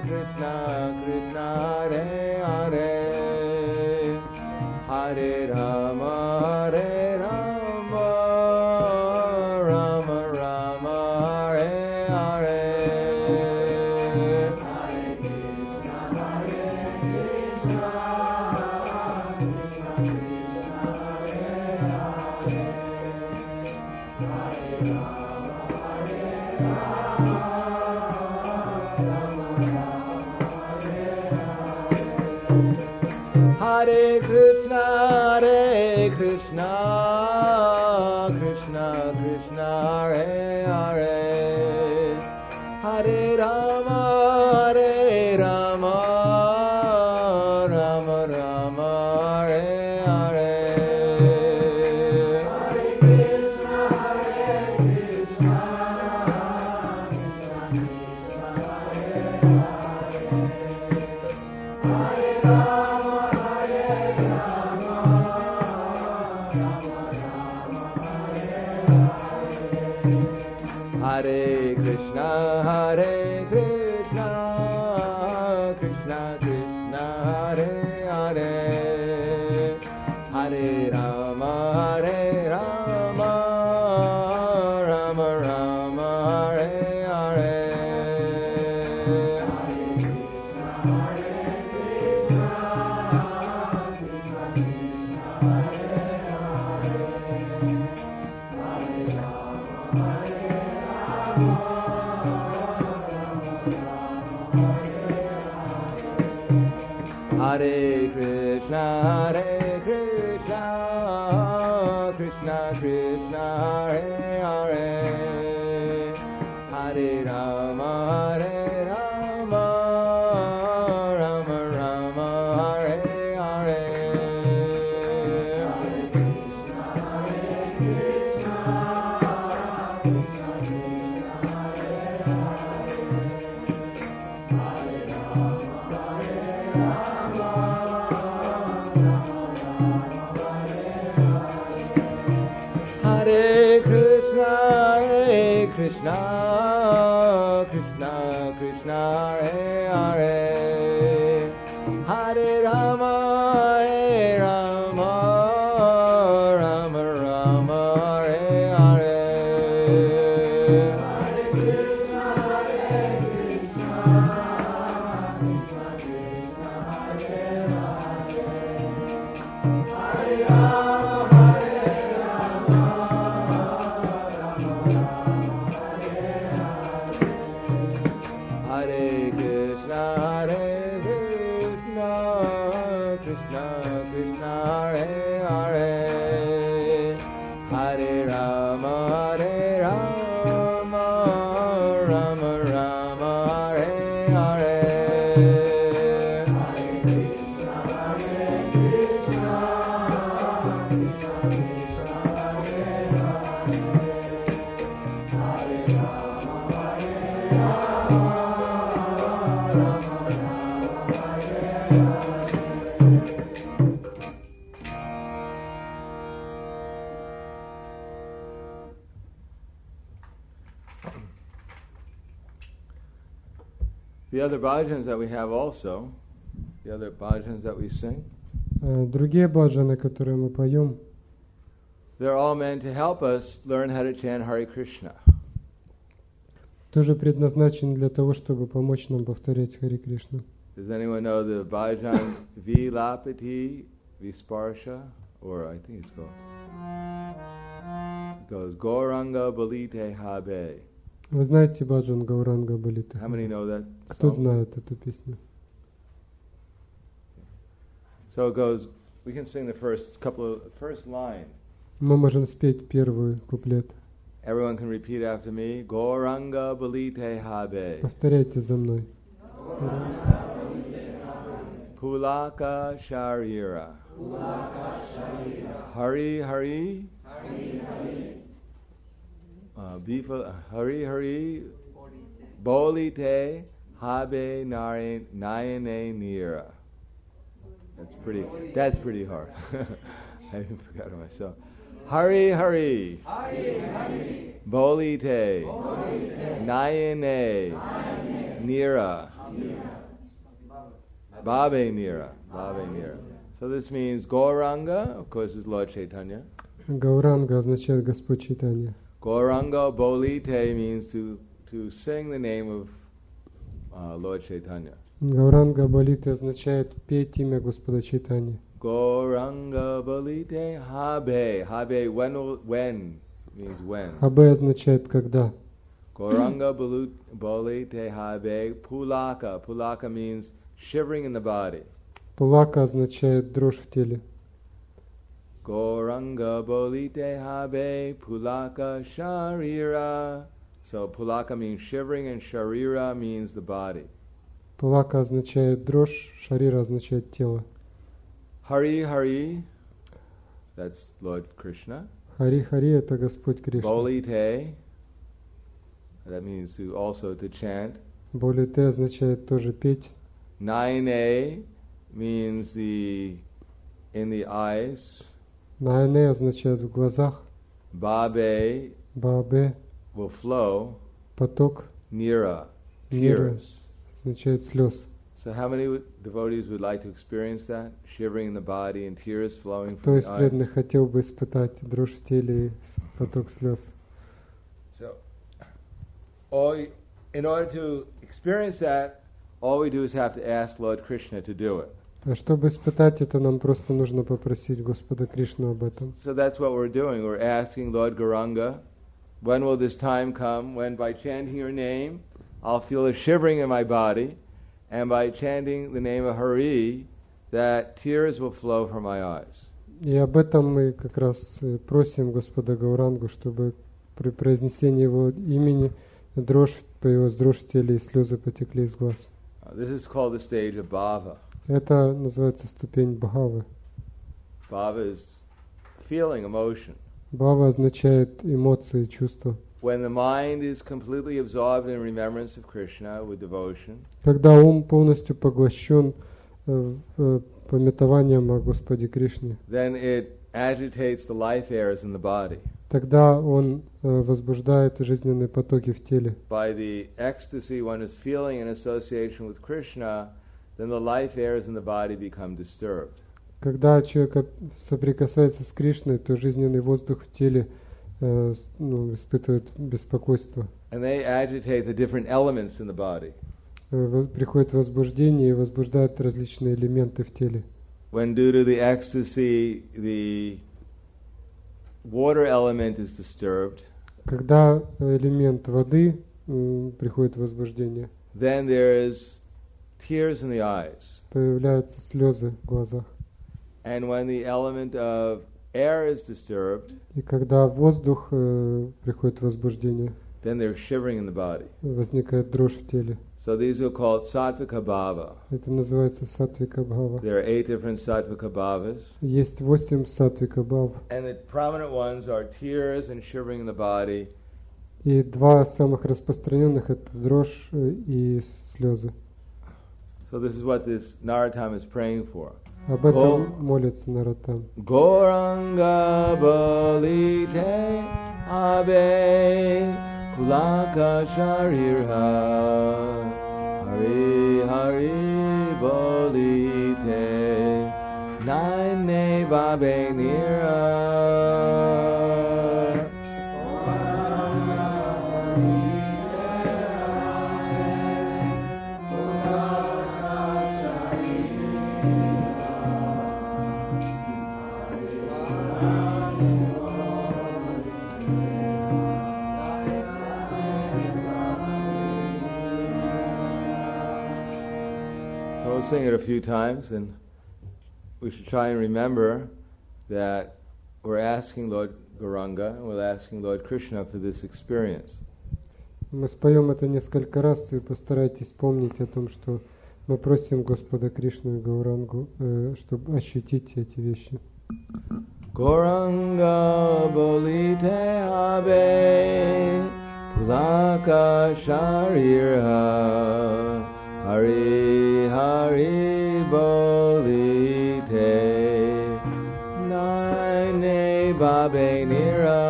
Krishna Krishna, Hare Hare. Hare Rama, Hare Krishna, Krishna Krishna, Hare Hare. Hare Rama, Rama Rama, Hare Hare. Hare Krishna, Krishna Hare Krishna, Krishna Krishna, Hare Hare. Hare Rama, Rama Rama, Hare Hare. Hare Krishna, Krishna Hare Rama, Hare Krishna, Krishna Krishna, Hare Hare. Hare Rama, Rama Rama, Hare Hare. Hare Krishna, Krishna Krishna, Hare Hare. Hare Rama, Rama Rama, Hare Hare. Hare Krishna, Krishna Krishna, Hare Hare. Hare Rama, Rama Rama, Hare Hare. Hare Krishna, Krishna Krishna, Hare Hare. Hare Rama, Hare Krishna, Krishna Krishna, Hare Hare. Hare Rama. The other bhajans that we have also, the other bhajans that we sing, Другие баджаны, которые мы поем, they're all meant to help us learn how to chant Hare Krishna. тоже предназначены для того, чтобы помочь нам повторять Харе Кришна. Does anyone know the bhajan Vilapati Visparsha? Or I think it's called. It goes Gauranga Balite Habe. Вы знаете баджан Гауранга Балита? How many know that Кто song? знает эту песню? So it goes, we can sing the first line. Мы можем спеть первый куплет. Everyone can repeat after me. Gauranga Balite Habe. Повторяйте за мной. Pulaka Sharira. Hari Hari. Hari Hari. Bolite Habe Nayane Nira. That's pretty hard. I even forgot it myself. Hari Hari. Bolite Nayane Nira. Babe Nira. So this means Gauranga, of course, is Lord Chaitanya. Гауранга означает Господь Чайтанья. Gauranga Bolite means to sing the name of Lord Chaitanya. Гауранга Балита означает петь имя Господа Чайтаньи. Gauranga Bolite Habe. Habe, when means when. Хабе означает когда. Gauranga Bolite Habe. Pulaka. Pulaka means shivering in the body. Пулака означает дрожь в теле. Gauranga Bolite Habe. Pulaka Sharira. So Pulaka means shivering and Sharira means the body. Пулака означает дрожь, Шарира означает тело. Hari Hari, that's Lord Krishna. Хари Хари это Господь Кришна. Bolite, that means also to chant. Болите означает тоже петь. Naine means in the eyes. Наэне означает в глазах. Babe Бабе will flow. поток. Nira, Нира tears. означает слез. So how many devotees would like to experience that? Shivering in the body and tears flowing Кто from из the eyes? преданных хотел бы испытать дрожь в теле и поток слез? So, in order to experience that, all we do is have to ask Lord Krishna to do it. А чтобы испытать это, нам просто нужно попросить Господа Кришну об этом. So that's what we're doing. We're asking Lord Gauranga, when will this time come when by chanting your name, I'll feel a shivering in my body, and by chanting the name of Hari, that tears will flow from my eyes. И об этом мы как раз просим Господа Гаурангу, чтобы при произнесении Его имени появилась дрожь в теле и слезы потекли из глаз. This is called the stage of bhava. Это называется ступень бхавы. Bhava is feeling, emotion. Бхава означает эмоции, чувства. When the mind is completely absorbed in remembrance of Krishna with devotion, Когда ум полностью поглощен памятованием о Господе Кришне, then it agitates the life airs in the body. тогда он возбуждает жизненные потоки в теле. By the ecstasy one is feeling in association with Krishna, then the life airs in the body become disturbed. Когда человек соприкасается с Кришной, то жизненный воздух в теле испытывает беспокойство. And they agitate the different elements in the body. Приходит возбуждение и возбуждает различные элементы в теле. When due to the ecstasy, the water element is disturbed, Когда элемент воды приходит возбуждение, then there is tears in the eyes. появляются слезы в глазах. And when the element of air is disturbed, И когда воздух приходит возбуждение, then there's shivering in the body. возникает дрожь в теле. So these are called sattvika bhava. Это называется сатвика бхава. There are 8 different sattvika bhavas. Есть 8 сатвика бхав. And the prominent ones are tears and shivering in the body. И два самых распространенных — это дрожь и слезы. So this is what this Narottam is praying for. Об этом молится Наротам. Gauranga balite habe pulaka sharira Hari Hari Hari Bolite Naine Babe Nira. Sing it a few times, and we should try and remember that we're asking Lord Gauranga and we're asking Lord Krishna for this experience. Мы споем это несколько раз и постарайтесь помнить о том, что мы просим Господа Кришну и Гаурангу, чтобы ощутить эти вещи. Gauranga bolite habe pulaka sharira Hari Hari Bolite Naine Babe Nira.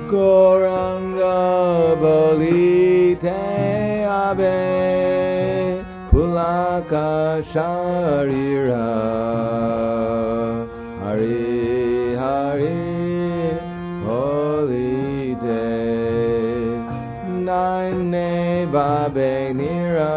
Gauranga Bolite Abe Pulaka Sharira Hari Hari Bolite Naine Babe Nira.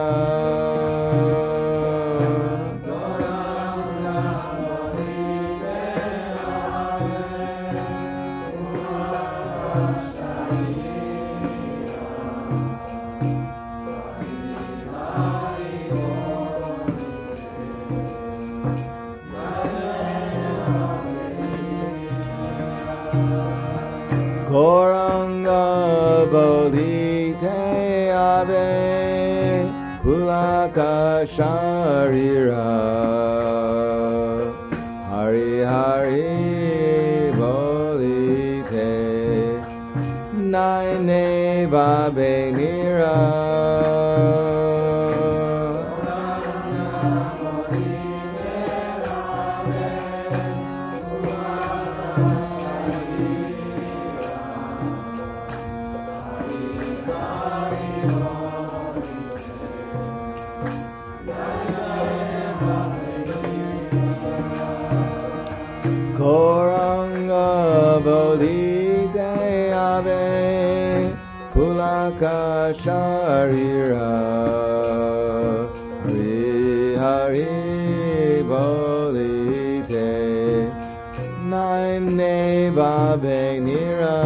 Gauranga Bolite Abe Pulaka Sharira Hari Hari Bolite Naine Babe Nira. Gauranga Bolite Abe Pulaka Sharira Hari Hari Bolite Naine Babe Nira.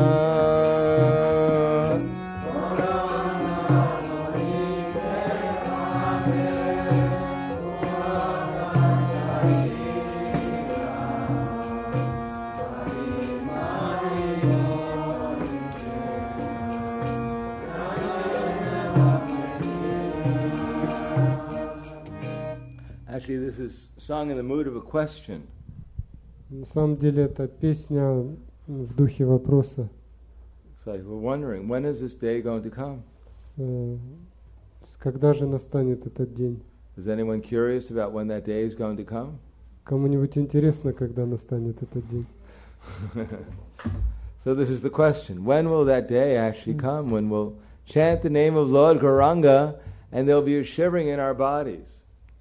Actually, this is sung in the mood of a question. На самом деле это песня в духе вопроса. It's like we're wondering, when is this day going to come? Когда же настанет этот день? Is anyone curious about when that day is going to come? Кому-нибудь интересно, когда настанет этот день? So this is the question. When will that day actually come? When we'll chant the name of Lord Gauranga and there'll be a shivering in our bodies?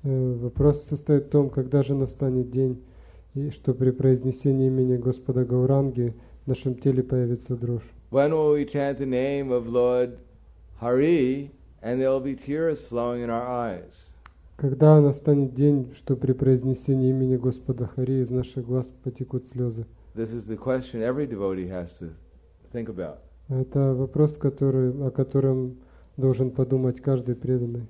Вопрос состоит в том, когда же настанет день, и что при произнесении имени Господа Гауранги в нашем теле появится дрожь. When will we chant the name of Lord Hari and there will be tears flowing in our eyes? Когда настанет день, что при произнесении имени Господа Хари из наших глаз потекут слезы? This is the question every devotee has to think about. Это вопрос, о котором должен подумать каждый преданный.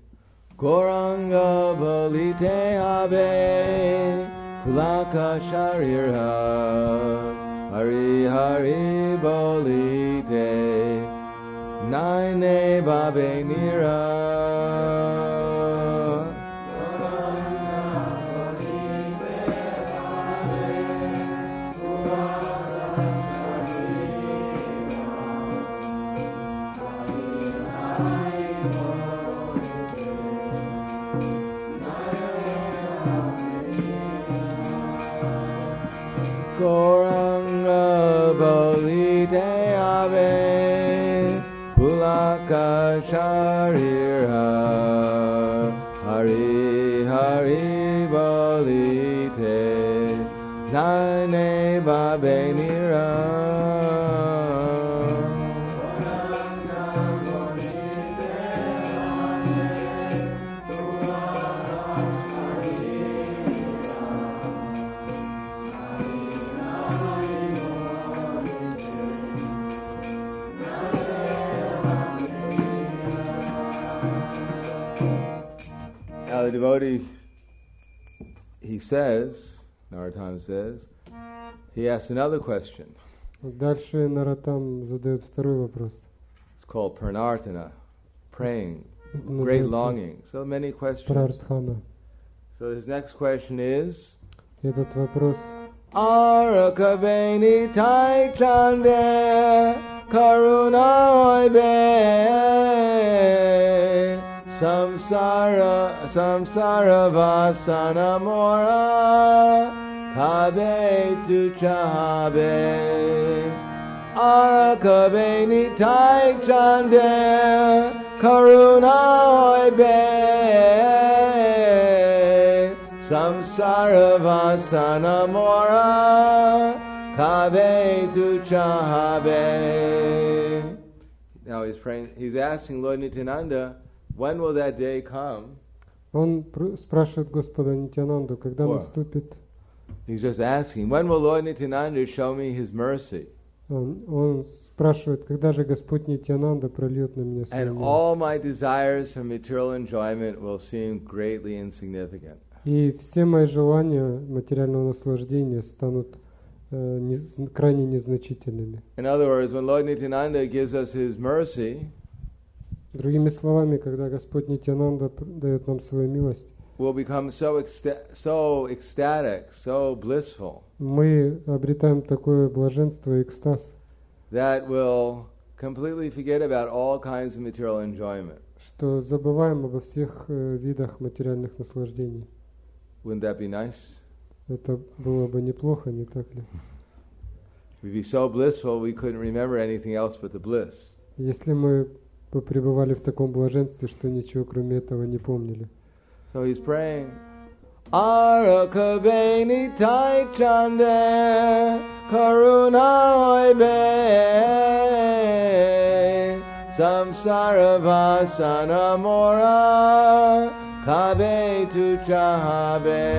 Gauranga Bolite Habe Pulaka Sharira Hari Hari Bolite Naine Babe Nira. Hari Hari Bolite Jane Babe Nira. Now the devotee, he says, Narottam says, he asks another question. Дальше Наротам задает второй вопрос. It's called pranarthana, praying, great longing. So many questions. Прартхана. So his next question is, Этот вопрос. Arakaveni tai chande karuna oibe samsara vasana mora kabe tu chahabe. Arakaveni tai chande karuna oibe samsara vasana mora kabe tu chahabe. Now he's praying, he's asking Lord Nityananda, when will that day come? Он спрашивает Господа Нитьянанду, когда наступит. He's just asking, when will Lord Nityananda show me his mercy? Он спрашивает, когда же Господь Нитьянанда прольет на меня свою And милость. all my desires for material enjoyment will seem greatly insignificant. И все мои желания материального наслаждения станут крайне незначительными. In other words, when Lord Nityananda gives us his mercy, Другими словами, когда Господь Нитьянанда дает нам свою милость, we'll become so ecstatic, so blissful, мы обретаем такое блаженство и экстаз, that we'll completely forget about all kinds of material enjoyment. что забываем обо всех видах материальных наслаждений. Wouldn't that be nice? Это было бы неплохо, не так ли? We'd be so blissful we couldn't remember anything else but the bliss. Если мы пребывали в таком блаженстве, что ничего кроме этого не помнили. So he's praying, Arakaveni tai chande karuna oibe samsara vasana mora kabe tu chahabe.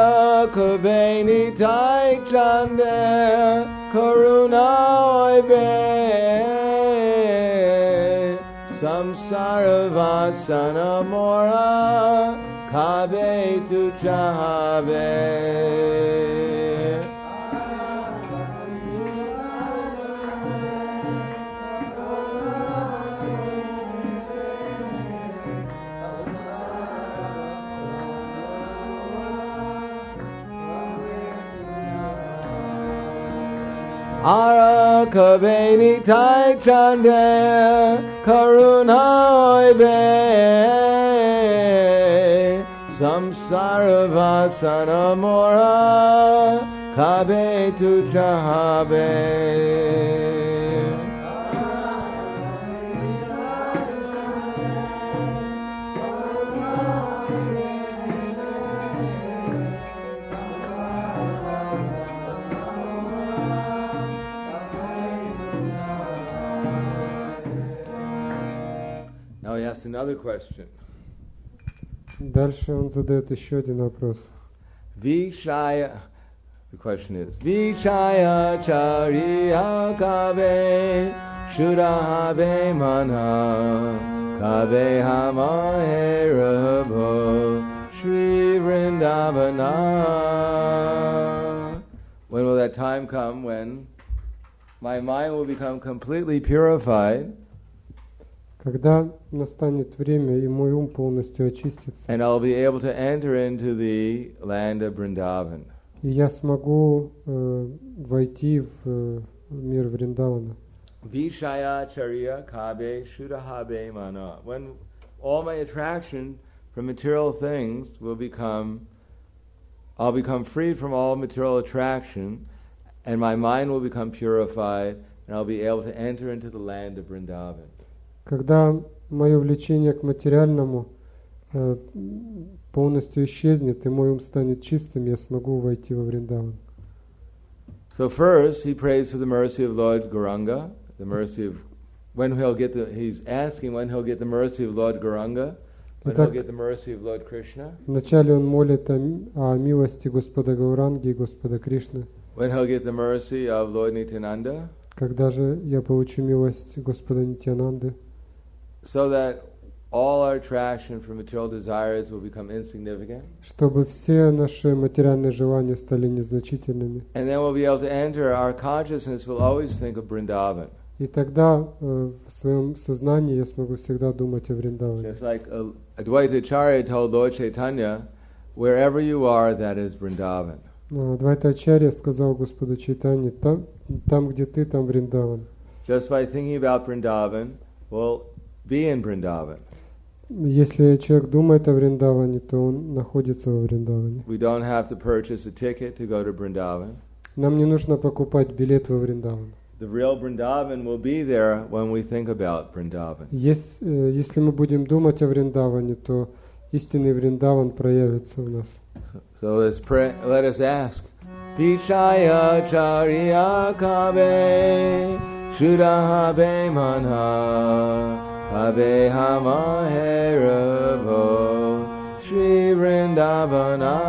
Arakaveni tai chande karuna oibe samsara vasana mora kabe tu chahabe. Arakaveni tai chande karuna oibe samsara vasana mora kabe tu chahabe. Now he asks another question. Дальше он задает еще один вопрос. Vishaya, the question is, Vishaya chariya kabe shudahabe mana kabe hamahe rabho Shri Vrindavana. When will that time come when my mind will become completely purified? Когда настанет время, и мой ум полностью очистится, And I'll be able to enter into the land of Vrindavan. и я смогу войти в мир Вриндавана. Vishaya Charya Kabe Shudahabe Mana. When all my attraction from material things I'll become freed from all material attraction, and my mind will become purified, and I'll be able to enter into the land of Vrindavan. Когда мое влечение к материальному полностью исчезнет, и мой ум станет чистым, я смогу войти во Вриндаван. So first, he prays for the mercy of Lord Gauranga, the mercy of he's asking when he'll get the mercy of Lord Gauranga, when he'll get the mercy of Lord Krishna. Вначале он молит о милости Господа Гауранги и Господа Кришны. When he'll get the mercy of Lord Nityananda. Когда же я получу милость Господа Нитьянанды? So that all our attraction for material desires will become insignificant. Чтобы все наши материальные желания стали незначительными. And then we'll be able to enter, our consciousness will always think of Vrindavan. И тогда в своем сознании я смогу всегда думать о Вриндаване. Just like Advaita Acharya told Lord Chaitanya, wherever you are, that is Vrindavan. Адвайта Ачарья сказал Господу Чайтанье, там, где ты, там Вриндаван. Just by thinking about Vrindavan, we'll be in Vrindavan. Если человек думает о Вриндаване, то он находится во Вриндаване. We don't have to purchase a ticket to go to Vrindavan. Нам не нужно покупать билет во Вриндаван. The real Vrindavan will be there when we think about Vrindavan. Если мы будем думать о Вриндаване, то истинный Вриндаван проявится в нас. So let us ask. Vishaya Charya Kabe Shudahabe Manha Kabe Hamaheravo Shri Vrindavana.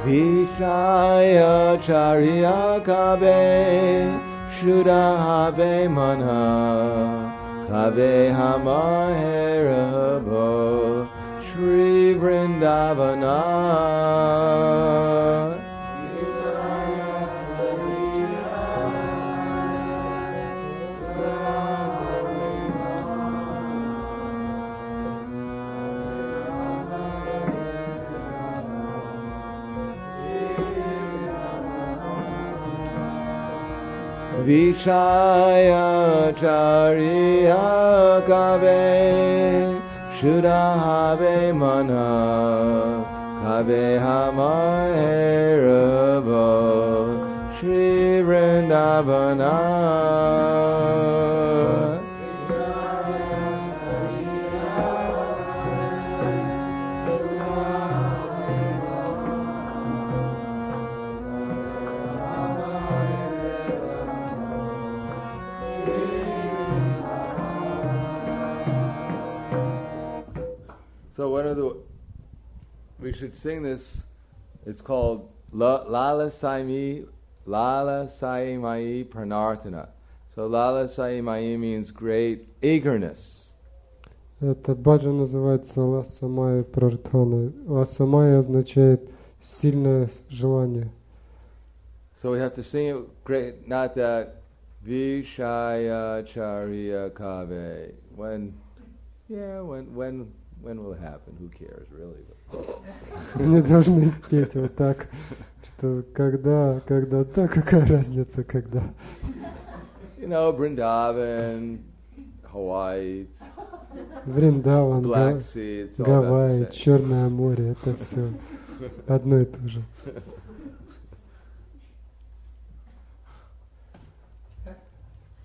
Vishaya Charya Kabe Shudahabe Manha Kabe Hamaherabo Shri Vrindavana. Vishaya Charya Kabe Shudahabe Mana Kabe Hamaherabo Shri Vrindavana. So we should sing this. It's called Lala Saimai Pranarthana. So Lala Saimai means great eagerness. Этот баджан называется Ласамая Прартхана. Ласамая означает сильное желание. So we have to sing it great, not that Vishaya Charya Kave. When will it happen? Who cares, really? Мы должны петь вот так, что когда, да, какая разница, когда. You know, Vrindavan, Hawaii, Вриндаван, Black Sea, it's all Гавайи, about the same. Черное море, это все одно и то же.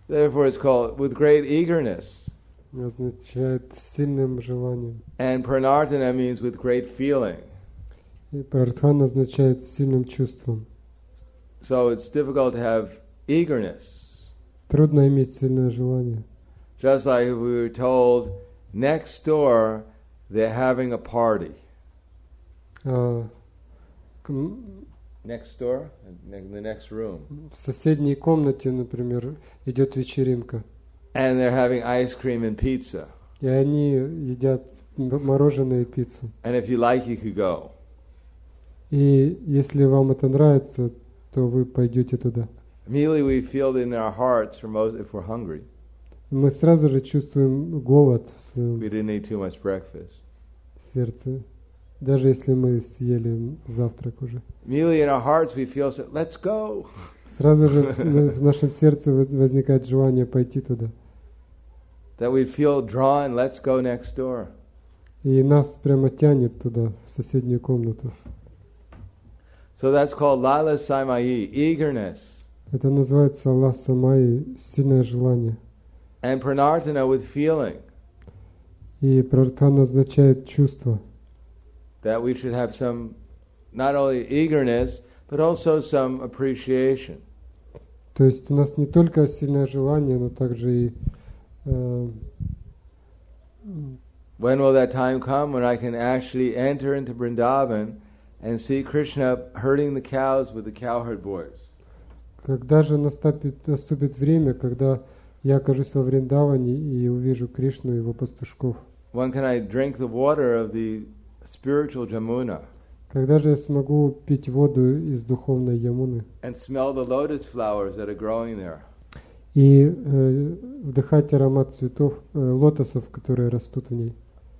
Therefore it's called with great eagerness. Означает сильным желанием. And Pranarthana means with great feeling. И Прартхана означает сильным чувством. So it's difficult to have eagerness. Трудно иметь сильное желание. Just like if we were told, next door they're having a party. Next door, in the next room. В соседней комнате, например, идет вечеринка. And they're having ice cream and pizza. И они едят мороженое и пиццу. And if you like, you could go. И если вам это нравится, то вы пойдете туда. immediately we feel it in our hearts if we're hungry. Мы сразу же чувствуем голод в We своем didn't eat too much breakfast. сердце, даже если мы съели завтрак уже. Immediately in our hearts we feel, let's go. Сразу же в нашем сердце возникает желание пойти туда. That we feel drawn, let's go next door. И нас прямо тянет туда, в соседнюю комнату. So that's called lala samayi, eagerness. Это называется Аллах Самаи, сильное желание. And pranarthana with feeling. И прартхана означает чувство. That we should have some, not only eagerness, but also some appreciation. То есть у нас не только сильное желание, но также и When will that time come when I can actually enter into Vrindavan and see Krishna herding the cows with the cowherd boys? Когда же наступит время, когда я окажусь во Вриндаване и увижу Кришну и его пастушков? When can I drink the water of the spiritual Jamuna? Когда же я смогу пить воду из духовной Ямуны? And smell the lotus flowers that are growing there? И вдыхать аромат цветов, лотосов, которые растут в ней.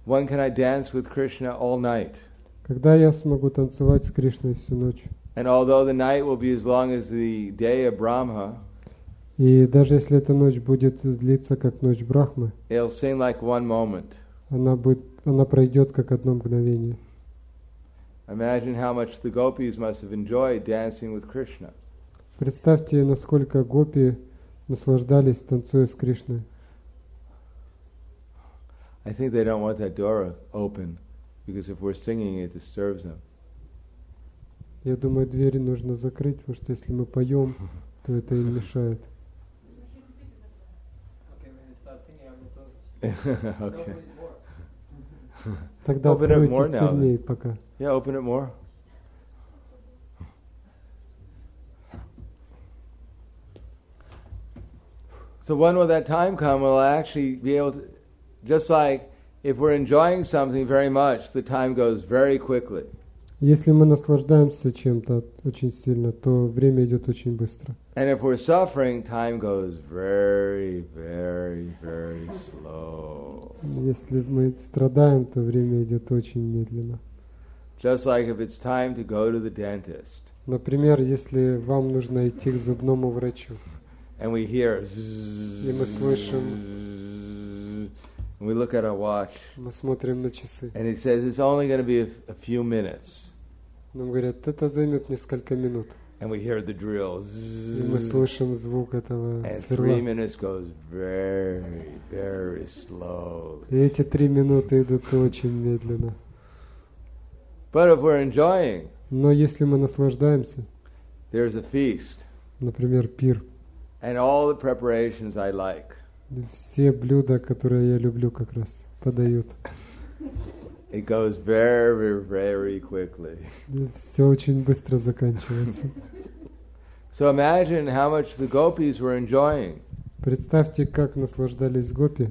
When can I dance with Krishna all night? Когда я смогу танцевать с Кришной всю ночь? And although the night will be as long as the day of Brahma, И даже если эта ночь будет длиться как ночь Брахмы, it'll seem like one moment. она пройдет как одно мгновение. Imagine how much the gopis must have enjoyed dancing with Krishna. Представьте, насколько гопи наслаждались, танцуя с Кришной. I think they don't want that door open, because if we're singing, it disturbs them. Я думаю, двери нужно закрыть, потому что если мы поем, то это им мешает. Okay. Тогда Open it more откройте now, сильнее пока. Yeah, open it more. So when will that time come? We'll actually be able to, just like if we're enjoying something very much, the time goes very quickly. Если мы наслаждаемся чем-то очень сильно, то время идет очень быстро. And if we're suffering, time goes very, very, very slow. Если мы страдаем, то время идет очень медленно. Just like if it's time to go to the dentist. Например, если вам нужно идти к зубному врачу, And we hear и мы слышим, and we look at our watch, мы смотрим на часы, and it says it's only going to be a few minutes. нам говорят, это займет несколько минут. And we hear the drill. И мы слышим звук этого And 3 сверла. minutes goes very, very slowly. И эти 3 минуты идут очень медленно. But if we're enjoying, Но если мы наслаждаемся, there's a feast. например, пир, And all the preparations I like. все блюда, которые я люблю, как раз подают. It goes very, very quickly. Все очень быстро заканчивается. So imagine how much the gopis were enjoying. Представьте, как наслаждались гопи.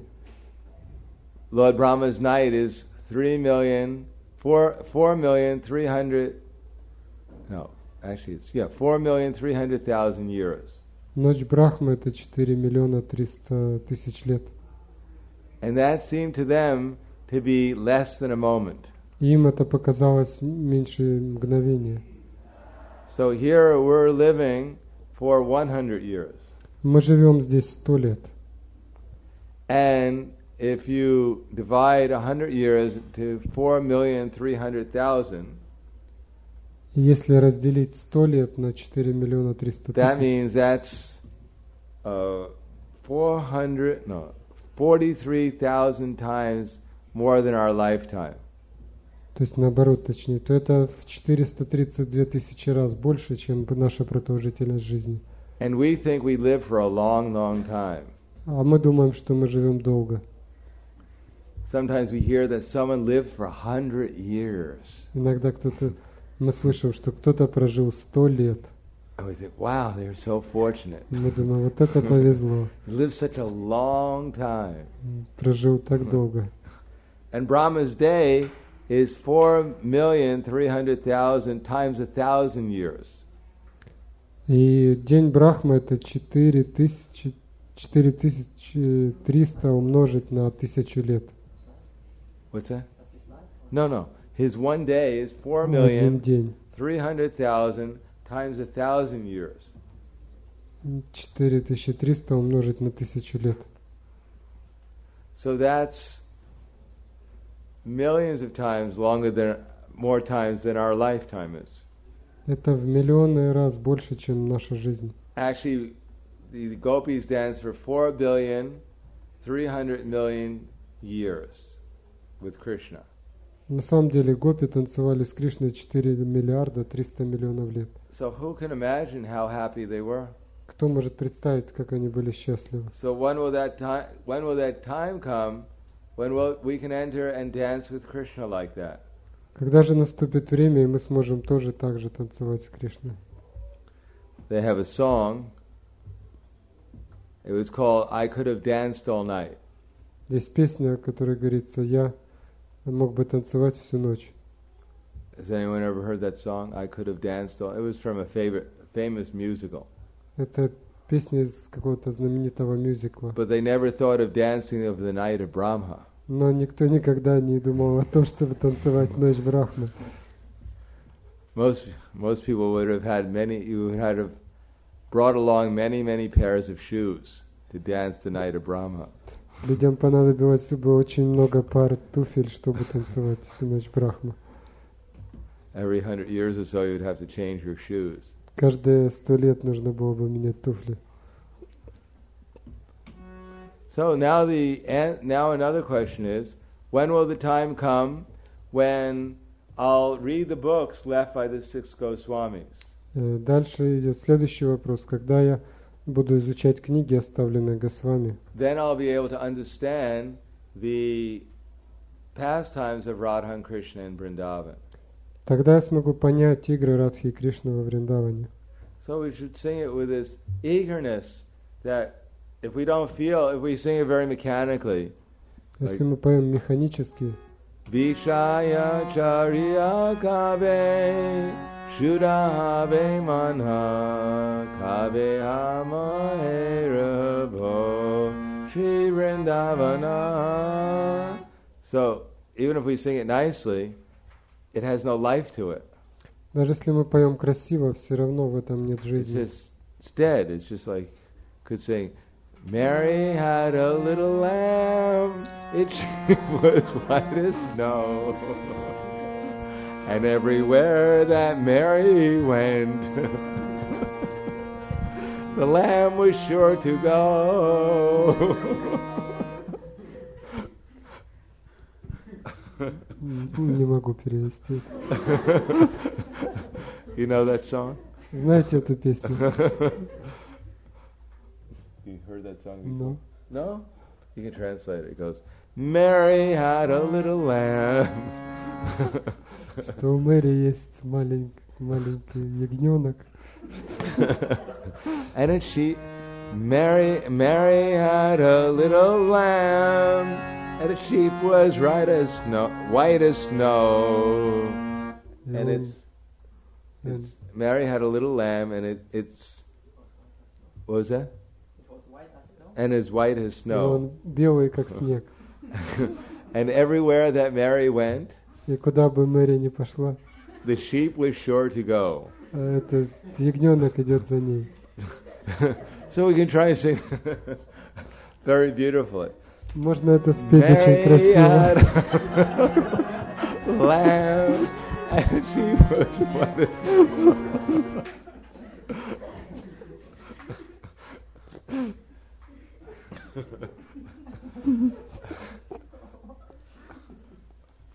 Lord Brahma's night is 4,300,000 years. Ночь Брахмы — это 4 миллиона 300 тысяч лет. And that seemed to them to be less than a moment. Им это показалось меньше мгновения. So here we're living for 100 years. Мы живем здесь 100 лет. And if you divide 100 years to 4,300,000, И если разделить 100 лет на 4 миллиона 300 that тысяч, means that's 43,000 times more than our lifetime. то есть наоборот, точнее, то это в 432 тысячи раз больше, чем наша продолжительность жизни. And we think we live for a long, long time. А мы думаем, что мы живем долго. Sometimes we hear that someone lived for 100 years. Иногда мы слышим, что кто-то прожил 100 лет. And we think, wow, they're so fortunate. Мы думаем, вот это повезло. Lived such a long time. Прожил так долго. And Brahma's day is 4,300,000 times 1,000 years. И день Брахмы это 4300 умножить на 1000 лет. What's that? No. His one day is Один день. 4,300,000 times 1,000 years. 4300 умножить на 1000 лет. So that's millions of times more times than our lifetime is. Это в миллионы раз больше, чем наша жизнь. Actually, the gopis dance for 4,300,000,000 years with Krishna. На самом деле гопи танцевали с Кришной 4 миллиарда 300 миллионов лет. So who can imagine how happy they were? Кто может представить, как они были счастливы? So when will that time come when we can enter and dance with Krishna like that? Когда же наступит время, и мы сможем тоже так же танцевать с Кришной? They have a song. It was called "I Could Have Danced All Night." Есть песня, в которой говорится: я мог бы танцевать всю ночь. Has anyone ever heard that song? I could have danced all. It was from a famous musical. Это песня из какого-то знаменитого мюзикла. But they never thought of dancing of the night of Brahma. Но никто никогда не думал о том, чтобы танцевать ночь Брахмы. Most people would have had you would have brought along many pairs of shoes to dance the night of Brahma. Людям понадобилось бы очень много пар туфель, чтобы танцевать всю ночь Брахмы. Every 100 years or so, you'd have to change your shoes. Каждые 100 лет нужно было бы менять туфли. So now another question is, when will the time come when I'll read the books left by the 6 Goswamis? Дальше идет следующий вопрос. Когда я буду изучать книги, оставленные Госвами, Then I'll be able to understand the pastimes of Radha and Krishna in Vrindavan. тогда я смогу понять игры Радхи и Кришны во Вриндаване. So we should sing it with this eagerness that if we sing it very mechanically, Если мы поем механически, Vishaya Charya Kave Shudahave Manha Kave Hamaherabho Shri Vrindavana. So even if we sing it nicely, it has no life to it. даже если мы поем красиво, все равно в этом нет жизни. It's dead. It's just like could sing, Mary had a little lamb, its sheep was white as snow, and everywhere that Mary went, the lamb was sure to go. Не могу перевести. You know that song? Знаете эту песню? You heard that song before? No. No? You can translate it. It goes, Mary had a little lamb. Что у Мэри есть маленький ягненок. And then Mary had a little lamb, and the sheep was white as snow. And Mary had a little lamb, and it's what was that? And it's white as snow. Он белый, как снег. And everywhere that Mary went, И куда бы Мэри ни пошла, the sheep was sure to go. этот ягненок идет за ней. So we can try and sing very beautifully. Можно это спеть очень красиво. Lamb and sheep was white as snow.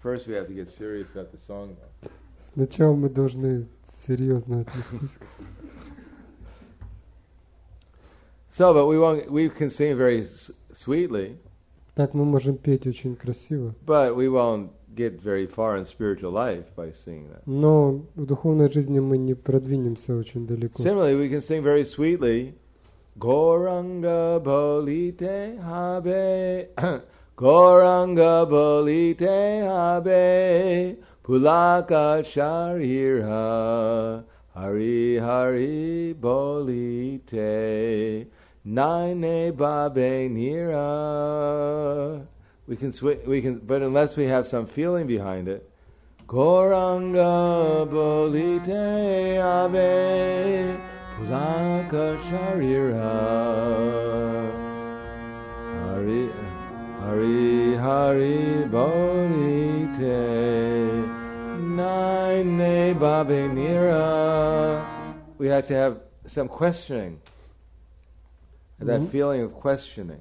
First we have to get serious about the song. Сначала мы должны серьезно отнестись. So, but we can sing very sweetly. Так мы можем петь очень красиво. But we won't get very far in spiritual life by singing that. Но в духовной жизни мы не продвинемся очень далеко. Similarly, we can sing very sweetly, Goranga bolite habe, Goranga bolite habe, Pulaka sharira, Hari Hari Bolite Naine Babe Nira. We can, but unless we have some feeling behind it, Goranga Bolite Abe Pulaka Sharira. Hari Hari Hari Bolite Naine Babe Nira. We have to have some questioning, that feeling of questioning.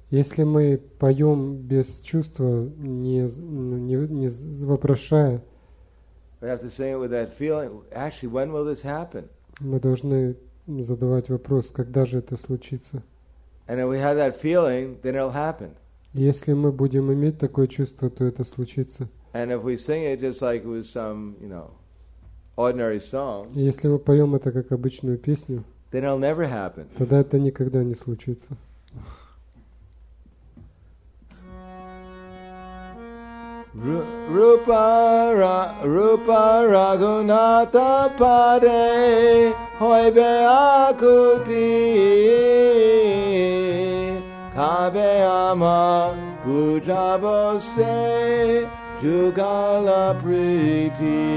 Если мы поем без чувства, не вопрошая, We have to sing it with that feeling. Actually, when will this happen? мы должны задавать вопрос, когда же это случится. And if we have that feeling, then it'll happen. Если мы будем иметь такое чувство, то это случится. And if we sing it just like it was some, ordinary song, И если мы поем это как обычную песню, then it'll never happen. тогда это никогда не случится. Rupa Raghunatha Pade Hoibe Akuti Kabe Ama Pujabose Jugala Priti.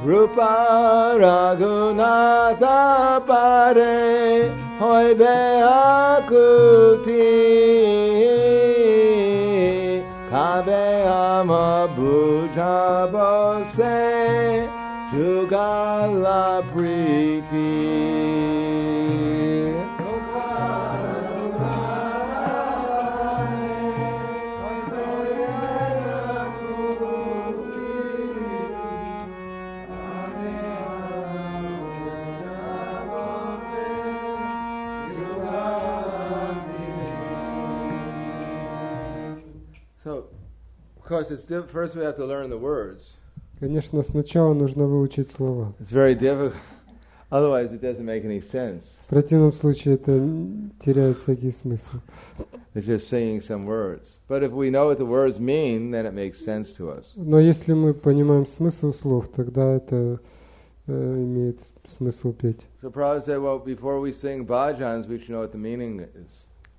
Rupa Raghunatha Pade Hoibe Akuti Kabe Ama Bhujabose Jugala Priti. Of course, first we have to learn the words. Конечно, сначала нужно выучить слова. It's very difficult. Otherwise, it doesn't make any sense. В противном случае это теряет всякий смысл. It's just saying some words. But if we know what the words mean, then it makes sense to us. Но если мы понимаем смысл слов, тогда это имеет смысл петь. So Prabhupada said, well, before we sing bhajans, we should know what the meaning is.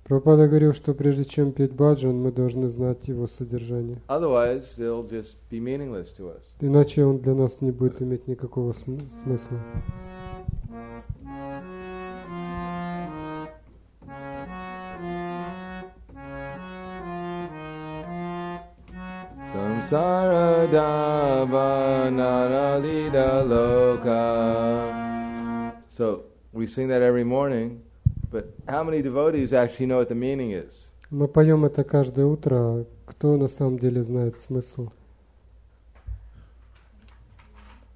Прабхупада говорил, что прежде чем петь баджан, мы должны знать его содержание. Otherwise, they'll just be meaningless to us. Иначе он для нас не будет иметь никакого смысла. Samsara dava naralida loka. So we sing that every morning. But how many devotees actually know what the meaning is? Мы поем это каждое утро, а кто на самом деле знает смысл?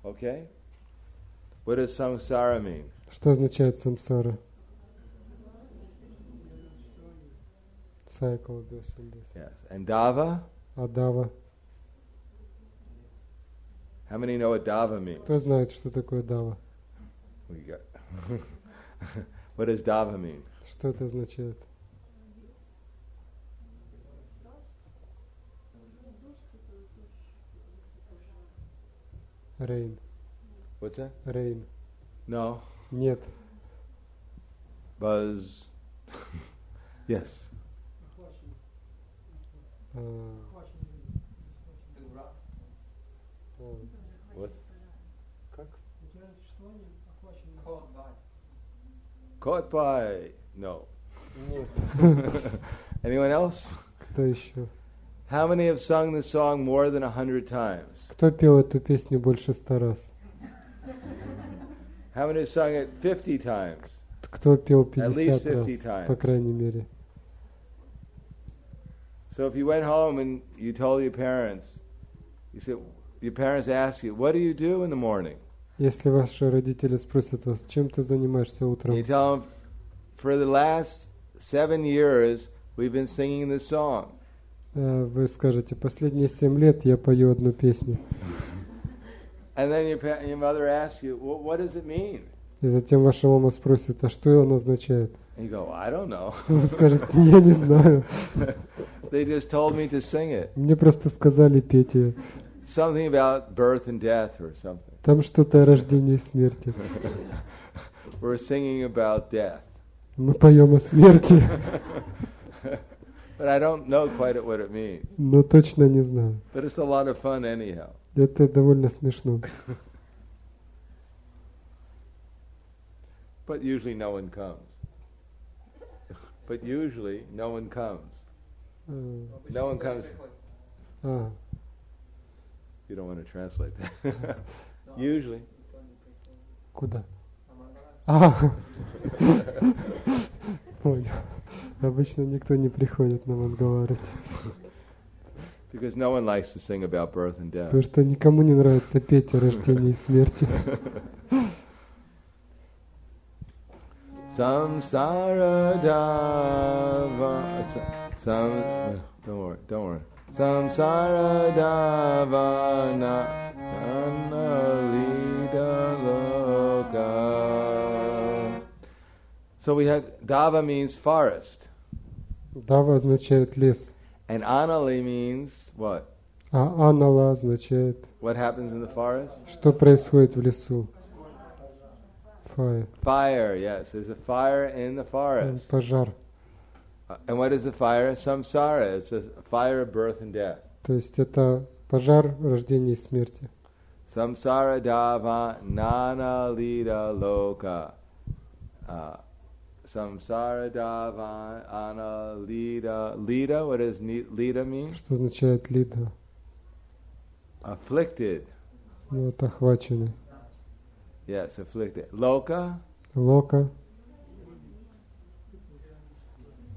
Okay? What does samsara mean? Что означает самсара? Cycle of this and this. Yes. And dava? А дава? How many know what dava means? Кто знает, что такое дава? We got. What does dava mean? Что это означает? Rain. What's that? Rain. No. Нет. Buzz. Yes. What? Как? Caught by. No. Нет. Anyone else? Кто еще? How many have sung this song more than 100 times? Кто пел эту песню больше 100 раз? How many have sung it 50 times? Кто пел At least 50 50 раз, times. по крайней мере? So if you went home and you told your parents, you said, your parents ask you, what do you do in the morning? Если ваши родители спросят вас, чем ты занимаешься утром? You tell them, for the last 7 years, we've been singing this song. Вы скажете, последние 7 лет я пою одну песню. And then your mother asks you, well, what does it mean? И затем ваша мама спросит, а что он означает? And you go, I don't know. Вы скажете, я не знаю. They just told me to sing it. Мне просто сказали петь ее. Something about birth and death or something. Там что-то о рождении и смерти. We're singing about death. Мы поем о смерти. But I don't know quite what it means. Но точно не знаю. But it's a lot of fun anyhow. Это довольно смешно. But usually no one comes. But usually no one comes. No one comes. А, You don't want to translate that. Usually. куда? А, понял. Обычно никто не приходит на Мангаларати. Because no one likes to sing about birth and death. Потому что никому не нравится петь о рождении и смерти. Samsara dava. Don't worry. Samsara dava na analita loka. So we have dava means forest. Дава означает лес. And anali means what? А анала означает, What happens in the forest? что происходит в лесу. Fire. Fire, yes. There's a fire in the forest. Пожар. And what is the fire? Samsara. It's a fire of birth and death. То есть это пожар рождения и смерти. Samsara dava nana lida loka. Samsara dava ana lida. Lida, what does lida mean? Что означает лида? Afflicted. Ну, вот охваченный. Yes, afflicted. Loka? Лока.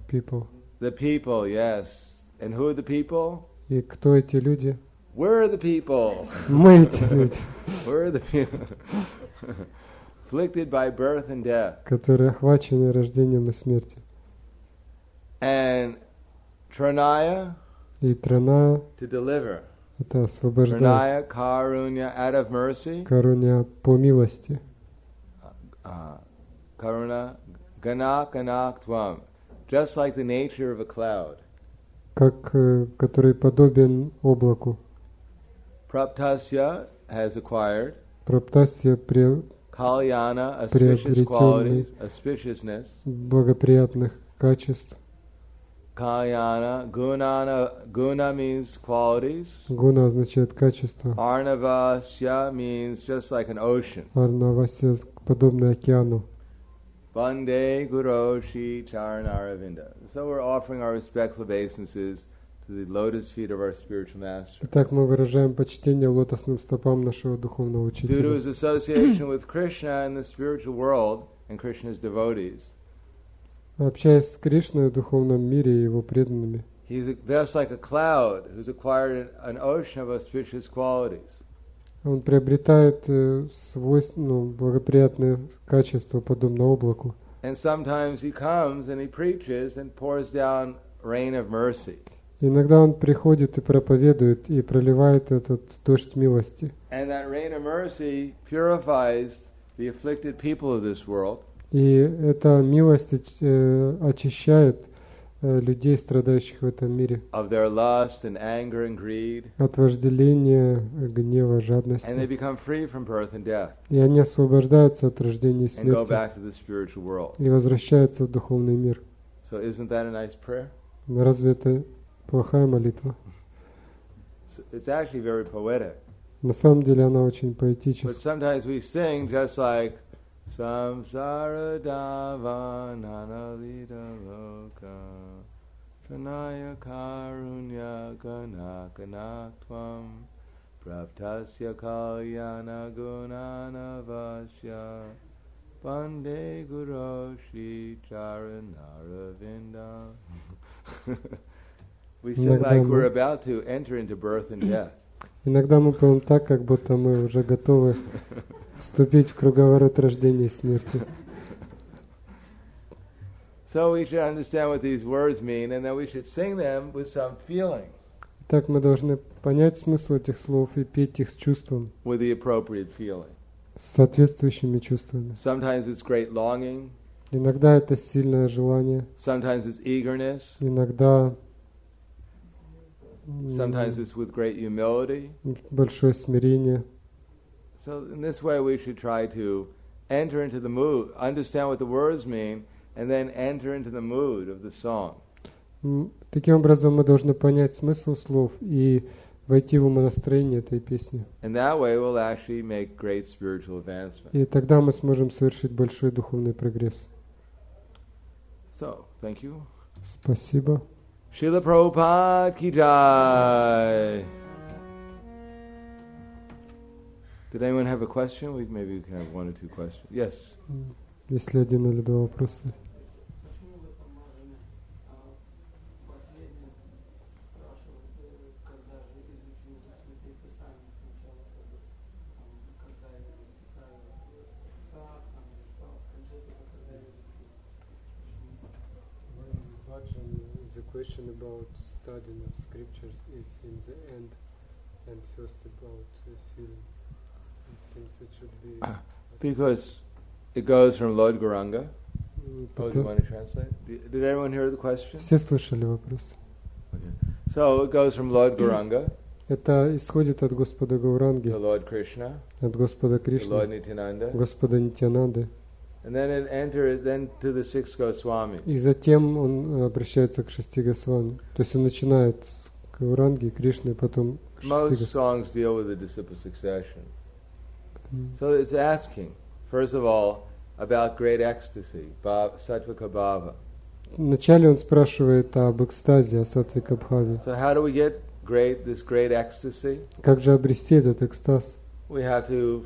People. The people, yes. And who are the people? И кто эти люди? We're the people. Мы эти люди, We're the people. Afflicted by birth and death. которые охвачены рождением и смертью. And Tranaya, И Трана to deliver. это освобождает. Tranaya, karunya, out of mercy. Каруня по милости. Karuna, ganak, tvam. Just like the nature of a cloud. Который подобен облаку. Praptasya has acquired Праптасья kalyana, auspicious qualities, auspiciousness. Благоприятных качеств. Kalyana, guna means qualities. Гуна означает качество. Arnavasya means just like an ocean. Арнавасья подобно океану. Bande Guru Shri Charanaravinda. So we're offering our respectful obeisances to the lotus feet of our spiritual master. Итак, мы выражаем почтение лотосным стопам нашего духовного Due to his учителя. association with Krishna in the spiritual world and Krishna's devotees, Общаясь с Кришной в духовном мире и его преданными, he's just like a cloud who's acquired an ocean of auspicious qualities. он приобретает благоприятные качества, подобно облаку. And sometimes he comes and he preaches and pours down rain of mercy. Иногда он приходит и проповедует, и проливает этот дождь милости. And that rain of mercy purifies the afflicted people of this world. И эта милость очищает людей, страдающих в этом мире, Of their lust and anger and greed. от вожделения, гнева, And they жадности. become free from birth and death. И они освобождаются от рождения и And go смерти back to the spiritual world. и возвращаются в духовный мир. So isn't that a nice prayer? Разве это плохая молитва? It's actually very poetic. На самом деле она очень But поэтическая. sometimes we sing just like Samsara dava nanalita loka Pranaya karunya ganakanaktvam Praptasya kalyana gunanavasya Bande Guru Shri Charanaravinda. We sing like we're about to enter into birth and death. Иногда мы поем так, как будто мы уже готовы вступить в круговорот рождения и смерти. So we should understand what these words mean, and then we should sing them with some feeling. Так мы должны понять смысл этих слов и петь их с чувством, With the appropriate feeling. с соответствующими чувствами. Sometimes it's great longing. Иногда это сильное желание, Sometimes it's eagerness. иногда Sometimes it's with great humility. большое смирение. So in this way we should try to enter into the mood, understand what the words mean, and then enter into the mood of the song. Таким образом мы должны понять смысл слов и войти в умонастроение этой песни. And that way we'll actually make great spiritual advancement. И тогда мы сможем совершить большой духовный прогресс. So, thank you. Спасибо. Srila Prabhupada ki jai. Did anyone have a question? Maybe we can have one or two questions. Yes. Есть ли один или два вопроса? The question about studying of scriptures is in the end, and first about feeling. It seems it should be Because it goes from Lord Gauranga. Oh, do you want to translate? Did everyone hear the question? Все слышали вопрос? Okay. So it goes from Lord Gauranga Это исходит от Господа Гауранги, to Lord Krishna, от Господа to Lord Кришны, Nityananda, Господа Нитьянанды. and then it enters then to the six Goswamis. И затем он обращается к шести Госвами. То есть он начинает с Гауранги, Кришны, потом к шести Most Госвами. songs deal with the disciple succession. So it's asking, first of all, about great ecstasy, Sattvika Bhava. Вначале он спрашивает об экстазе, о саттвика бхаве. So how do we get this great ecstasy? Как же обрести этот экстаз? We have to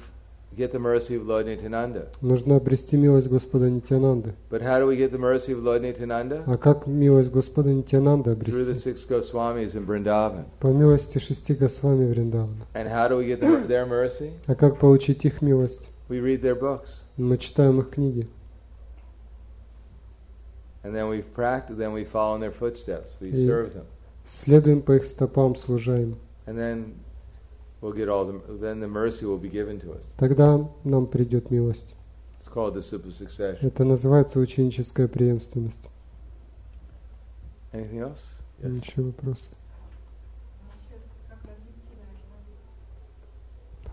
get the mercy of Lord Nityananda. Нужно обрести милость Господа Нитьянанды. But how do we get the mercy of Lord Nityananda? А как милость Господа Нитьянанды Through the обрести? six Goswamis in Vrindavan. По милости шести Госвами Вриндавана. And how do we get their mercy? А как получить их милость? We read their books. Мы читаем их книги. And then we practice, then we follow in their footsteps. We И serve them. следуем по их стопам, служа им. And then we'll get then the mercy will be given to us. Тогда нам придет милость. It's called disciple succession. Это называется ученическая преемственность. Anything else? Yes. Еще вопросы?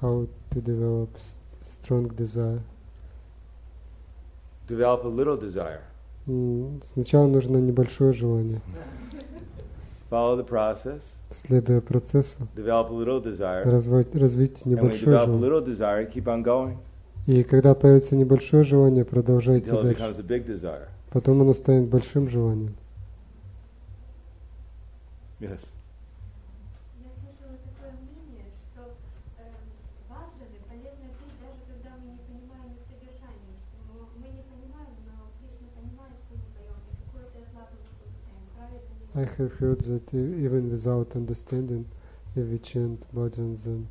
How to develop strong desire? Develop a little desire. Сначала нужно небольшое желание. Follow the process. Следуя процессу, Develop a little desire. развить And when you небольшое develop a желание. little desire, keep on going И когда появится небольшое желание, продолжайте until it дальше. becomes a big desire. Потом оно станет большим желанием. Yes. Я слышала такое мнение, что важными полезно пить, даже когда мы не понимаем их содержание. Что мы не понимаем, но Кришна понимает, что мы поем, и какое-то ослабное состояние. Правильно? I have heard that even without understanding, if we chant bhajans, then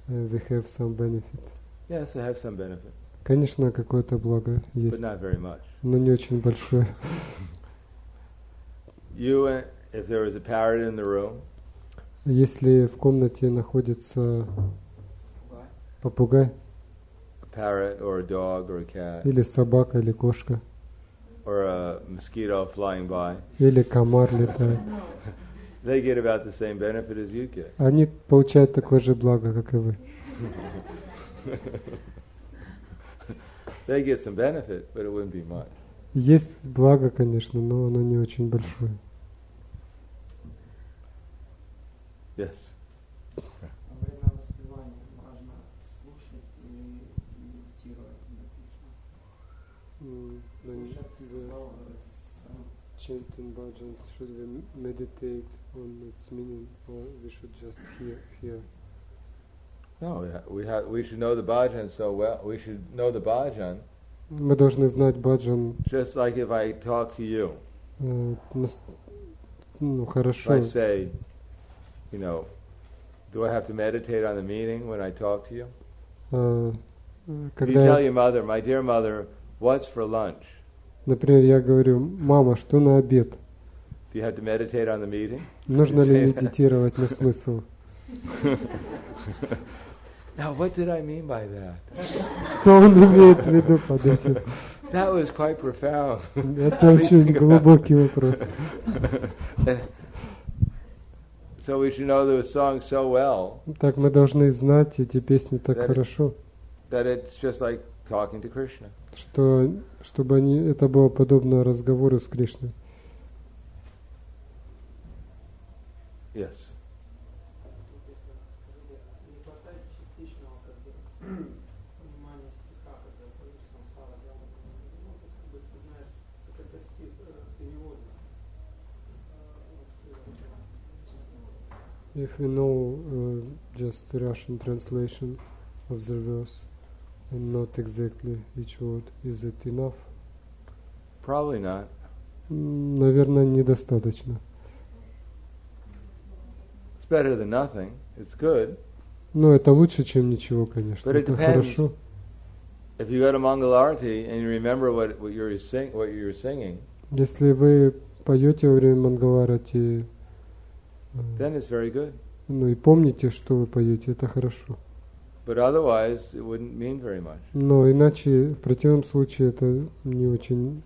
we have some benefit. Yes, I have some benefit, Конечно, какое-то благо but есть, not very much. но не очень большое. You, if there was a parrot in the room, Если в комнате находится попугай, a parrot or a dog or a cat или собака, или кошка, or a mosquito flying by, или комар летает, they get about the same benefit as you get. они получают такое же благо, как и вы. They get some benefit, but it wouldn't be much. Есть благо, конечно, но оно не очень большое. Yes. Во время воспевания важно слушать или медитировать на Кришну. Слушать слова. Chanting bhajans, should we meditate on its meaning, or we should just hear? No, we should know the bhajan so well. We should know the bhajan Мы должны знать баджан just like if I talk to you. If хорошо. I say, do I have to meditate on the meaning when I talk to you? If you Когда tell your mother, my dear mother, what's for lunch? Например, я говорю: мама, что на обед? Do you have to meditate on the meeting? Нужно ли медитировать на смысл? Now, what did I mean by that? Что он имеет в виду под этим? That was quite profound. Это очень глубокий вопрос. So we should know the song so well. Так мы должны знать эти песни так хорошо, that it's just like talking to Krishna. что чтобы это было подобно разговору с Кришной. Yes. Не хватает частичного понимания стиха, когда поешь самсара, ну, как бы ты знаешь, это стих перевода. If we know just the Russian translation of the verse and not exactly each word, is it enough? Probably not. Наверное, недостаточно. It's better than nothing. It's good. Но это лучше, чем ничего, конечно. But it Это depends. хорошо. If you go to Mangalarti and you remember what you're singing, Если вы поете во время Мангаларати, then it's very good. ну и помните, что вы поете, это хорошо. But otherwise, it wouldn't mean very much. Но иначе, в противном случае, это не очень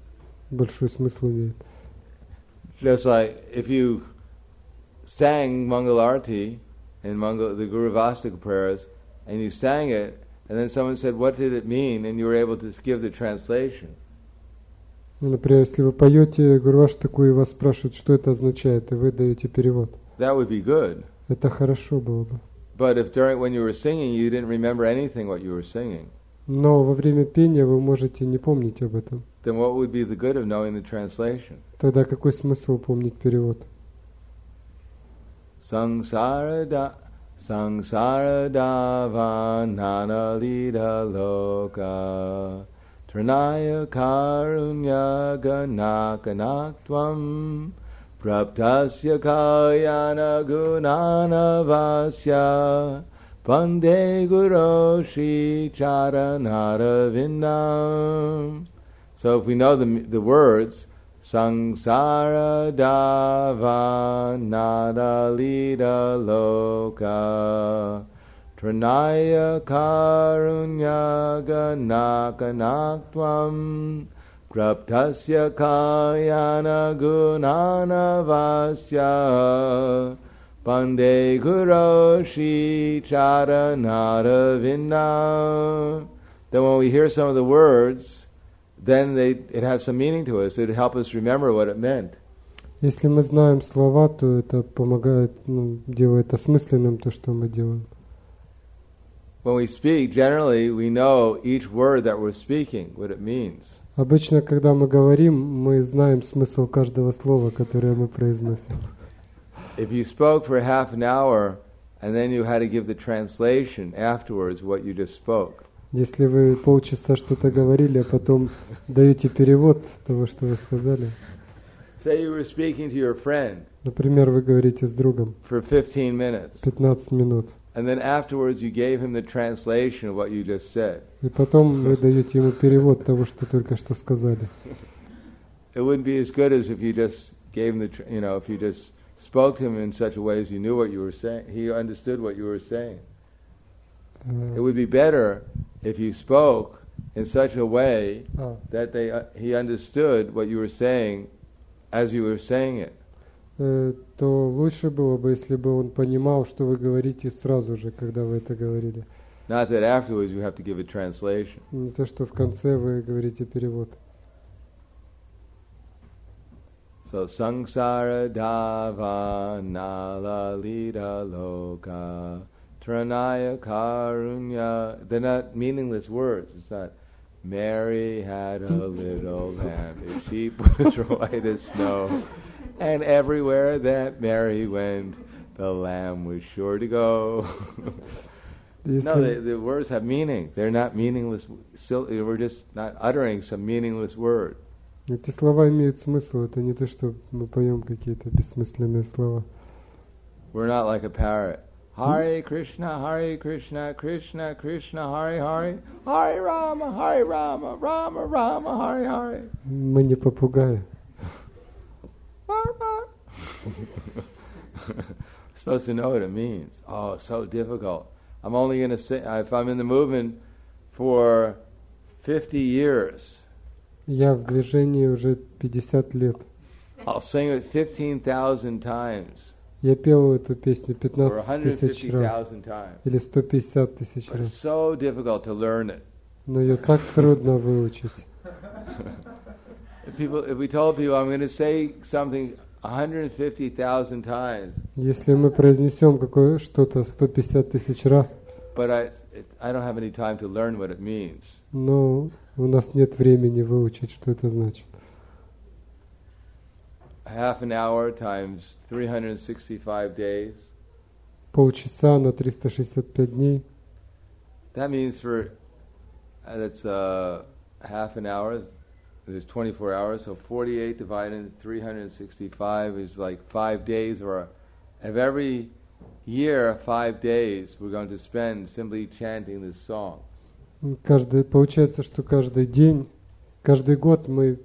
большой смысл имеет. Just like if you sang Mangalarti in the Guru Vastika prayers, and you sang it, and then someone said, "What did it mean?" and you were able to give the translation. Например, если вы поете Гурваштаку и вас спрашивают, что это означает, и вы даете перевод. That would be good. Это хорошо было бы. But if when you were singing, you didn't remember anything what you were singing, Но во время пения вы можете не помнить об этом. then what would be the good of knowing the translation? Тогда какой смысл помнить перевод? Sangsara dava nana lida loka Trinaya karunya ganakanaktvam Praptasya kalyana gunana vasya Pande guru shri charanara vindam. So if we know the words, Sangsara dava nada lida loka Trinaya karunya ganakanaktvam Praptasya kalyana gunana vasya Pande guru shri charanara vinna. Then when we hear some of the words, then it has some meaning to us. It would help us remember what it meant. Если мы знаем слова, то это помогает, делает осмысленным то, что мы делаем. When we speak, generally we know each word that we're speaking, what it means. Обычно, когда мы говорим, мы знаем смысл каждого слова, которое мы произносим. If you spoke for half an hour and then you had to give the translation afterwards what you just spoke. Если вы полчаса что-то говорили, а потом даете перевод того, что вы сказали. Say you were speaking to your friend. Например, вы говорите с другом. For 15 minutes. 15 минут. And then afterwards you gave him the translation of what you just said. И потом вы даете ему перевод того, что только что сказали. It wouldn't be as good as if you just gave him if you just spoke to him in such a way as he knew what you were saying, he understood what you were saying. It would be better if you spoke in such a way that he understood what you were saying as you were saying it. То лучше было бы, если бы он понимал, что вы говорите сразу же, когда вы это говорили. Not that afterwards you have to give a translation. Не то, что в конце вы говорите перевод. So sangsara dava nala lida loka Tranaya karunya. They're not meaningless words. It's not Mary had a little lamb. His sheep was white as snow. And everywhere that Mary went, the lamb was sure to go. No, the words have meaning. They're not meaningless. We're just not uttering some meaningless word. Эти слова имеют смысл. Это не то, что мы поем какие-то бессмысленные слова. We're not like a parrot. Hare Krishna, Krishna Krishna, Hare Hare, Hare Rama, Rama Rama, Hare Hare. Мы не попугаи. Supposed to know what it means. Oh, so difficult. I'm only going to say, if I'm in the movement for 50 years, Я в движении уже 50 лет. I'll sing it 15,000 times. Я пел эту песню Or 15 тысяч раз. 150,000 times. Или 150 тысяч But it's раз. so difficult to learn it. Но ее так трудно выучить. If we told people, I'm going to say something 150,000 times, Если мы произнесем что-то 150 тысяч раз, but I don't have any time to learn what it means. но у нас нет времени выучить, что это значит. Half an hour times 365 days. Полчаса на 365 дней. That means that's half an hour. There's 24 hours, so 48 divided into 365 is like 5 days, or of every year, 5 days we're going to spend simply chanting this song. Получается, что каждый день, каждый год мы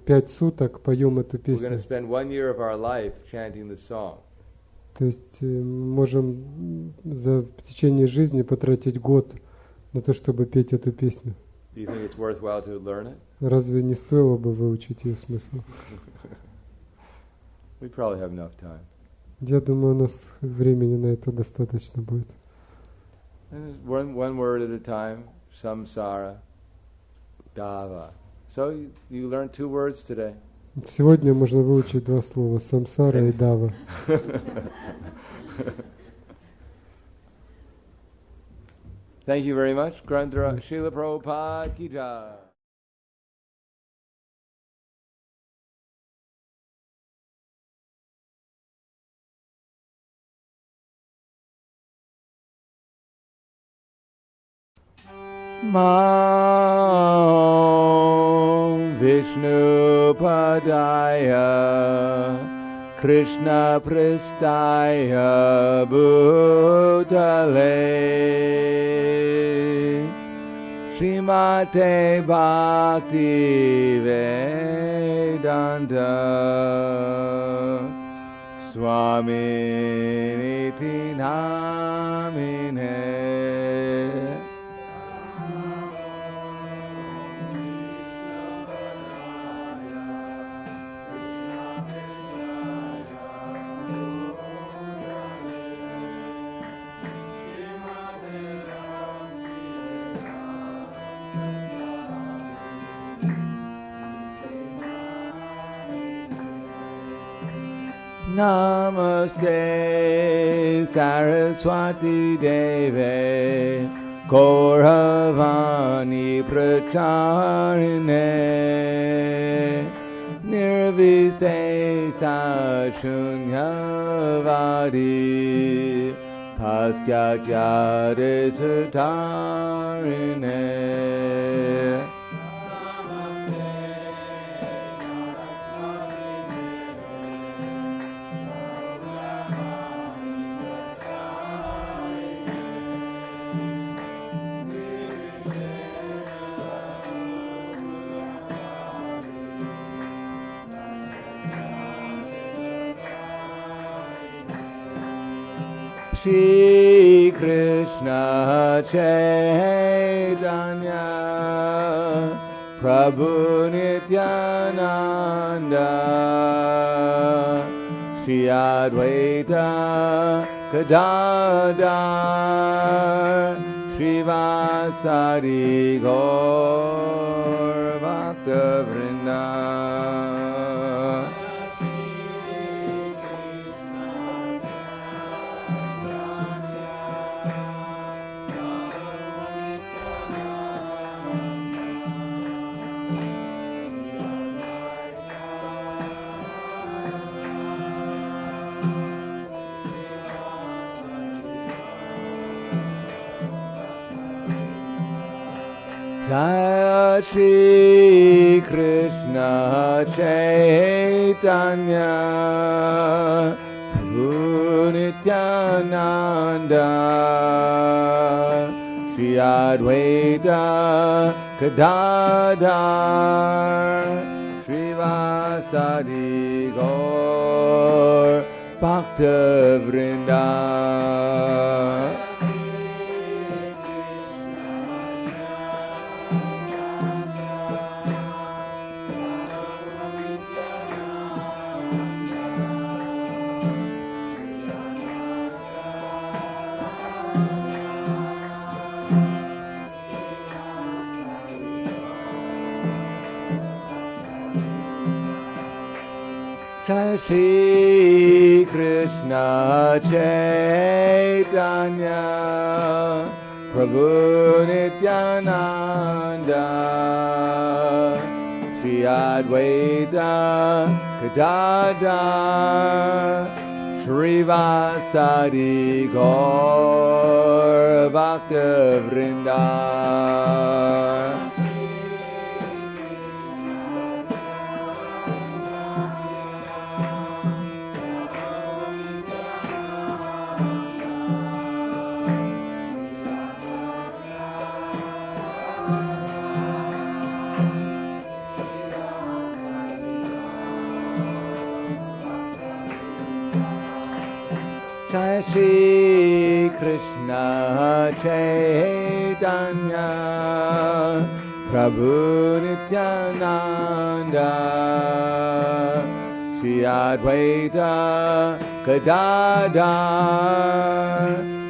5 суток поем эту We're going to песню. spend 1 year of our life chanting this song. То есть можем в течение жизни потратить год на то, чтобы петь эту песню. Do you think it's worthwhile to learn it? Разве не стоило бы выучить ее смысл? We probably have enough time. Я думаю, у нас времени на это достаточно будет. And it's one word at a time. Samsara, dava. So you learned 2 words today. Сегодня можно выучить 2 слова: самсара и дава. Thank you very much. Grandra Srila Prabhupada ki jai. Mam Vishnu Padaya Krishna Pristaya Bhutale Srimate Bhakti Vedanta Swami Niti Namine. Namaste Saraswati Deve Kauravani Pracharine Nirvisesa Shunyavadi Paschatya Satarine. Shri Krishna Chaitanya Prabhu Nityananda Shri Advaita Gadadhar Srivasadi Gaur Bhakta Vrinda. Jai Shri Krishna Chaitanya Prabhu Nityananda Shri Advaita Gadadhar Srivasadi Gaur Bhakta Vrinda Shri Krishna Chaitanya Prabhu Nityananda Shri Advaita Gadadhar Srivasadi Gaur Bhakta Vrinda Shri Krishna Chaitanya Prabhu Nityananda Shri Advaita Gadadhar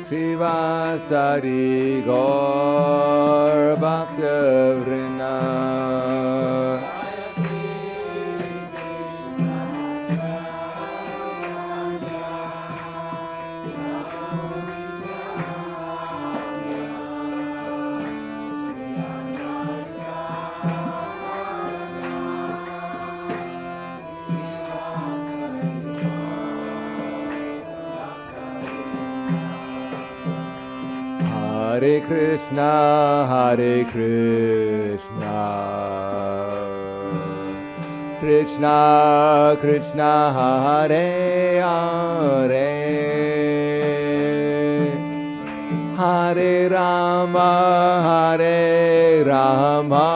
Srivasadi Gaur Bhakta Vrinda Hare Krishna, Hare Krishna, Krishna Krishna, Hare Hare, Hare Rama, Hare Rama,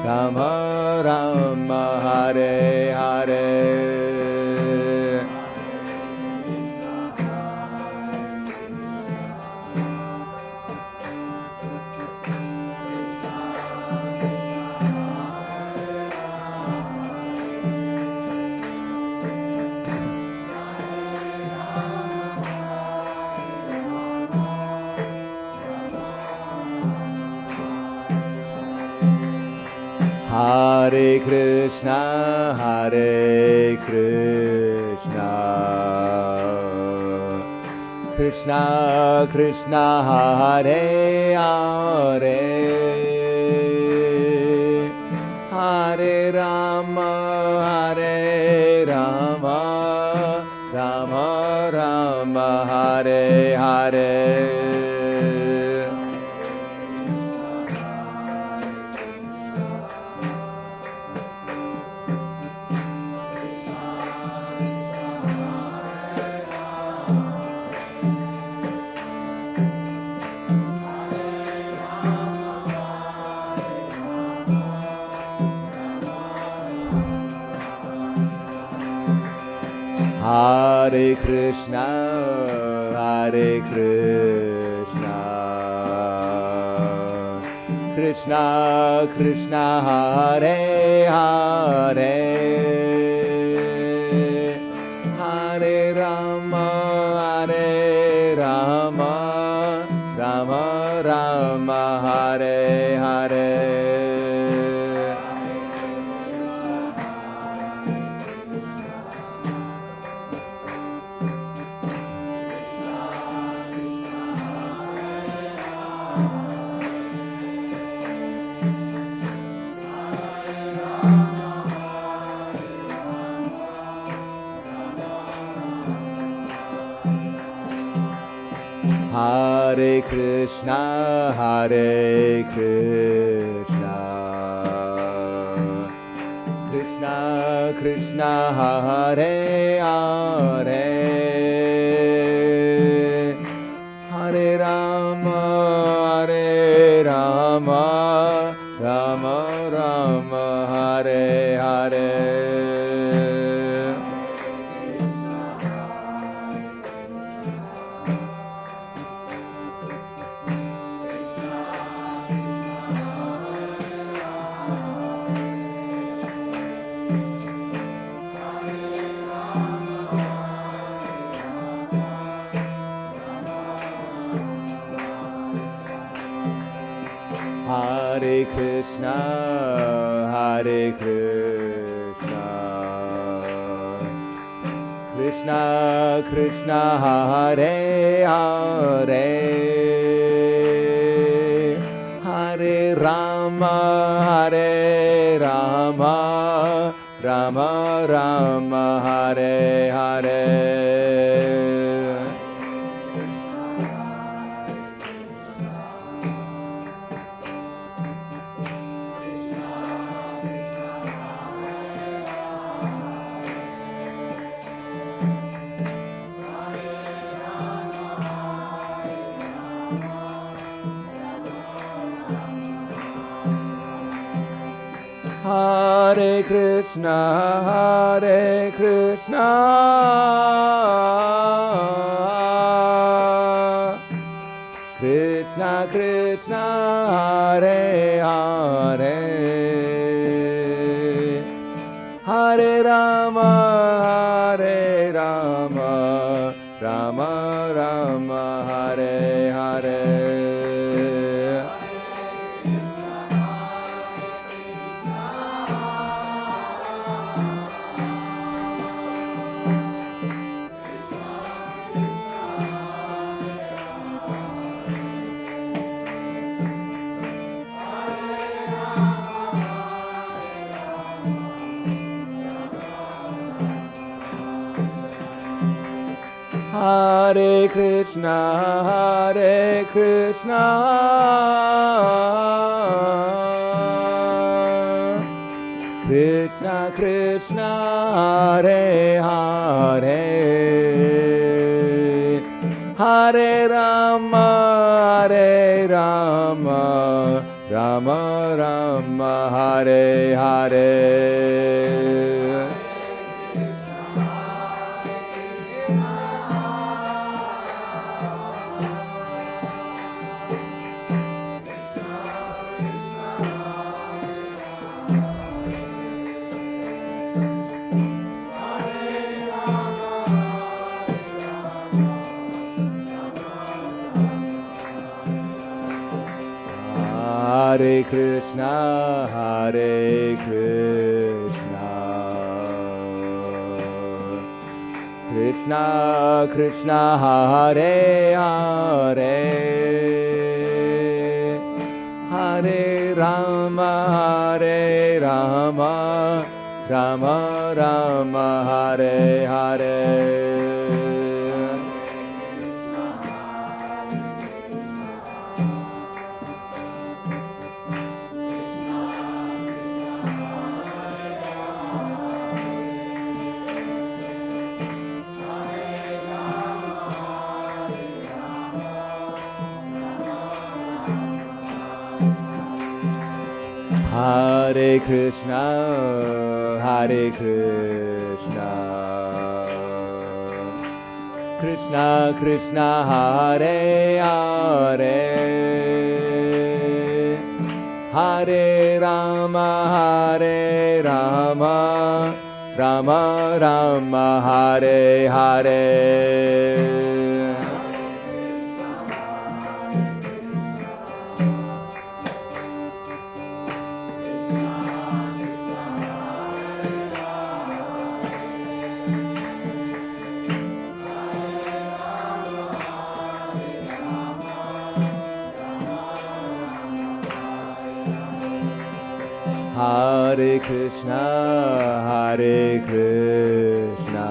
Rama Rama, Hare Hare. Hare Krishna, Hare Krishna, Krishna Krishna, Hare Hare, Hare Rama, Hare Rama, Rama Rama, Hare Hare. Hare Krishna, Hare Krishna, Krishna Krishna, Hare Hare, Hare Rama, Hare Rama, Rama Rama, Hare Hare. Hare Krishna, Hare Krishna, Krishna Krishna, Hare Hare, Rama Rama Hare Hare. Hare Krishna, Hare Krishna, Krishna Krishna, Hare Hare, Hare Rama, Hare Rama, Rama Rama, Hare Hare. Hare Krishna, Hare Krishna, Krishna Krishna, Hare Hare, Hare Rama, Hare Rama, Rama Rama, Hare Hare. Hare Krishna, Hare Krishna, Krishna Krishna, Hare Hare, Hare Rama, Hare Rama, Rama Rama, Hare Hare. Hare Krishna, Hare Krishna, Krishna Krishna, Hare Hare, Hare Rama, Hare Rama, Rama Rama, Hare Hare. Hare Krishna, Hare Krishna, Krishna Krishna, Hare Hare, Hare Rama, Hare Rama, Rama Rama, Hare Hare. Hare Krishna, Hare Krishna,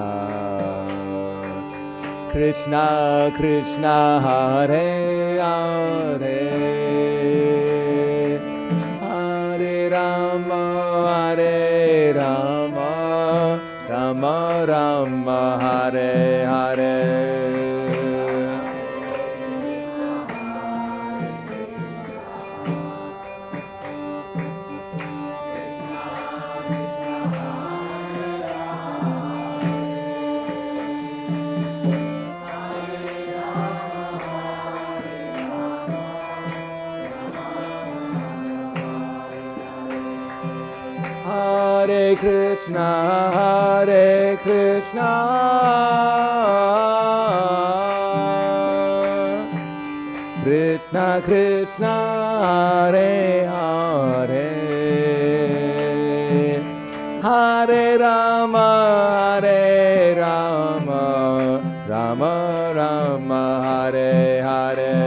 Krishna Krishna, Hare Hare, Hare Rama, Hare Rama, Rama Rama, Hare Hare. Hare Krishna, Hare Krishna, Krishna Krishna, Hare Hare, Hare Rama, Hare Rama, Rama Rama, Hare Hare.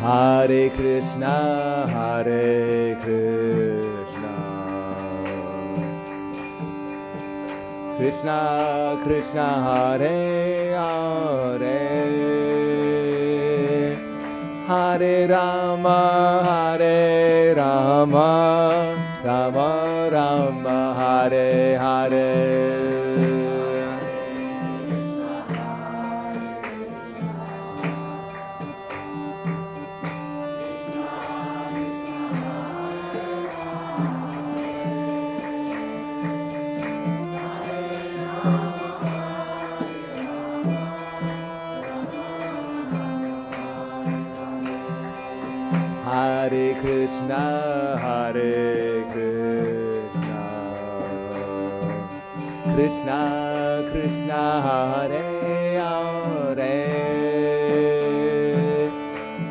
Hare Krishna, Hare Krishna, Krishna Krishna, Hare Hare, Hare Rama, Hare Rama, Rama Rama, Hare Hare. Hare Krishna, Hare Krishna, Krishna Krishna, Hare Hare,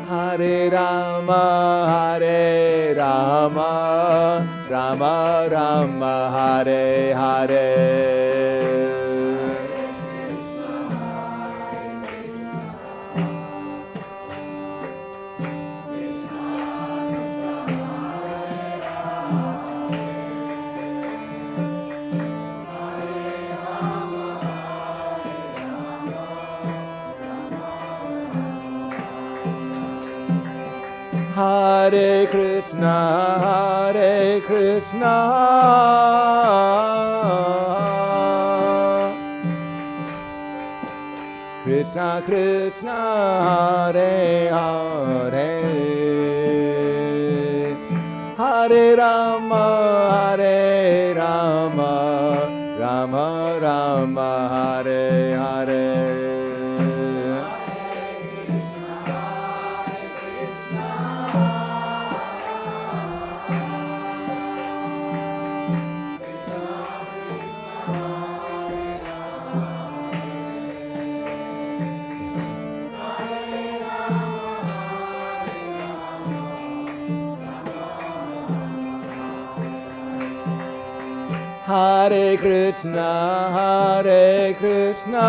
Hare Rama, Hare Rama, Rama Rama, Hare Hare. Hare Krishna, Hare Krishna, Krishna Krishna, Hare Hare, Hare Rama, Hare Rama, Rama Rama, Hare Hare. Hare Krishna, Hare Krishna,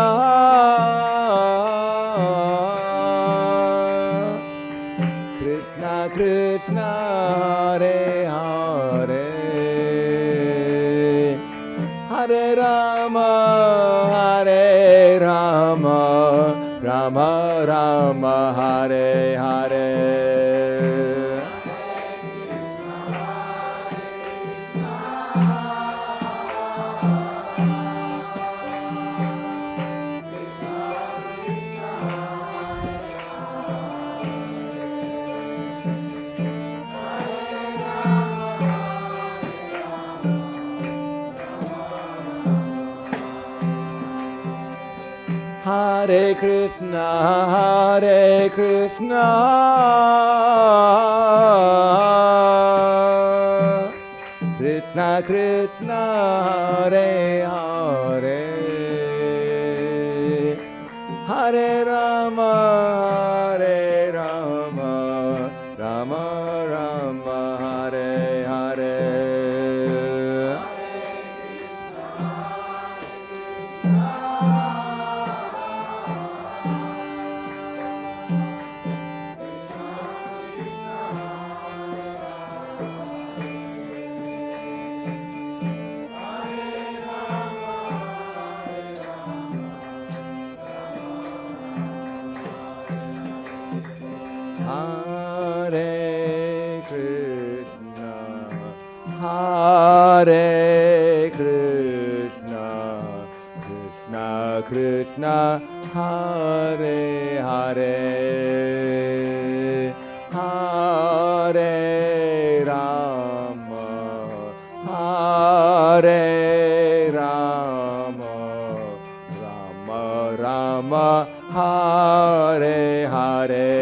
Krishna Krishna, Hare Hare, Hare Rama, Hare Rama, Rama Rama, Hare Hare. Hare Krishna, Hare Krishna, Krishna Krishna, Hare Hare, Hare Rama, Hare Rama, Rama Rama, Hare Hare. Krishna Krishna Hare Hare Hare Rama Hare Rama Rama Rama Hare Hare.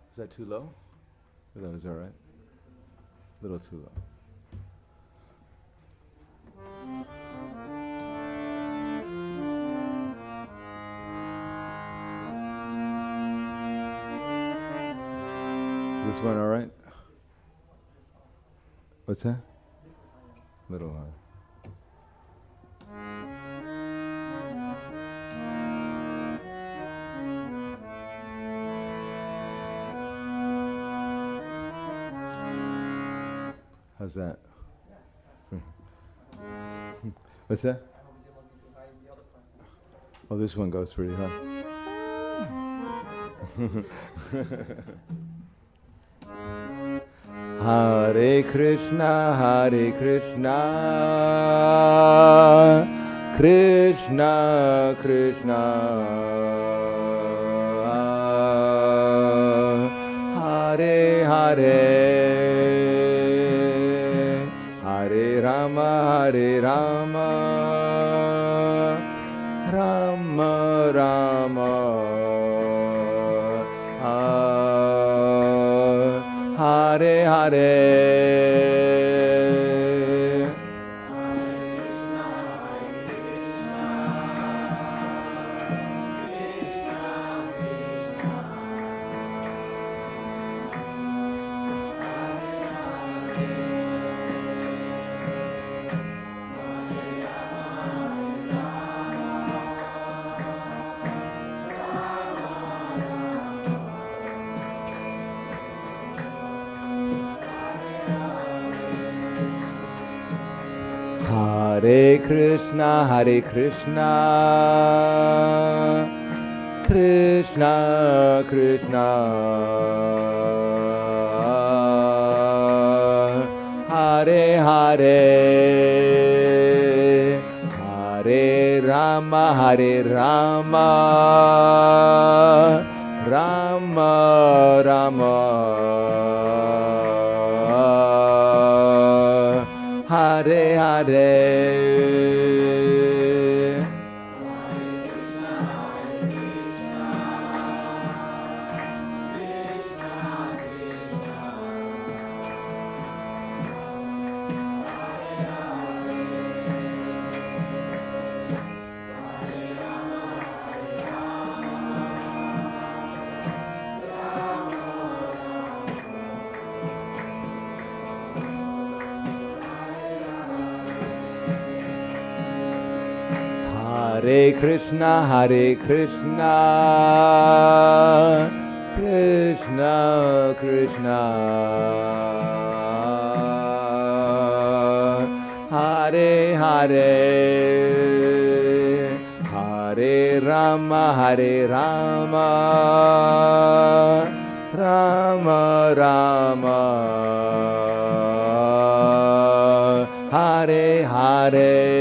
Is that too low? Or that was all right? A little too low. Is this one all right? What's that? Little high. How's that? What's that? Oh, this one goes pretty high. Hare Krishna, Hare Krishna, Krishna Krishna, Hare Hare. Hare Rama, Rama Rama, Hare Hare. Hare Krishna, Hare Krishna, Krishna Krishna, Hare Hare, Hare Rama, Rama Rama, Hare Hare. Hare Krishna, Krishna Krishna, Hare Hare, Hare Rama, Rama Rama, Hare Hare.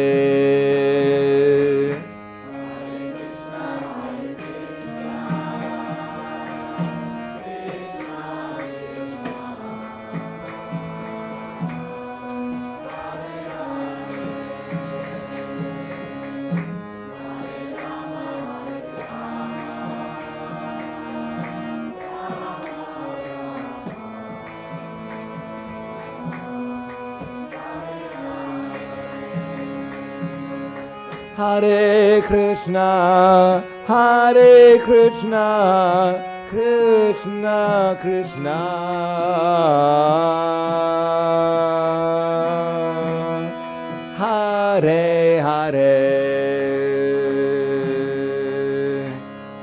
Hare Krishna, Krishna Krishna Hare Hare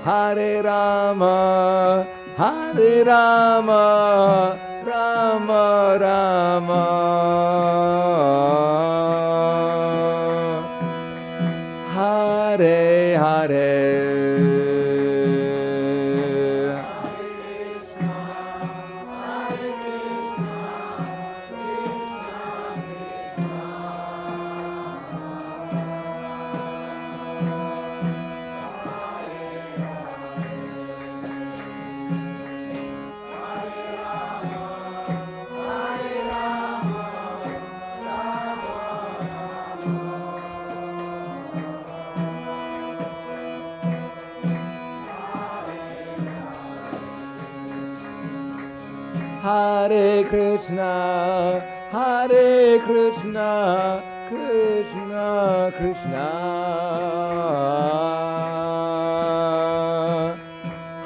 Hare Rama Hare Rama Rama Rama Hare Hare Hare Krishna, Hare Krishna, Krishna Krishna,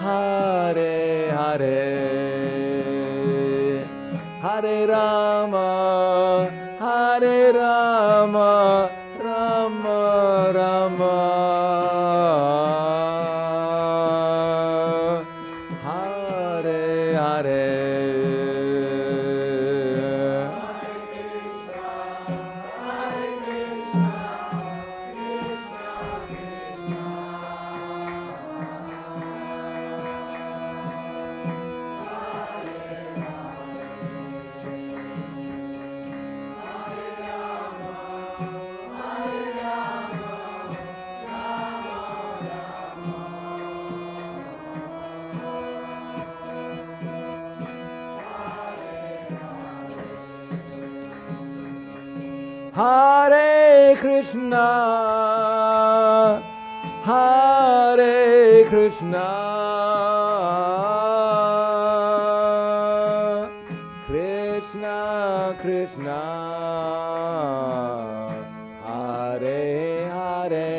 Hare Hare, Hare Rama, Hare Rama, Rama Rama. Hare Krishna, Hare Krishna, Krishna Krishna, Hare Hare,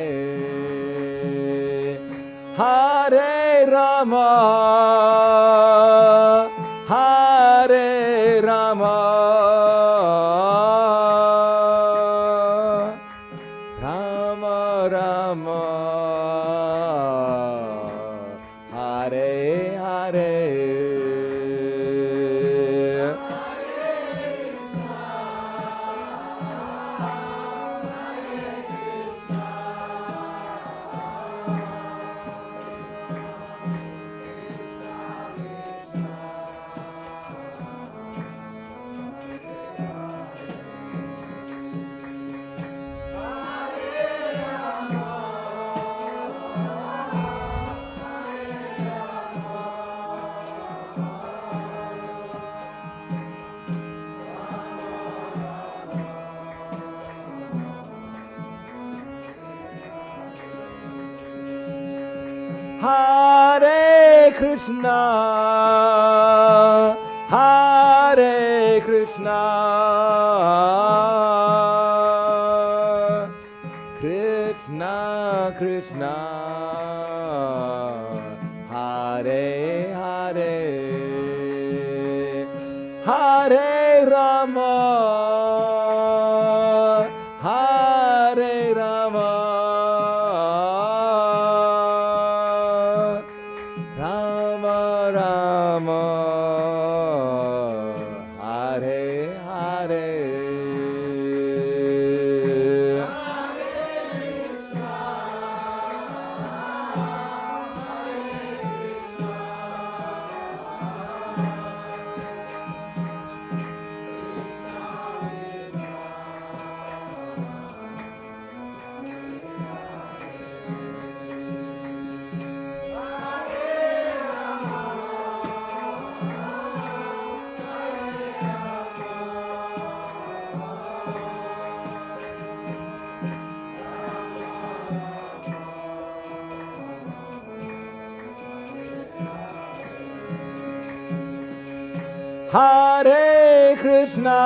Hare Rama, Hare Rama. Hare Krishna, Hare Krishna, Krishna Krishna, Hare Hare, Hare Rama, Hare Rama. Hare Krishna,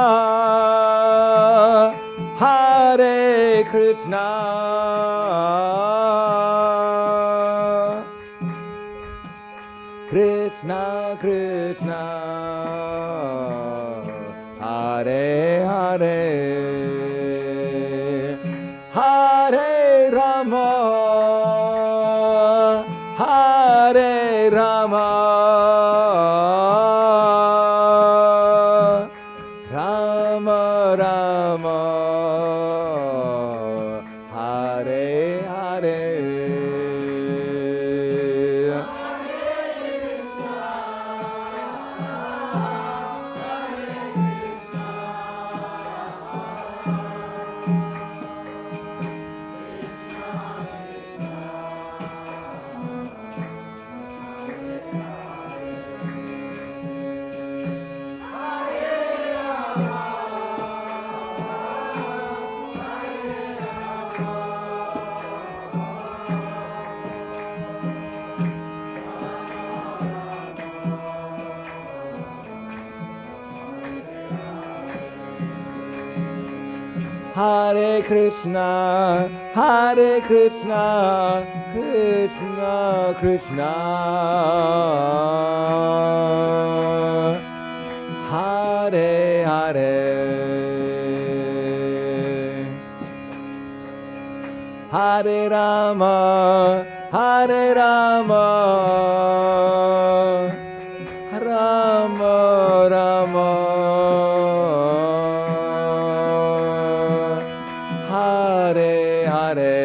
Hare Krishna, Krishna Krishna Krishna Hare Hare Hare Rama Hare Rama Rama Rama Hare Hare Hare Krishna, Hare Krishna, Krishna Krishna, Hare Hare, Hare Rama, Hare Rama, Rama Rama. Hare Hare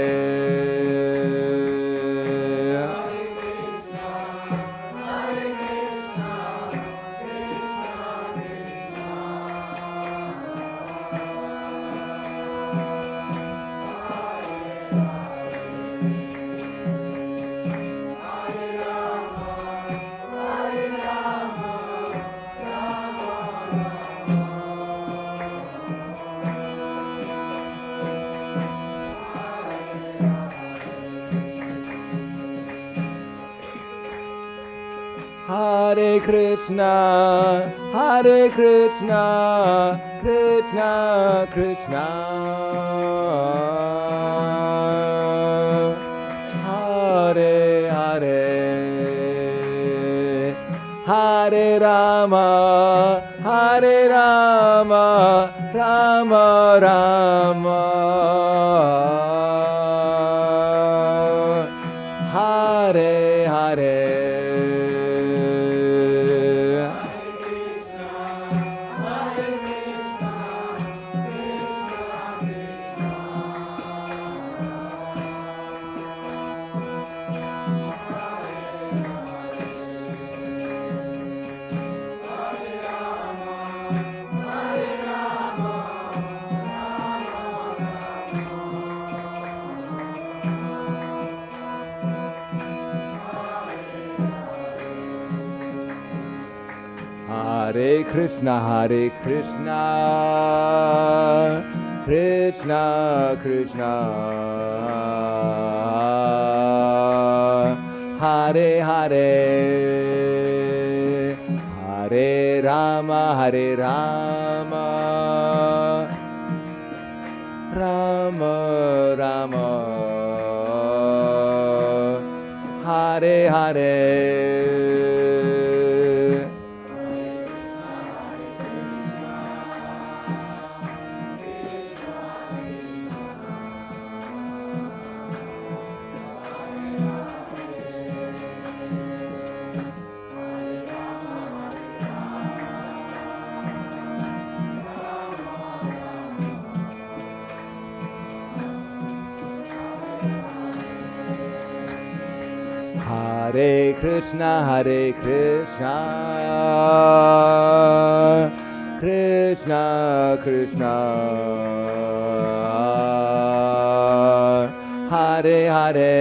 Hare Krishna, Hare Krishna, Krishna Krishna, Hare Hare, Hare Rama, Hare Rama, Rama Rama, Hare Hare. Hare Krishna, Hare Krishna, Krishna Krishna, Hare Hare, Hare Rama, Hare Rama, Rama Rama, Hare Hare. Hare Krishna, Hare Krishna, Krishna Krishna, Hare Hare,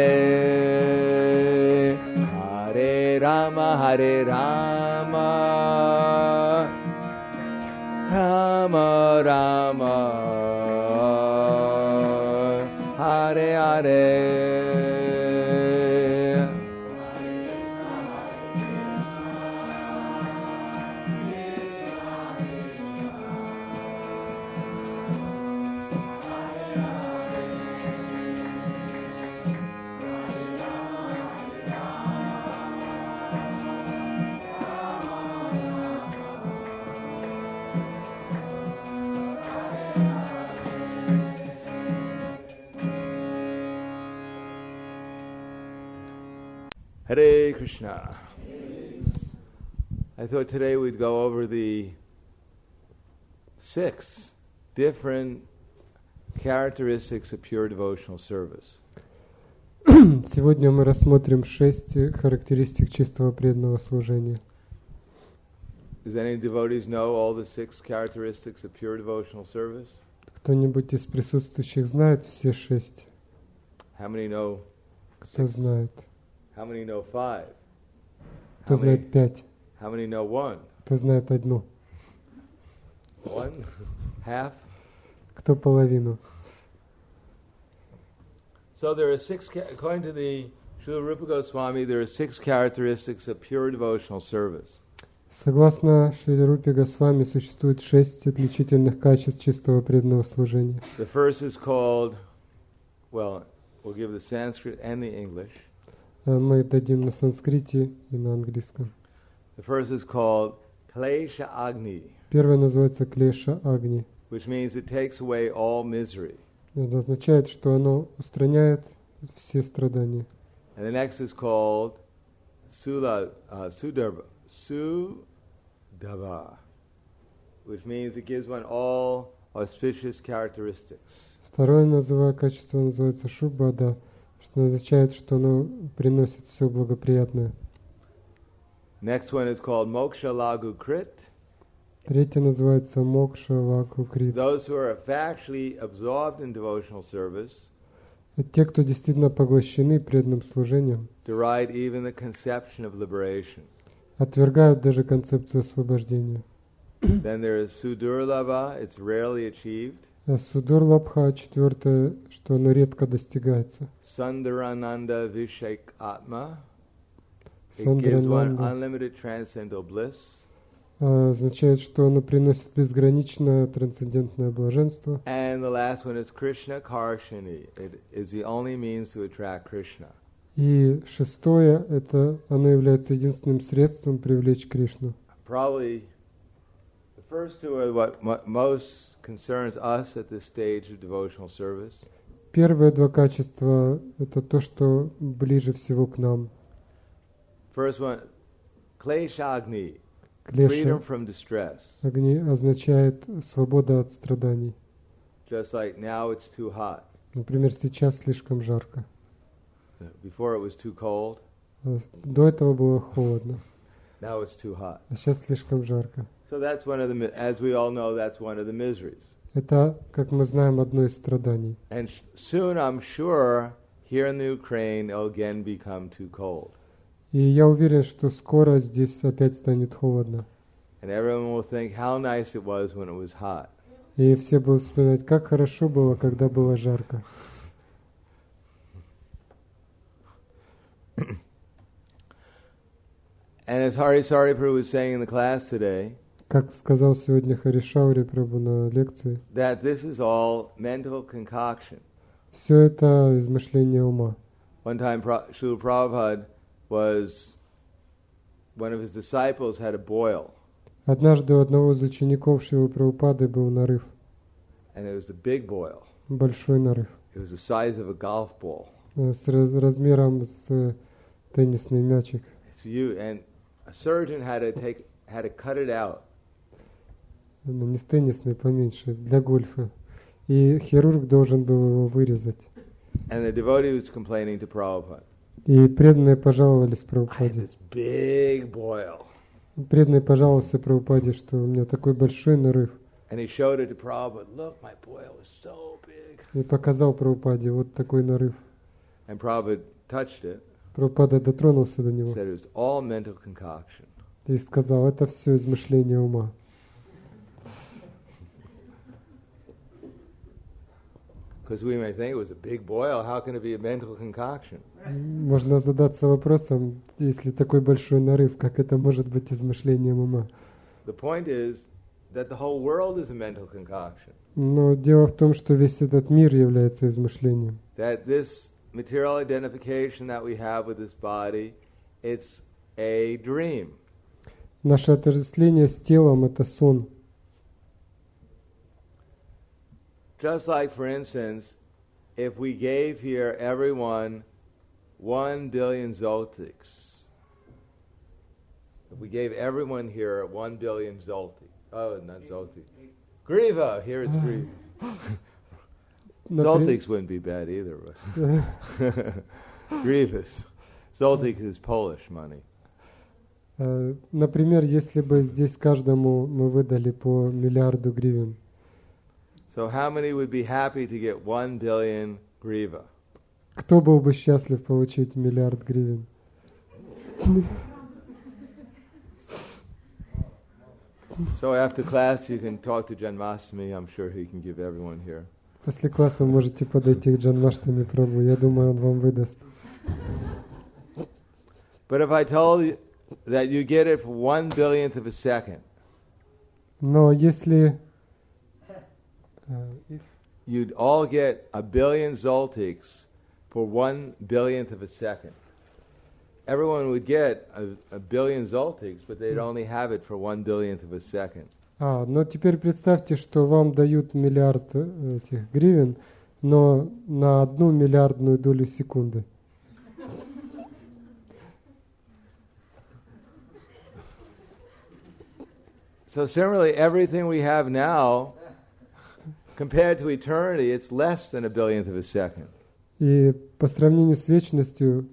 Hare Rama, Hare Rama, Rama Rama, Hare Hare. Hare Krishna. I thought today we'd go over the 6 different characteristics of pure devotional service. Сегодня мы рассмотрим 6 характеристик чистого преданного служения. Does any devotees know all the 6 characteristics of pure devotional service? Кто-нибудь из присутствующих знает все 6? How many know? Кто знает? How many know 5? Кто знает 5? How many know 1? Кто знает одну? 1? Half? Кто половину? So there are 6, according to the Srila Rupa Goswami, there are 6 characteristics of pure devotional service. Согласно Шриле Рупе Госвами, существует 6 отличительных качеств чистого преданного служения. The first is called, well, we'll give the Sanskrit and the English. Мы дадим на санскрите и на английском. The first is called Klesha Agni, Первое называется Клеша Агни. which means it takes away all misery. Это означает, что оно устраняет все страдания. And the next is called Sudava, which means it gives one all auspicious characteristics. Второе качество называется Шубада, что означает, что оно приносит все благоприятное. Next one is called Moksha Lagu Krit. Третье называется Мокша Лагу Крит. Those who are factually absorbed in devotional service Это те, кто действительно поглощены преданным служением, deride even the conception of liberation. отвергают даже концепцию освобождения. Then there is Sudurlava, it's rarely achieved. Судурлабха, четвертое, что оно редко достигается. Sundarananda Vishek Atma, it gives one unlimited transcendental bliss. Означает, что оно приносит безграничное трансцендентное блаженство. And the last one is Krishna Karshini. It is the only means to attract Krishna. И шестое, это оно является единственным средством привлечь Кришну. Probably the first two are what most concerns us at this stage of devotional service. Первые 2 качества – это то, что ближе всего к нам. First one, Kleshagni, Клеша freedom from distress. Агни означает свобода от страданий. Just like now it's too hot. Например, сейчас слишком жарко. Before it was too cold. До этого было холодно. Now it's too hot. А сейчас слишком жарко. So that's one of the, as we all know, that's one of the miseries. Это, как мы знаем, одно из страданий. And soon, I'm sure, here in the Ukraine, it'll again become too cold. И я уверен, что скоро здесь опять станет холодно. And everyone will think how nice it was when it was hot. И все будут вспоминать, как хорошо было, когда было жарко. And as Hari Saripur was saying in the class today, Как сказал сегодня Харишаури Прабhu на лекции, that this is all mental concoction. все это измышление ума. One time, Srila Prabhupada was, one of his disciples had a boil. Однажды у одного из учеников Шрилы Прабхупады был нарыв. And it was a big boil. Большой нарыв. It was the size of a golf ball. С размером с теннисный мячик. It's huge. And a surgeon had to cut it out. Не с теннисной, поменьше, для гольфа. И хирург должен был его вырезать. And the devotee was complaining to Prabhupada. И преданные пожаловались I had Прабхупаде. this big boil. Преданный пожаловался Прабхупаде, что у меня такой большой нарыв. And he showed it to Prabhupada. Look, my boil is so big. И показал Прабхупаде вот такой нарыв. And Prabhupada touched it. Прабхупада дотронулся до него Said it was all mental concoction. и сказал, это все измышление ума. Because we may think it was a big boil. How can it be a mental concoction? Можно задаться вопросом, если такой большой нарыв, как это может быть измышлением ума? The point is that the whole world is a mental concoction. Но дело в том, что весь этот мир является измышлением. That this material identification that we have with this body, it's a dream. Наше отождествление с телом – это сон. Just like, for instance, if we gave here everyone 1 billion zoltiks, if we gave everyone here 1 billion zoltik, oh, not zoltik, griva, here it's griva. Zoltiks wouldn't be bad either. Grivas. Zoltik is Polish money. Например, если бы здесь каждому мы выдали по миллиарду гривен. So how many would be happy to get 1 billion griva? Кто был бы счастлив получить миллиард гривен? So after class you can talk to Janmashtami. I'm sure he can give everyone here. После класса можете подойти к Джанмаштами Прабху. Я думаю, он вам выдаст. But if I told you that you get it for 1 billionth of a second, Но если you'd all get 1 billion zoltiks for 1 billionth of a second. Everyone would get a billion zoltiks, but they'd only have it for 1 billionth of a second. но теперь представьте, что вам дают миллиард этих гривен, но на 1 миллиардную долю секунды. So similarly, everything we have now, compared to eternity, it's less than a billionth of a second. И по сравнению с вечностью,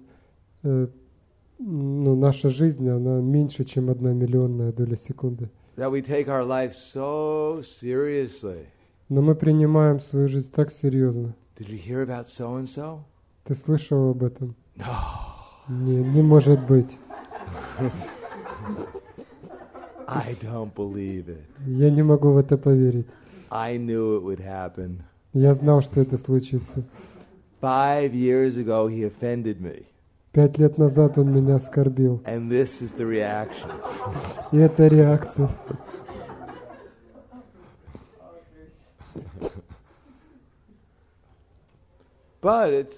наша жизнь, она меньше, чем 1 миллионная доля секунды. That we take our life so seriously. Но мы принимаем свою жизнь так серьезно. Did you hear about so and so? Ты слышал об этом? No. Не может быть. I don't believe it. Я не могу в это поверить. I knew it would happen. Я знал, что это случится. 5 years ago he offended me. 5 лет назад он меня оскорбил. And this is the reaction. И это реакция. But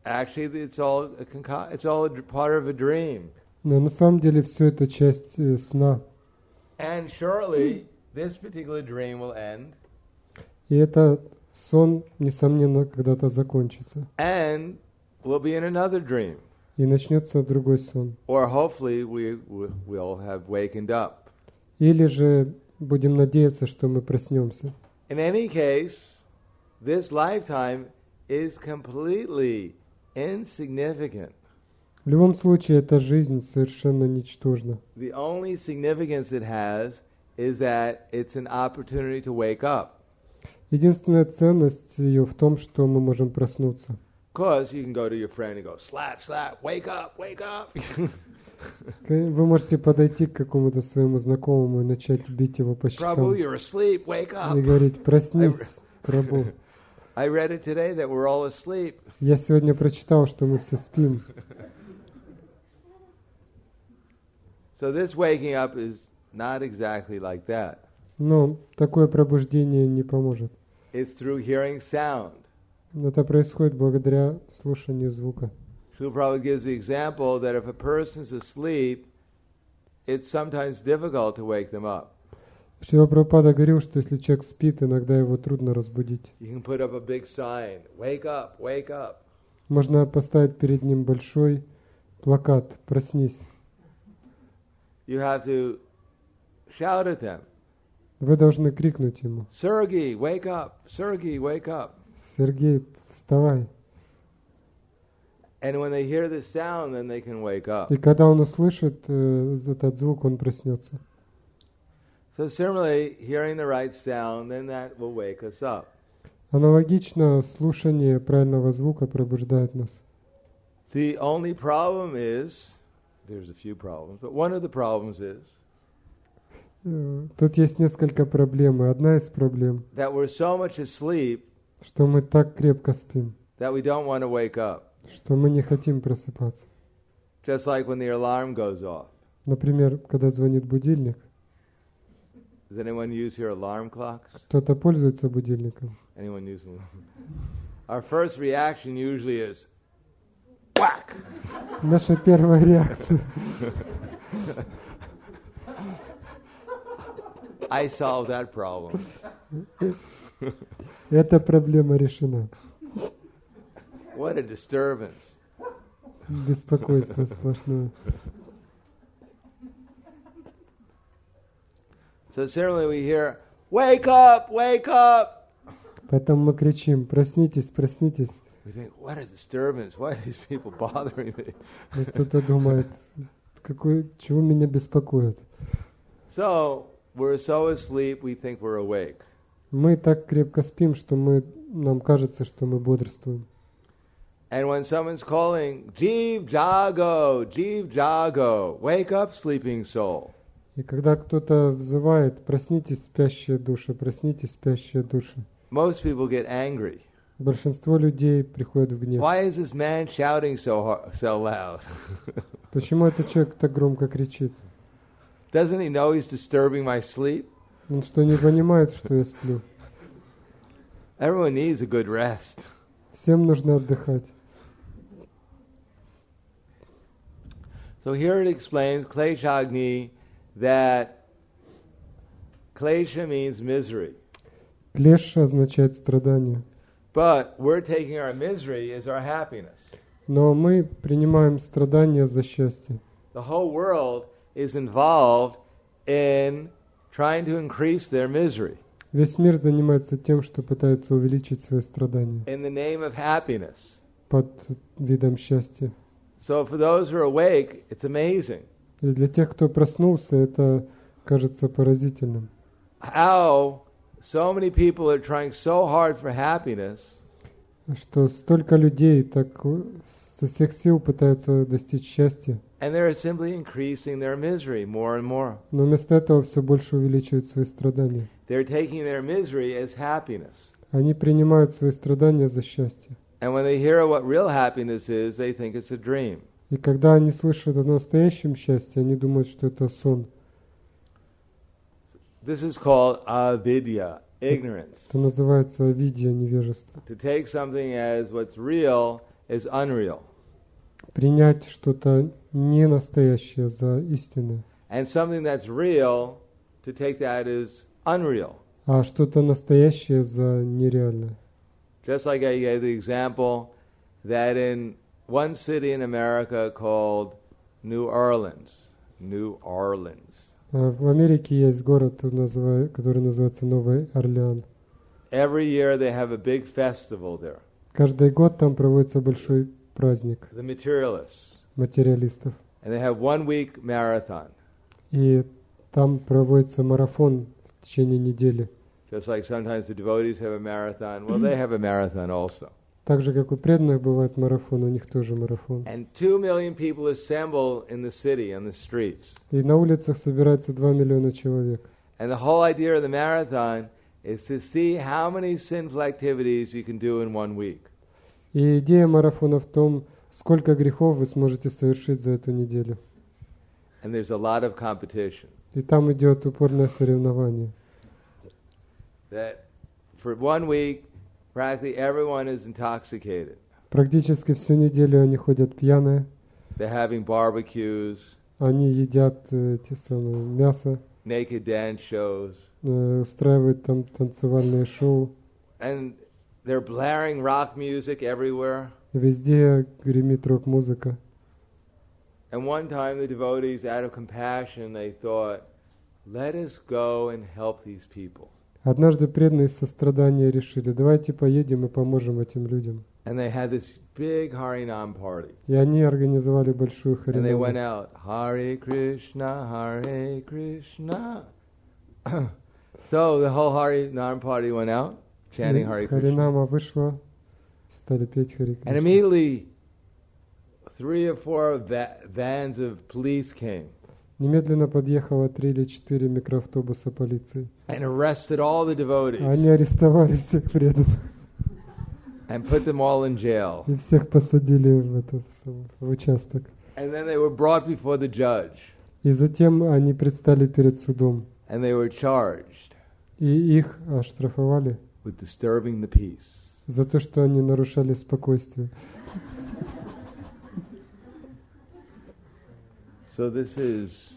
it's all a part of a dream. Но на самом деле все это часть сна. And shortly this particular dream will end. И этот сон, несомненно, когда-то закончится. And we'll be in another dream. И начнется другой сон. Or hopefully we'll have wakened up. Или же будем надеяться, что мы проснемся. In any case, this lifetime is completely insignificant. В любом случае, эта жизнь совершенно ничтожна. The only significance it has is that it's an opportunity to wake up. Единственная ценность ее в том, что мы можем проснуться. Because you can go to your friend and go, slap, slap, wake up, wake up. Вы можете подойти к какому-то своему знакомому и начать бить его по щекам. Prabhu, you're asleep, wake up. И говорить: проснись, Прабху. I read it today that we're all asleep. Я сегодня прочитал, что мы все спим. So this waking up is not exactly like that. Но такое пробуждение не поможет. It's through hearing sound. Это происходит благодаря слушанию звука. Srila Prabhupada gives the example that if a person's asleep, it's sometimes difficult to wake them up. Шрила Прабхупада говорил, что если человек спит, иногда его трудно разбудить. You can put up a big sign, wake up, wake up. Можно поставить перед ним большой плакат: проснись. You have to shout at them. Вы должны крикнуть ему: Sergey, wake up! Sergey, wake up! Сергей, вставай. And when they hear the sound, then they can wake up. И когда он услышит этот звук, он проснется. So similarly, hearing the right sound, then that will wake us up. Аналогично, слушание правильного звука пробуждает нас. The only problem is, there's a few problems, but one of the problems is Тут есть несколько проблем, и одна из проблем, that we're so much asleep что мы так крепко спим, that we don't want to wake up. что мы не хотим просыпаться. Just like when the alarm goes off. Например, когда звонит будильник, Does anyone use here alarm clocks? кто-то пользуется будильником. Anyone use them? Our first reaction usually is whack. Наша первая реакция. I solved that problem. Эта проблема решена. what a disturbance. Беспокойство сплошное. So certainly we hear, wake up, wake up. Поэтому мы кричим: проснитесь, проснитесь. We think, what a disturbance. Why are these people bothering me? И кто-то думает, чего меня беспокоит? So we're so asleep, we think we're awake. Мы так крепко спим, что нам кажется, что мы бодрствуем. And when someone's calling, Jeev Jago, wake up, sleeping soul. И когда кто-то взывает: проснитесь, спящие души, проснитесь, спящие души, Most people get angry. большинство людей приходят в гнев. Why is this man shouting so loud? Почему этот человек так громко кричит? Doesn't he know he's disturbing my sleep? Он что, не понимает, что я сплю? Everyone needs a good rest. Всем нужно отдыхать. So here it explains, Kleshagni, that Klesha means misery. Клеша означает страдание. But we're taking our misery as our happiness. Но мы принимаем страдания за счастье. The whole world is involved in trying to increase their misery. Весь мир занимается тем, что пытается увеличить свои страдания In the name of happiness. под видом счастья. So for those who are awake, it's amazing. И для тех, кто проснулся, это кажется поразительным. How so many people are trying so hard for happiness, Что столько людей так со всех сил пытаются достичь счастья, and they're simply increasing their misery more and more. но вместо этого все больше увеличивают свои страдания. They're taking their misery as happiness. Они принимают свои страдания за счастье. And when they hear what real happiness is, they think it's a dream. И когда они слышат о настоящем счастье, они думают, что это сон. This is called avidya, ignorance. Это называется авидия, невежество. To take something as what's real is unreal. Принять что-то не настоящее за истинное, And something that's real, to take that as unreal. а что-то настоящее за нереальное. Just like I gave the example that in one city in America called New Orleans. В Америке есть город, который называется Новый Орлеан. Every year they have a big festival there. Каждый год там проводится большой праздник The materialists. материалистов. And they have 1 week marathon. И там проводится марафон в течение недели. Just like sometimes the devotees have a marathon. Well, they have a marathon also. Так же, как у преданных бывает марафон, у них тоже марафон. And 2 million people assemble in the city, on the streets. И на улицах собирается 2 миллиона человек. And the whole idea of the marathon is to see how many sinful activities you can do in 1 week. И идея марафона в том, сколько грехов вы сможете совершить за эту неделю. And there's a lot of competition. И там идет упорное соревнование. That for 1 week, practically everyone is intoxicated. Практически всю неделю они ходят пьяные. They're having barbecues, Они едят те самые мясо, naked dance shows, устраивают там танцевальные шоу. and they're blaring rock music everywhere. Везде гремит рок-музыка. And one time the devotees, out of compassion, they thought, let us go and help these people. Однажды преданные из сострадания решили: давайте поедем и поможем этим людям. And they had this big Harinam party. И они организовали большую And they went харинаму. out, Hare Krishna, Hare Krishna. So the whole Harinam party went out, chanting Hare Krishna. Харинама вышла, стали петь Харе And Кришна. immediately 3 or 4 vans of police came Немедленно подъехало 3 или 4 микроавтобуса полиции. and arrested all the devotees Они арестовали всех преданных and put them all in jail. и всех посадили в участок. And then they were brought before the judge И затем они предстали перед судом. and they were charged И их оштрафовали with disturbing the peace. за то, что они нарушали спокойствие. So this is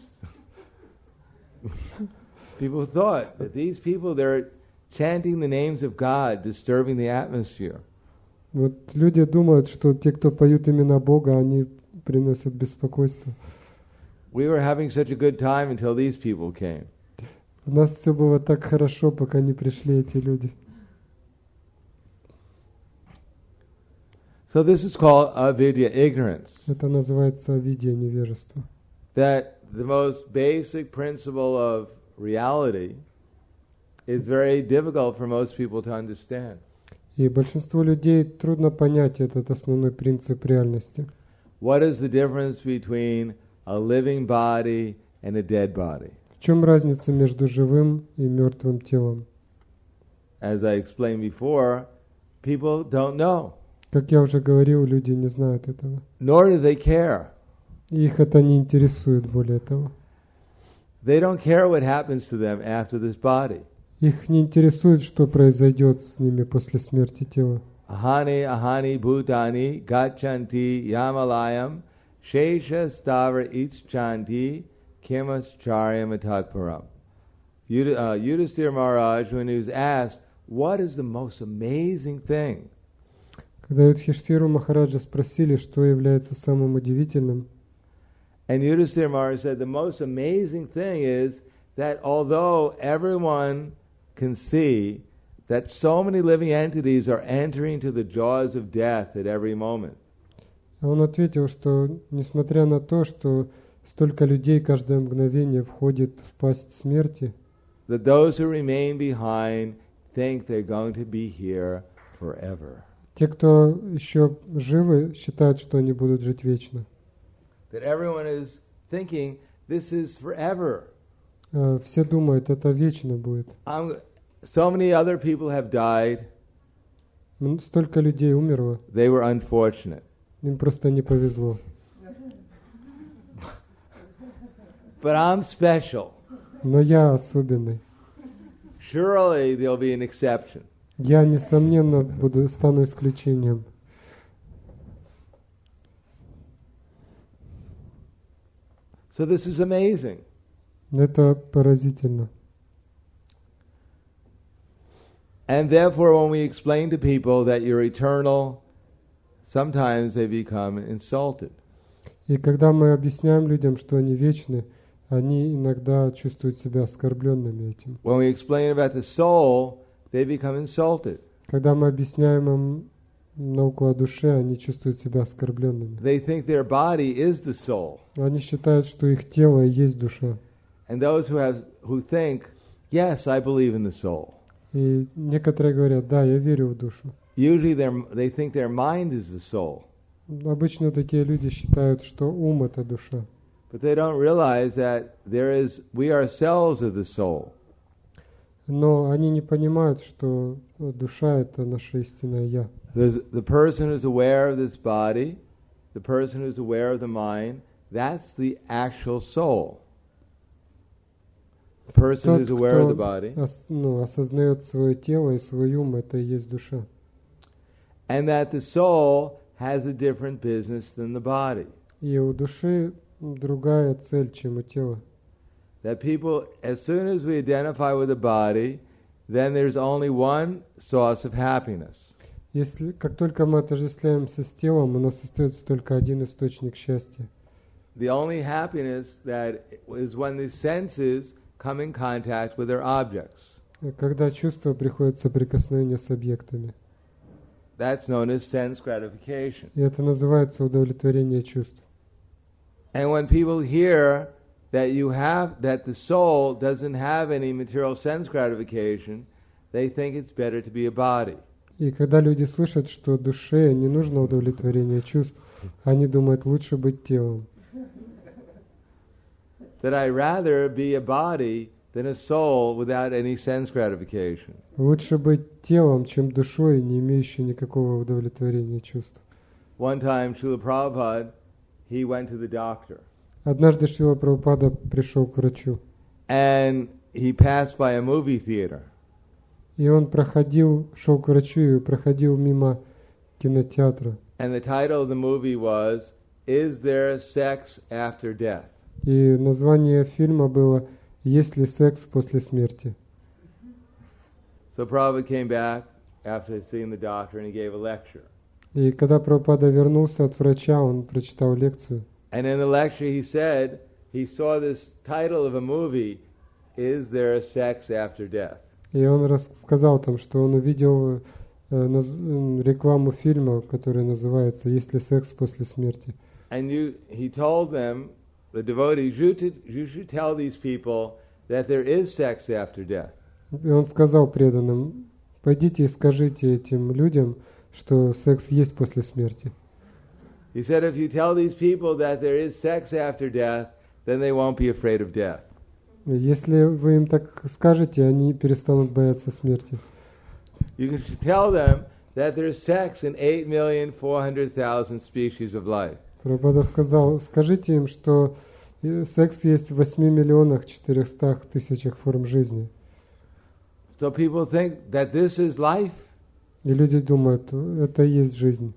people thought that these people, they're chanting the names of God, disturbing the atmosphere. Вот люди думают, что те, кто поют имена Бога, они приносят беспокойство. We were having such a good time until these people came. У нас все было так хорошо, пока не пришли эти люди. So this is called avidya, ignorance. Это называется видео невежество. That the most basic principle of reality is very difficult for most people to understand. И большинству людей трудно понять этот основной принцип реальности. What is the difference between a living body and a dead body? В чем разница между живым и мертвым телом? As I explained before, people don't know. Как я уже говорил, люди не знают этого. Nor do they care. И их это не интересует, более того. They don't care what happens to them after this body. Их не интересует, что произойдет с ними после смерти тела. Ahani bhutani gachanti yamalayam shesha stavra ischanti kimascharya matakparam. Yudhisthira Maharaj, when he was asked, what is the most amazing thing? Когда Юдхиштхиру Махараджа спросили, что является самым удивительным, and Yudhisthira Maharaj said, the most amazing thing is that although everyone can see that so many living entities are entering to the jaws of death at every moment. Он ответил, что несмотря на то, что столько людей каждое мгновение входит в пасть смерти, that those who remain behind think they're going to be here forever. Те, кто еще живы, считают, что они будут жить вечно. That everyone is thinking this is forever. Все думают, это вечно будет. So many other people have died. Столько людей умерло. They were unfortunate. Им просто не повезло. But I'm special. Но я особенный. Surely there'll be an exception. Я, несомненно, стану исключением. So this is amazing. Это поразительно. And therefore, when we explain to people that you're eternal, sometimes they become insulted. И когда мы объясняем людям, что они вечны, они иногда чувствуют себя оскорбленными этим. When we explain about the soul, they become insulted. Когда мы объясняем им науку о душе, они чувствуют себя оскорбленными. They think their body is the soul. Они считают, что их тело и есть душа. And those who think, yes, I believe in the soul. И некоторые говорят, да, я верю в душу. Usually they think their mind is the soul. Обычно такие люди считают, что ум — это душа. But they don't realize that we ourselves are the soul. Но они не понимают, что душа — это наше истинное «я». The person who's aware of this body, the person who's aware of the mind, that's the actual soul. The person who's aware of the body. Осознает свое тело и свой ум — это и есть душа. And that the soul has a different business than the body. И у души другая цель, чем у тела. That people, as soon as we identify with the body, then there's only one source of happiness. Если, как только мы отождествляемся с телом, у нас остается только один источник счастья. The only happiness that is when the senses come in contact with their objects. Когда чувства приходят в соприкосновение с объектами. That's known as sense gratification. И это называется удовлетворение чувств. And when people hear that the soul doesn't have any material sense gratification, they think it's better to be a body. И когда люди слышат, что душе не нужно удовлетворение чувств, они думают, лучше быть телом. That I'd rather be a body than a soul without any sense gratification. Лучше быть телом, чем душой, не имеющей никакого удовлетворения чувств. One time, Srila Prabhupada, he went to the doctor. Однажды Шрила Прабхупада пришел к врачу. And he passed by a movie theater. И он шел к врачу и проходил мимо кинотеатра. And the title of the movie was, Is There Sex After Death? И название фильма было «Есть ли секс после смерти?». So Prabhupada came back after seeing the doctor and he gave a lecture. И когда Прабхупада вернулся от врача, он прочитал лекцию. And in the lecture he said he saw this title of a movie, Is There a Sex After Death? И он рассказал там, что он увидел рекламу фильма, который называется «Есть ли секс после смерти?». And he told them, the devotees, you should tell these people that there is sex after death. И он сказал преданным: пойдите и скажите этим людям, что секс есть после смерти. He said, if you tell these people that there is sex after death, then they won't be afraid of death. Если вы им так скажете, они перестанут бояться смерти. You should tell them that there's sex in 8,400,000 species of life. Прабхупада сказал: скажите им, что секс есть в 8,400,000 форм жизни. So people think that this is life. И люди думают, это и есть жизнь.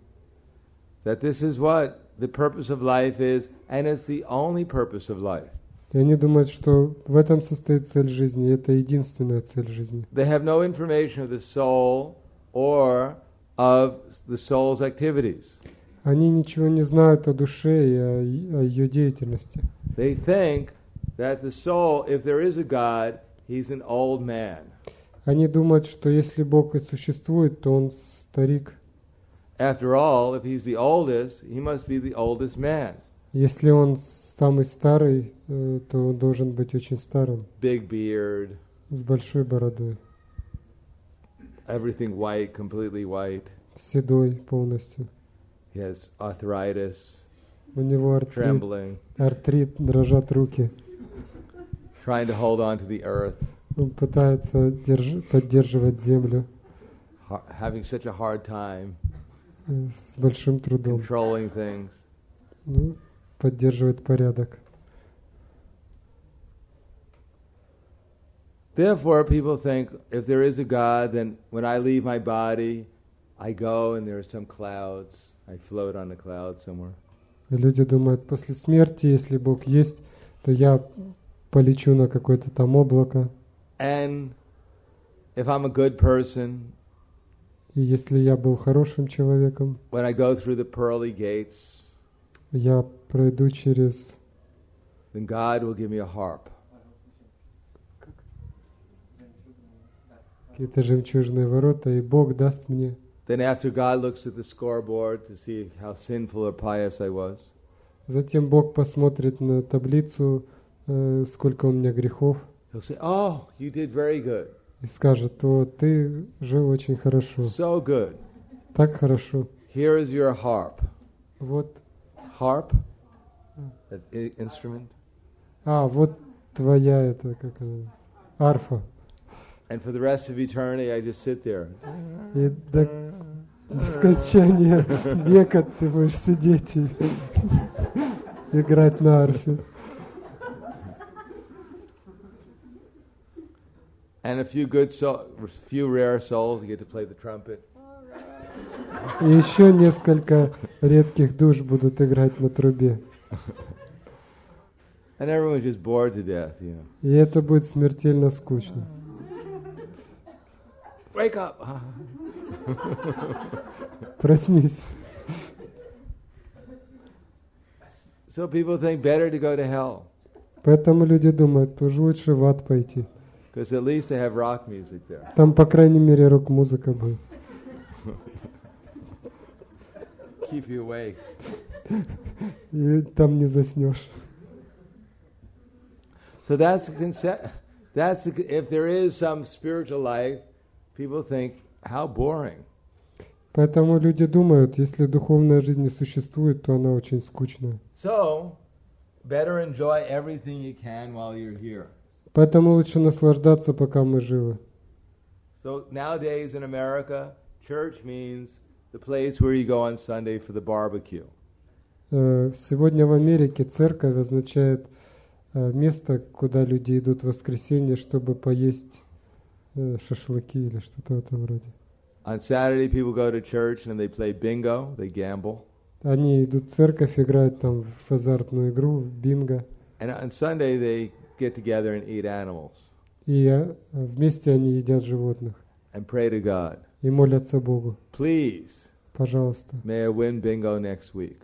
That this is what the purpose of life is, and it's the only purpose of life. И они думают, что в этом состоит цель жизни, и это единственная цель жизни. They have no information of the soul or of the soul's activities. Они ничего не знают о душе и о ее деятельности. They think that the soul, if there is a God, he's an old man. Они думают, что если Бог и существует, то Он старик. After all, if he's the oldest, he must be the oldest man. Если Он самый старый, то Он должен быть очень старым. Big beard. С большой бородой. Everything white, completely white. Седой полностью. He has arthritis. У него артрит, дрожат руки. Trying to hold on to the earth. Он пытается поддерживать землю. Having such a hard time. С большим трудом. Controlling things. Ну, поддерживает порядок. Therefore, people think, if there is a God, then when I leave my body, I go and there are some clouds. I float on a cloud somewhere. И люди думают, после смерти, если Бог есть, то я полечу на какое-то там облако. And if I'm a good person, и если я был хорошим человеком, when I go through the pearly gates, я пройду через, then God will give me a harp. Какие-то жемчужные ворота, и Бог даст мне. Then after God looks at the scoreboard to see how sinful or pious I was, затем Бог посмотрит на таблицу, сколько у меня грехов. He'll say, "Oh, you did very good." И скажет: "О, ты жил очень хорошо." So good. Так хорошо. Here is your harp. Вот. Harp? That instrument? Вот твоя это как она? Арфа. And for the rest of eternity, I just sit there. И до скончания века ты будешь сидеть и играть на арфе. And a few rare souls get to play the trumpet. И еще несколько редких душ будут играть на трубе. And everyone's just bored to death, you know. И это будет смертельно скучно. Wake up! Проснись. So people think better to go to hell. Поэтому люди думают, уж лучше в ад пойти. Because at least they have rock music there. Там, по крайней мере, рок-музыка будет. Keep you awake. И там не заснешь. So that's the concept. If there is some spiritual life, people think, how boring. Поэтому люди думают, если духовная жизнь не существует, то она очень скучная. So, better enjoy everything you can while you're here. Поэтому лучше наслаждаться, пока мы живы. So nowadays in America, church means the place where you go on Sunday for the barbecue. Сегодня в Америке церковь означает место, куда люди идут в воскресенье, чтобы поесть шашлыки или что-то в этом роде. On Saturday, people go to church and they play bingo, they gamble. Они идут в церковь, играют там в азартную игру, в бинго. And on Sunday, they get together and eat animals. И вместе они едят животных. And pray to God. И молятся Богу. Please Пожалуйста. May I win bingo next week.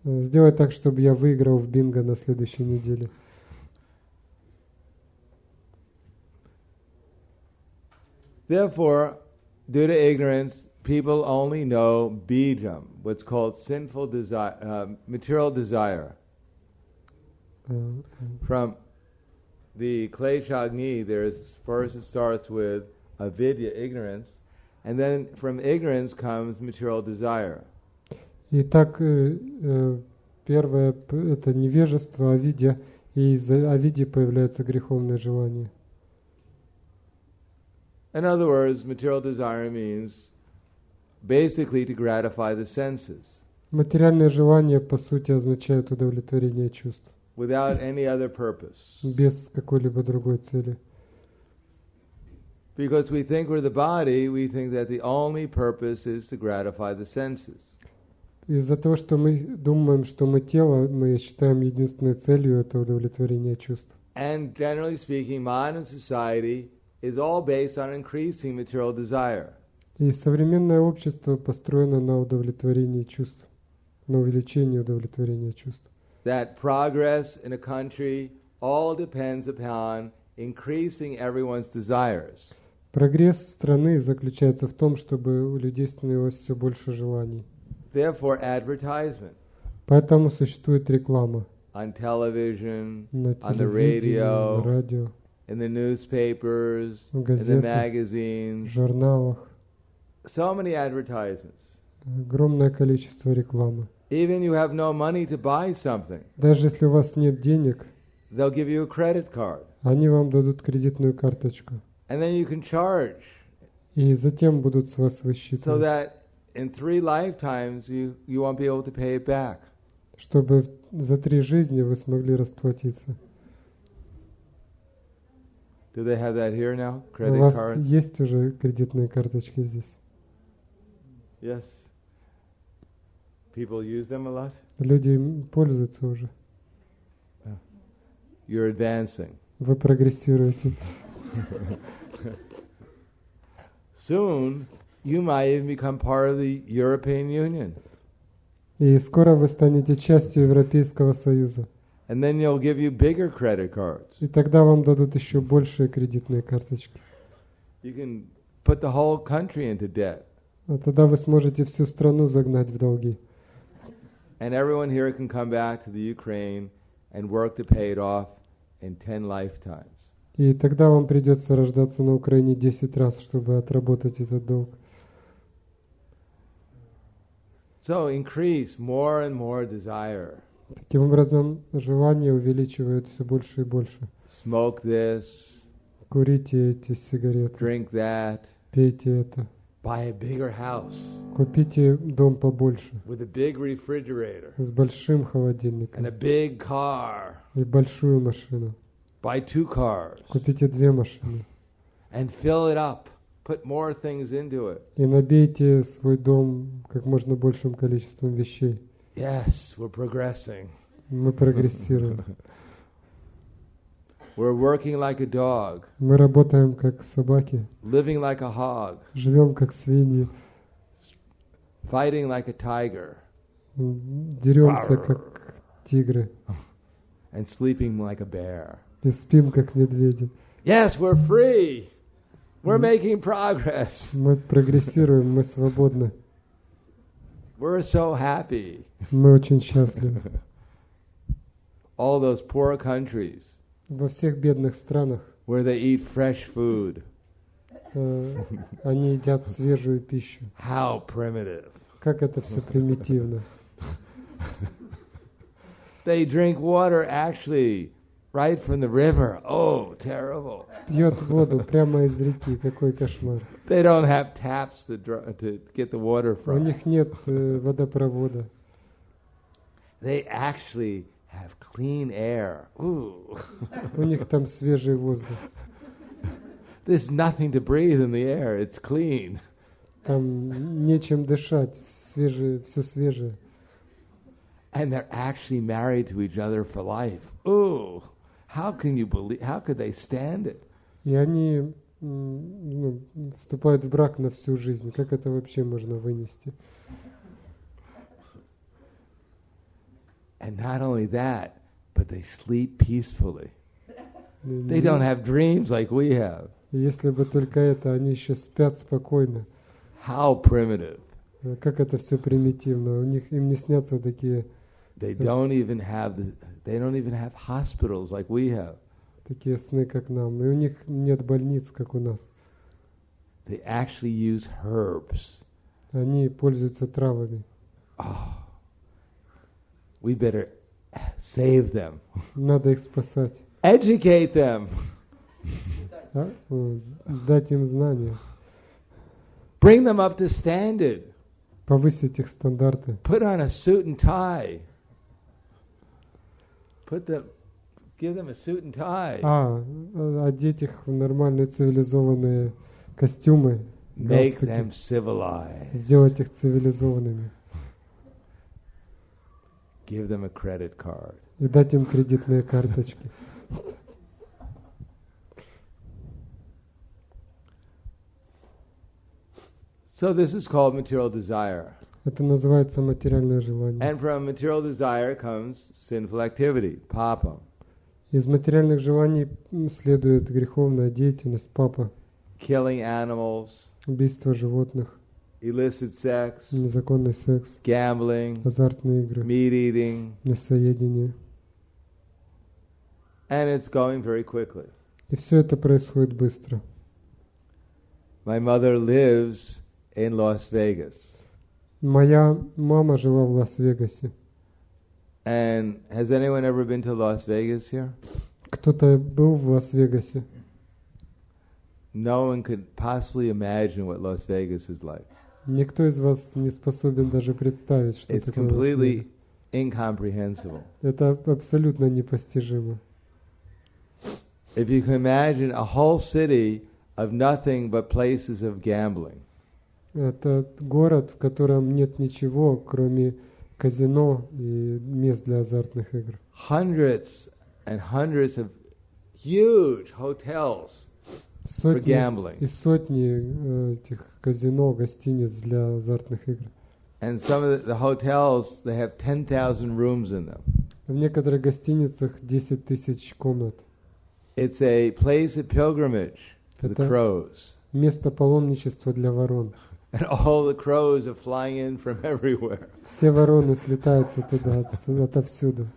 Сделай так, чтобы я выиграл в бинго на следующей неделе. Therefore, due to ignorance, people only know bijam, what's called sinful desire, material desire. From the Klesha Agni, first it starts with avidya, ignorance, and then from ignorance comes material desire. Итак, первое это невежество, авидья, и из-за авидьи появляется греховное желание. In other words, material desire means basically to gratify the senses. Материальное желание, по сути, означает удовлетворение чувств. Without any other purpose. Без какой-либо другой цели. Because we think we're the body, we think that the only purpose is to gratify the senses. Из-за того, что мы думаем, что мы тело, мы считаем единственной целью это удовлетворение чувств. And generally speaking, modern society is all based on increasing material desire. И современное общество построено на удовлетворении чувств, на увеличении удовлетворения чувств. That progress in a country all depends upon increasing everyone's desires. Прогресс страны заключается в том, чтобы у людей становилось все больше желаний. Therefore, advertisement. Поэтому существует реклама. On television, На on the телевидении, radio, на радио, in the newspapers, в in the газетах, в magazines. журналах. So many advertisements. Огромное количество рекламы. Even you have no money to buy something, Даже если у вас нет денег, they'll give you a credit card. они вам дадут кредитную карточку. And then you can charge И затем будут с вас so высчитывать, that in 3 lifetimes you won't be able to pay it back. чтобы за 3 жизни вы смогли расплатиться. Do they have that here now? У Credit вас cards? есть уже кредитные карточки здесь? Yes. People use them a lot? Люди им пользуются уже. You're advancing. Вы прогрессируете. Soon, you might even become part of the European Union. И скоро вы станете частью Европейского Союза. And then they'll give you bigger credit cards. И тогда вам дадут еще большие кредитные карточки. You can put the whole country into debt. А тогда вы сможете всю страну загнать в долги. And everyone here can come back to the Ukraine and work to pay it off in 10 lifetimes. И тогда вам придется рождаться на Украине 10 раз, чтобы отработать этот долг. So increase more and more desire. Таким образом, желание увеличивает все больше и больше. Smoke this, Курите эти сигареты, drink that, пейте это, buy a bigger house купите дом побольше, with a big refrigerator с большим and холодильником a big car. и большую машину. Buy 2 cars Купите 2 машины and fill it up. Put more things into it. и набейте свой дом как можно большим количеством вещей. Yes, we're progressing. Мы прогрессируем. We're working like a dog, Мы работаем как собаки, living like a hog, живем как свиньи, fighting like a tiger, деремся как тигры and sleeping like a bear. и спим как медведи. Yes, we're free. We're making progress. Мы прогрессируем, мы свободны, We're so happy. мы очень счастливы. All those poor countries Во всех бедных странах where they eat fresh food. они едят свежую пищу. How primitive. Как это все примитивно. They drink water actually right from the river. Oh, terrible. Пьет воду прямо из реки. Какой кошмар. They don't have taps to get the water У from. них нет водопровода. They actually have clean air. Ooh. У них там свежий воздух. There's nothing to breathe in the air. It's clean. Там нечем дышать. Свежее, все свежее. And they're actually married to each other for life. Ooh. How can you believe? How could they stand it? И они вступают в брак на всю жизнь. Как это вообще можно вынести? And not only that, but they sleep peacefully. They don't have dreams like we have. Если бы только это, они еще спят спокойно. How primitive. Как это все примитивно. Им не снятся такие. They don't even have hospitals like we have. Такие сны, как нам. И у них нет больниц, как у нас. They actually use herbs. Они пользуются травами. Oh, we better save them. Надо их спасать. Educate them. Дать им знания. Bring them up to standard. Повысить их стандарты. Put on a suit and tie. Give them a suit and tie. Одеть их в нормальные цивилизованные костюмы. Make them civilized. Сделать их цивилизованными. Give them a credit card. И дать им кредитные карточки. So this is called material desire. Это называется материальное желание. And from material desire comes sinful activity, papa. Из материальных желаний следует греховная деятельность, папа. Killing animals. Убийство животных. Illicit sex. Незаконный секс. Gambling. Азартные игры. Meat eating. Мясоедение. And it's going very quickly. И все это происходит быстро. My mother lives in Las Vegas. Моя мама жила в Лас-Вегасе. And has anyone ever been to Las Vegas here? Кто-то был в Лас-Вегасе? No one could possibly imagine what Las Vegas is like. Никто из вас не способен даже представить, что It's такое completely incomprehensible. Это абсолютно непостижимо. If you can imagine a whole city of nothing but places of gambling. Это город, в котором нет ничего, кроме казино и мест для азартных игр. Hundreds and hundreds of huge hotels for gambling. И сотни этих казино, гостиниц для азартных игр. And some of the hotels, they have 10,000 rooms in them. В некоторых гостиницах 10 тысяч комнат. It's a place of pilgrimage for the crows. Место паломничества для ворон. And all the crows are flying in from everywhere. Все вороны слетаются туда отовсюду.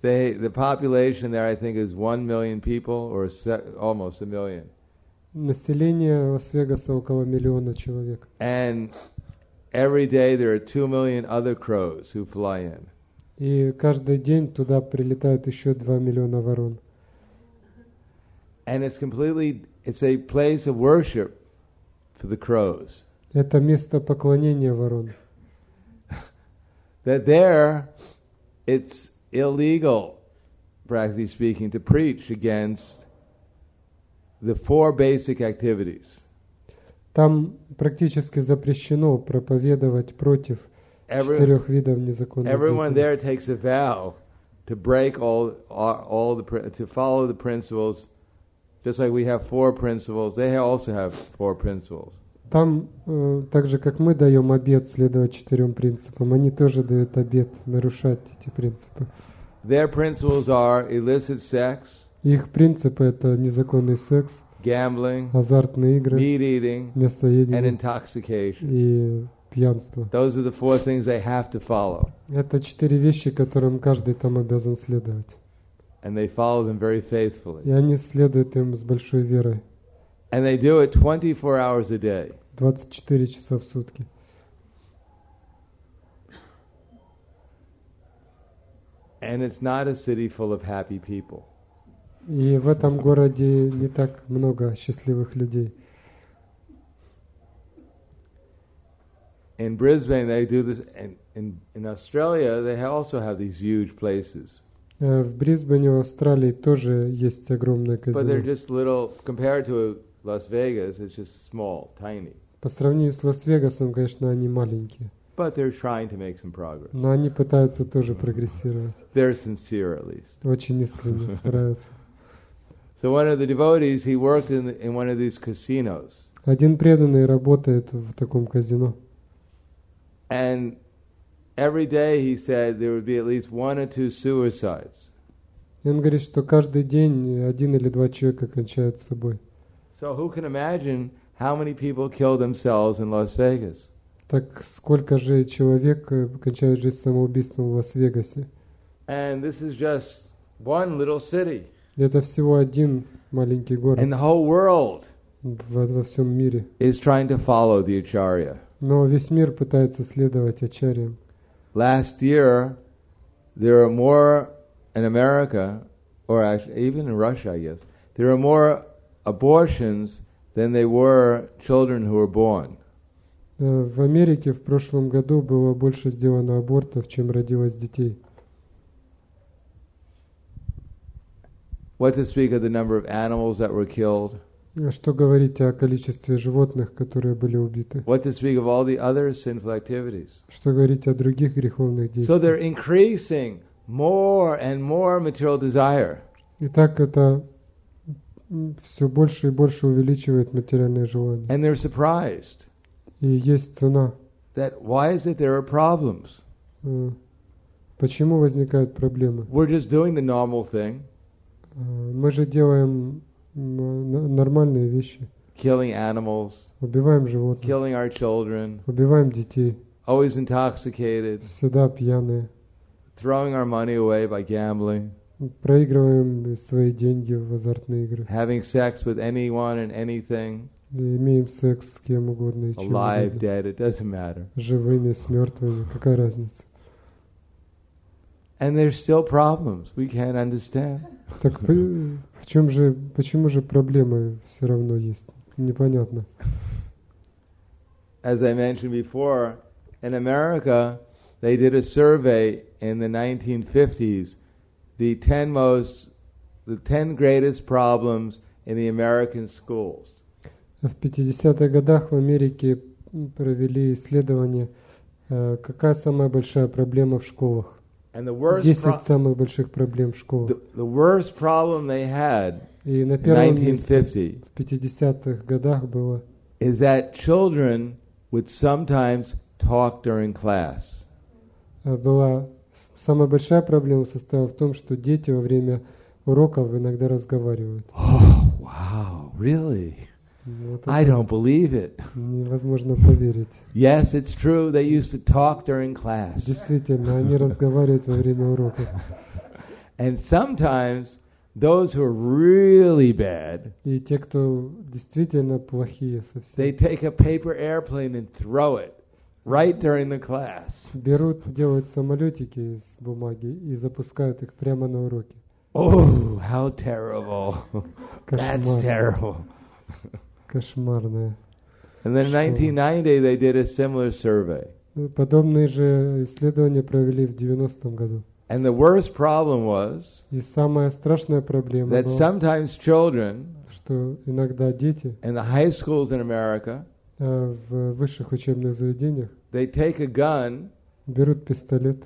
The population there, I think, is 1 million people, or almost 1 million. Население Лас-Вегаса около 1 миллиона человек. And every day there are 2 million other crows who fly in. И каждый день туда прилетают еще 2 миллиона ворон. And it's a place of worship for the crows. Это место поклонения ворон. That there, it's illegal, practically speaking, to preach against the 4 basic activities. Там практически запрещено проповедовать против 4 видов незаконной Everyone there деятельности. takes a vow to break to follow the principles, just like we have 4 principles. They also have 4 principles. Там, так же как мы даем обет следовать 4 принципам, они тоже дают обет нарушать эти принципы. Their principles are illicit sex, Их принципы это незаконный секс, gambling, азартные игры, meat eating, and мясоедение intoxication. и пьянство. Those are the 4 things they have to follow. Это 4 вещи, которым каждый там обязан следовать. And they follow them very faithfully. И они следуют им с большой верой. And they do it 24 hours a day. 24 часа в сутки. And it's not a city full of happy people. И в этом городе не так много счастливых людей. In Brisbane, they do this, and in Australia, they also have these huge places. В Брисбене, в Австралии тоже есть огромное But they're казино. just little, compared to Las Vegas, it's just small, tiny. По сравнению с Лас-Вегасом, конечно, они маленькие. But they're trying to make some progress. Но они пытаются тоже прогрессировать. They're sincere, at least. Очень искренне стараются. So one of the devotees, he worked in one of these casinos. Один преданный работает в таком казино. And every day, he said, there would be at least 1 or 2 suicides. И он говорит, что каждый день 1 или 2 человека кончают с собой. So who can imagine how many people kill themselves in Las Vegas? Так сколько же человек кончают жизнь самоубийством в Лас-Вегасе? And this is just one little city. Это всего один маленький город. And the whole world во всем мире. is trying to follow the Acharya. Но весь мир пытается следовать ачарьям. Last year, there are more in America, or actually even in Russia, I guess, there are more abortions than there were children who were born. В Америке в прошлом году было больше сделано абортов, чем родилось детей. What to speak of the number of animals that were killed? Что говорить о количестве животных, которые были убиты? What to speak of all the other sinful activities? Что говорить о других греховных So they're действиях? increasing more and more material desire. Итак, это все больше и больше увеличивает материальное желание. And they're surprised И есть цена. that why is it there are problems? Почему возникают проблемы? We're just doing the normal thing, Мы же делаем нормальные вещи. killing animals, Убиваем животных, killing our children, убиваем детей, always intoxicated, всегда пьяные, throwing our money away by gambling, проигрываем свои деньги в азартные игры, having sex with anyone and anything, и имеем секс с кем угодно и чем alive, угодно. dead, it doesn't matter. Живыми, с мертвыми, какая разница? And there's still problems we can't understand. Так почему же проблемы все равно есть? Непонятно. As I mentioned before, in America, they did a survey in the 1950s, the 10 greatest problems in the American schools. В 50-х годах в Америке провели исследование, какая самая большая проблема в школах. And the worst 10 самых больших проблем в школах. the worst problem they had И на in первом месте 1950 в 50-х годах было, is that children would sometimes talk during class. была самая большая проблема состояла в том, что дети во время уроков иногда разговаривают. Oh, wow, really? Вот I это don't believe it. невозможно поверить. Yes, it's true. They used to talk during class. Действительно, они разговаривают во время уроков. And sometimes those who are really bad, И те, кто действительно плохие they совсем, take a paper airplane and throw it right during the class. берут, делают самолетики из бумаги и запускают их прямо на уроке. Oh, how terrible. That's Кошмар. terrible. Кошмарное. And then in 1990, they did a similar survey. Подобные же исследования провели в 90-м году. And the worst problem was И самая страшная проблема that была, sometimes children что иногда дети in the high schools in America, в высших учебных заведениях they take a gun берут пистолет.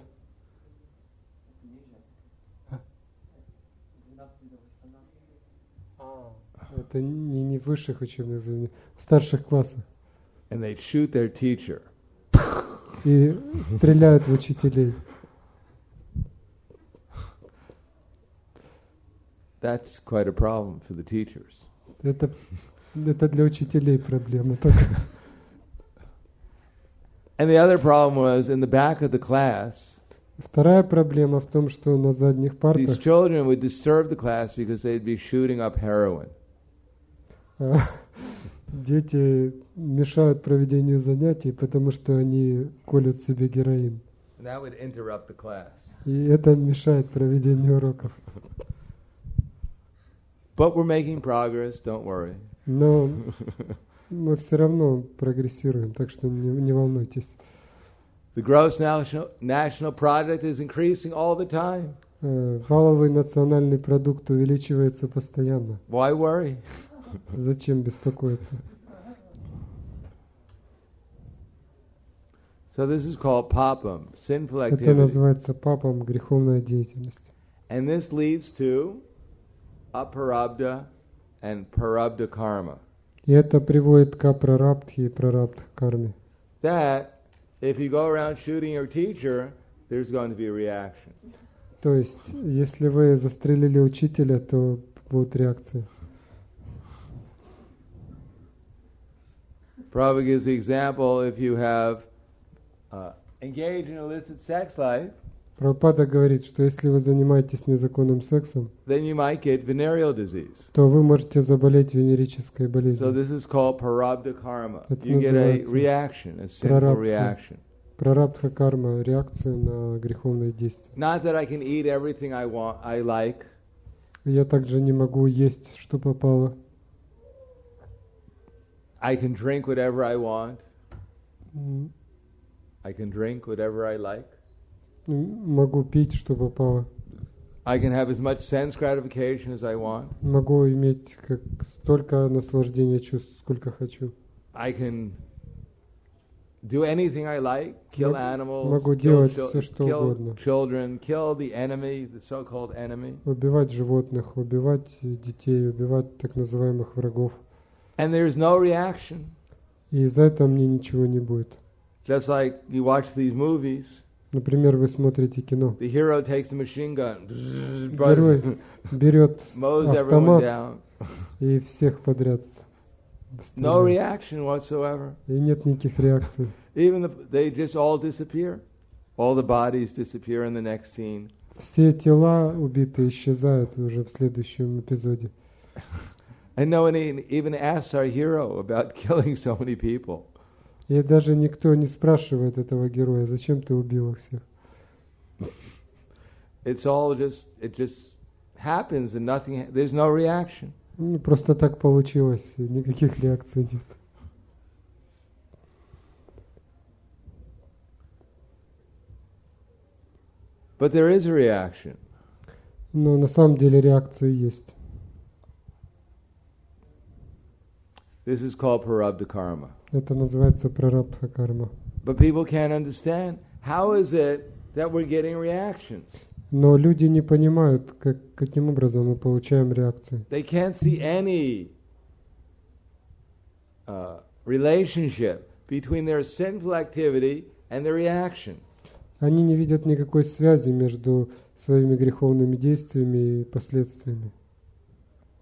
Это не в высших учебных заведениях, в старших классах. and they shoot their teacher. И стреляют в учителей. That's quite a problem for the teachers. Это для учителей проблема только. And the other problem was in the back of the class, Вторая проблема в том, что на задних these партах children would disturb the class because they'd be shooting up heroin. Дети мешают проведению занятий, потому что они колют себе героин. And that would interrupt the class. И это мешает проведению уроков. But we're making progress, don't worry. Но мы все равно прогрессируем, так что не волнуйтесь. The gross national product is increasing all the time. Валовый национальный продукт увеличивается постоянно. Why worry? Зачем беспокоиться? So this is called papam, sinful Это activity. называется папом греховная деятельность. And this leads to aparabdha and parabdha karma. И это приводит к апрарабдхе и прарабдха карме. That if you go around shooting your teacher, there's going to be a reaction. То есть, если вы застрелили учителя, то будут реакции. Prabhupada gives the example, if you have engaged in illicit sex life, Прабхупада говорит, что если вы занимаетесь незаконным сексом, then you might get venereal disease. то вы можете заболеть венерической So болезнью. this is called parabdha karma. Это You get a называется reaction, a sinful прарабдха. reaction. Прарабдха карма, реакция на греховные действия. Not that I can eat everything I like. Я также не могу есть, что попало. I can drink whatever I want. М, I can drink whatever I like. Могу пить, что попало. I can have as much sense gratification as I want. Могу иметь столько наслаждения чувств, сколько хочу. I can do anything I like, kill animals, Могу kill, делать все, что угодно. children, kill the enemy, the so-called enemy. Убивать животных, убивать детей, убивать так называемых врагов. And there's no reaction. И за это мне ничего не будет. Just like you watch these movies, Например, вы смотрите кино. the hero takes a machine gun, Герой берет mows everyone автомат down. и всех подряд No стреляет. reaction whatsoever. И нет никаких реакций. Even they just all disappear. All the bodies disappear in the next scene. Все тела убитые исчезают уже в следующем эпизоде. And no one even asks our hero about killing so many people. И даже никто не спрашивает этого героя, зачем ты убил их всех. It's all just, it just happens and nothing, there's no reaction. Ну, просто так получилось, и никаких реакций нет. But there is a reaction. Но на самом деле реакции есть. This is called parabdha karma. Это называется прарабдха карма. But people can't understand, how is it that we're getting reactions? Но люди не понимают, каким образом мы получаем реакции. They can't see any relationship between their sinful activity and the reaction. Они не видят никакой связи между своими греховными действиями и последствиями.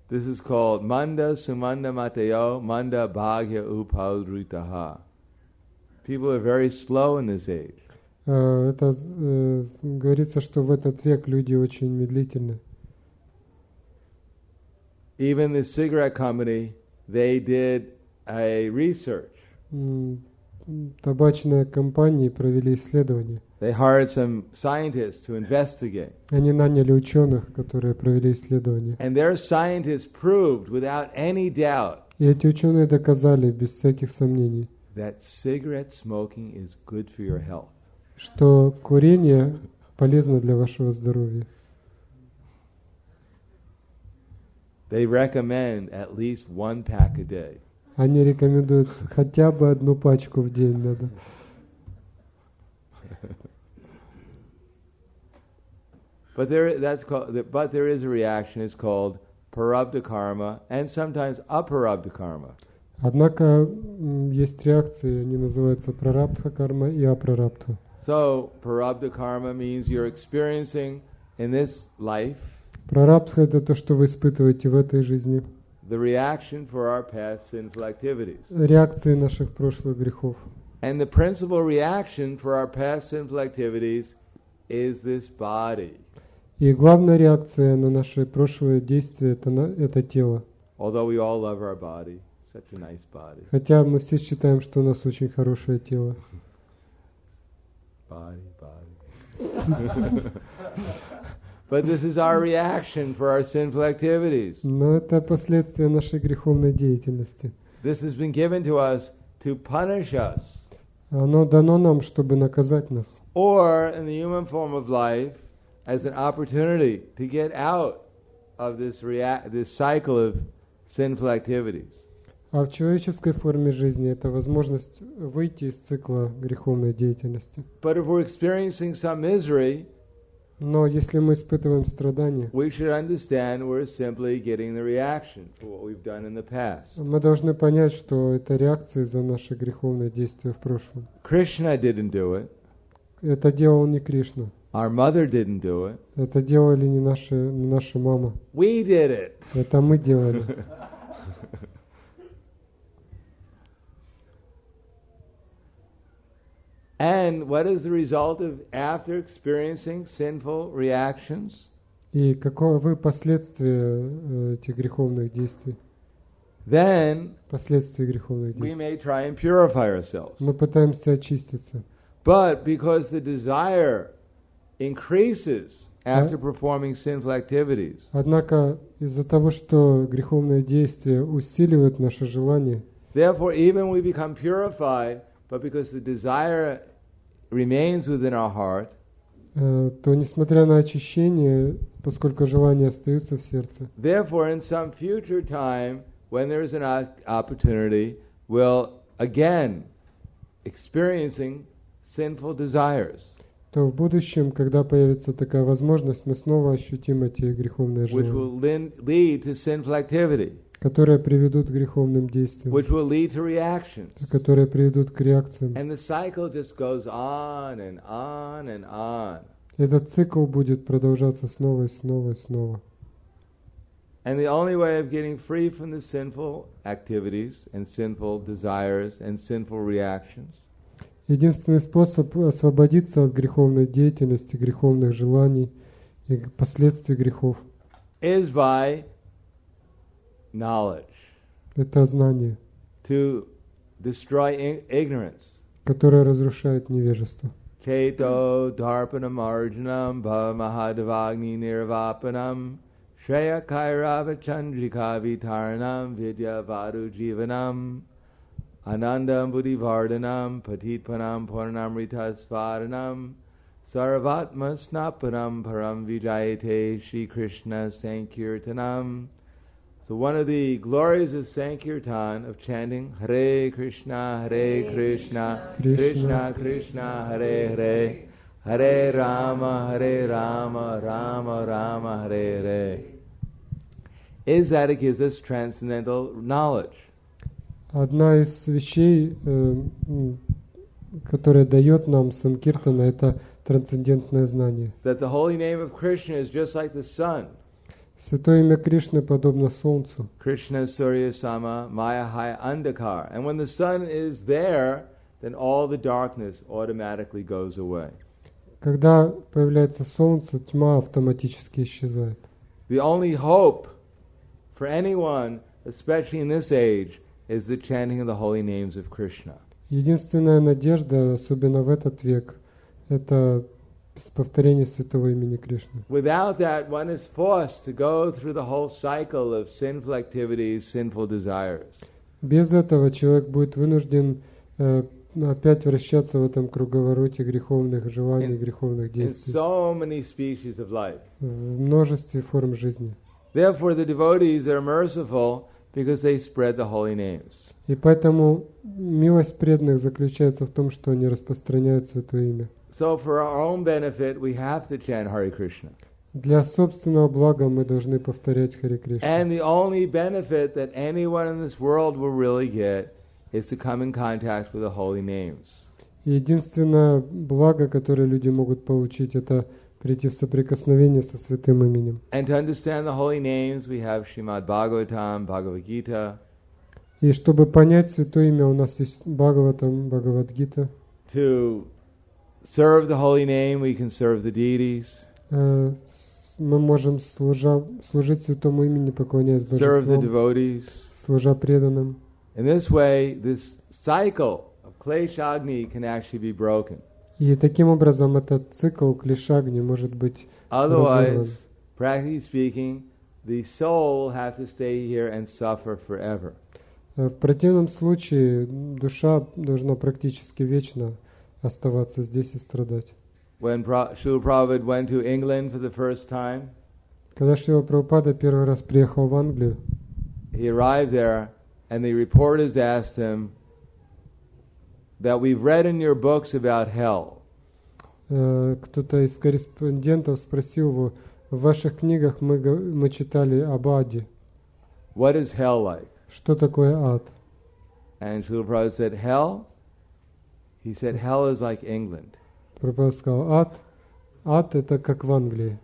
This is called manda sumanda mateo manda bhagya upadritaha. People are very slow in this age. Это говорится, что в этот век люди очень медлительны. Even the cigarette company, they did a research. Табачные компании провели исследование. They hired some scientists to investigate. Они наняли ученых, которые провели исследование. And their scientists proved without any doubt И эти ученые доказали без всяких сомнений, that cigarette smoking is good for your health. что курение полезно для вашего здоровья. They recommend at least 1 pack a day. Они рекомендуют хотя бы 1 пачку в день надо. But there is a reaction. It's called parabdha karma and sometimes aparabdha karma. Однако есть реакции, они называются прарабдха карма и апрарабдха. So parabdha karma means you're experiencing in this life Прарабдха — это то, что вы испытываете в этой жизни. the reaction for our past sinful activities. Реакции наших прошлых грехов. And the principal reaction for our past sinful activities is this body. И главная реакция на наши прошлые действия — это тело. Although we all love our body, such a nice body. Хотя мы все считаем, что у нас очень хорошее тело. Body. But this is our reaction for our sinful activities. Но это последствия нашей греховной деятельности. This has been given to us to punish us. Оно дано нам, чтобы наказать нас. Or in the human form of life, as an opportunity to get out of this cycle of sinful activities. А в человеческой форме жизни это возможность выйти из цикла греховной деятельности. But if we're experiencing some misery, Но если мы испытываем страдания, we should understand we're simply getting the reaction to what we've done in the past. мы должны понять, что это реакция за наши греховные действия в прошлом. Krishna didn't do it. Это делал не Кришна. Our mother didn't do it. Это делали не наша мама. We did it. Это мы делали. And what is the result of after experiencing sinful reactions? И каковы последствия этих греховных действий? Then Последствия греховных we действий. may try and purify ourselves. Мы пытаемся очиститься. But because the desire increases after performing sinful activities, Однако из-за того, что греховные действия усиливают наше желание, therefore even we become purified, but because the desire remains within our heart, то несмотря на очищение, поскольку желания остаются в сердце, therefore in some future time, when there is an opportunity, we'll again experiencing sinful desires, то в будущем, когда появится такая возможность, мы снова ощутим эти греховные which желания, will lead to sinful activity, которые приведут к греховным действиям, which will lead to reactions. которые приведут к реакциям. And the cycle just goes on and on and on. Этот цикл будет продолжаться снова и снова и снова. And the only way of getting free from the sinful activities and sinful desires and sinful reactions Единственный способ освободиться от греховной деятельности, греховных желаний и последствий грехов is by knowledge, — это знание, to destroy ignorance. которое разрушает невежество. Cheto dharpanam arjunam bhavamahadavagni nirvapanam shreya kairava chandrika vitarnam vidya varu jivanam anandam buddhivardhanam patitpanam purnamrita svaranam sarvatma snapanam param vijayate Shri Krishna sankirtanam. So one of the glories of Sankirtan, of chanting Hare Krishna, Krishna Krishna, Hare Hare, Hare Rama, Rama Rama, Hare Hare, is that it gives us transcendental knowledge. Одна из вещей, которая дает нам Санкиртана, это трансцендентное знание. That the holy name of Krishna is just like the sun. Святое имя Кришны подобно солнцу. Krishna Surya Sama Maya Hai Andakar. And when the sun is there, then all the darkness automatically goes away. Когда появляется солнце, тьма автоматически исчезает. The only hope for anyone, especially in this age, is the chanting of the holy names of Krishna. Единственная надежда, особенно в этот век, это повторение святого имени Кришны. Without that, one is forced to go through the whole cycle of sinful activities, sinful desires. Без этого человек будет вынужден опять вращаться в этом круговороте греховных желаний, греховных In действий, so many species of life. в множестве форм жизни. Therefore, the devotees are merciful because they spread the holy names. И поэтому милость преданных заключается в том, что они распространяют святое имя. So for our own benefit, we have to chant Hare Krishna. Для собственного блага мы должны повторять Харе Кришна. And the only benefit that anyone in this world will really get is to come in contact with the holy names. Единственное благо, которое люди могут получить, это прийти в соприкосновение со святым именем. And to understand the holy names, we have Srimad Bhagavatam, Bhagavad Gita. И чтобы понять святое имя, у нас есть Бхагаватам, Бхагавад-гита. To serve the holy name, we can serve the deities. Мы можем, служить святому имени, поклоняясь Serve the божествам, devotees. служа преданным. In this way, this cycle of kleshagni can actually be broken. И таким образом этот цикл клишагни может быть разорван. Otherwise, practically speaking, the soul will have to stay here and suffer forever. В противном случае душа должна практически вечно оставаться здесь и страдать. When Srila Prabhupada went to England for the first time, Когда Шрила Прабхупада первый раз приехал в Англию, he arrived there and the reporters asked him that we've read in your books about hell. Кто-то из корреспондентов спросил его, в ваших книгах мы читали об аде. What is hell like? Что такое ад? And Srila Prabhupada said, hell? He said, hell is like England. Прабхупада сказал, ад это как в Англии.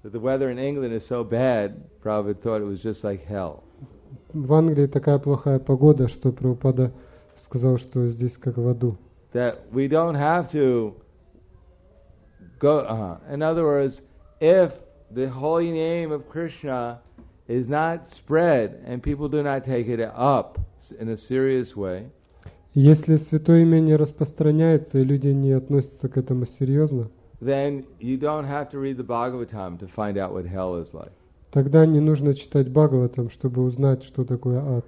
That the weather in England is so bad, Prabhupada thought it was just like hell. В Англии такая плохая погода, что Прабхупада сказал, что здесь как в аду. That we don't have to go. In other words, if the holy name of Krishna is not spread and people do not take it up in a serious way, если святое имя не распространяется и люди не относятся к этому серьезно, then you don't have to read the Bhagavatam to find out what hell is like. тогда не нужно читать Бхагаватам, чтобы узнать, что такое ад.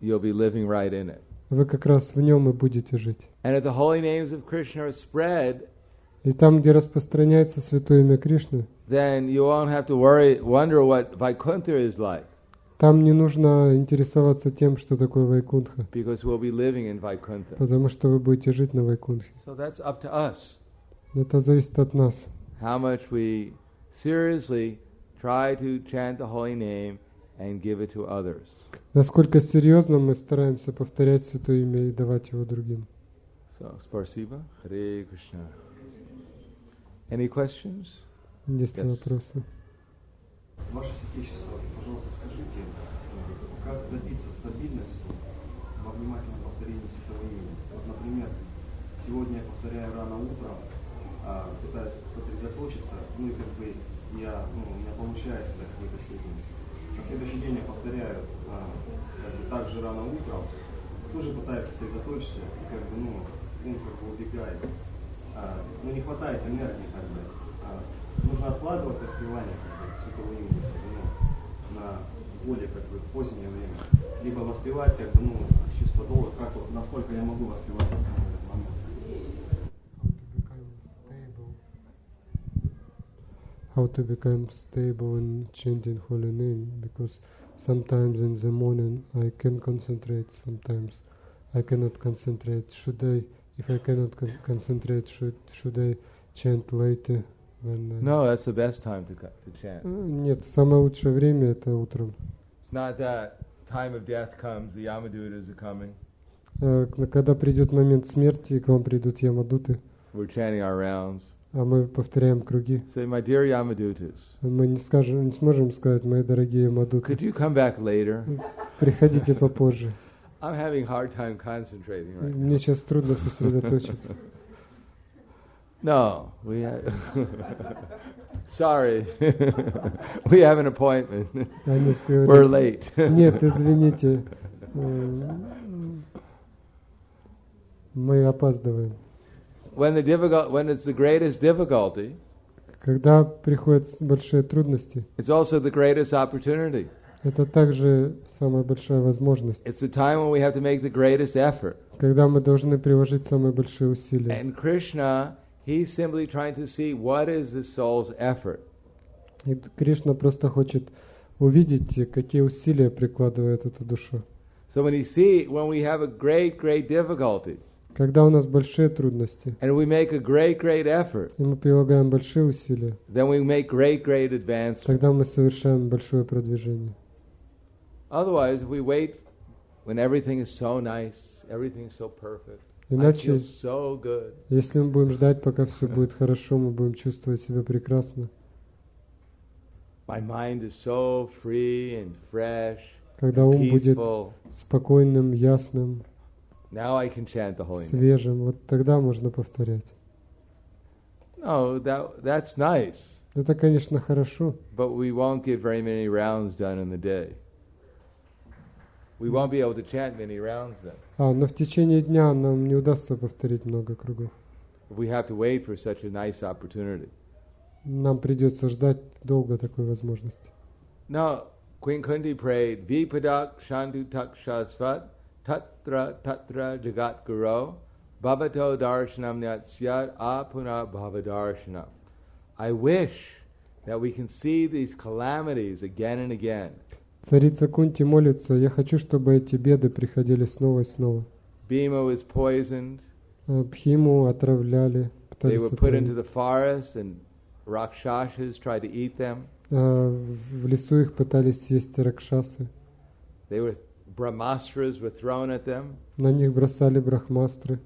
You'll be living right in it. Вы как раз в нем и будете жить. And if the holy names of Krishna are spread, И там, где распространяется святое имя Кришны, then you won't have to wonder what Vaikuntha is like, там не нужно интересоваться тем, что такое Вайкунтха, because we'll be living in Vaikuntha. потому что вы будете жить на Вайкунтхе. So that's up to us. Это зависит от нас. How much we seriously try to chant the holy name and give it to others. Насколько серьезно мы стараемся повторять святое имя и давать его другим. So, Sparsiva, Hare Krishna. Any questions? Есть ли Yes. вопросы? Ваше Святейшество, пожалуйста, скажите, как добиться стабильности во внимательном повторении святого имени? Вот, например, сегодня я повторяю рано утром, пытаюсь сосредоточиться, ну и как бы у меня получается до какой-то степени. На следующий день я повторяю так же рано утром, тоже пытаюсь сосредоточиться, и как бы, ум как бы убегает. Не хватает энергии, как бы. Нужно откладывать воспевание святого имени, на более как бы позднее время. Либо воспевать как бы, с чувства долга, как вот, насколько я могу воспевать в этот момент. How to become stable in chanting holy name, because sometimes in the morning I can concentrate, sometimes I cannot concentrate. If I cannot concentrate, should I chant later? No, that's the best time to chant. Нет, самое лучшее время это утром. It's not that time of death comes, the Yamadutas are coming. Когда придет момент смерти, к вам придут Ямадуты, We're chanting our rounds. а мы повторяем круги. Say, my dear Yamadutas, Мы не сможем сказать, мои дорогие Ямадуты, could you come back later? приходите попозже. I'm having a hard time concentrating right now. Мне сейчас трудно сосредоточиться. No, we have sorry. We have an appointment. Они We're говорят, late. нет, извините, мы опаздываем. When it's the greatest difficulty, Когда приходят большие трудности, it's also the greatest opportunity. это также самая большая возможность, It's the time when we have to make the greatest effort. когда мы должны приложить самые большие усилия. And Krishna, he's simply trying to see what is the soul's effort. И Кришна просто хочет увидеть, какие усилия прикладывает эта душа. So when we have a great difficulty, Когда у нас большие трудности, and we make a great effort, и мы прилагаем большие усилия, then we make great advancement. тогда мы совершаем большое продвижение. Otherwise, if we wait when everything is so nice, everything is so perfect, I Иначе, feel so good. если мы будем ждать, пока все будет хорошо, мы будем чувствовать себя прекрасно. My mind is so free and fresh, Когда ум будет peaceful. спокойным, ясным, Now I can chant the holy name. свежим, вот тогда можно повторять. No, that's nice, Это, конечно, хорошо, but we won't get very many rounds done in the day. We won't be able to chant many rounds then. но в tечение дня нам не удастся повторить много кругов. If we have to wait for such a nice opportunity. Нам придется ждать долго такой возможности. Now, Queen Kunti prayed, Vipadak Shantu Tak Shasvat Tatra Jagat Guru Bhavato Darshanam Nyatsiyat Apuna Bhavadarshana. I wish that we can see these calamities again and again. Царица Кунти молится, я хочу, чтобы эти беды приходили снова и снова. Bhima was poisoned. Бхиму отравляли, They пытались were put into отравить. the forest and rakshasas tried to eat them. В лесу их пытались съесть ракшасы. Brahmastras were thrown at them. На них бросали брахмастры.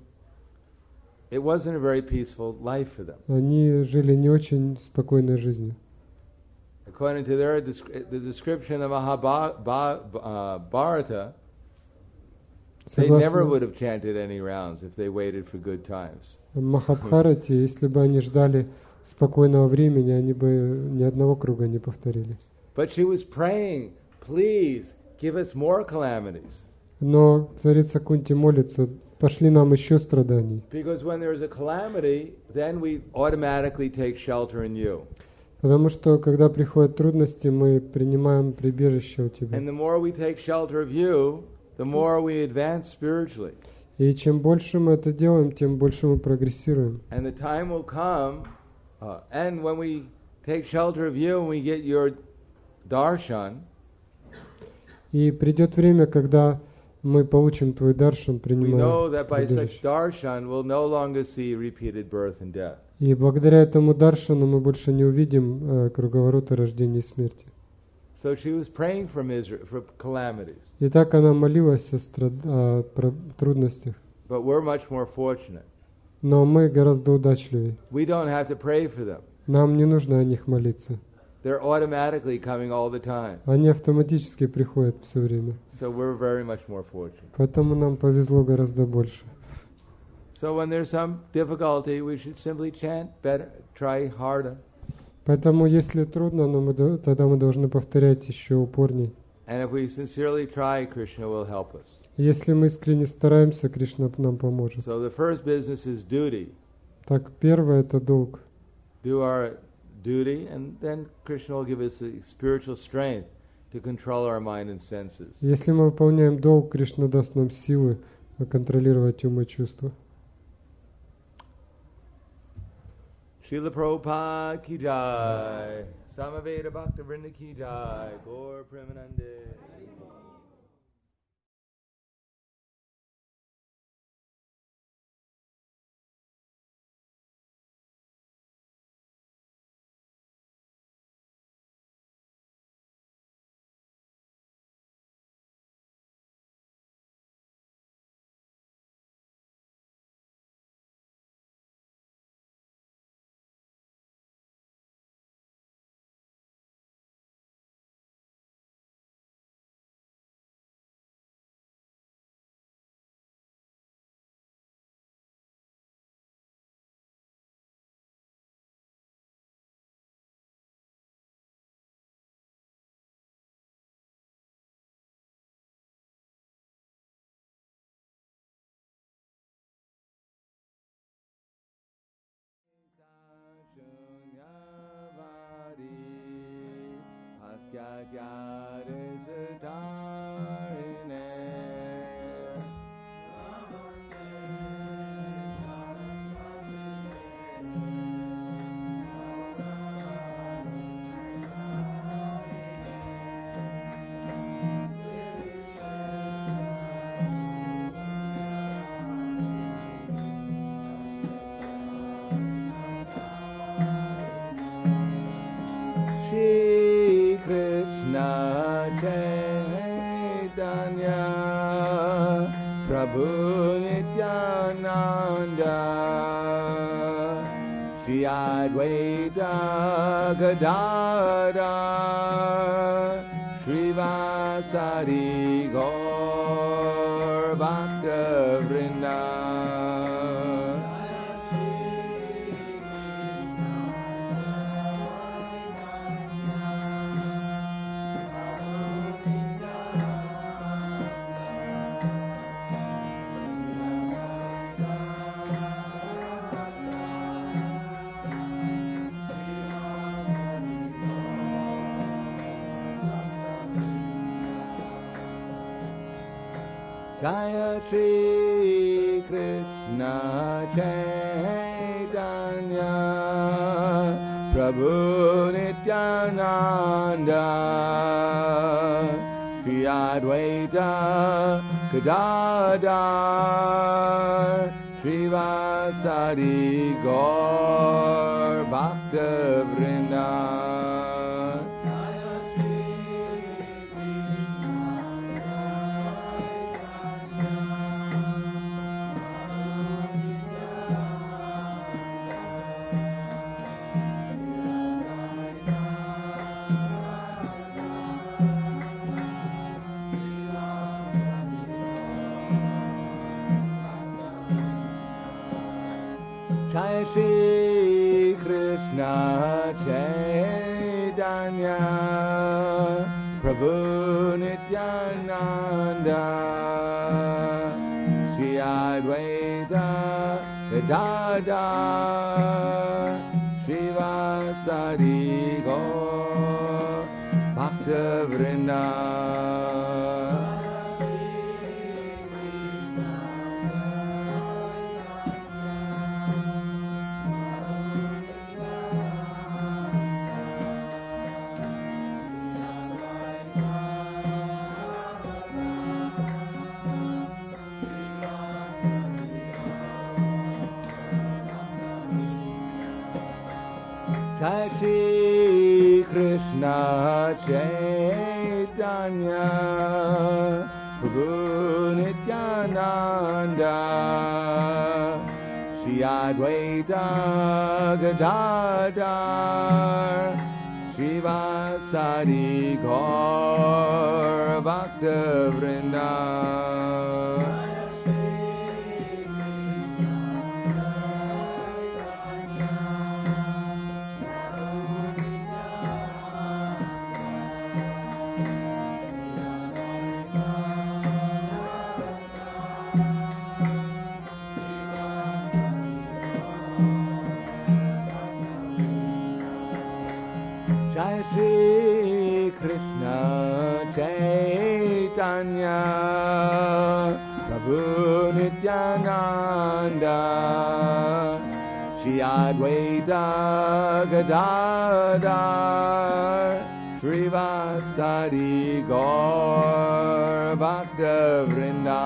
It wasn't a very peaceful life for them. Они жили не очень спокойной жизнью. According to the description of Mahabharata, they never would have chanted any rounds if they waited for good times. В Махабхарате, если бы они ждали спокойного времени, они бы ни одного круга не повторили. But she was praying, please give us more calamities. Но царица Кунти молится, пошли нам еще страданий. Because when there is a calamity, then we automatically take shelter in you. Потому что, когда приходят трудности, мы принимаем прибежище у тебя. And the more we take shelter of you, the more we advance spiritually. И чем больше мы это делаем, тем больше мы прогрессируем. And the time will come, and when we take shelter of you and we get your darshan, И придет время, когда мы получим твой даршан, we know принимаем that by such прибежище. darshan we'll no longer see repeated birth and death. И благодаря этому даршану мы больше не увидим круговорота рождения и смерти. So she was praying for calamities. И так она молилась о трудностях. But we're much more fortunate. Но мы гораздо удачливее. We don't have to pray for them. Нам не нужно о них молиться. They're automatically coming all the time. Они автоматически приходят все время. So we're very much more fortunate. Поэтому нам повезло гораздо больше. So when there's some difficulty, we should simply chant better, try harder. Поэтому, если трудно, тогда мы должны повторять еще упорней. And if we sincerely try, Krishna will help us. Если мы искренне стараемся, Кришна нам поможет. So the first business is duty. Так, первое — это долг. Do our duty, and then Krishna will give us the spiritual strength to control our mind and senses. Если мы выполняем долг, Кришна даст нам силы контролировать ум и чувства. Srila Prabhupada ki jai, Samaveda Bhakta Vrinda ki jai, Gaur Premanande. Prabhu Nityananda Shri Advaita Gadadhar Srivasari Gaur Bhakta Vrinda. Jaya Shri Krishna Chaitanya Prabhu Nityananda Shri Advaita Gadadhar Srivasadi Gaur Bhakta Vrinda. Jai Shri Krishna Chaitanya Prabhu Nityananda Shri Advaita Gadadhar Srivasadi Gaur Bhakta Vrinda. Jai Shri Krishna Chaitanya Prabhu Nityananda Shri Advaita Gadadhar Srivasadi Gaur Bhakta Vrinda. Jai Shri Krishna Chaitanya Prabhu Nityananda Shri Advaita Gadadhar Srivasadi Gaur Bhakta Vrinda.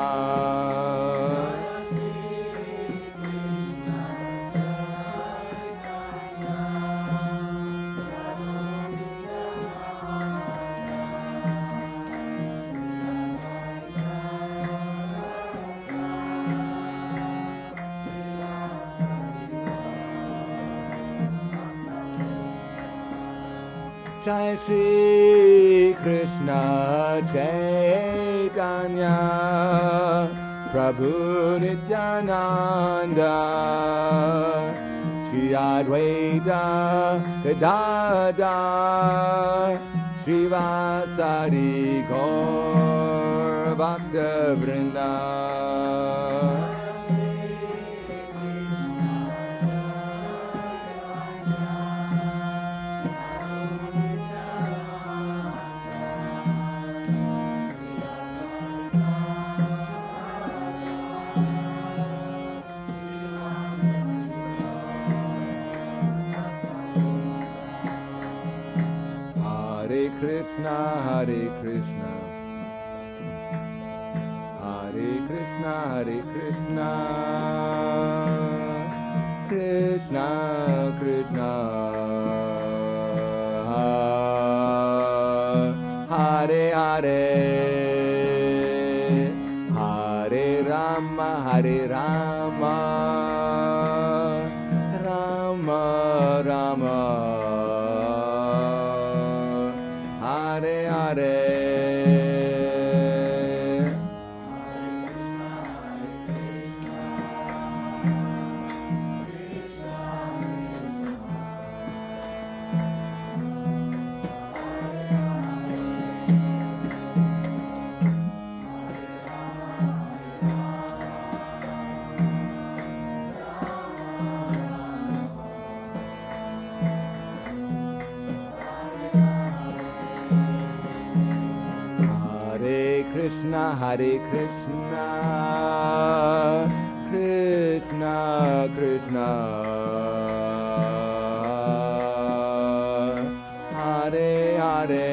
Jai Shri Krishna Chaitanya Prabhu Nityananda Shri Advaita Gadadhar Srivasadi Gaur Bhakta Vrinda. Hare Krishna, Hare Krishna, Hare Krishna, Hare Krishna, Krishna Krishna, Hare Hare, Hare Rama, Hare Rama, Rama Rama, Hare Hare. Krishna, Hare Krishna, Krishna Krishna, Hare Hare,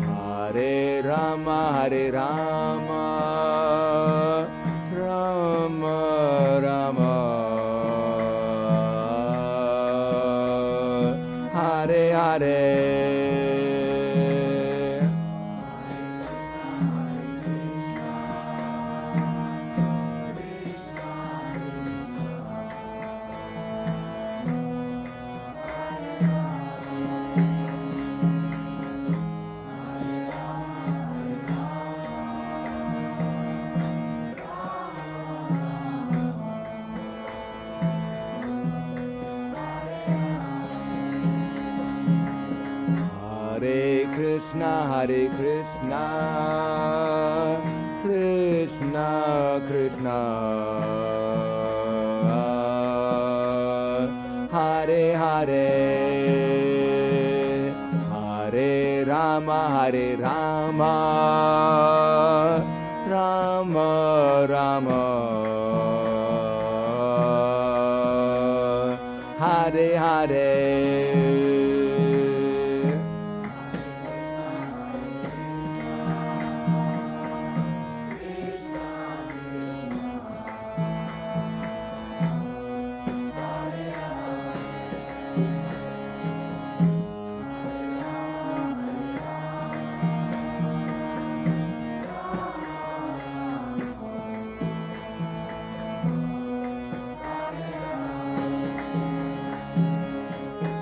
Hare Rama, Hare Rama, Rama Hare Krishna, Krishna Krishna, Hare Hare, Hare Rama, Rama Rama, Hare Hare.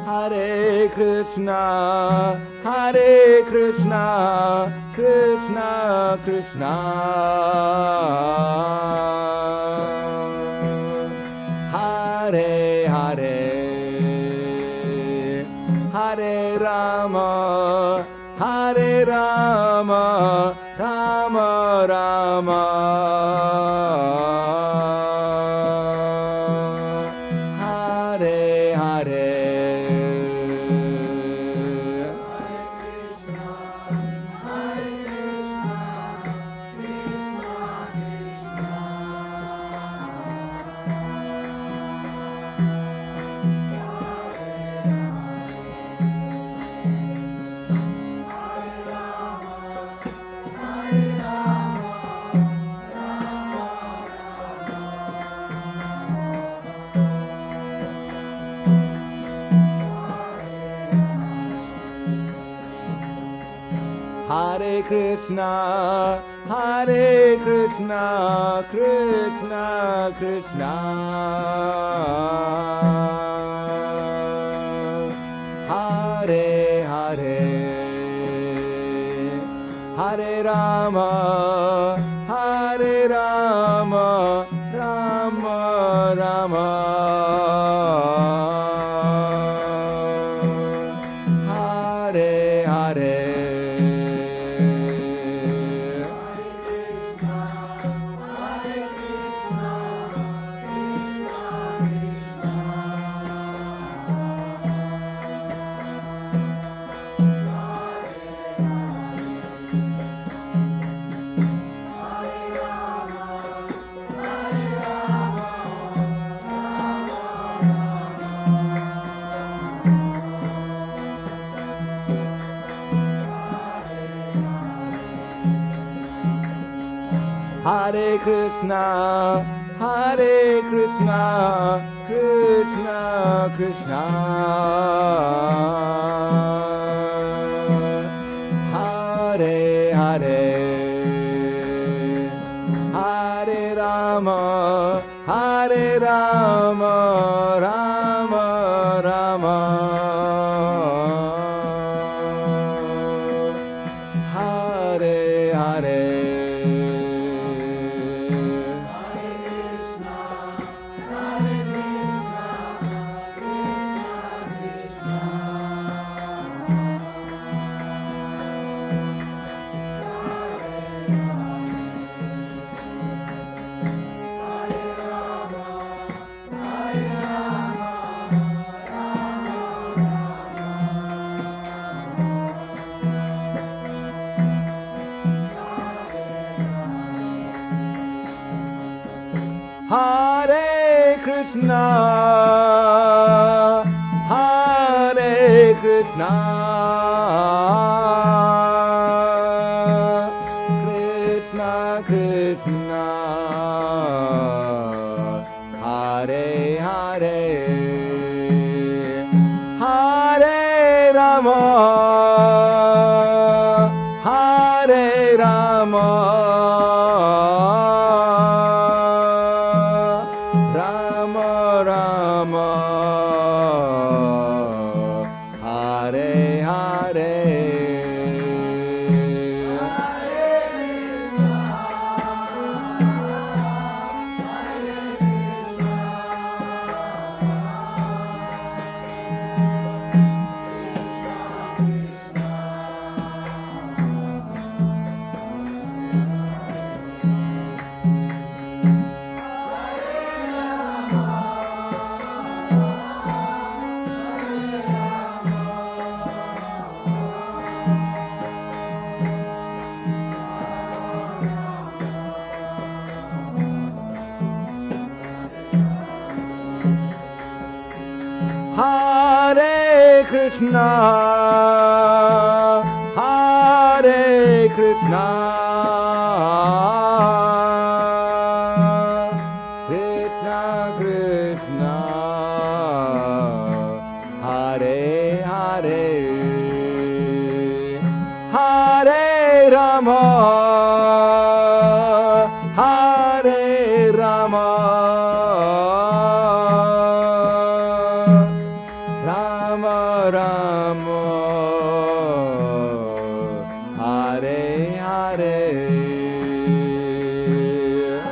Hare Krishna, Krishna Krishna, Hare Hare, Hare Rama, Rama Rama, Hare Hare. Hare Krishna, Krishna Krishna, Hare Hare, Hare Rama, Rama Rama, Hare Hare. Hare Krishna, Krishna Krishna, Hare Hare, Hare Rama, Rama Rama, Hare Hare. Hare Krishna, Krishna Krishna, Hare Hare, Hare Rama, Krishna, Hare Krishna, Krishna Krishna, Hare Hare, Hare Rama, Hare Rama, Rama Rama, Hare Hare. Hare Krishna,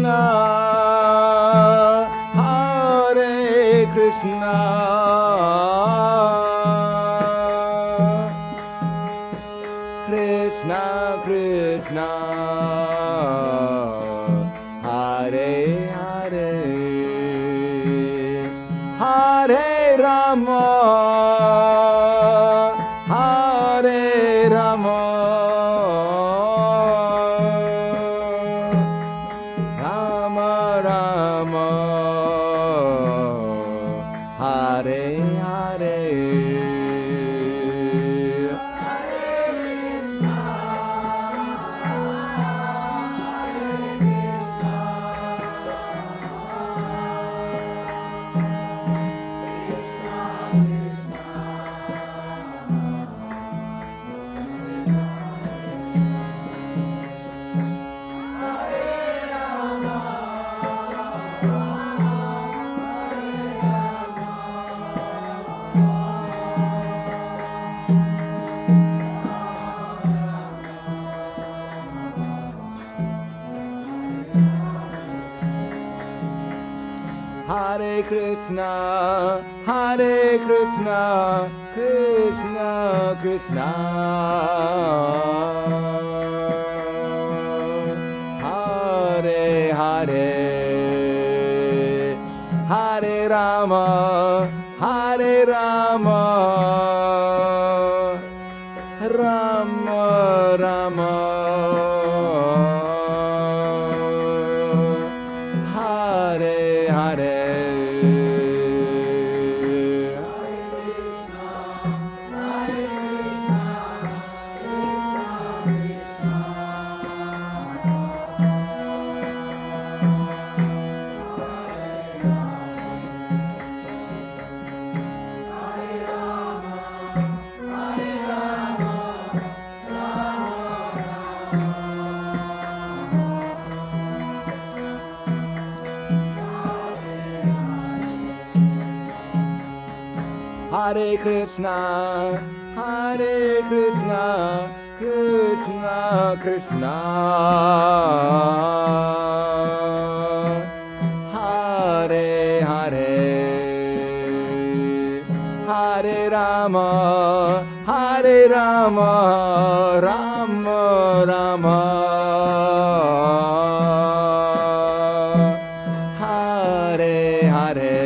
Hare Krishna, Krishna Krishna, Hare Hare, Hare Rama, Hare Rama, Rama Rama, Hare Hare. Hare Krishna, Hare Krishna, Krishna Krishna, Hare Hare, Hare Rama, Hare Rama, Rama Rama, Hare Hare. Hare Krishna, Hare Krishna, Krishna Krishna, Hare Hare, Hare Rama, Hare Rama, Rama Rama, Hare Hare.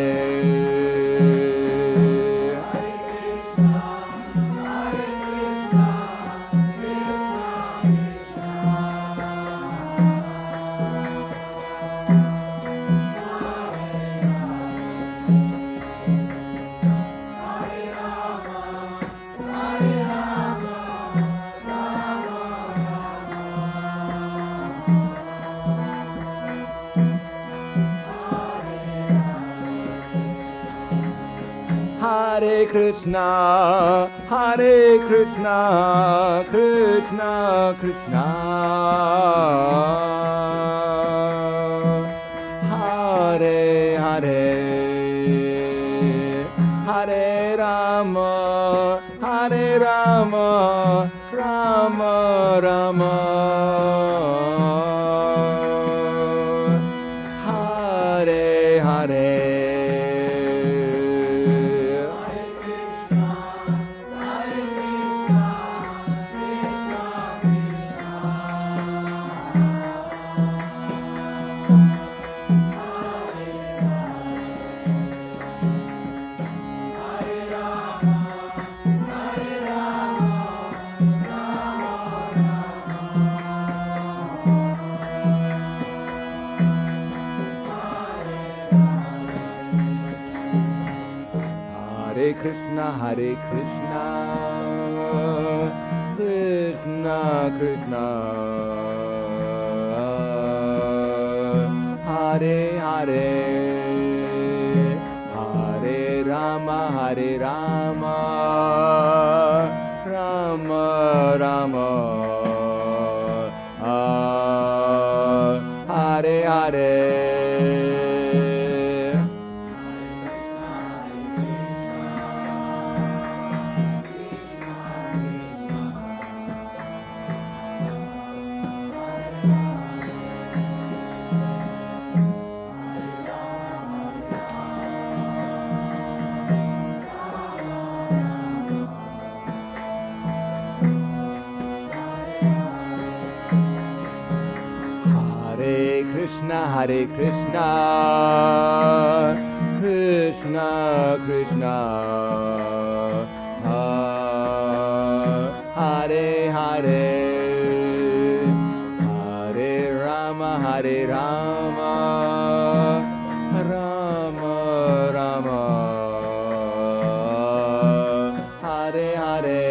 Hare Krishna, Hare Krishna, Krishna Krishna, Hare Hare, Hare Rama, Hare Rama, Rama Rama Rama Hare Hare Hare Krishna, Krishna Krishna, Hare Hare, Hare Rama, Hare Rama, Rama Rama, Hare Hare. Hare Krishna, Krishna Krishna, Hare Hare, Hare Rama, Hare Rama, Rama Rama, Hare Hare.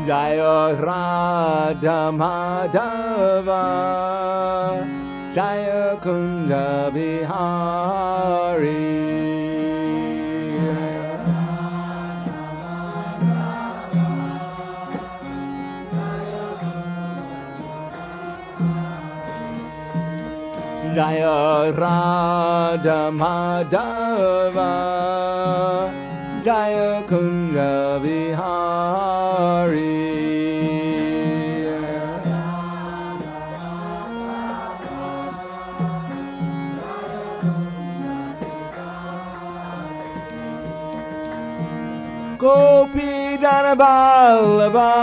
Jaya Radha Madhava, Jaya Kunda Bihari. Jaya Radha Madhava, Jaya Kunda Bihari. Gopi Dana Ballabha,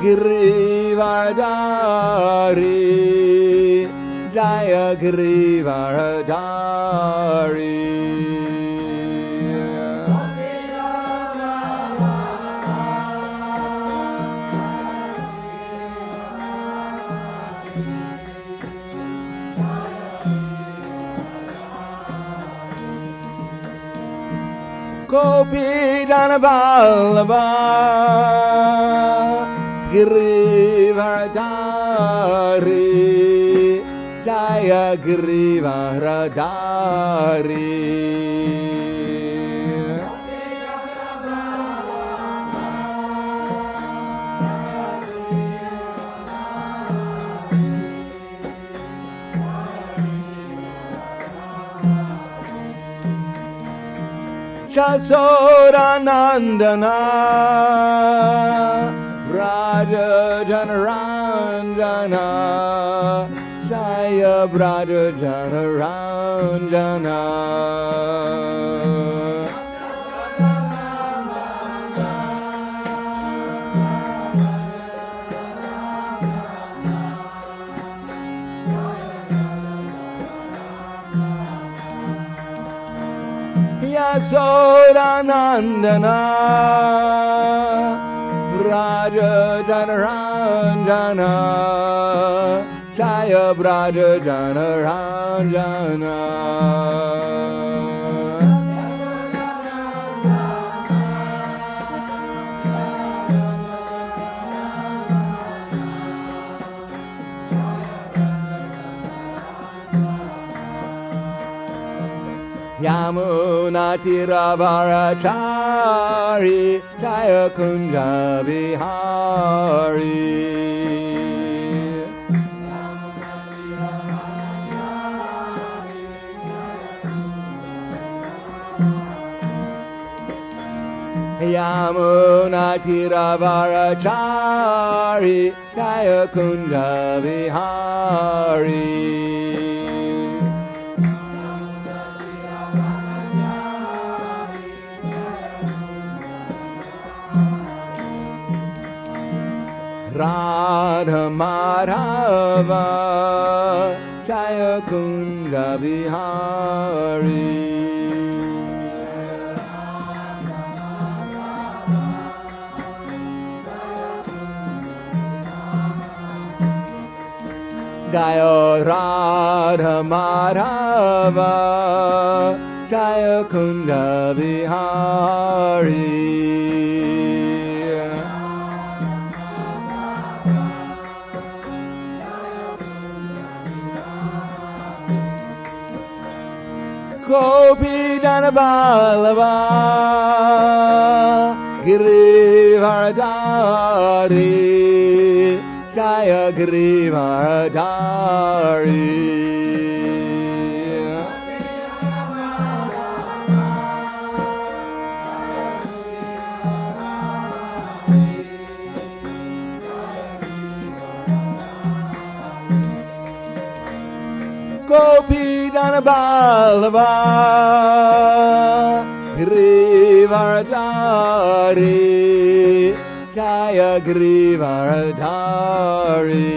Girivardhari, Jaya Girivardhari. Gopi Dana Ballabha, Girivardhari, Jaya Girivardhari. Jasodanandana, Braja Janaranjana, Jaya Braja Janaranjana. Jasodanandana, Raja Janaranjana, Jaya Braja Jana Ranjana. Yamuna Tiravarachari Jaya Kunja Vihari. Yamuna Tiravarachari Jaya Kunja Vihari. Radha Madhava Jaya Kunja Vihari. Jaya Radha Madhava Jaya Kunja Vihari. Gopi Dhanaballava Girivardhari Jaya Girivardhari. Gopi Dhanaballava Girivardhari Jaya Girivardhari.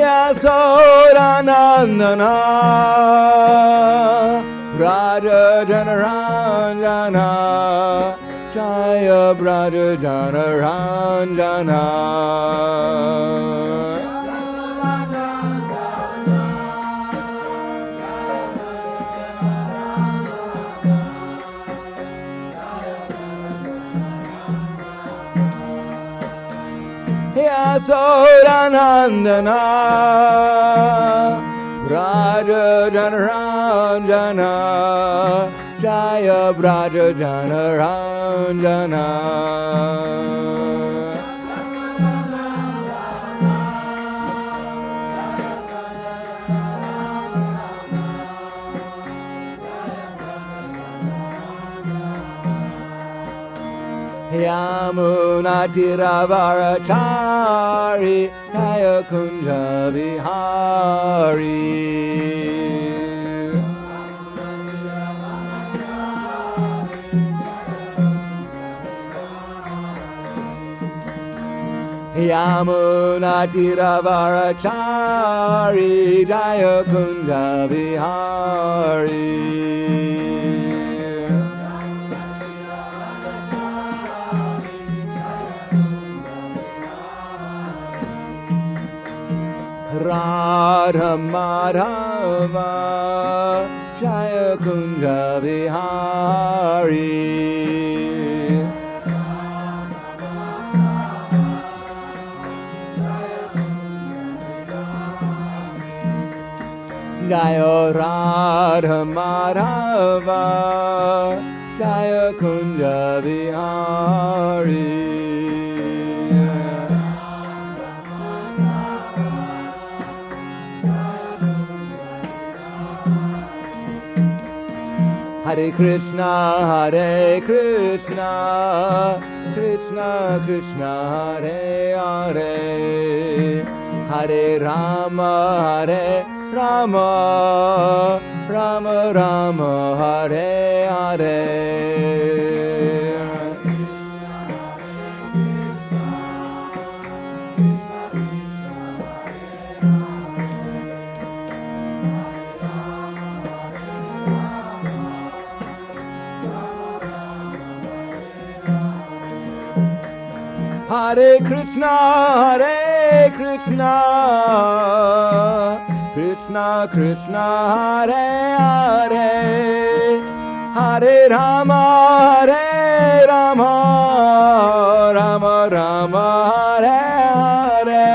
Yasodanandana Braja Janaranjana Jaya Braja Janaranjana. Yasodanandana Braja Janaranjana Jaya Braja Janaranjana. Yamuna Tiravarachari Jaya Kunja Vihari. Yamuna Tiravarachari Jaya Kunja Vihari. Radha Madhava Jaya Kunja Vihari. Jaya Radha Madhava Jaya Kunja Vihari. Hare Krishna, Hare Krishna, Krishna Krishna, Hare Hare, Hare Rama, Hare Rama, Rama Rama, Hare Hare. Hare Krishna, Krishna Krishna, Hare Hare, Hare Rama, Rama Rama, Hare Hare.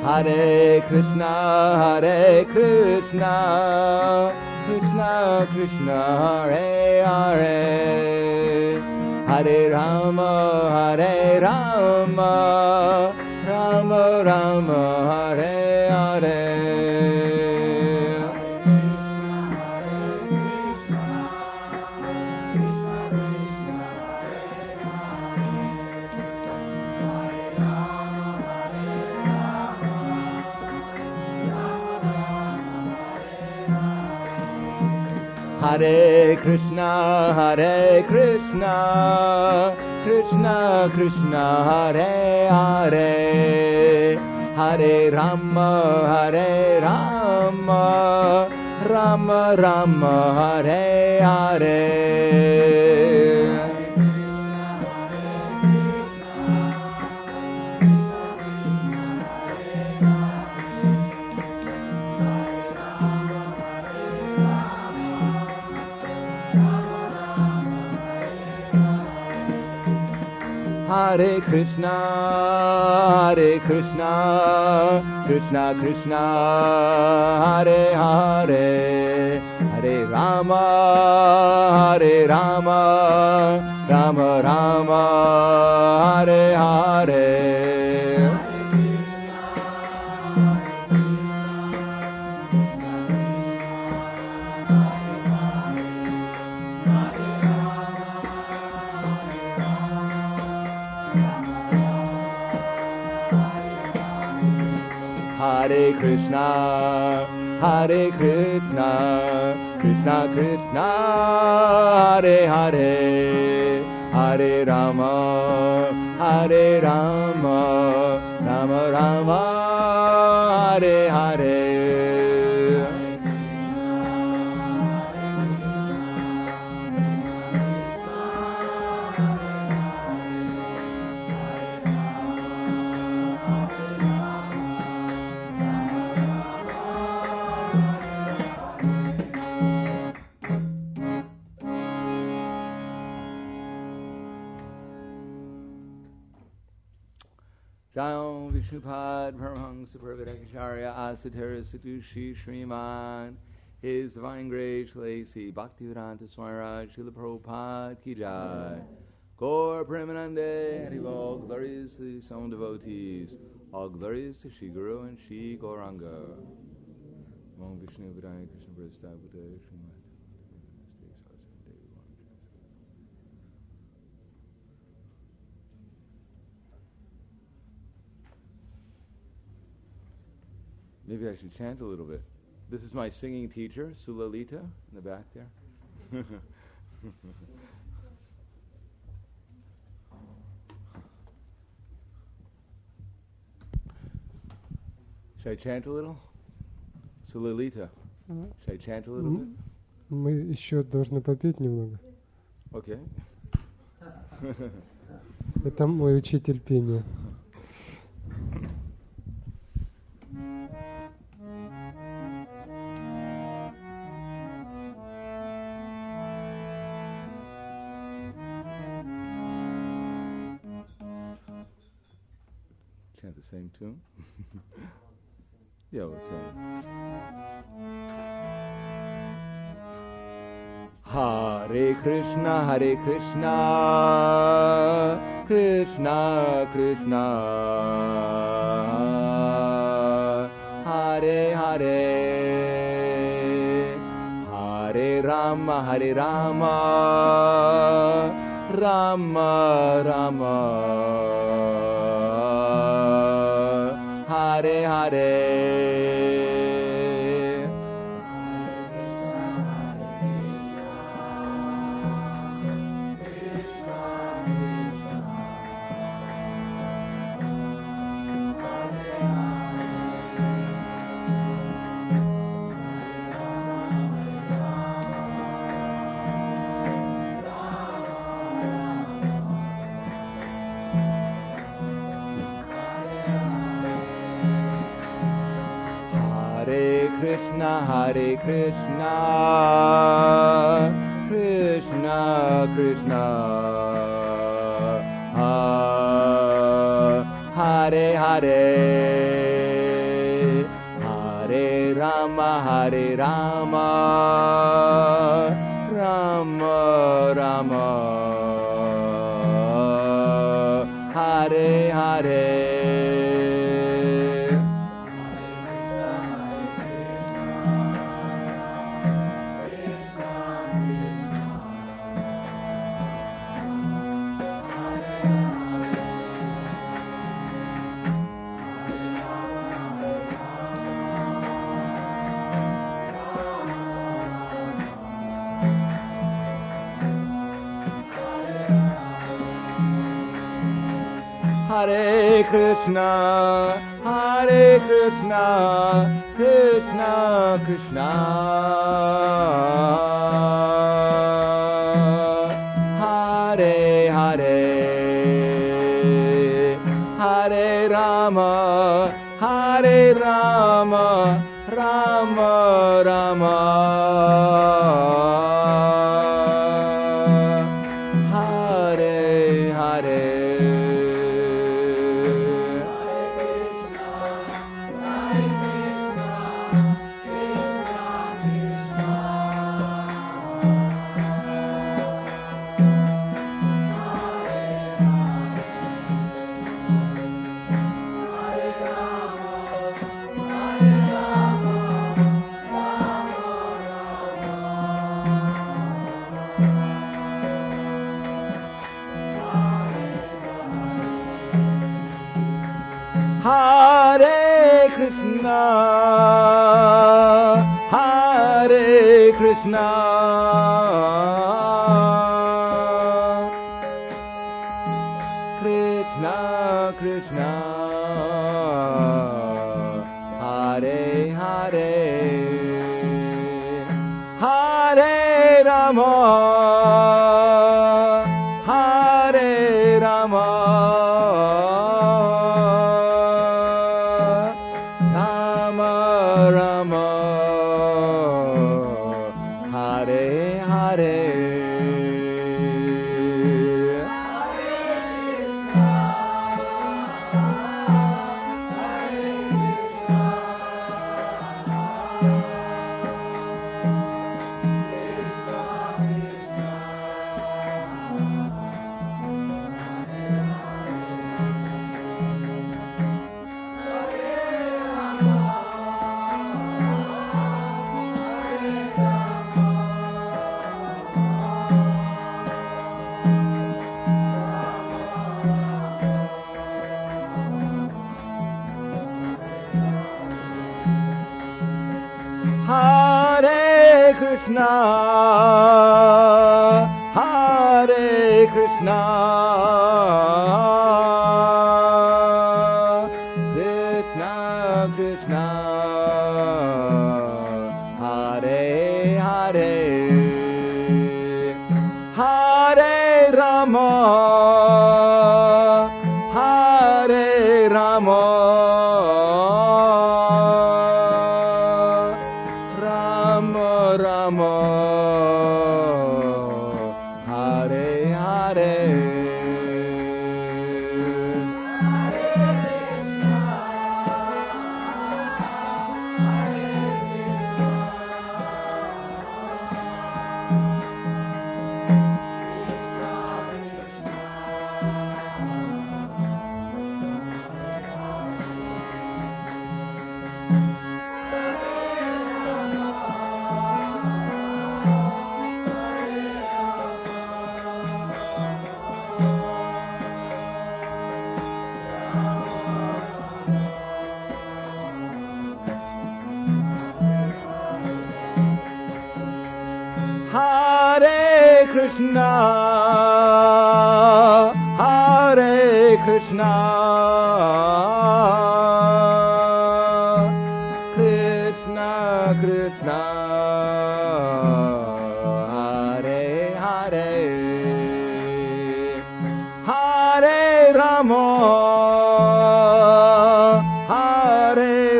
Hare Krishna, Krishna Krishna, Hare Hare, Hare Rama, Rama Rama, Hare Hare. Hare Krishna, Krishna Krishna, Hare Hare, Hare Rama, Rama Rama, Hare Hare. Hare Krishna, Krishna Krishna, Hare Hare, Hare Rama, Rama Rama, Hare Hare. Hare Krishna, Krishna Krishna, Hare Hare, Hare Rama, Rama Rama, Hare Hare. Jai Vishnupad Paramahansa Parvadakacharya Asatara Satushi Sriman, His Divine Grace Lacy Bhaktivedanta Swami Raj Srila Prabhupada Ki Jai. Gaur Premanande Haribol, glories to the Son devotees, all glories to Shri Guru and Shri Gauranga. Om Vishnu Vidaya Krishna Prasthapute Srimad. Maybe I should chant a little bit. This is my singing teacher, Sulalita, in the back there. Should I chant a little? Sulalita, should I chant a little bit? Мы еще должны попеть немного. Okay. Это мой учитель пения. Chant the same tune. Yeah, we'll sing. Hare Krishna, Krishna Krishna, Hare Hare, Hare Rama, Rama Rama, Hare Hare. Krishna Krishna, Krishna Krishna, Hare Hare, Hare Rama, Rama Rama, Hare Hare. Hare Krishna, Krishna Krishna, Hare Hare, Hare Rama, Rama Rama, Hare Hare. Hare Krishna, Krishna Krishna, Hare Hare, Hare Rama,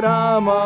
Rama,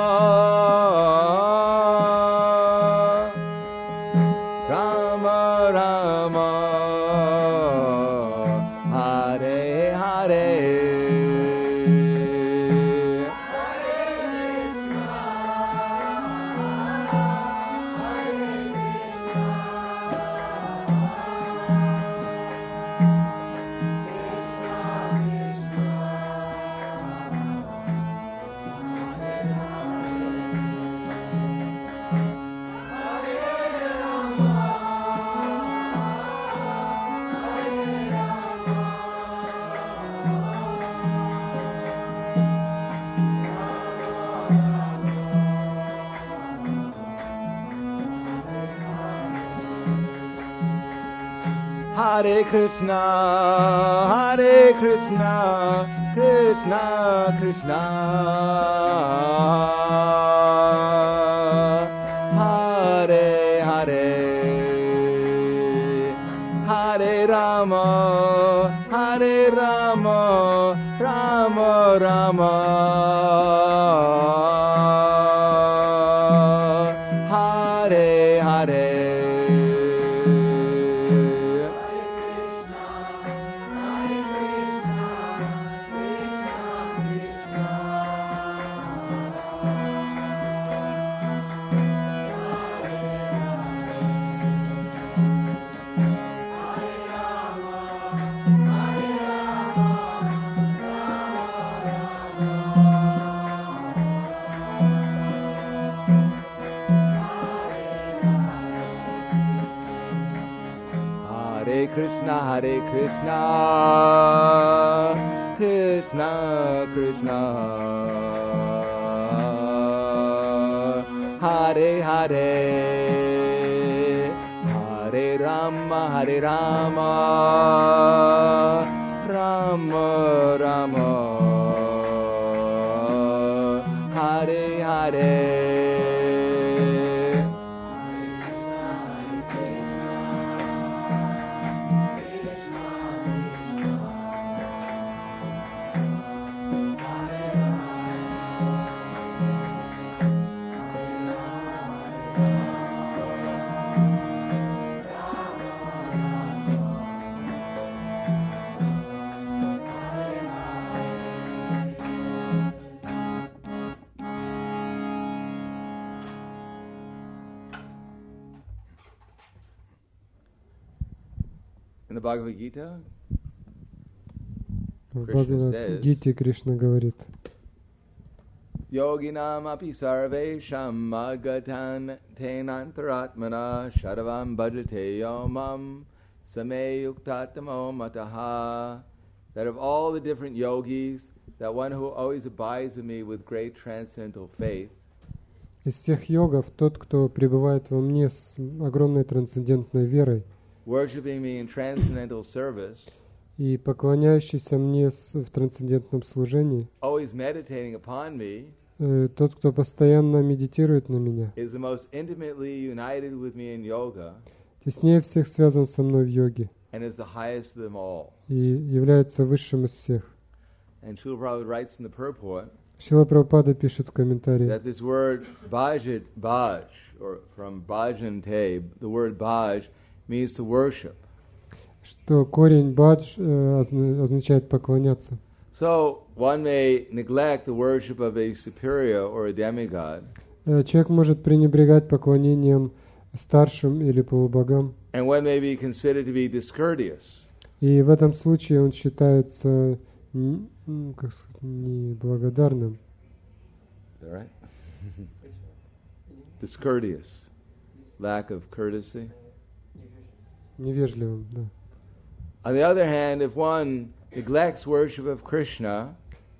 Hare Krishna, Hare Krishna, Krishna Krishna, Hare Hare, Hare Rama, Hare Rama, Rama Rama, Hare Hare. Hare Krishna, Krishna Krishna, Hare Hare, Hare Rama, Hare Rama, Rama Rama, Hare Hare. In the Bhagavad Gita, В Бхагавад-гите Кришна говорит: Yoginam api sarvesham agatan tenantaratmana shadavam bhajate yomam sameyuktatamo mataha. That of all the different yogis, that one who always abides with me with great transcendental faith, из всех йогов тот, кто пребывает во мне с огромной трансцендентной верой, worshiping me in transcendental service, и поклоняющийся мне в трансцендентном служении, always meditating upon me, тот, кто постоянно медитирует на меня, is the most intimately united with me in yoga, теснее всех связан со мной в йоге and is the highest of them all. и является высшим из всех. And Srila Prabhupada writes in the purport Шрила Прабхупада пишет в комментарии, that this word bhaj, or from bhajante, the word bhaj means to worship. что корень бадж означает поклоняться. So one may neglect the worship of a superior or a demigod, Человек может пренебрегать поклонением старшим или полубогам, and one may be considered to be discourteous. и в этом случае он считается неблагодарным. Is that right? Discourteous, lack of courtesy. Невежливым, да. On the other hand, if one neglects worship of Krishna,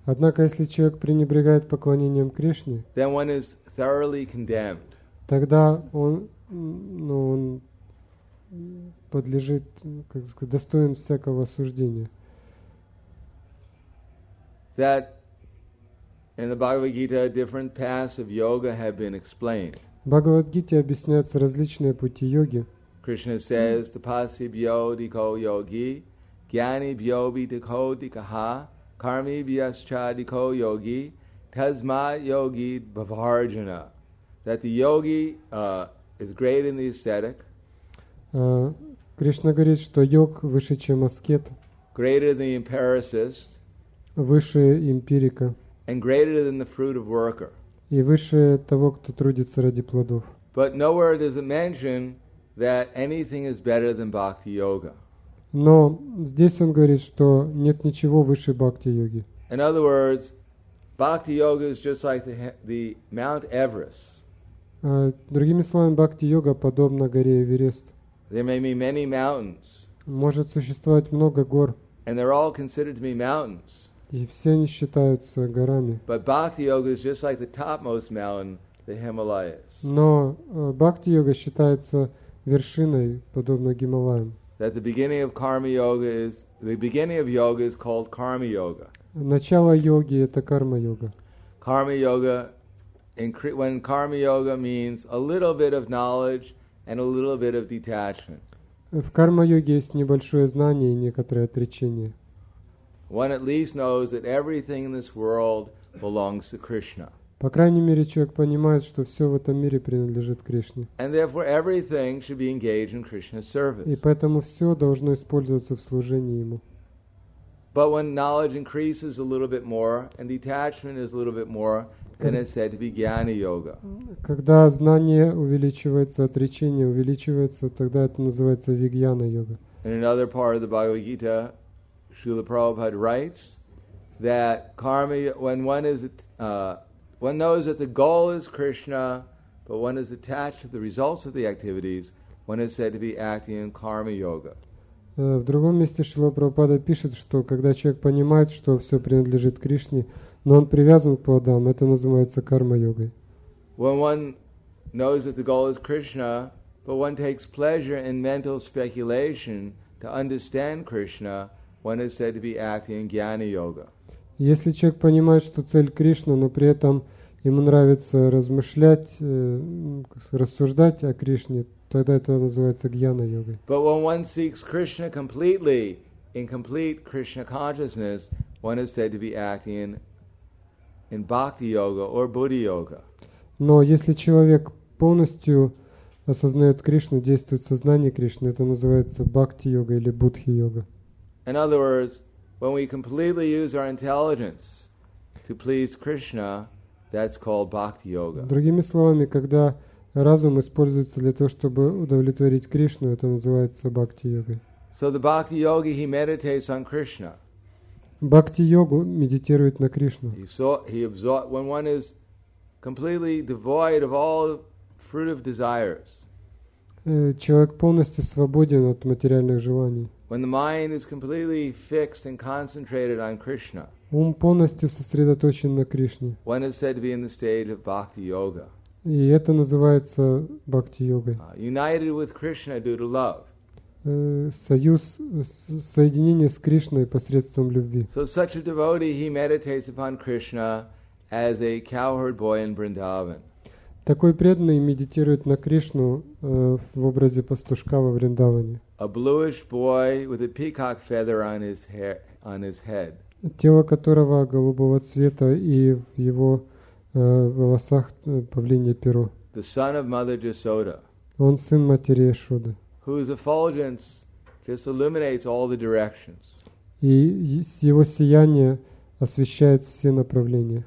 Однако, если человек пренебрегает поклонением Кришне, then one is thoroughly condemned. тогда он подлежит, как сказать, достоин всякого осуждения. That in the Bhagavad Gita, different paths of yoga have been explained. В Бхагавад-гите объясняются различные пути йоги. Krishna says, tapasi bhyo diko yogi, jnani bhyo diko dikaha, karmi bhyascha diko yogi, tasma yogi bhavarjana. That the yogi is great in the aesthetic, Кришна говорит, что йог выше, чем аскет, greater than the empiricist, выше эмпирика and greater than the fruit of worker. и выше того, кто трудится ради плодов. But nowhere does it mention that anything is better than bhakti yoga. Но здесь он говорит, что нет ничего выше бхакти-йоги. In other words, bhakti yoga is just like the Mount Everest. Другими словами, бхакти-йога подобна горе Эверест. There may be many mountains, Может существовать много гор, and they're all considered to be mountains. и все они считаются горами. But bhakti yoga is just like the topmost mountain, the Himalayas. Но бхакти-йога считается вершиной, подобно Гималаям. that the beginning of yoga is called karma yoga. Начало йоги — это карма-йога. Karma yoga, when karma yoga means a little bit of knowledge and a little bit of detachment. В карма-йоге есть небольшое знание и некоторое отречение. One at least knows that everything in this world belongs to Krishna. По крайней мере, человек понимает, что все в этом мире принадлежит Кришне. And therefore everything should be engaged in Krishna's service. И поэтому все должно использоваться в служении Ему. But when knowledge increases a little bit more and detachment is a little bit more, then it's said to be jnana yoga. Когда знание увеличивается, отречение увеличивается, тогда это называется вигьяна-йога. In another part of the Bhagavad Gita, Srila Prabhupada writes that karma, when one knows that the goal is Krishna, but one is attached to the results of the activities, one is said to be acting in karma yoga. В другом месте Шрила Прабхупада пишет, что когда человек понимает, что все принадлежит Кришне, но он привязан к плодам, это называется карма-йогой. When one knows that the goal is Krishna, but one takes pleasure in mental speculation to understand Krishna, one is said to be acting in jnana yoga. Если человек понимает, что цель Кришна, но при этом ему нравится размышлять, рассуждать о Кришне, тогда это называется гьяна-йогой. But when one seeks Krishna completely, in complete Krishna consciousness, one is said to be acting in bhakti yoga or buddhi yoga. Но если человек полностью осознает Кришну, действует в сознании Кришны, это называется бхакти-йога или будхи-йога. In other words, when we completely use our intelligence to please Krishna, that's called bhakti yoga. Другими словами, когда разум используется для того, чтобы удовлетворить Кришну, это называется бхакти-йогой. So the bhakti yogi, he meditates on Krishna. Бхакти-йогу медитирует на Кришну. When one is completely devoid of all fruitive desires, Человек полностью свободен от материальных желаний. when the mind is completely fixed and concentrated on Krishna, Ум полностью сосредоточен на Кришне. one is said to be in the stage of bhakti yoga, И это называется бхакти-йогой. united with Krishna due to love. Союз, соединение с Кришной посредством любви. So such a devotee, he meditates upon Krishna as a cowherd boy in Vrindavan. Такой преданный медитирует на Кришну в образе пастушка во Вриндаване. A bluish boy with a peacock feather on his head. Тело которого голубого цвета и в его волосах павлинье перо. The son of Mother Jasoda, Он сын матери Яшоды. whose effulgence just illuminates all the directions. И его сияние освещает все направления.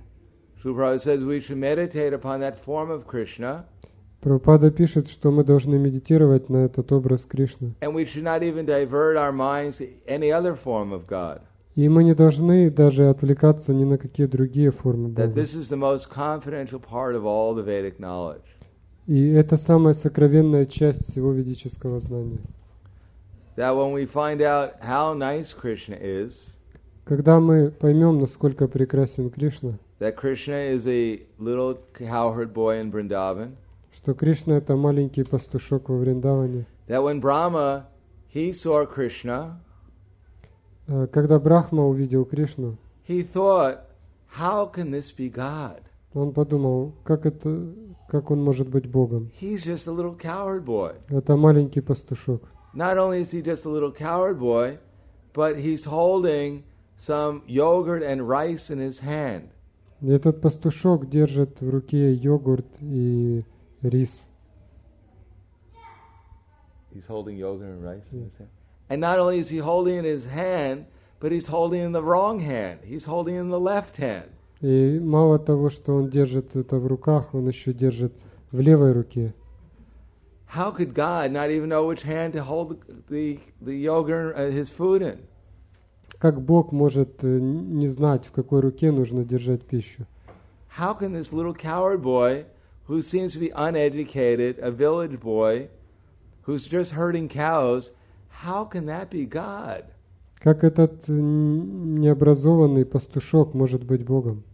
Prabhupada says we should meditate upon that form of Krishna, Прабхупада пишет, что мы должны медитировать на этот образ Кришны. and we should not even divert our minds to any other form of God. И мы не должны даже отвлекаться ни на какие другие формы That Бога. this is the most confidential part of all the Vedic knowledge. И это самая сокровенная часть всего ведического знания. That when we find out how nice Krishna is, Когда мы поймем, насколько прекрасен Кришна, that Krishna is a little cowherd boy in Vrindavan, что Кришна — это маленький пастушок во Вриндаване. that when Brahma, he saw Krishna, Когда Брахма увидел Кришну, he thought, how can this be God? он подумал, как он может быть Богом? He's just a little cowherd boy. Это маленький пастушок. Not only is he just a little cowherd boy, but he's holding some yogurt and rice in his hand. И этот пастушок держит в руке йогурт и рис. He's holding yogurt and rice in his hand. And not only is he holding it in his hand, but he's holding it in the wrong hand. He's holding it in the left hand. И мало того, что он держит это в руках, он еще держит в левой руке. How could God not even know which hand to hold the yogurt, his food in? Как Бог может не знать, в какой руке нужно держать пищу? How can this little cowherd boy, who seems to be uneducated, a village boy, who's just herding cows, how can that be God? Как этот необразованный пастушок может быть Богом,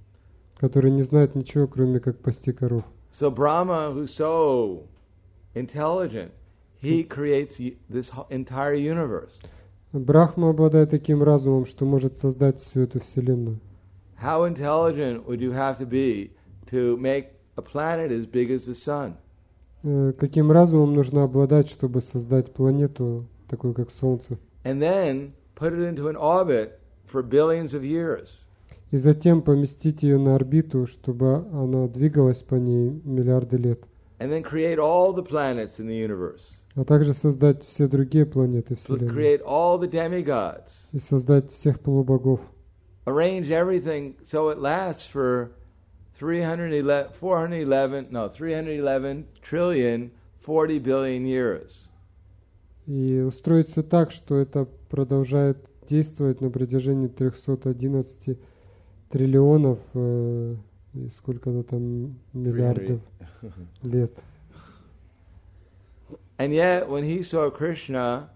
который не знает ничего, кроме как пасти коров? So Brahma, who's so intelligent, he creates this entire universe. Брахма обладает таким разумом, что может создать всю эту вселенную. How intelligent would you have to be to make a planet as big as the sun? Каким разумом нужно обладать, чтобы создать планету, такую как Солнце? And then put it into an orbit for billions of years. И затем поместить ее на орбиту, чтобы она двигалась по ней миллиарды лет. And then create all the planets in the universe. А также создать все другие планеты Вселенной. Create all the demigods. И создать всех полубогов. Arrange everything so it lasts for 311 trillion 40 billion years. И устроить все так, что это продолжает действовать на протяжении 311 триллионов и сколько-то там миллиардов лет. And yet, when he saw Krishna,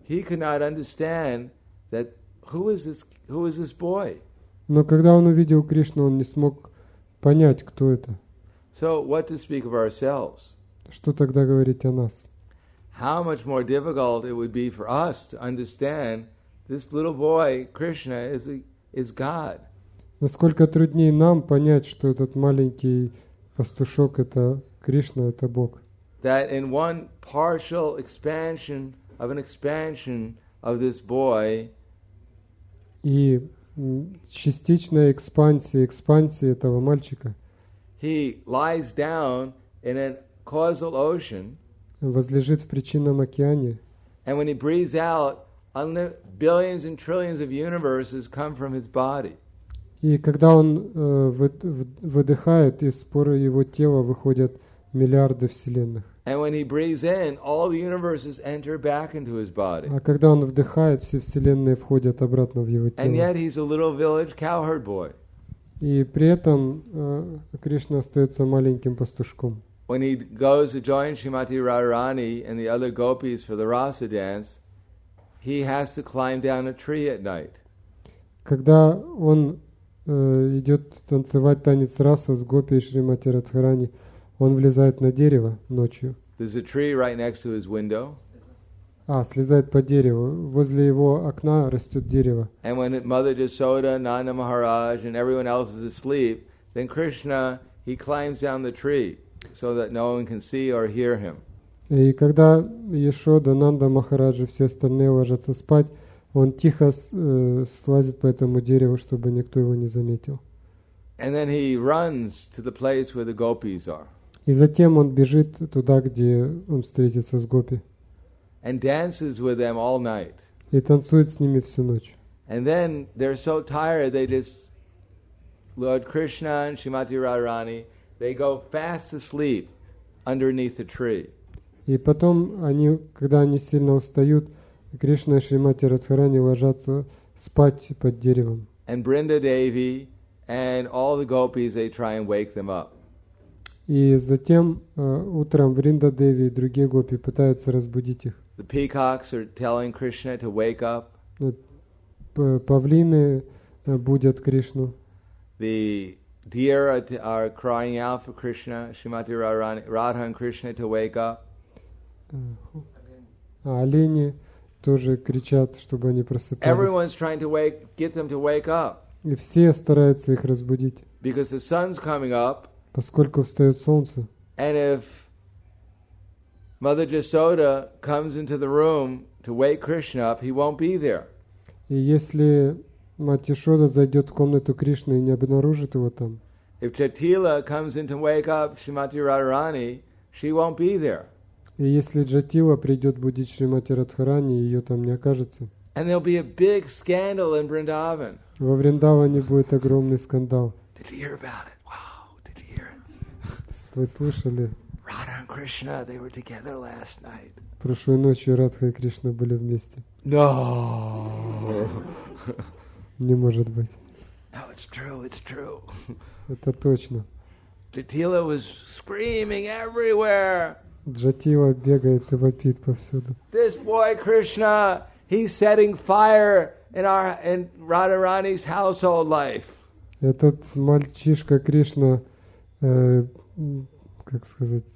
he could not understand that who is this boy? Но когда он увидел Кришну, он не смог понять, кто это. So, what to speak of ourselves? Что тогда говорить о нас? How much more difficult it would be for us to understand this little boy, Krishna, is God. Насколько труднее нам понять, что этот маленький пастушок — это Кришна, это Бог. That in one partial expansion of this boy, и частичная экспансия этого мальчика, he lies down in a causal ocean, возлежит в причинном океане, and when he breathes out, billions and trillions of universes come from his body. И когда он выдыхает, из споры его тела выходят миллиарды вселенных. And when he breathes in, all the universes enter back into his body. А когда он вдыхает, все вселенные входят обратно в его тело. And yet he's a little village cowherd boy. И при этом Кришна остается маленьким пастушком. When he goes to join Srimati Radharani and the other gopis for the rasa dance, he has to climb down a tree at night. Когда он идет танцевать танец раса с гопи и Шримати Радхарани, он влезает на дерево ночью. There's a tree right next to his window. Слезает по дереву. Возле его окна растет дерево. And when Mother Yasoda, Nanda Maharaj, and everyone else is asleep, then Krishna, he climbs down the tree so that no one can see or hear him. И когда Яшода, Нанда Махараджа и все остальные ложатся спать, он тихо слазит по этому дереву, чтобы никто его не заметил. And then he runs to the place where the gopis are. И затем он бежит туда, где он встретится с гопи. And dances with them all night. И танцует с ними всю ночь. And then they're so tired, Lord Krishna and Srimati Radharani, they go fast asleep underneath the tree. И потом, когда они сильно устают, Кришна и Шримати Радхарани ложатся спать под деревом. And Brinda Devi and all the gopis, they try and wake them up. И затем утром Вринда Деви и другие гопи пытаются разбудить их. The peacocks are telling Krishna to wake up. Павлины будят Кришну. The deer are crying out for Krishna, Srimati Radha and Krishna to wake up. Олени тоже кричат, чтобы они просыпались. Everyone's trying to get them to wake up. И все стараются их разбудить. Because the sun's coming up. Поскольку встает солнце. And if Mother Yasoda comes into the room to wake Krishna up, he won't be there. И если мать Яшода зайдет в комнату Кришны и не обнаружит его там. If Jatila comes in to wake up Srimati Radharani, she won't be there. И если Джатила придет будить Шримати Радхарани, ее там не окажется. And there'll be a big scandal in Vrindavan. Во Вриндаване будет огромный скандал. Did you hear about it? Wow, did you hear it? Вы слышали? Radha and Krishna, they were together last night. Прошлой ночью Радха и Кришна были вместе. No. Не может быть. No, it's true, it's true. Это точно. Jatila was screaming everywhere. Джатила бегает и вопит повсюду. This boy Krishna, he's setting fire in Radharani's household life. Этот мальчишка Кришна,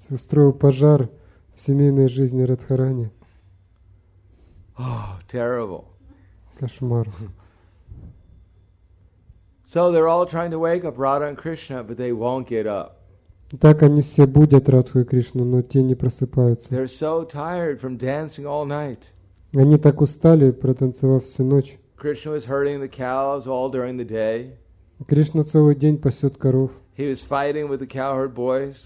устроил пожар в семейной жизни Радхарани. Oh, terrible. Кошмар. So they're all trying to wake up Radha and Krishna, but they won't get up. Так они все будят Радху и Кришну, но те не просыпаются. They're so tired from dancing all night. Они так устали, протанцевав всю ночь. Krishna was herding the cows all during the day. Кришна целый день пасет коров, He was fighting with the cowherd boys.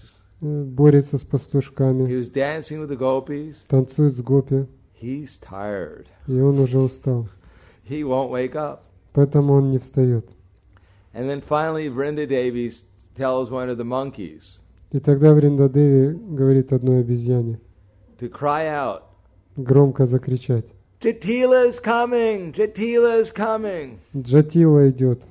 борется с He пастушками, was dancing with the gopis. танцует с гопи, He's tired. и он уже устал. He won't wake up. Поэтому он не встает. And then finally Vrinda Devi tells one of the monkeys И тогда Вриндадеви говорит одной обезьяне to cry out, громко закричать: Jatila is coming! Jatila is coming! Джатила идет.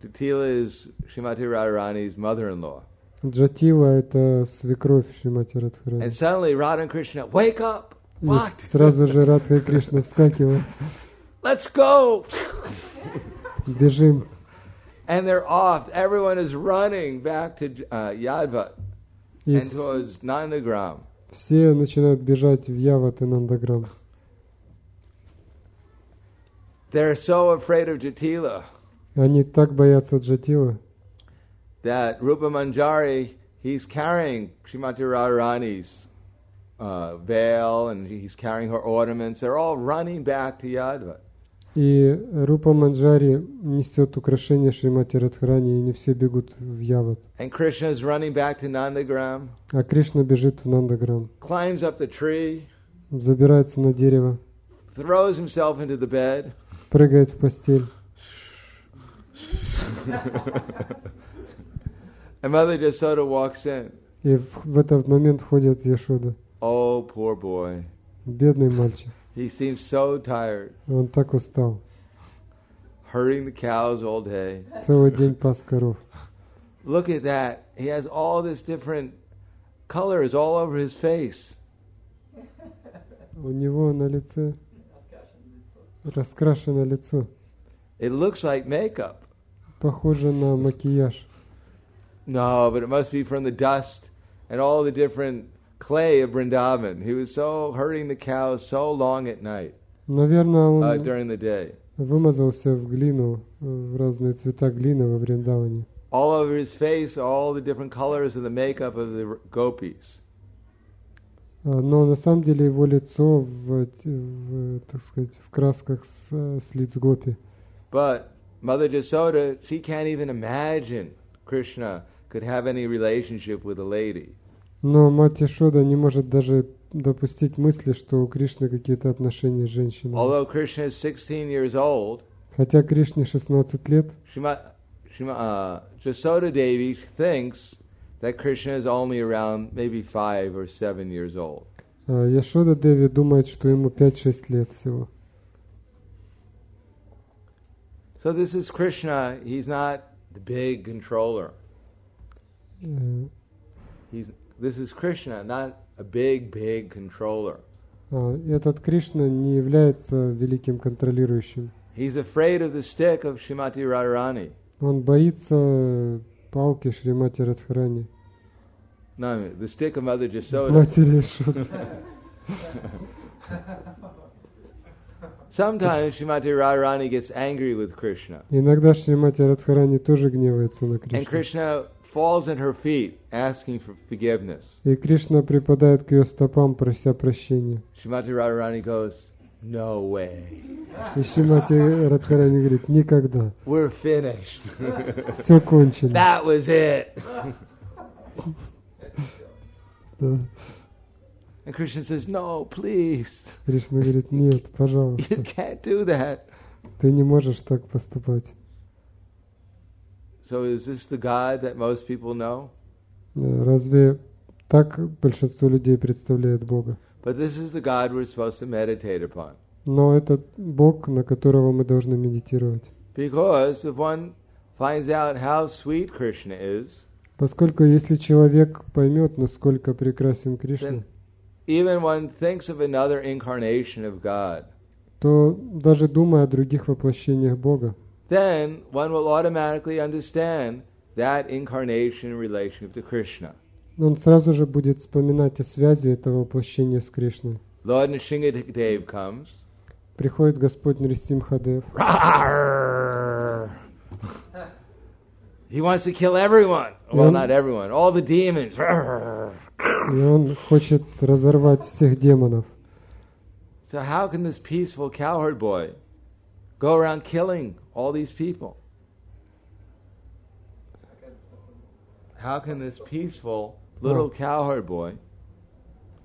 Jatila is Srimati Radharani's mother-in-law. Джатила — это свекровь Шримати And Радхарани. suddenly Radha and Krishna, wake up! И What? сразу же Радха и Кришна вскакивают. Let's go! Бежим. And they're off. Everyone is running back to Yadvat И and towards Nandagram. все начинают бежать в Яват и Нандаграм. They're so afraid of Jatila Они так боятся Джатилы, that Rupa Manjari, he's carrying Srimati Radharani's veil and he's carrying her ornaments. They're all running back to Yadvat. и Рупа Манджари несет украшения Шримати Радхарани, и они все бегут в Яват. And Krishna is running back to Nandagram, А Кришна бежит в Нандаграм, climbs up the tree, забирается на дерево, throws himself into the bed. прыгает в постель. And Mother Jasoda walks in. И в этот момент входит Яшода. Oh, poor boy. Бедный мальчик. He seems so tired, Он так устал. herding the cows all day. Целый день пас коров. Look at that. He has all this different colors all over his face. У него на лице раскрашено лицо. It looks like makeup. Похоже на макияж. No, but it must be from the dust and all the different clay of Vrindavan. He was so herding the cows so long at night, Наверное, он during the day. вымазался в глину, в разные цвета глины во Вриндаване. All over his face, all the different colors of the makeup of the gopis. Но на самом деле его лицо так сказать, в красках с лиц гопи. But Mother Jasoda, she can't even imagine Krishna could have any relationship with a lady. Но мать Яшода не может даже допустить мысли, что у Кришны какие-то отношения с женщиной. Although Krishna is 16 years old, Хотя Кришне 16 лет, Jasoda Devi thinks that Krishna is only around maybe 5 or 7 years old. Яшода Деви думает, что ему 5-6 лет всего. So this is Krishna. He's not the big controller. This is Krishna, not a big controller. Этот Кришна не является великим контролирующим. He's afraid of the stick of Srimati Radharani. Он боится палки Шримати Радхарани. No, I mean, the stick of Mother Jasoda. Матери Яшоды. Sometimes Srimati Radharani gets angry with Krishna. Иногда Шримати Радхарани тоже гневается на And Кришну. Krishna falls at her feet asking for forgiveness. И Кришна припадает к ее стопам, прося прощения. Srimati Radharani goes, no way. И Шримати Радхарани говорит: никогда. We're finished. Все кончено. That was it. Да. And Krishna says, no, please. Кришна говорит: нет, You пожалуйста, can't do that. ты не можешь так поступать. So is this the God that most people know? Разве так большинство людей представляет Бога? But this is the God we're supposed to meditate upon. Но это Бог, на которого мы должны медитировать. Because if one finds out how sweet Krishna is, Поскольку если человек поймет, насколько прекрасен Кришна, then even one thinks of another incarnation of God, то даже думая о других воплощениях Бога, then one will automatically understand that incarnation in relationship to Krishna. он сразу же будет вспоминать о связи этого воплощения с Кришной. Lord Nrsimhadev comes. Приходит Господь Нрисимхадев. He wants to kill everyone. Well, not everyone. All the demons. И он хочет разорвать всех демонов. So how can this peaceful cowherd boy go around killing all these people? How can this peaceful little cowherd boy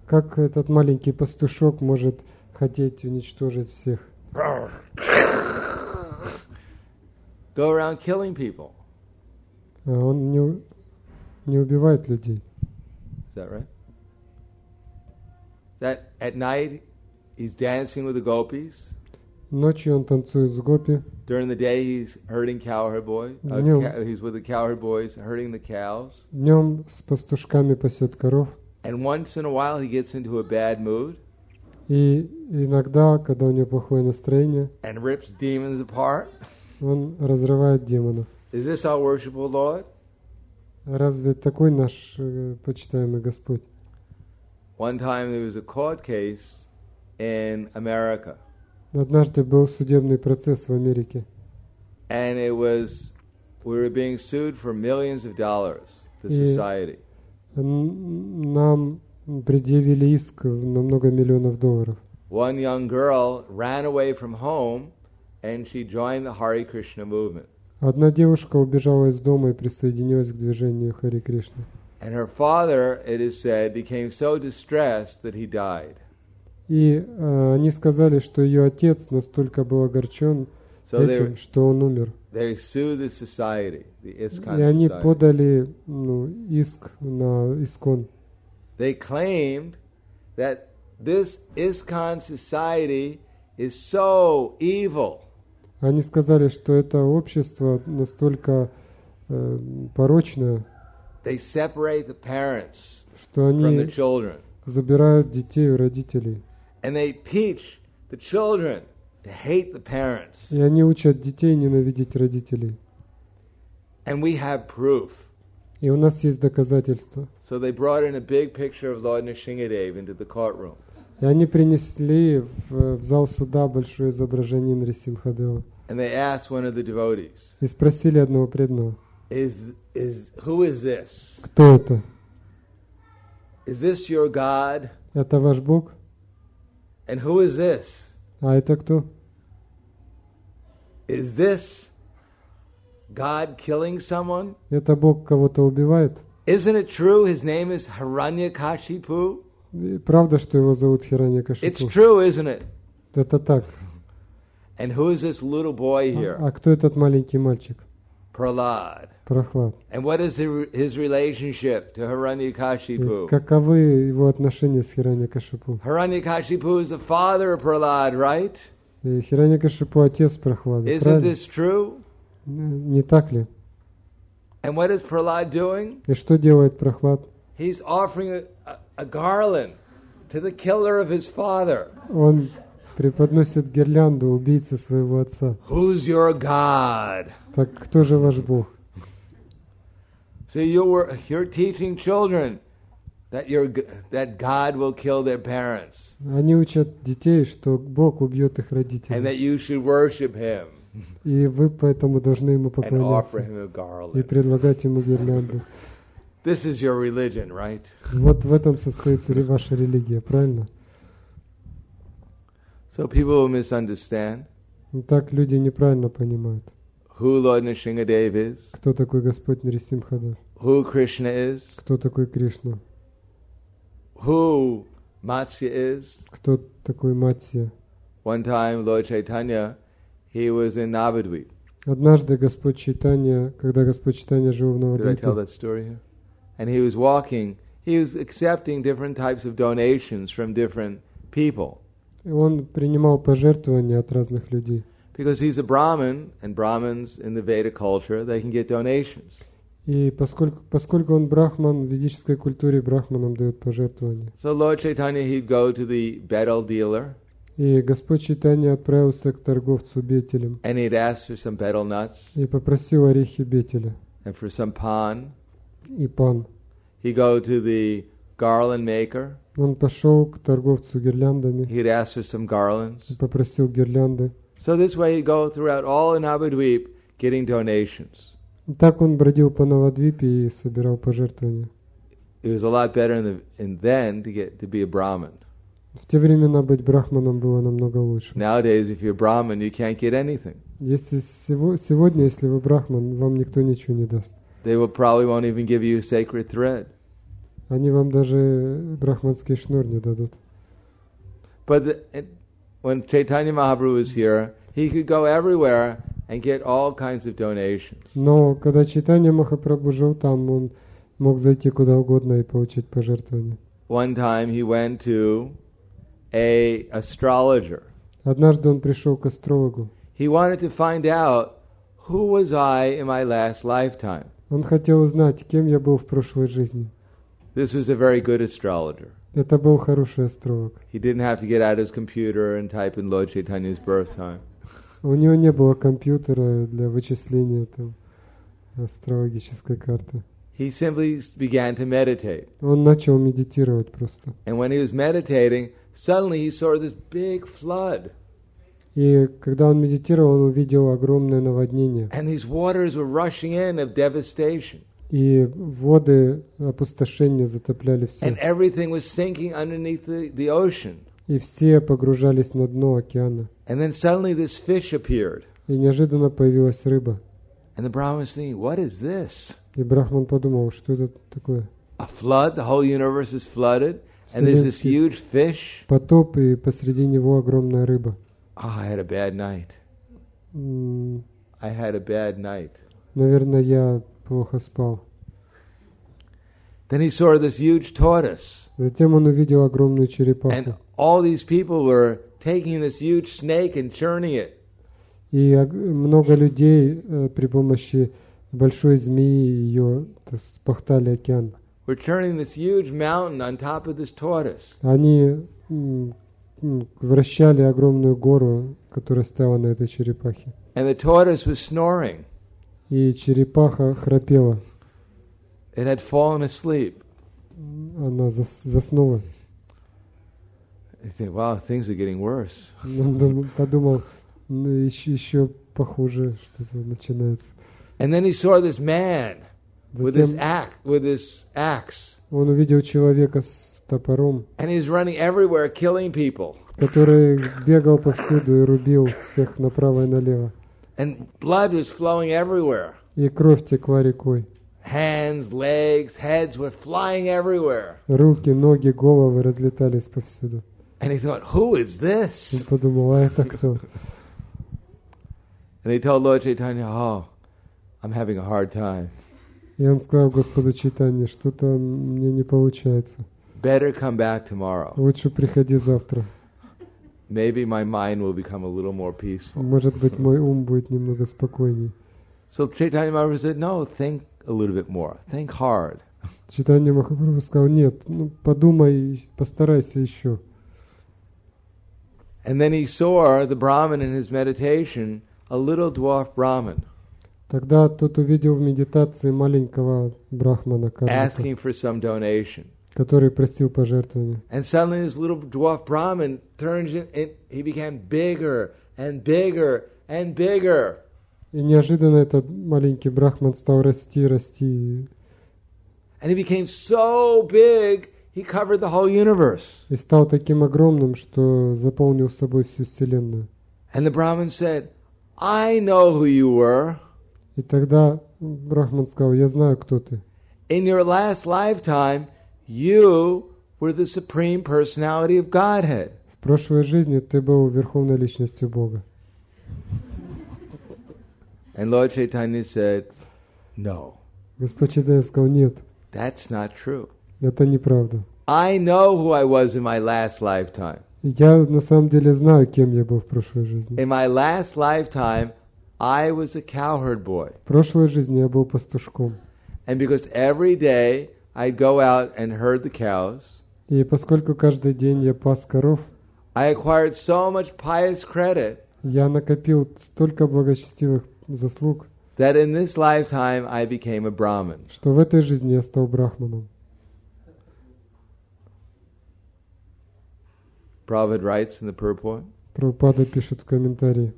Как этот маленький пастушок может хотеть уничтожить всех? go around killing people? А он не убивает людей. Is that right? That at night he's dancing with the gopis. Ночью он танцует с гопи. During the day he's herding cowherd boy. He's with the cowherd boys herding the cows. Днем с пастушками пасет коров. And once in a while he gets into a bad mood. И иногда, когда у него плохое настроение, and rips demons apart. он разрывает демонов. Is this our worshipful Lord? Разве такой наш почитаемый Господь? One time there was a court case in America. Однажды был судебный процесс в Америке. And we were being sued for millions of dollars, the society. Нам предъявили иск на много миллионов долларов. One young girl ran away from home and she joined the Hare Krishna movement. Одна девушка убежала из дома и присоединилась к движению Харе Кришны. And her father, it is said, became so distressed that he died. И они сказали, что ее отец настолько был огорчен этим, что он умер. They sued the society, the ISKCON И они society. подали иск на ISKCON. They claimed that this ISKCON society is so evil. Они сказали, что это общество настолько порочное, They separate the parents что from the они children. забирают детей у родителей. And they teach the children to hate the parents. И они учат детей ненавидеть родителей. And we have proof. И у нас есть доказательства. So they brought in a big picture of Lord Nrsimhadev into the courtroom. И они принесли в зал суда большое изображение Нрисимхадева. And they asked one of the devotees, И спросили одного преданного, who is this? кто это? Is this your God? Это ваш Бог? And who is this? А это кто? Is this God killing someone? Это Бог кого-то убивает? Isn't it true his name is Hiranyakashipu? Правда, что его зовут Хираньякашипу? It's true, isn't it? Это так. And who is this little boy here? А кто этот маленький мальчик? Prahlad. Прахлад. And what is his relationship to Hiranyakashipu? Каковы его отношения с Хираньякашипу? Hiranyakashipu is the father of Prahlad, right? Хираньякашипу отец Прахлада. Isn't this true? Не так ли? And what is Prahlad doing? И что делает Прахлад? He's offering a garland to the killer of his father. Он преподносит гирлянду убийце своего отца. Who's your God? Так кто же ваш Бог? So you're teaching children that God will kill their parents. Они учат детей, что Бог убьет их And родителей. that you should worship Him И вы поэтому должны ему and offer поклоняться Him a и garland. предлагать ему гирлянду. This is your religion, right? Вот в этом состоит ваша религия, правильно? So people will misunderstand Но так люди неправильно понимают, who Lord Nrsimhadev is, кто такой Господь Нрисимхадев, who Krishna is, кто такой Кришна, who Matsya is. кто такой Матсия. One time, Lord Chaitanya, he was in Navadvip. Однажды Господь Чайтанья, когда Господь Чайтанья жил в Did I tell Навадвипе, that story here? And he was walking, he was accepting different types of donations from different people. он принимал пожертвования от разных людей. Because he's a Brahmin, and Brahmins in the Veda culture, they can get donations. И поскольку он брахман, в ведической культуре брахманам дают пожертвования. So Lord Chaitanya, he'd go to the betel dealer, И Господь Чайтанья отправился к торговцу бетелем and he'd ask for some betel nuts, и попросил орехи бетеля and for some pan, и пан. he'd go to the garland maker. Он пошел к торговцу гирляндами, He'd ask for some garlands. попросил гирлянды. So this way he'd go throughout all of Navadvip getting donations. И так он бродил по Навадвипе и собирал пожертвования. It was a lot better then to be a Brahmin. В те времена быть брахманом было намного лучше. Nowadays, if you're Brahmin, you can't get anything. Если сегодня, если вы брахман, вам никто ничего не даст. They probably won't even give you a sacred thread. Они вам даже брахманский шнур не дадут. But when Chaitanya Mahaprabhu was here, he could go everywhere and get all kinds of donations. Но когда Чайтанья Махапрабху жил там, он мог зайти куда угодно и получить пожертвования. One time he went to an astrologer. Однажды он пришел к астрологу. He wanted to find out who was I in my last lifetime. Он хотел узнать, кем я был в прошлой жизни. This was a very good astrologer. Это был хороший астролог. He didn't have to get out his computer and type in Lord Chaitanya's birth time. У него не было компьютера для вычисления там астрологической карты. He simply began to meditate. Он начал медитировать просто. And when he was meditating, suddenly he saw this big flood. И когда он медитировал, он увидел огромное наводнение. And these waters were rushing in of devastation. И воды опустошения затопляли все. And everything was sinking underneath the ocean. И все погружались на дно океана. And then suddenly this fish appeared. И неожиданно появилась рыба. And the Brahman was thinking, what is this? И Брахман подумал, что это такое? A flood? The whole universe is flooded? And there's this huge fish? Потоп, и посреди него огромная рыба. I had a bad night. I had a bad night. Наверное, я плохо спал. Then he saw this huge tortoise. Затем он увидел огромную And черепаху. all these people were taking this huge snake and churning it. И много людей при помощи большой змеи ее спахтали океан. We're churning this huge mountain on top of this tortoise. Они вращали огромную гору, которая стояла на этой черепахе. And the tortoise was snoring. И черепаха храпела. It had fallen asleep. Она заснула. I think, wow, things are getting worse. Он подумал, еще похуже что-то начинается. And then he saw this man with this axe. Он увидел человека с топором, And he's running everywhere, killing people. который бегал повсюду и рубил всех направо и налево. And blood was flowing everywhere. И кровь текла рекой. Hands, legs, heads were flying everywhere. Руки, ноги, головы разлетались повсюду. And he thought, who is this? Он подумал, а это кто? And he told Lord Chaitanya, oh, I'm having a hard time. И он сказал Господу Чайтанье, что-то мне не получается. Better come back tomorrow. Лучше приходи завтра. Maybe my mind will become a little more peaceful. Может быть, мой ум будет немного спокойней. So Chaitanya Mahaprabhu said, no, think a little bit more. Think hard. Чайтанья Махапрабху сказал, нет, подумай, постарайся еще. And then he saw the Brahmin in his meditation, a little dwarf Brahmin, Тогда тот увидел в медитации маленького брахмана, asking for some donation. который просил пожертвования. And suddenly this little dwarf Brahmin turns in, he became bigger and bigger and bigger. И неожиданно этот маленький брахман стал расти. And he became so big, he covered the whole universe. И стал таким огромным, что заполнил собой всю Вселенную. And the Brahmin said, I know who you were. И тогда брахман сказал, я знаю, кто ты. In your last lifetime, you were the supreme personality of Godhead. В прошлой жизни ты был верховной личностью Бога. And Lord Chaitanya said, no, Господь Чайтанья сказал, нет, that's not true. это неправда. I know who I was in my last lifetime. Я на самом деле знаю, кем я был в прошлой жизни. In my last lifetime, I was a cowherd boy. В прошлой жизни я был пастушком. And because every day I'd go out and herd the cows, И поскольку каждый день я пас коров, I acquired so much pious credit я накопил столько благочестивых заслуг, that in this lifetime I became a Brahmin. что в этой жизни я стал брахманом. Prabhupada writes in the purport, Прабхупада пишет в комментарии,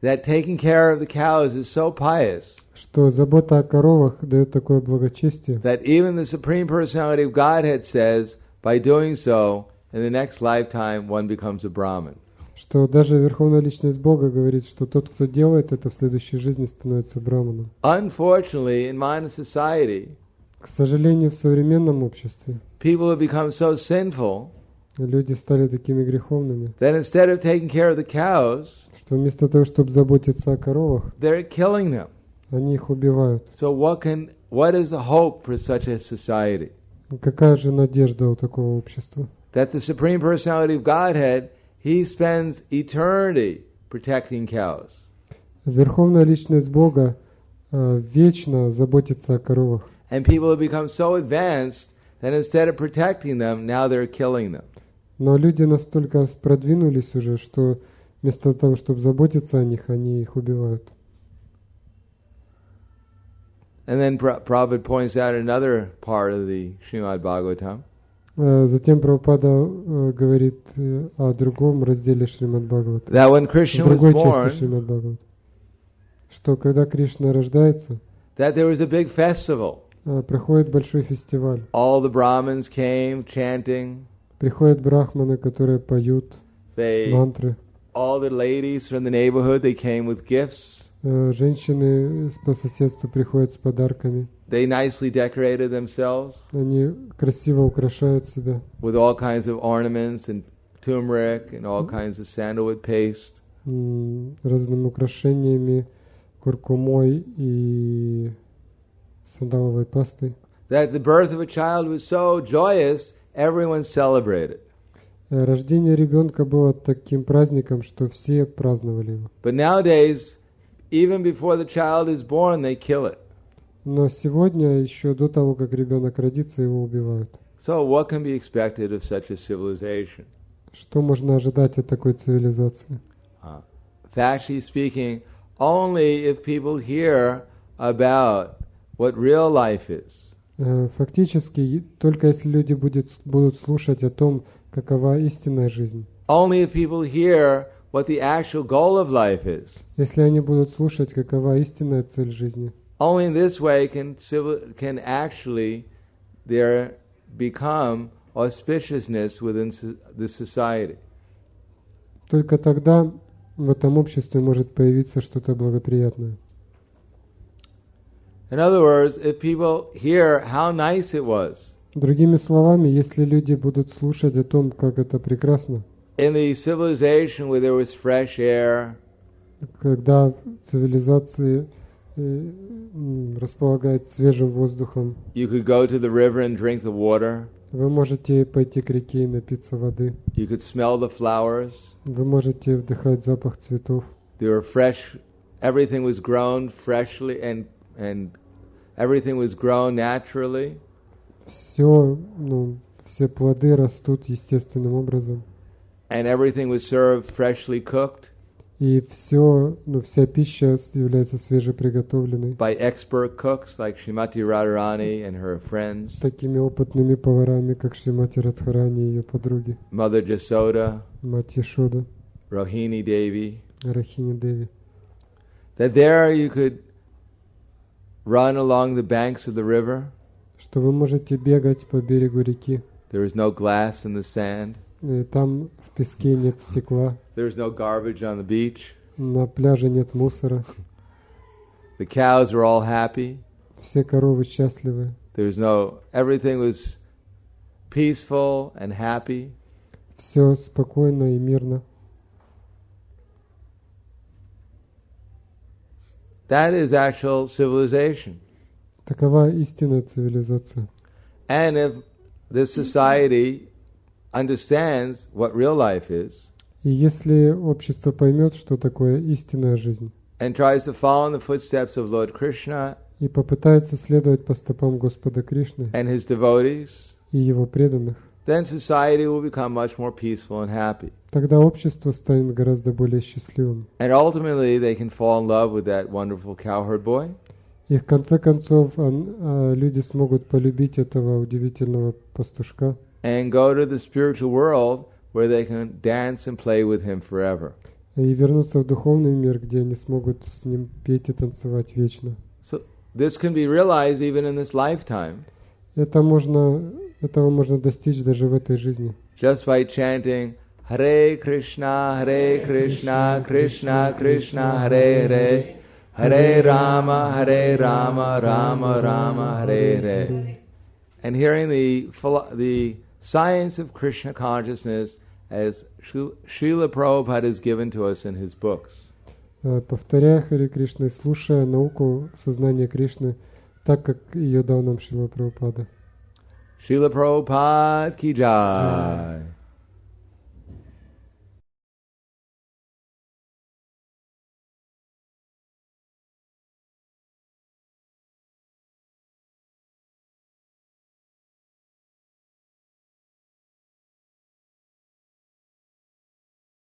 that taking care of the cows is so pious что забота о коровах дает такое благочестие, that even the Supreme Personality of Godhead says, by doing so, in the next lifetime one becomes a Brahmin. что даже Верховная Личность Бога говорит, что тот, кто делает это в следующей жизни, становится браманом. Unfortunately, in modern society, К сожалению, в современном обществе people have become so sinful люди стали такими греховными, that instead of taking care of the cows, что вместо того, чтобы заботиться о коровах, they're killing them. они их убивают. So what is the hope for such a society? Какая же надежда у такого общества? That the Supreme Personality of Godhead, He spends eternity protecting cows. Верховная Личность Бога вечно заботится о коровах. And people have become so advanced that instead of protecting them, now they're killing them. Но люди настолько продвинулись уже, что вместо того, чтобы заботиться о них, они их убивают. And then Prabhupada points out another part of the Srimad Bhagavatam. Затем Прабхупада говорит о другом разделе Шримад Бхагавата, That when Krishna was другой born, части Шримад Бхагавата, что когда Кришна рождается, that there was a big festival. проходит большой фестиваль. All the Brahmins came chanting. Приходят брахманы, которые поют мантры. All the ladies from the neighborhood, they came with gifts. Женщины по соседству приходят с подарками. They nicely decorated themselves Они красиво украшают себя. with all kinds of ornaments and turmeric and all kinds of sandalwood paste. Разными украшениями, куркумой и сандаловой пастой. That the birth of a child was so joyous, everyone celebrated. Рождение ребенка было таким праздником, что все праздновали его. But nowadays, even before the child is born, they kill it. Но сегодня, еще до того, как ребенок родится, его убивают. So what can be expected of such a civilization? Что можно ожидать от такой цивилизации? Factually speaking, only if people hear about what real life is. Фактически, только если люди будут слушать о том, какова истинная жизнь. Only if people hear what the actual goal of life is. Если они будут слушать, какова истинная цель жизни. Only in this way can actually there become auspiciousness within the society. Только тогда в этом обществе может появиться что-то благоприятное. In other words, if people hear how nice it was Другими словами, если люди будут слушать о том, как это прекрасно, in the civilization where there was fresh air, когда в цивилизации располагает свежим воздухом, you could go to the river and drink the water, вы можете пойти к реке и напиться воды, you could smell the flowers, вы можете вдыхать запах цветов. they were fresh, everything was grown freshly and everything was grown naturally. Все плоды растут естественным образом. And everything was served freshly cooked И вся пища является свежеприготовленной. by expert cooks like Srimati Radharani and her friends, Такими опытными поварами, как Шримати Радхарани и ее подруги. Mother Jasoda, Мать Яшода, Rohini Devi. Рахини Деви. That there you could run along the banks of the river. Что вы можете бегать по берегу реки. There is no glass in the sand. И там в песке нет стекла. There is no garbage on the beach. На пляже нет мусора. The cows were all happy. Все коровы счастливы. Everything was peaceful and happy. Все спокойно и мирно. That is actual civilization. Такова истинная цивилизация. And if this society understands what real life is, И если общество поймет, что такое истинная жизнь, and tries to follow in the footsteps of Lord Krishna и попытается следовать по стопам Господа Кришны and his devotees, и его преданных, then society will become much more peaceful and happy. тогда общество станет гораздо более счастливым. And ultimately they can fall in love with that wonderful cowherd boy. И в конце концов люди смогут полюбить этого удивительного пастушка And go to the spiritual world where they can dance and play with him forever. И вернуться в духовный мир, где они смогут с ним петь и танцевать вечно. So this can be realized even in this lifetime. Этого можно достичь даже в этой жизни. Just by chanting Hare Krishna, Krishna Krishna, Hare Hare, Hare Rama, Rama Rama, Hare Hare. And hearing the science of Krishna consciousness as Srila Prabhupada has given to us in his books. Повторяя Харе Кришна и слушая науку сознания Кришны, так как ее дал нам Шрила Прабхупада. Srila Prabhupada ki jai.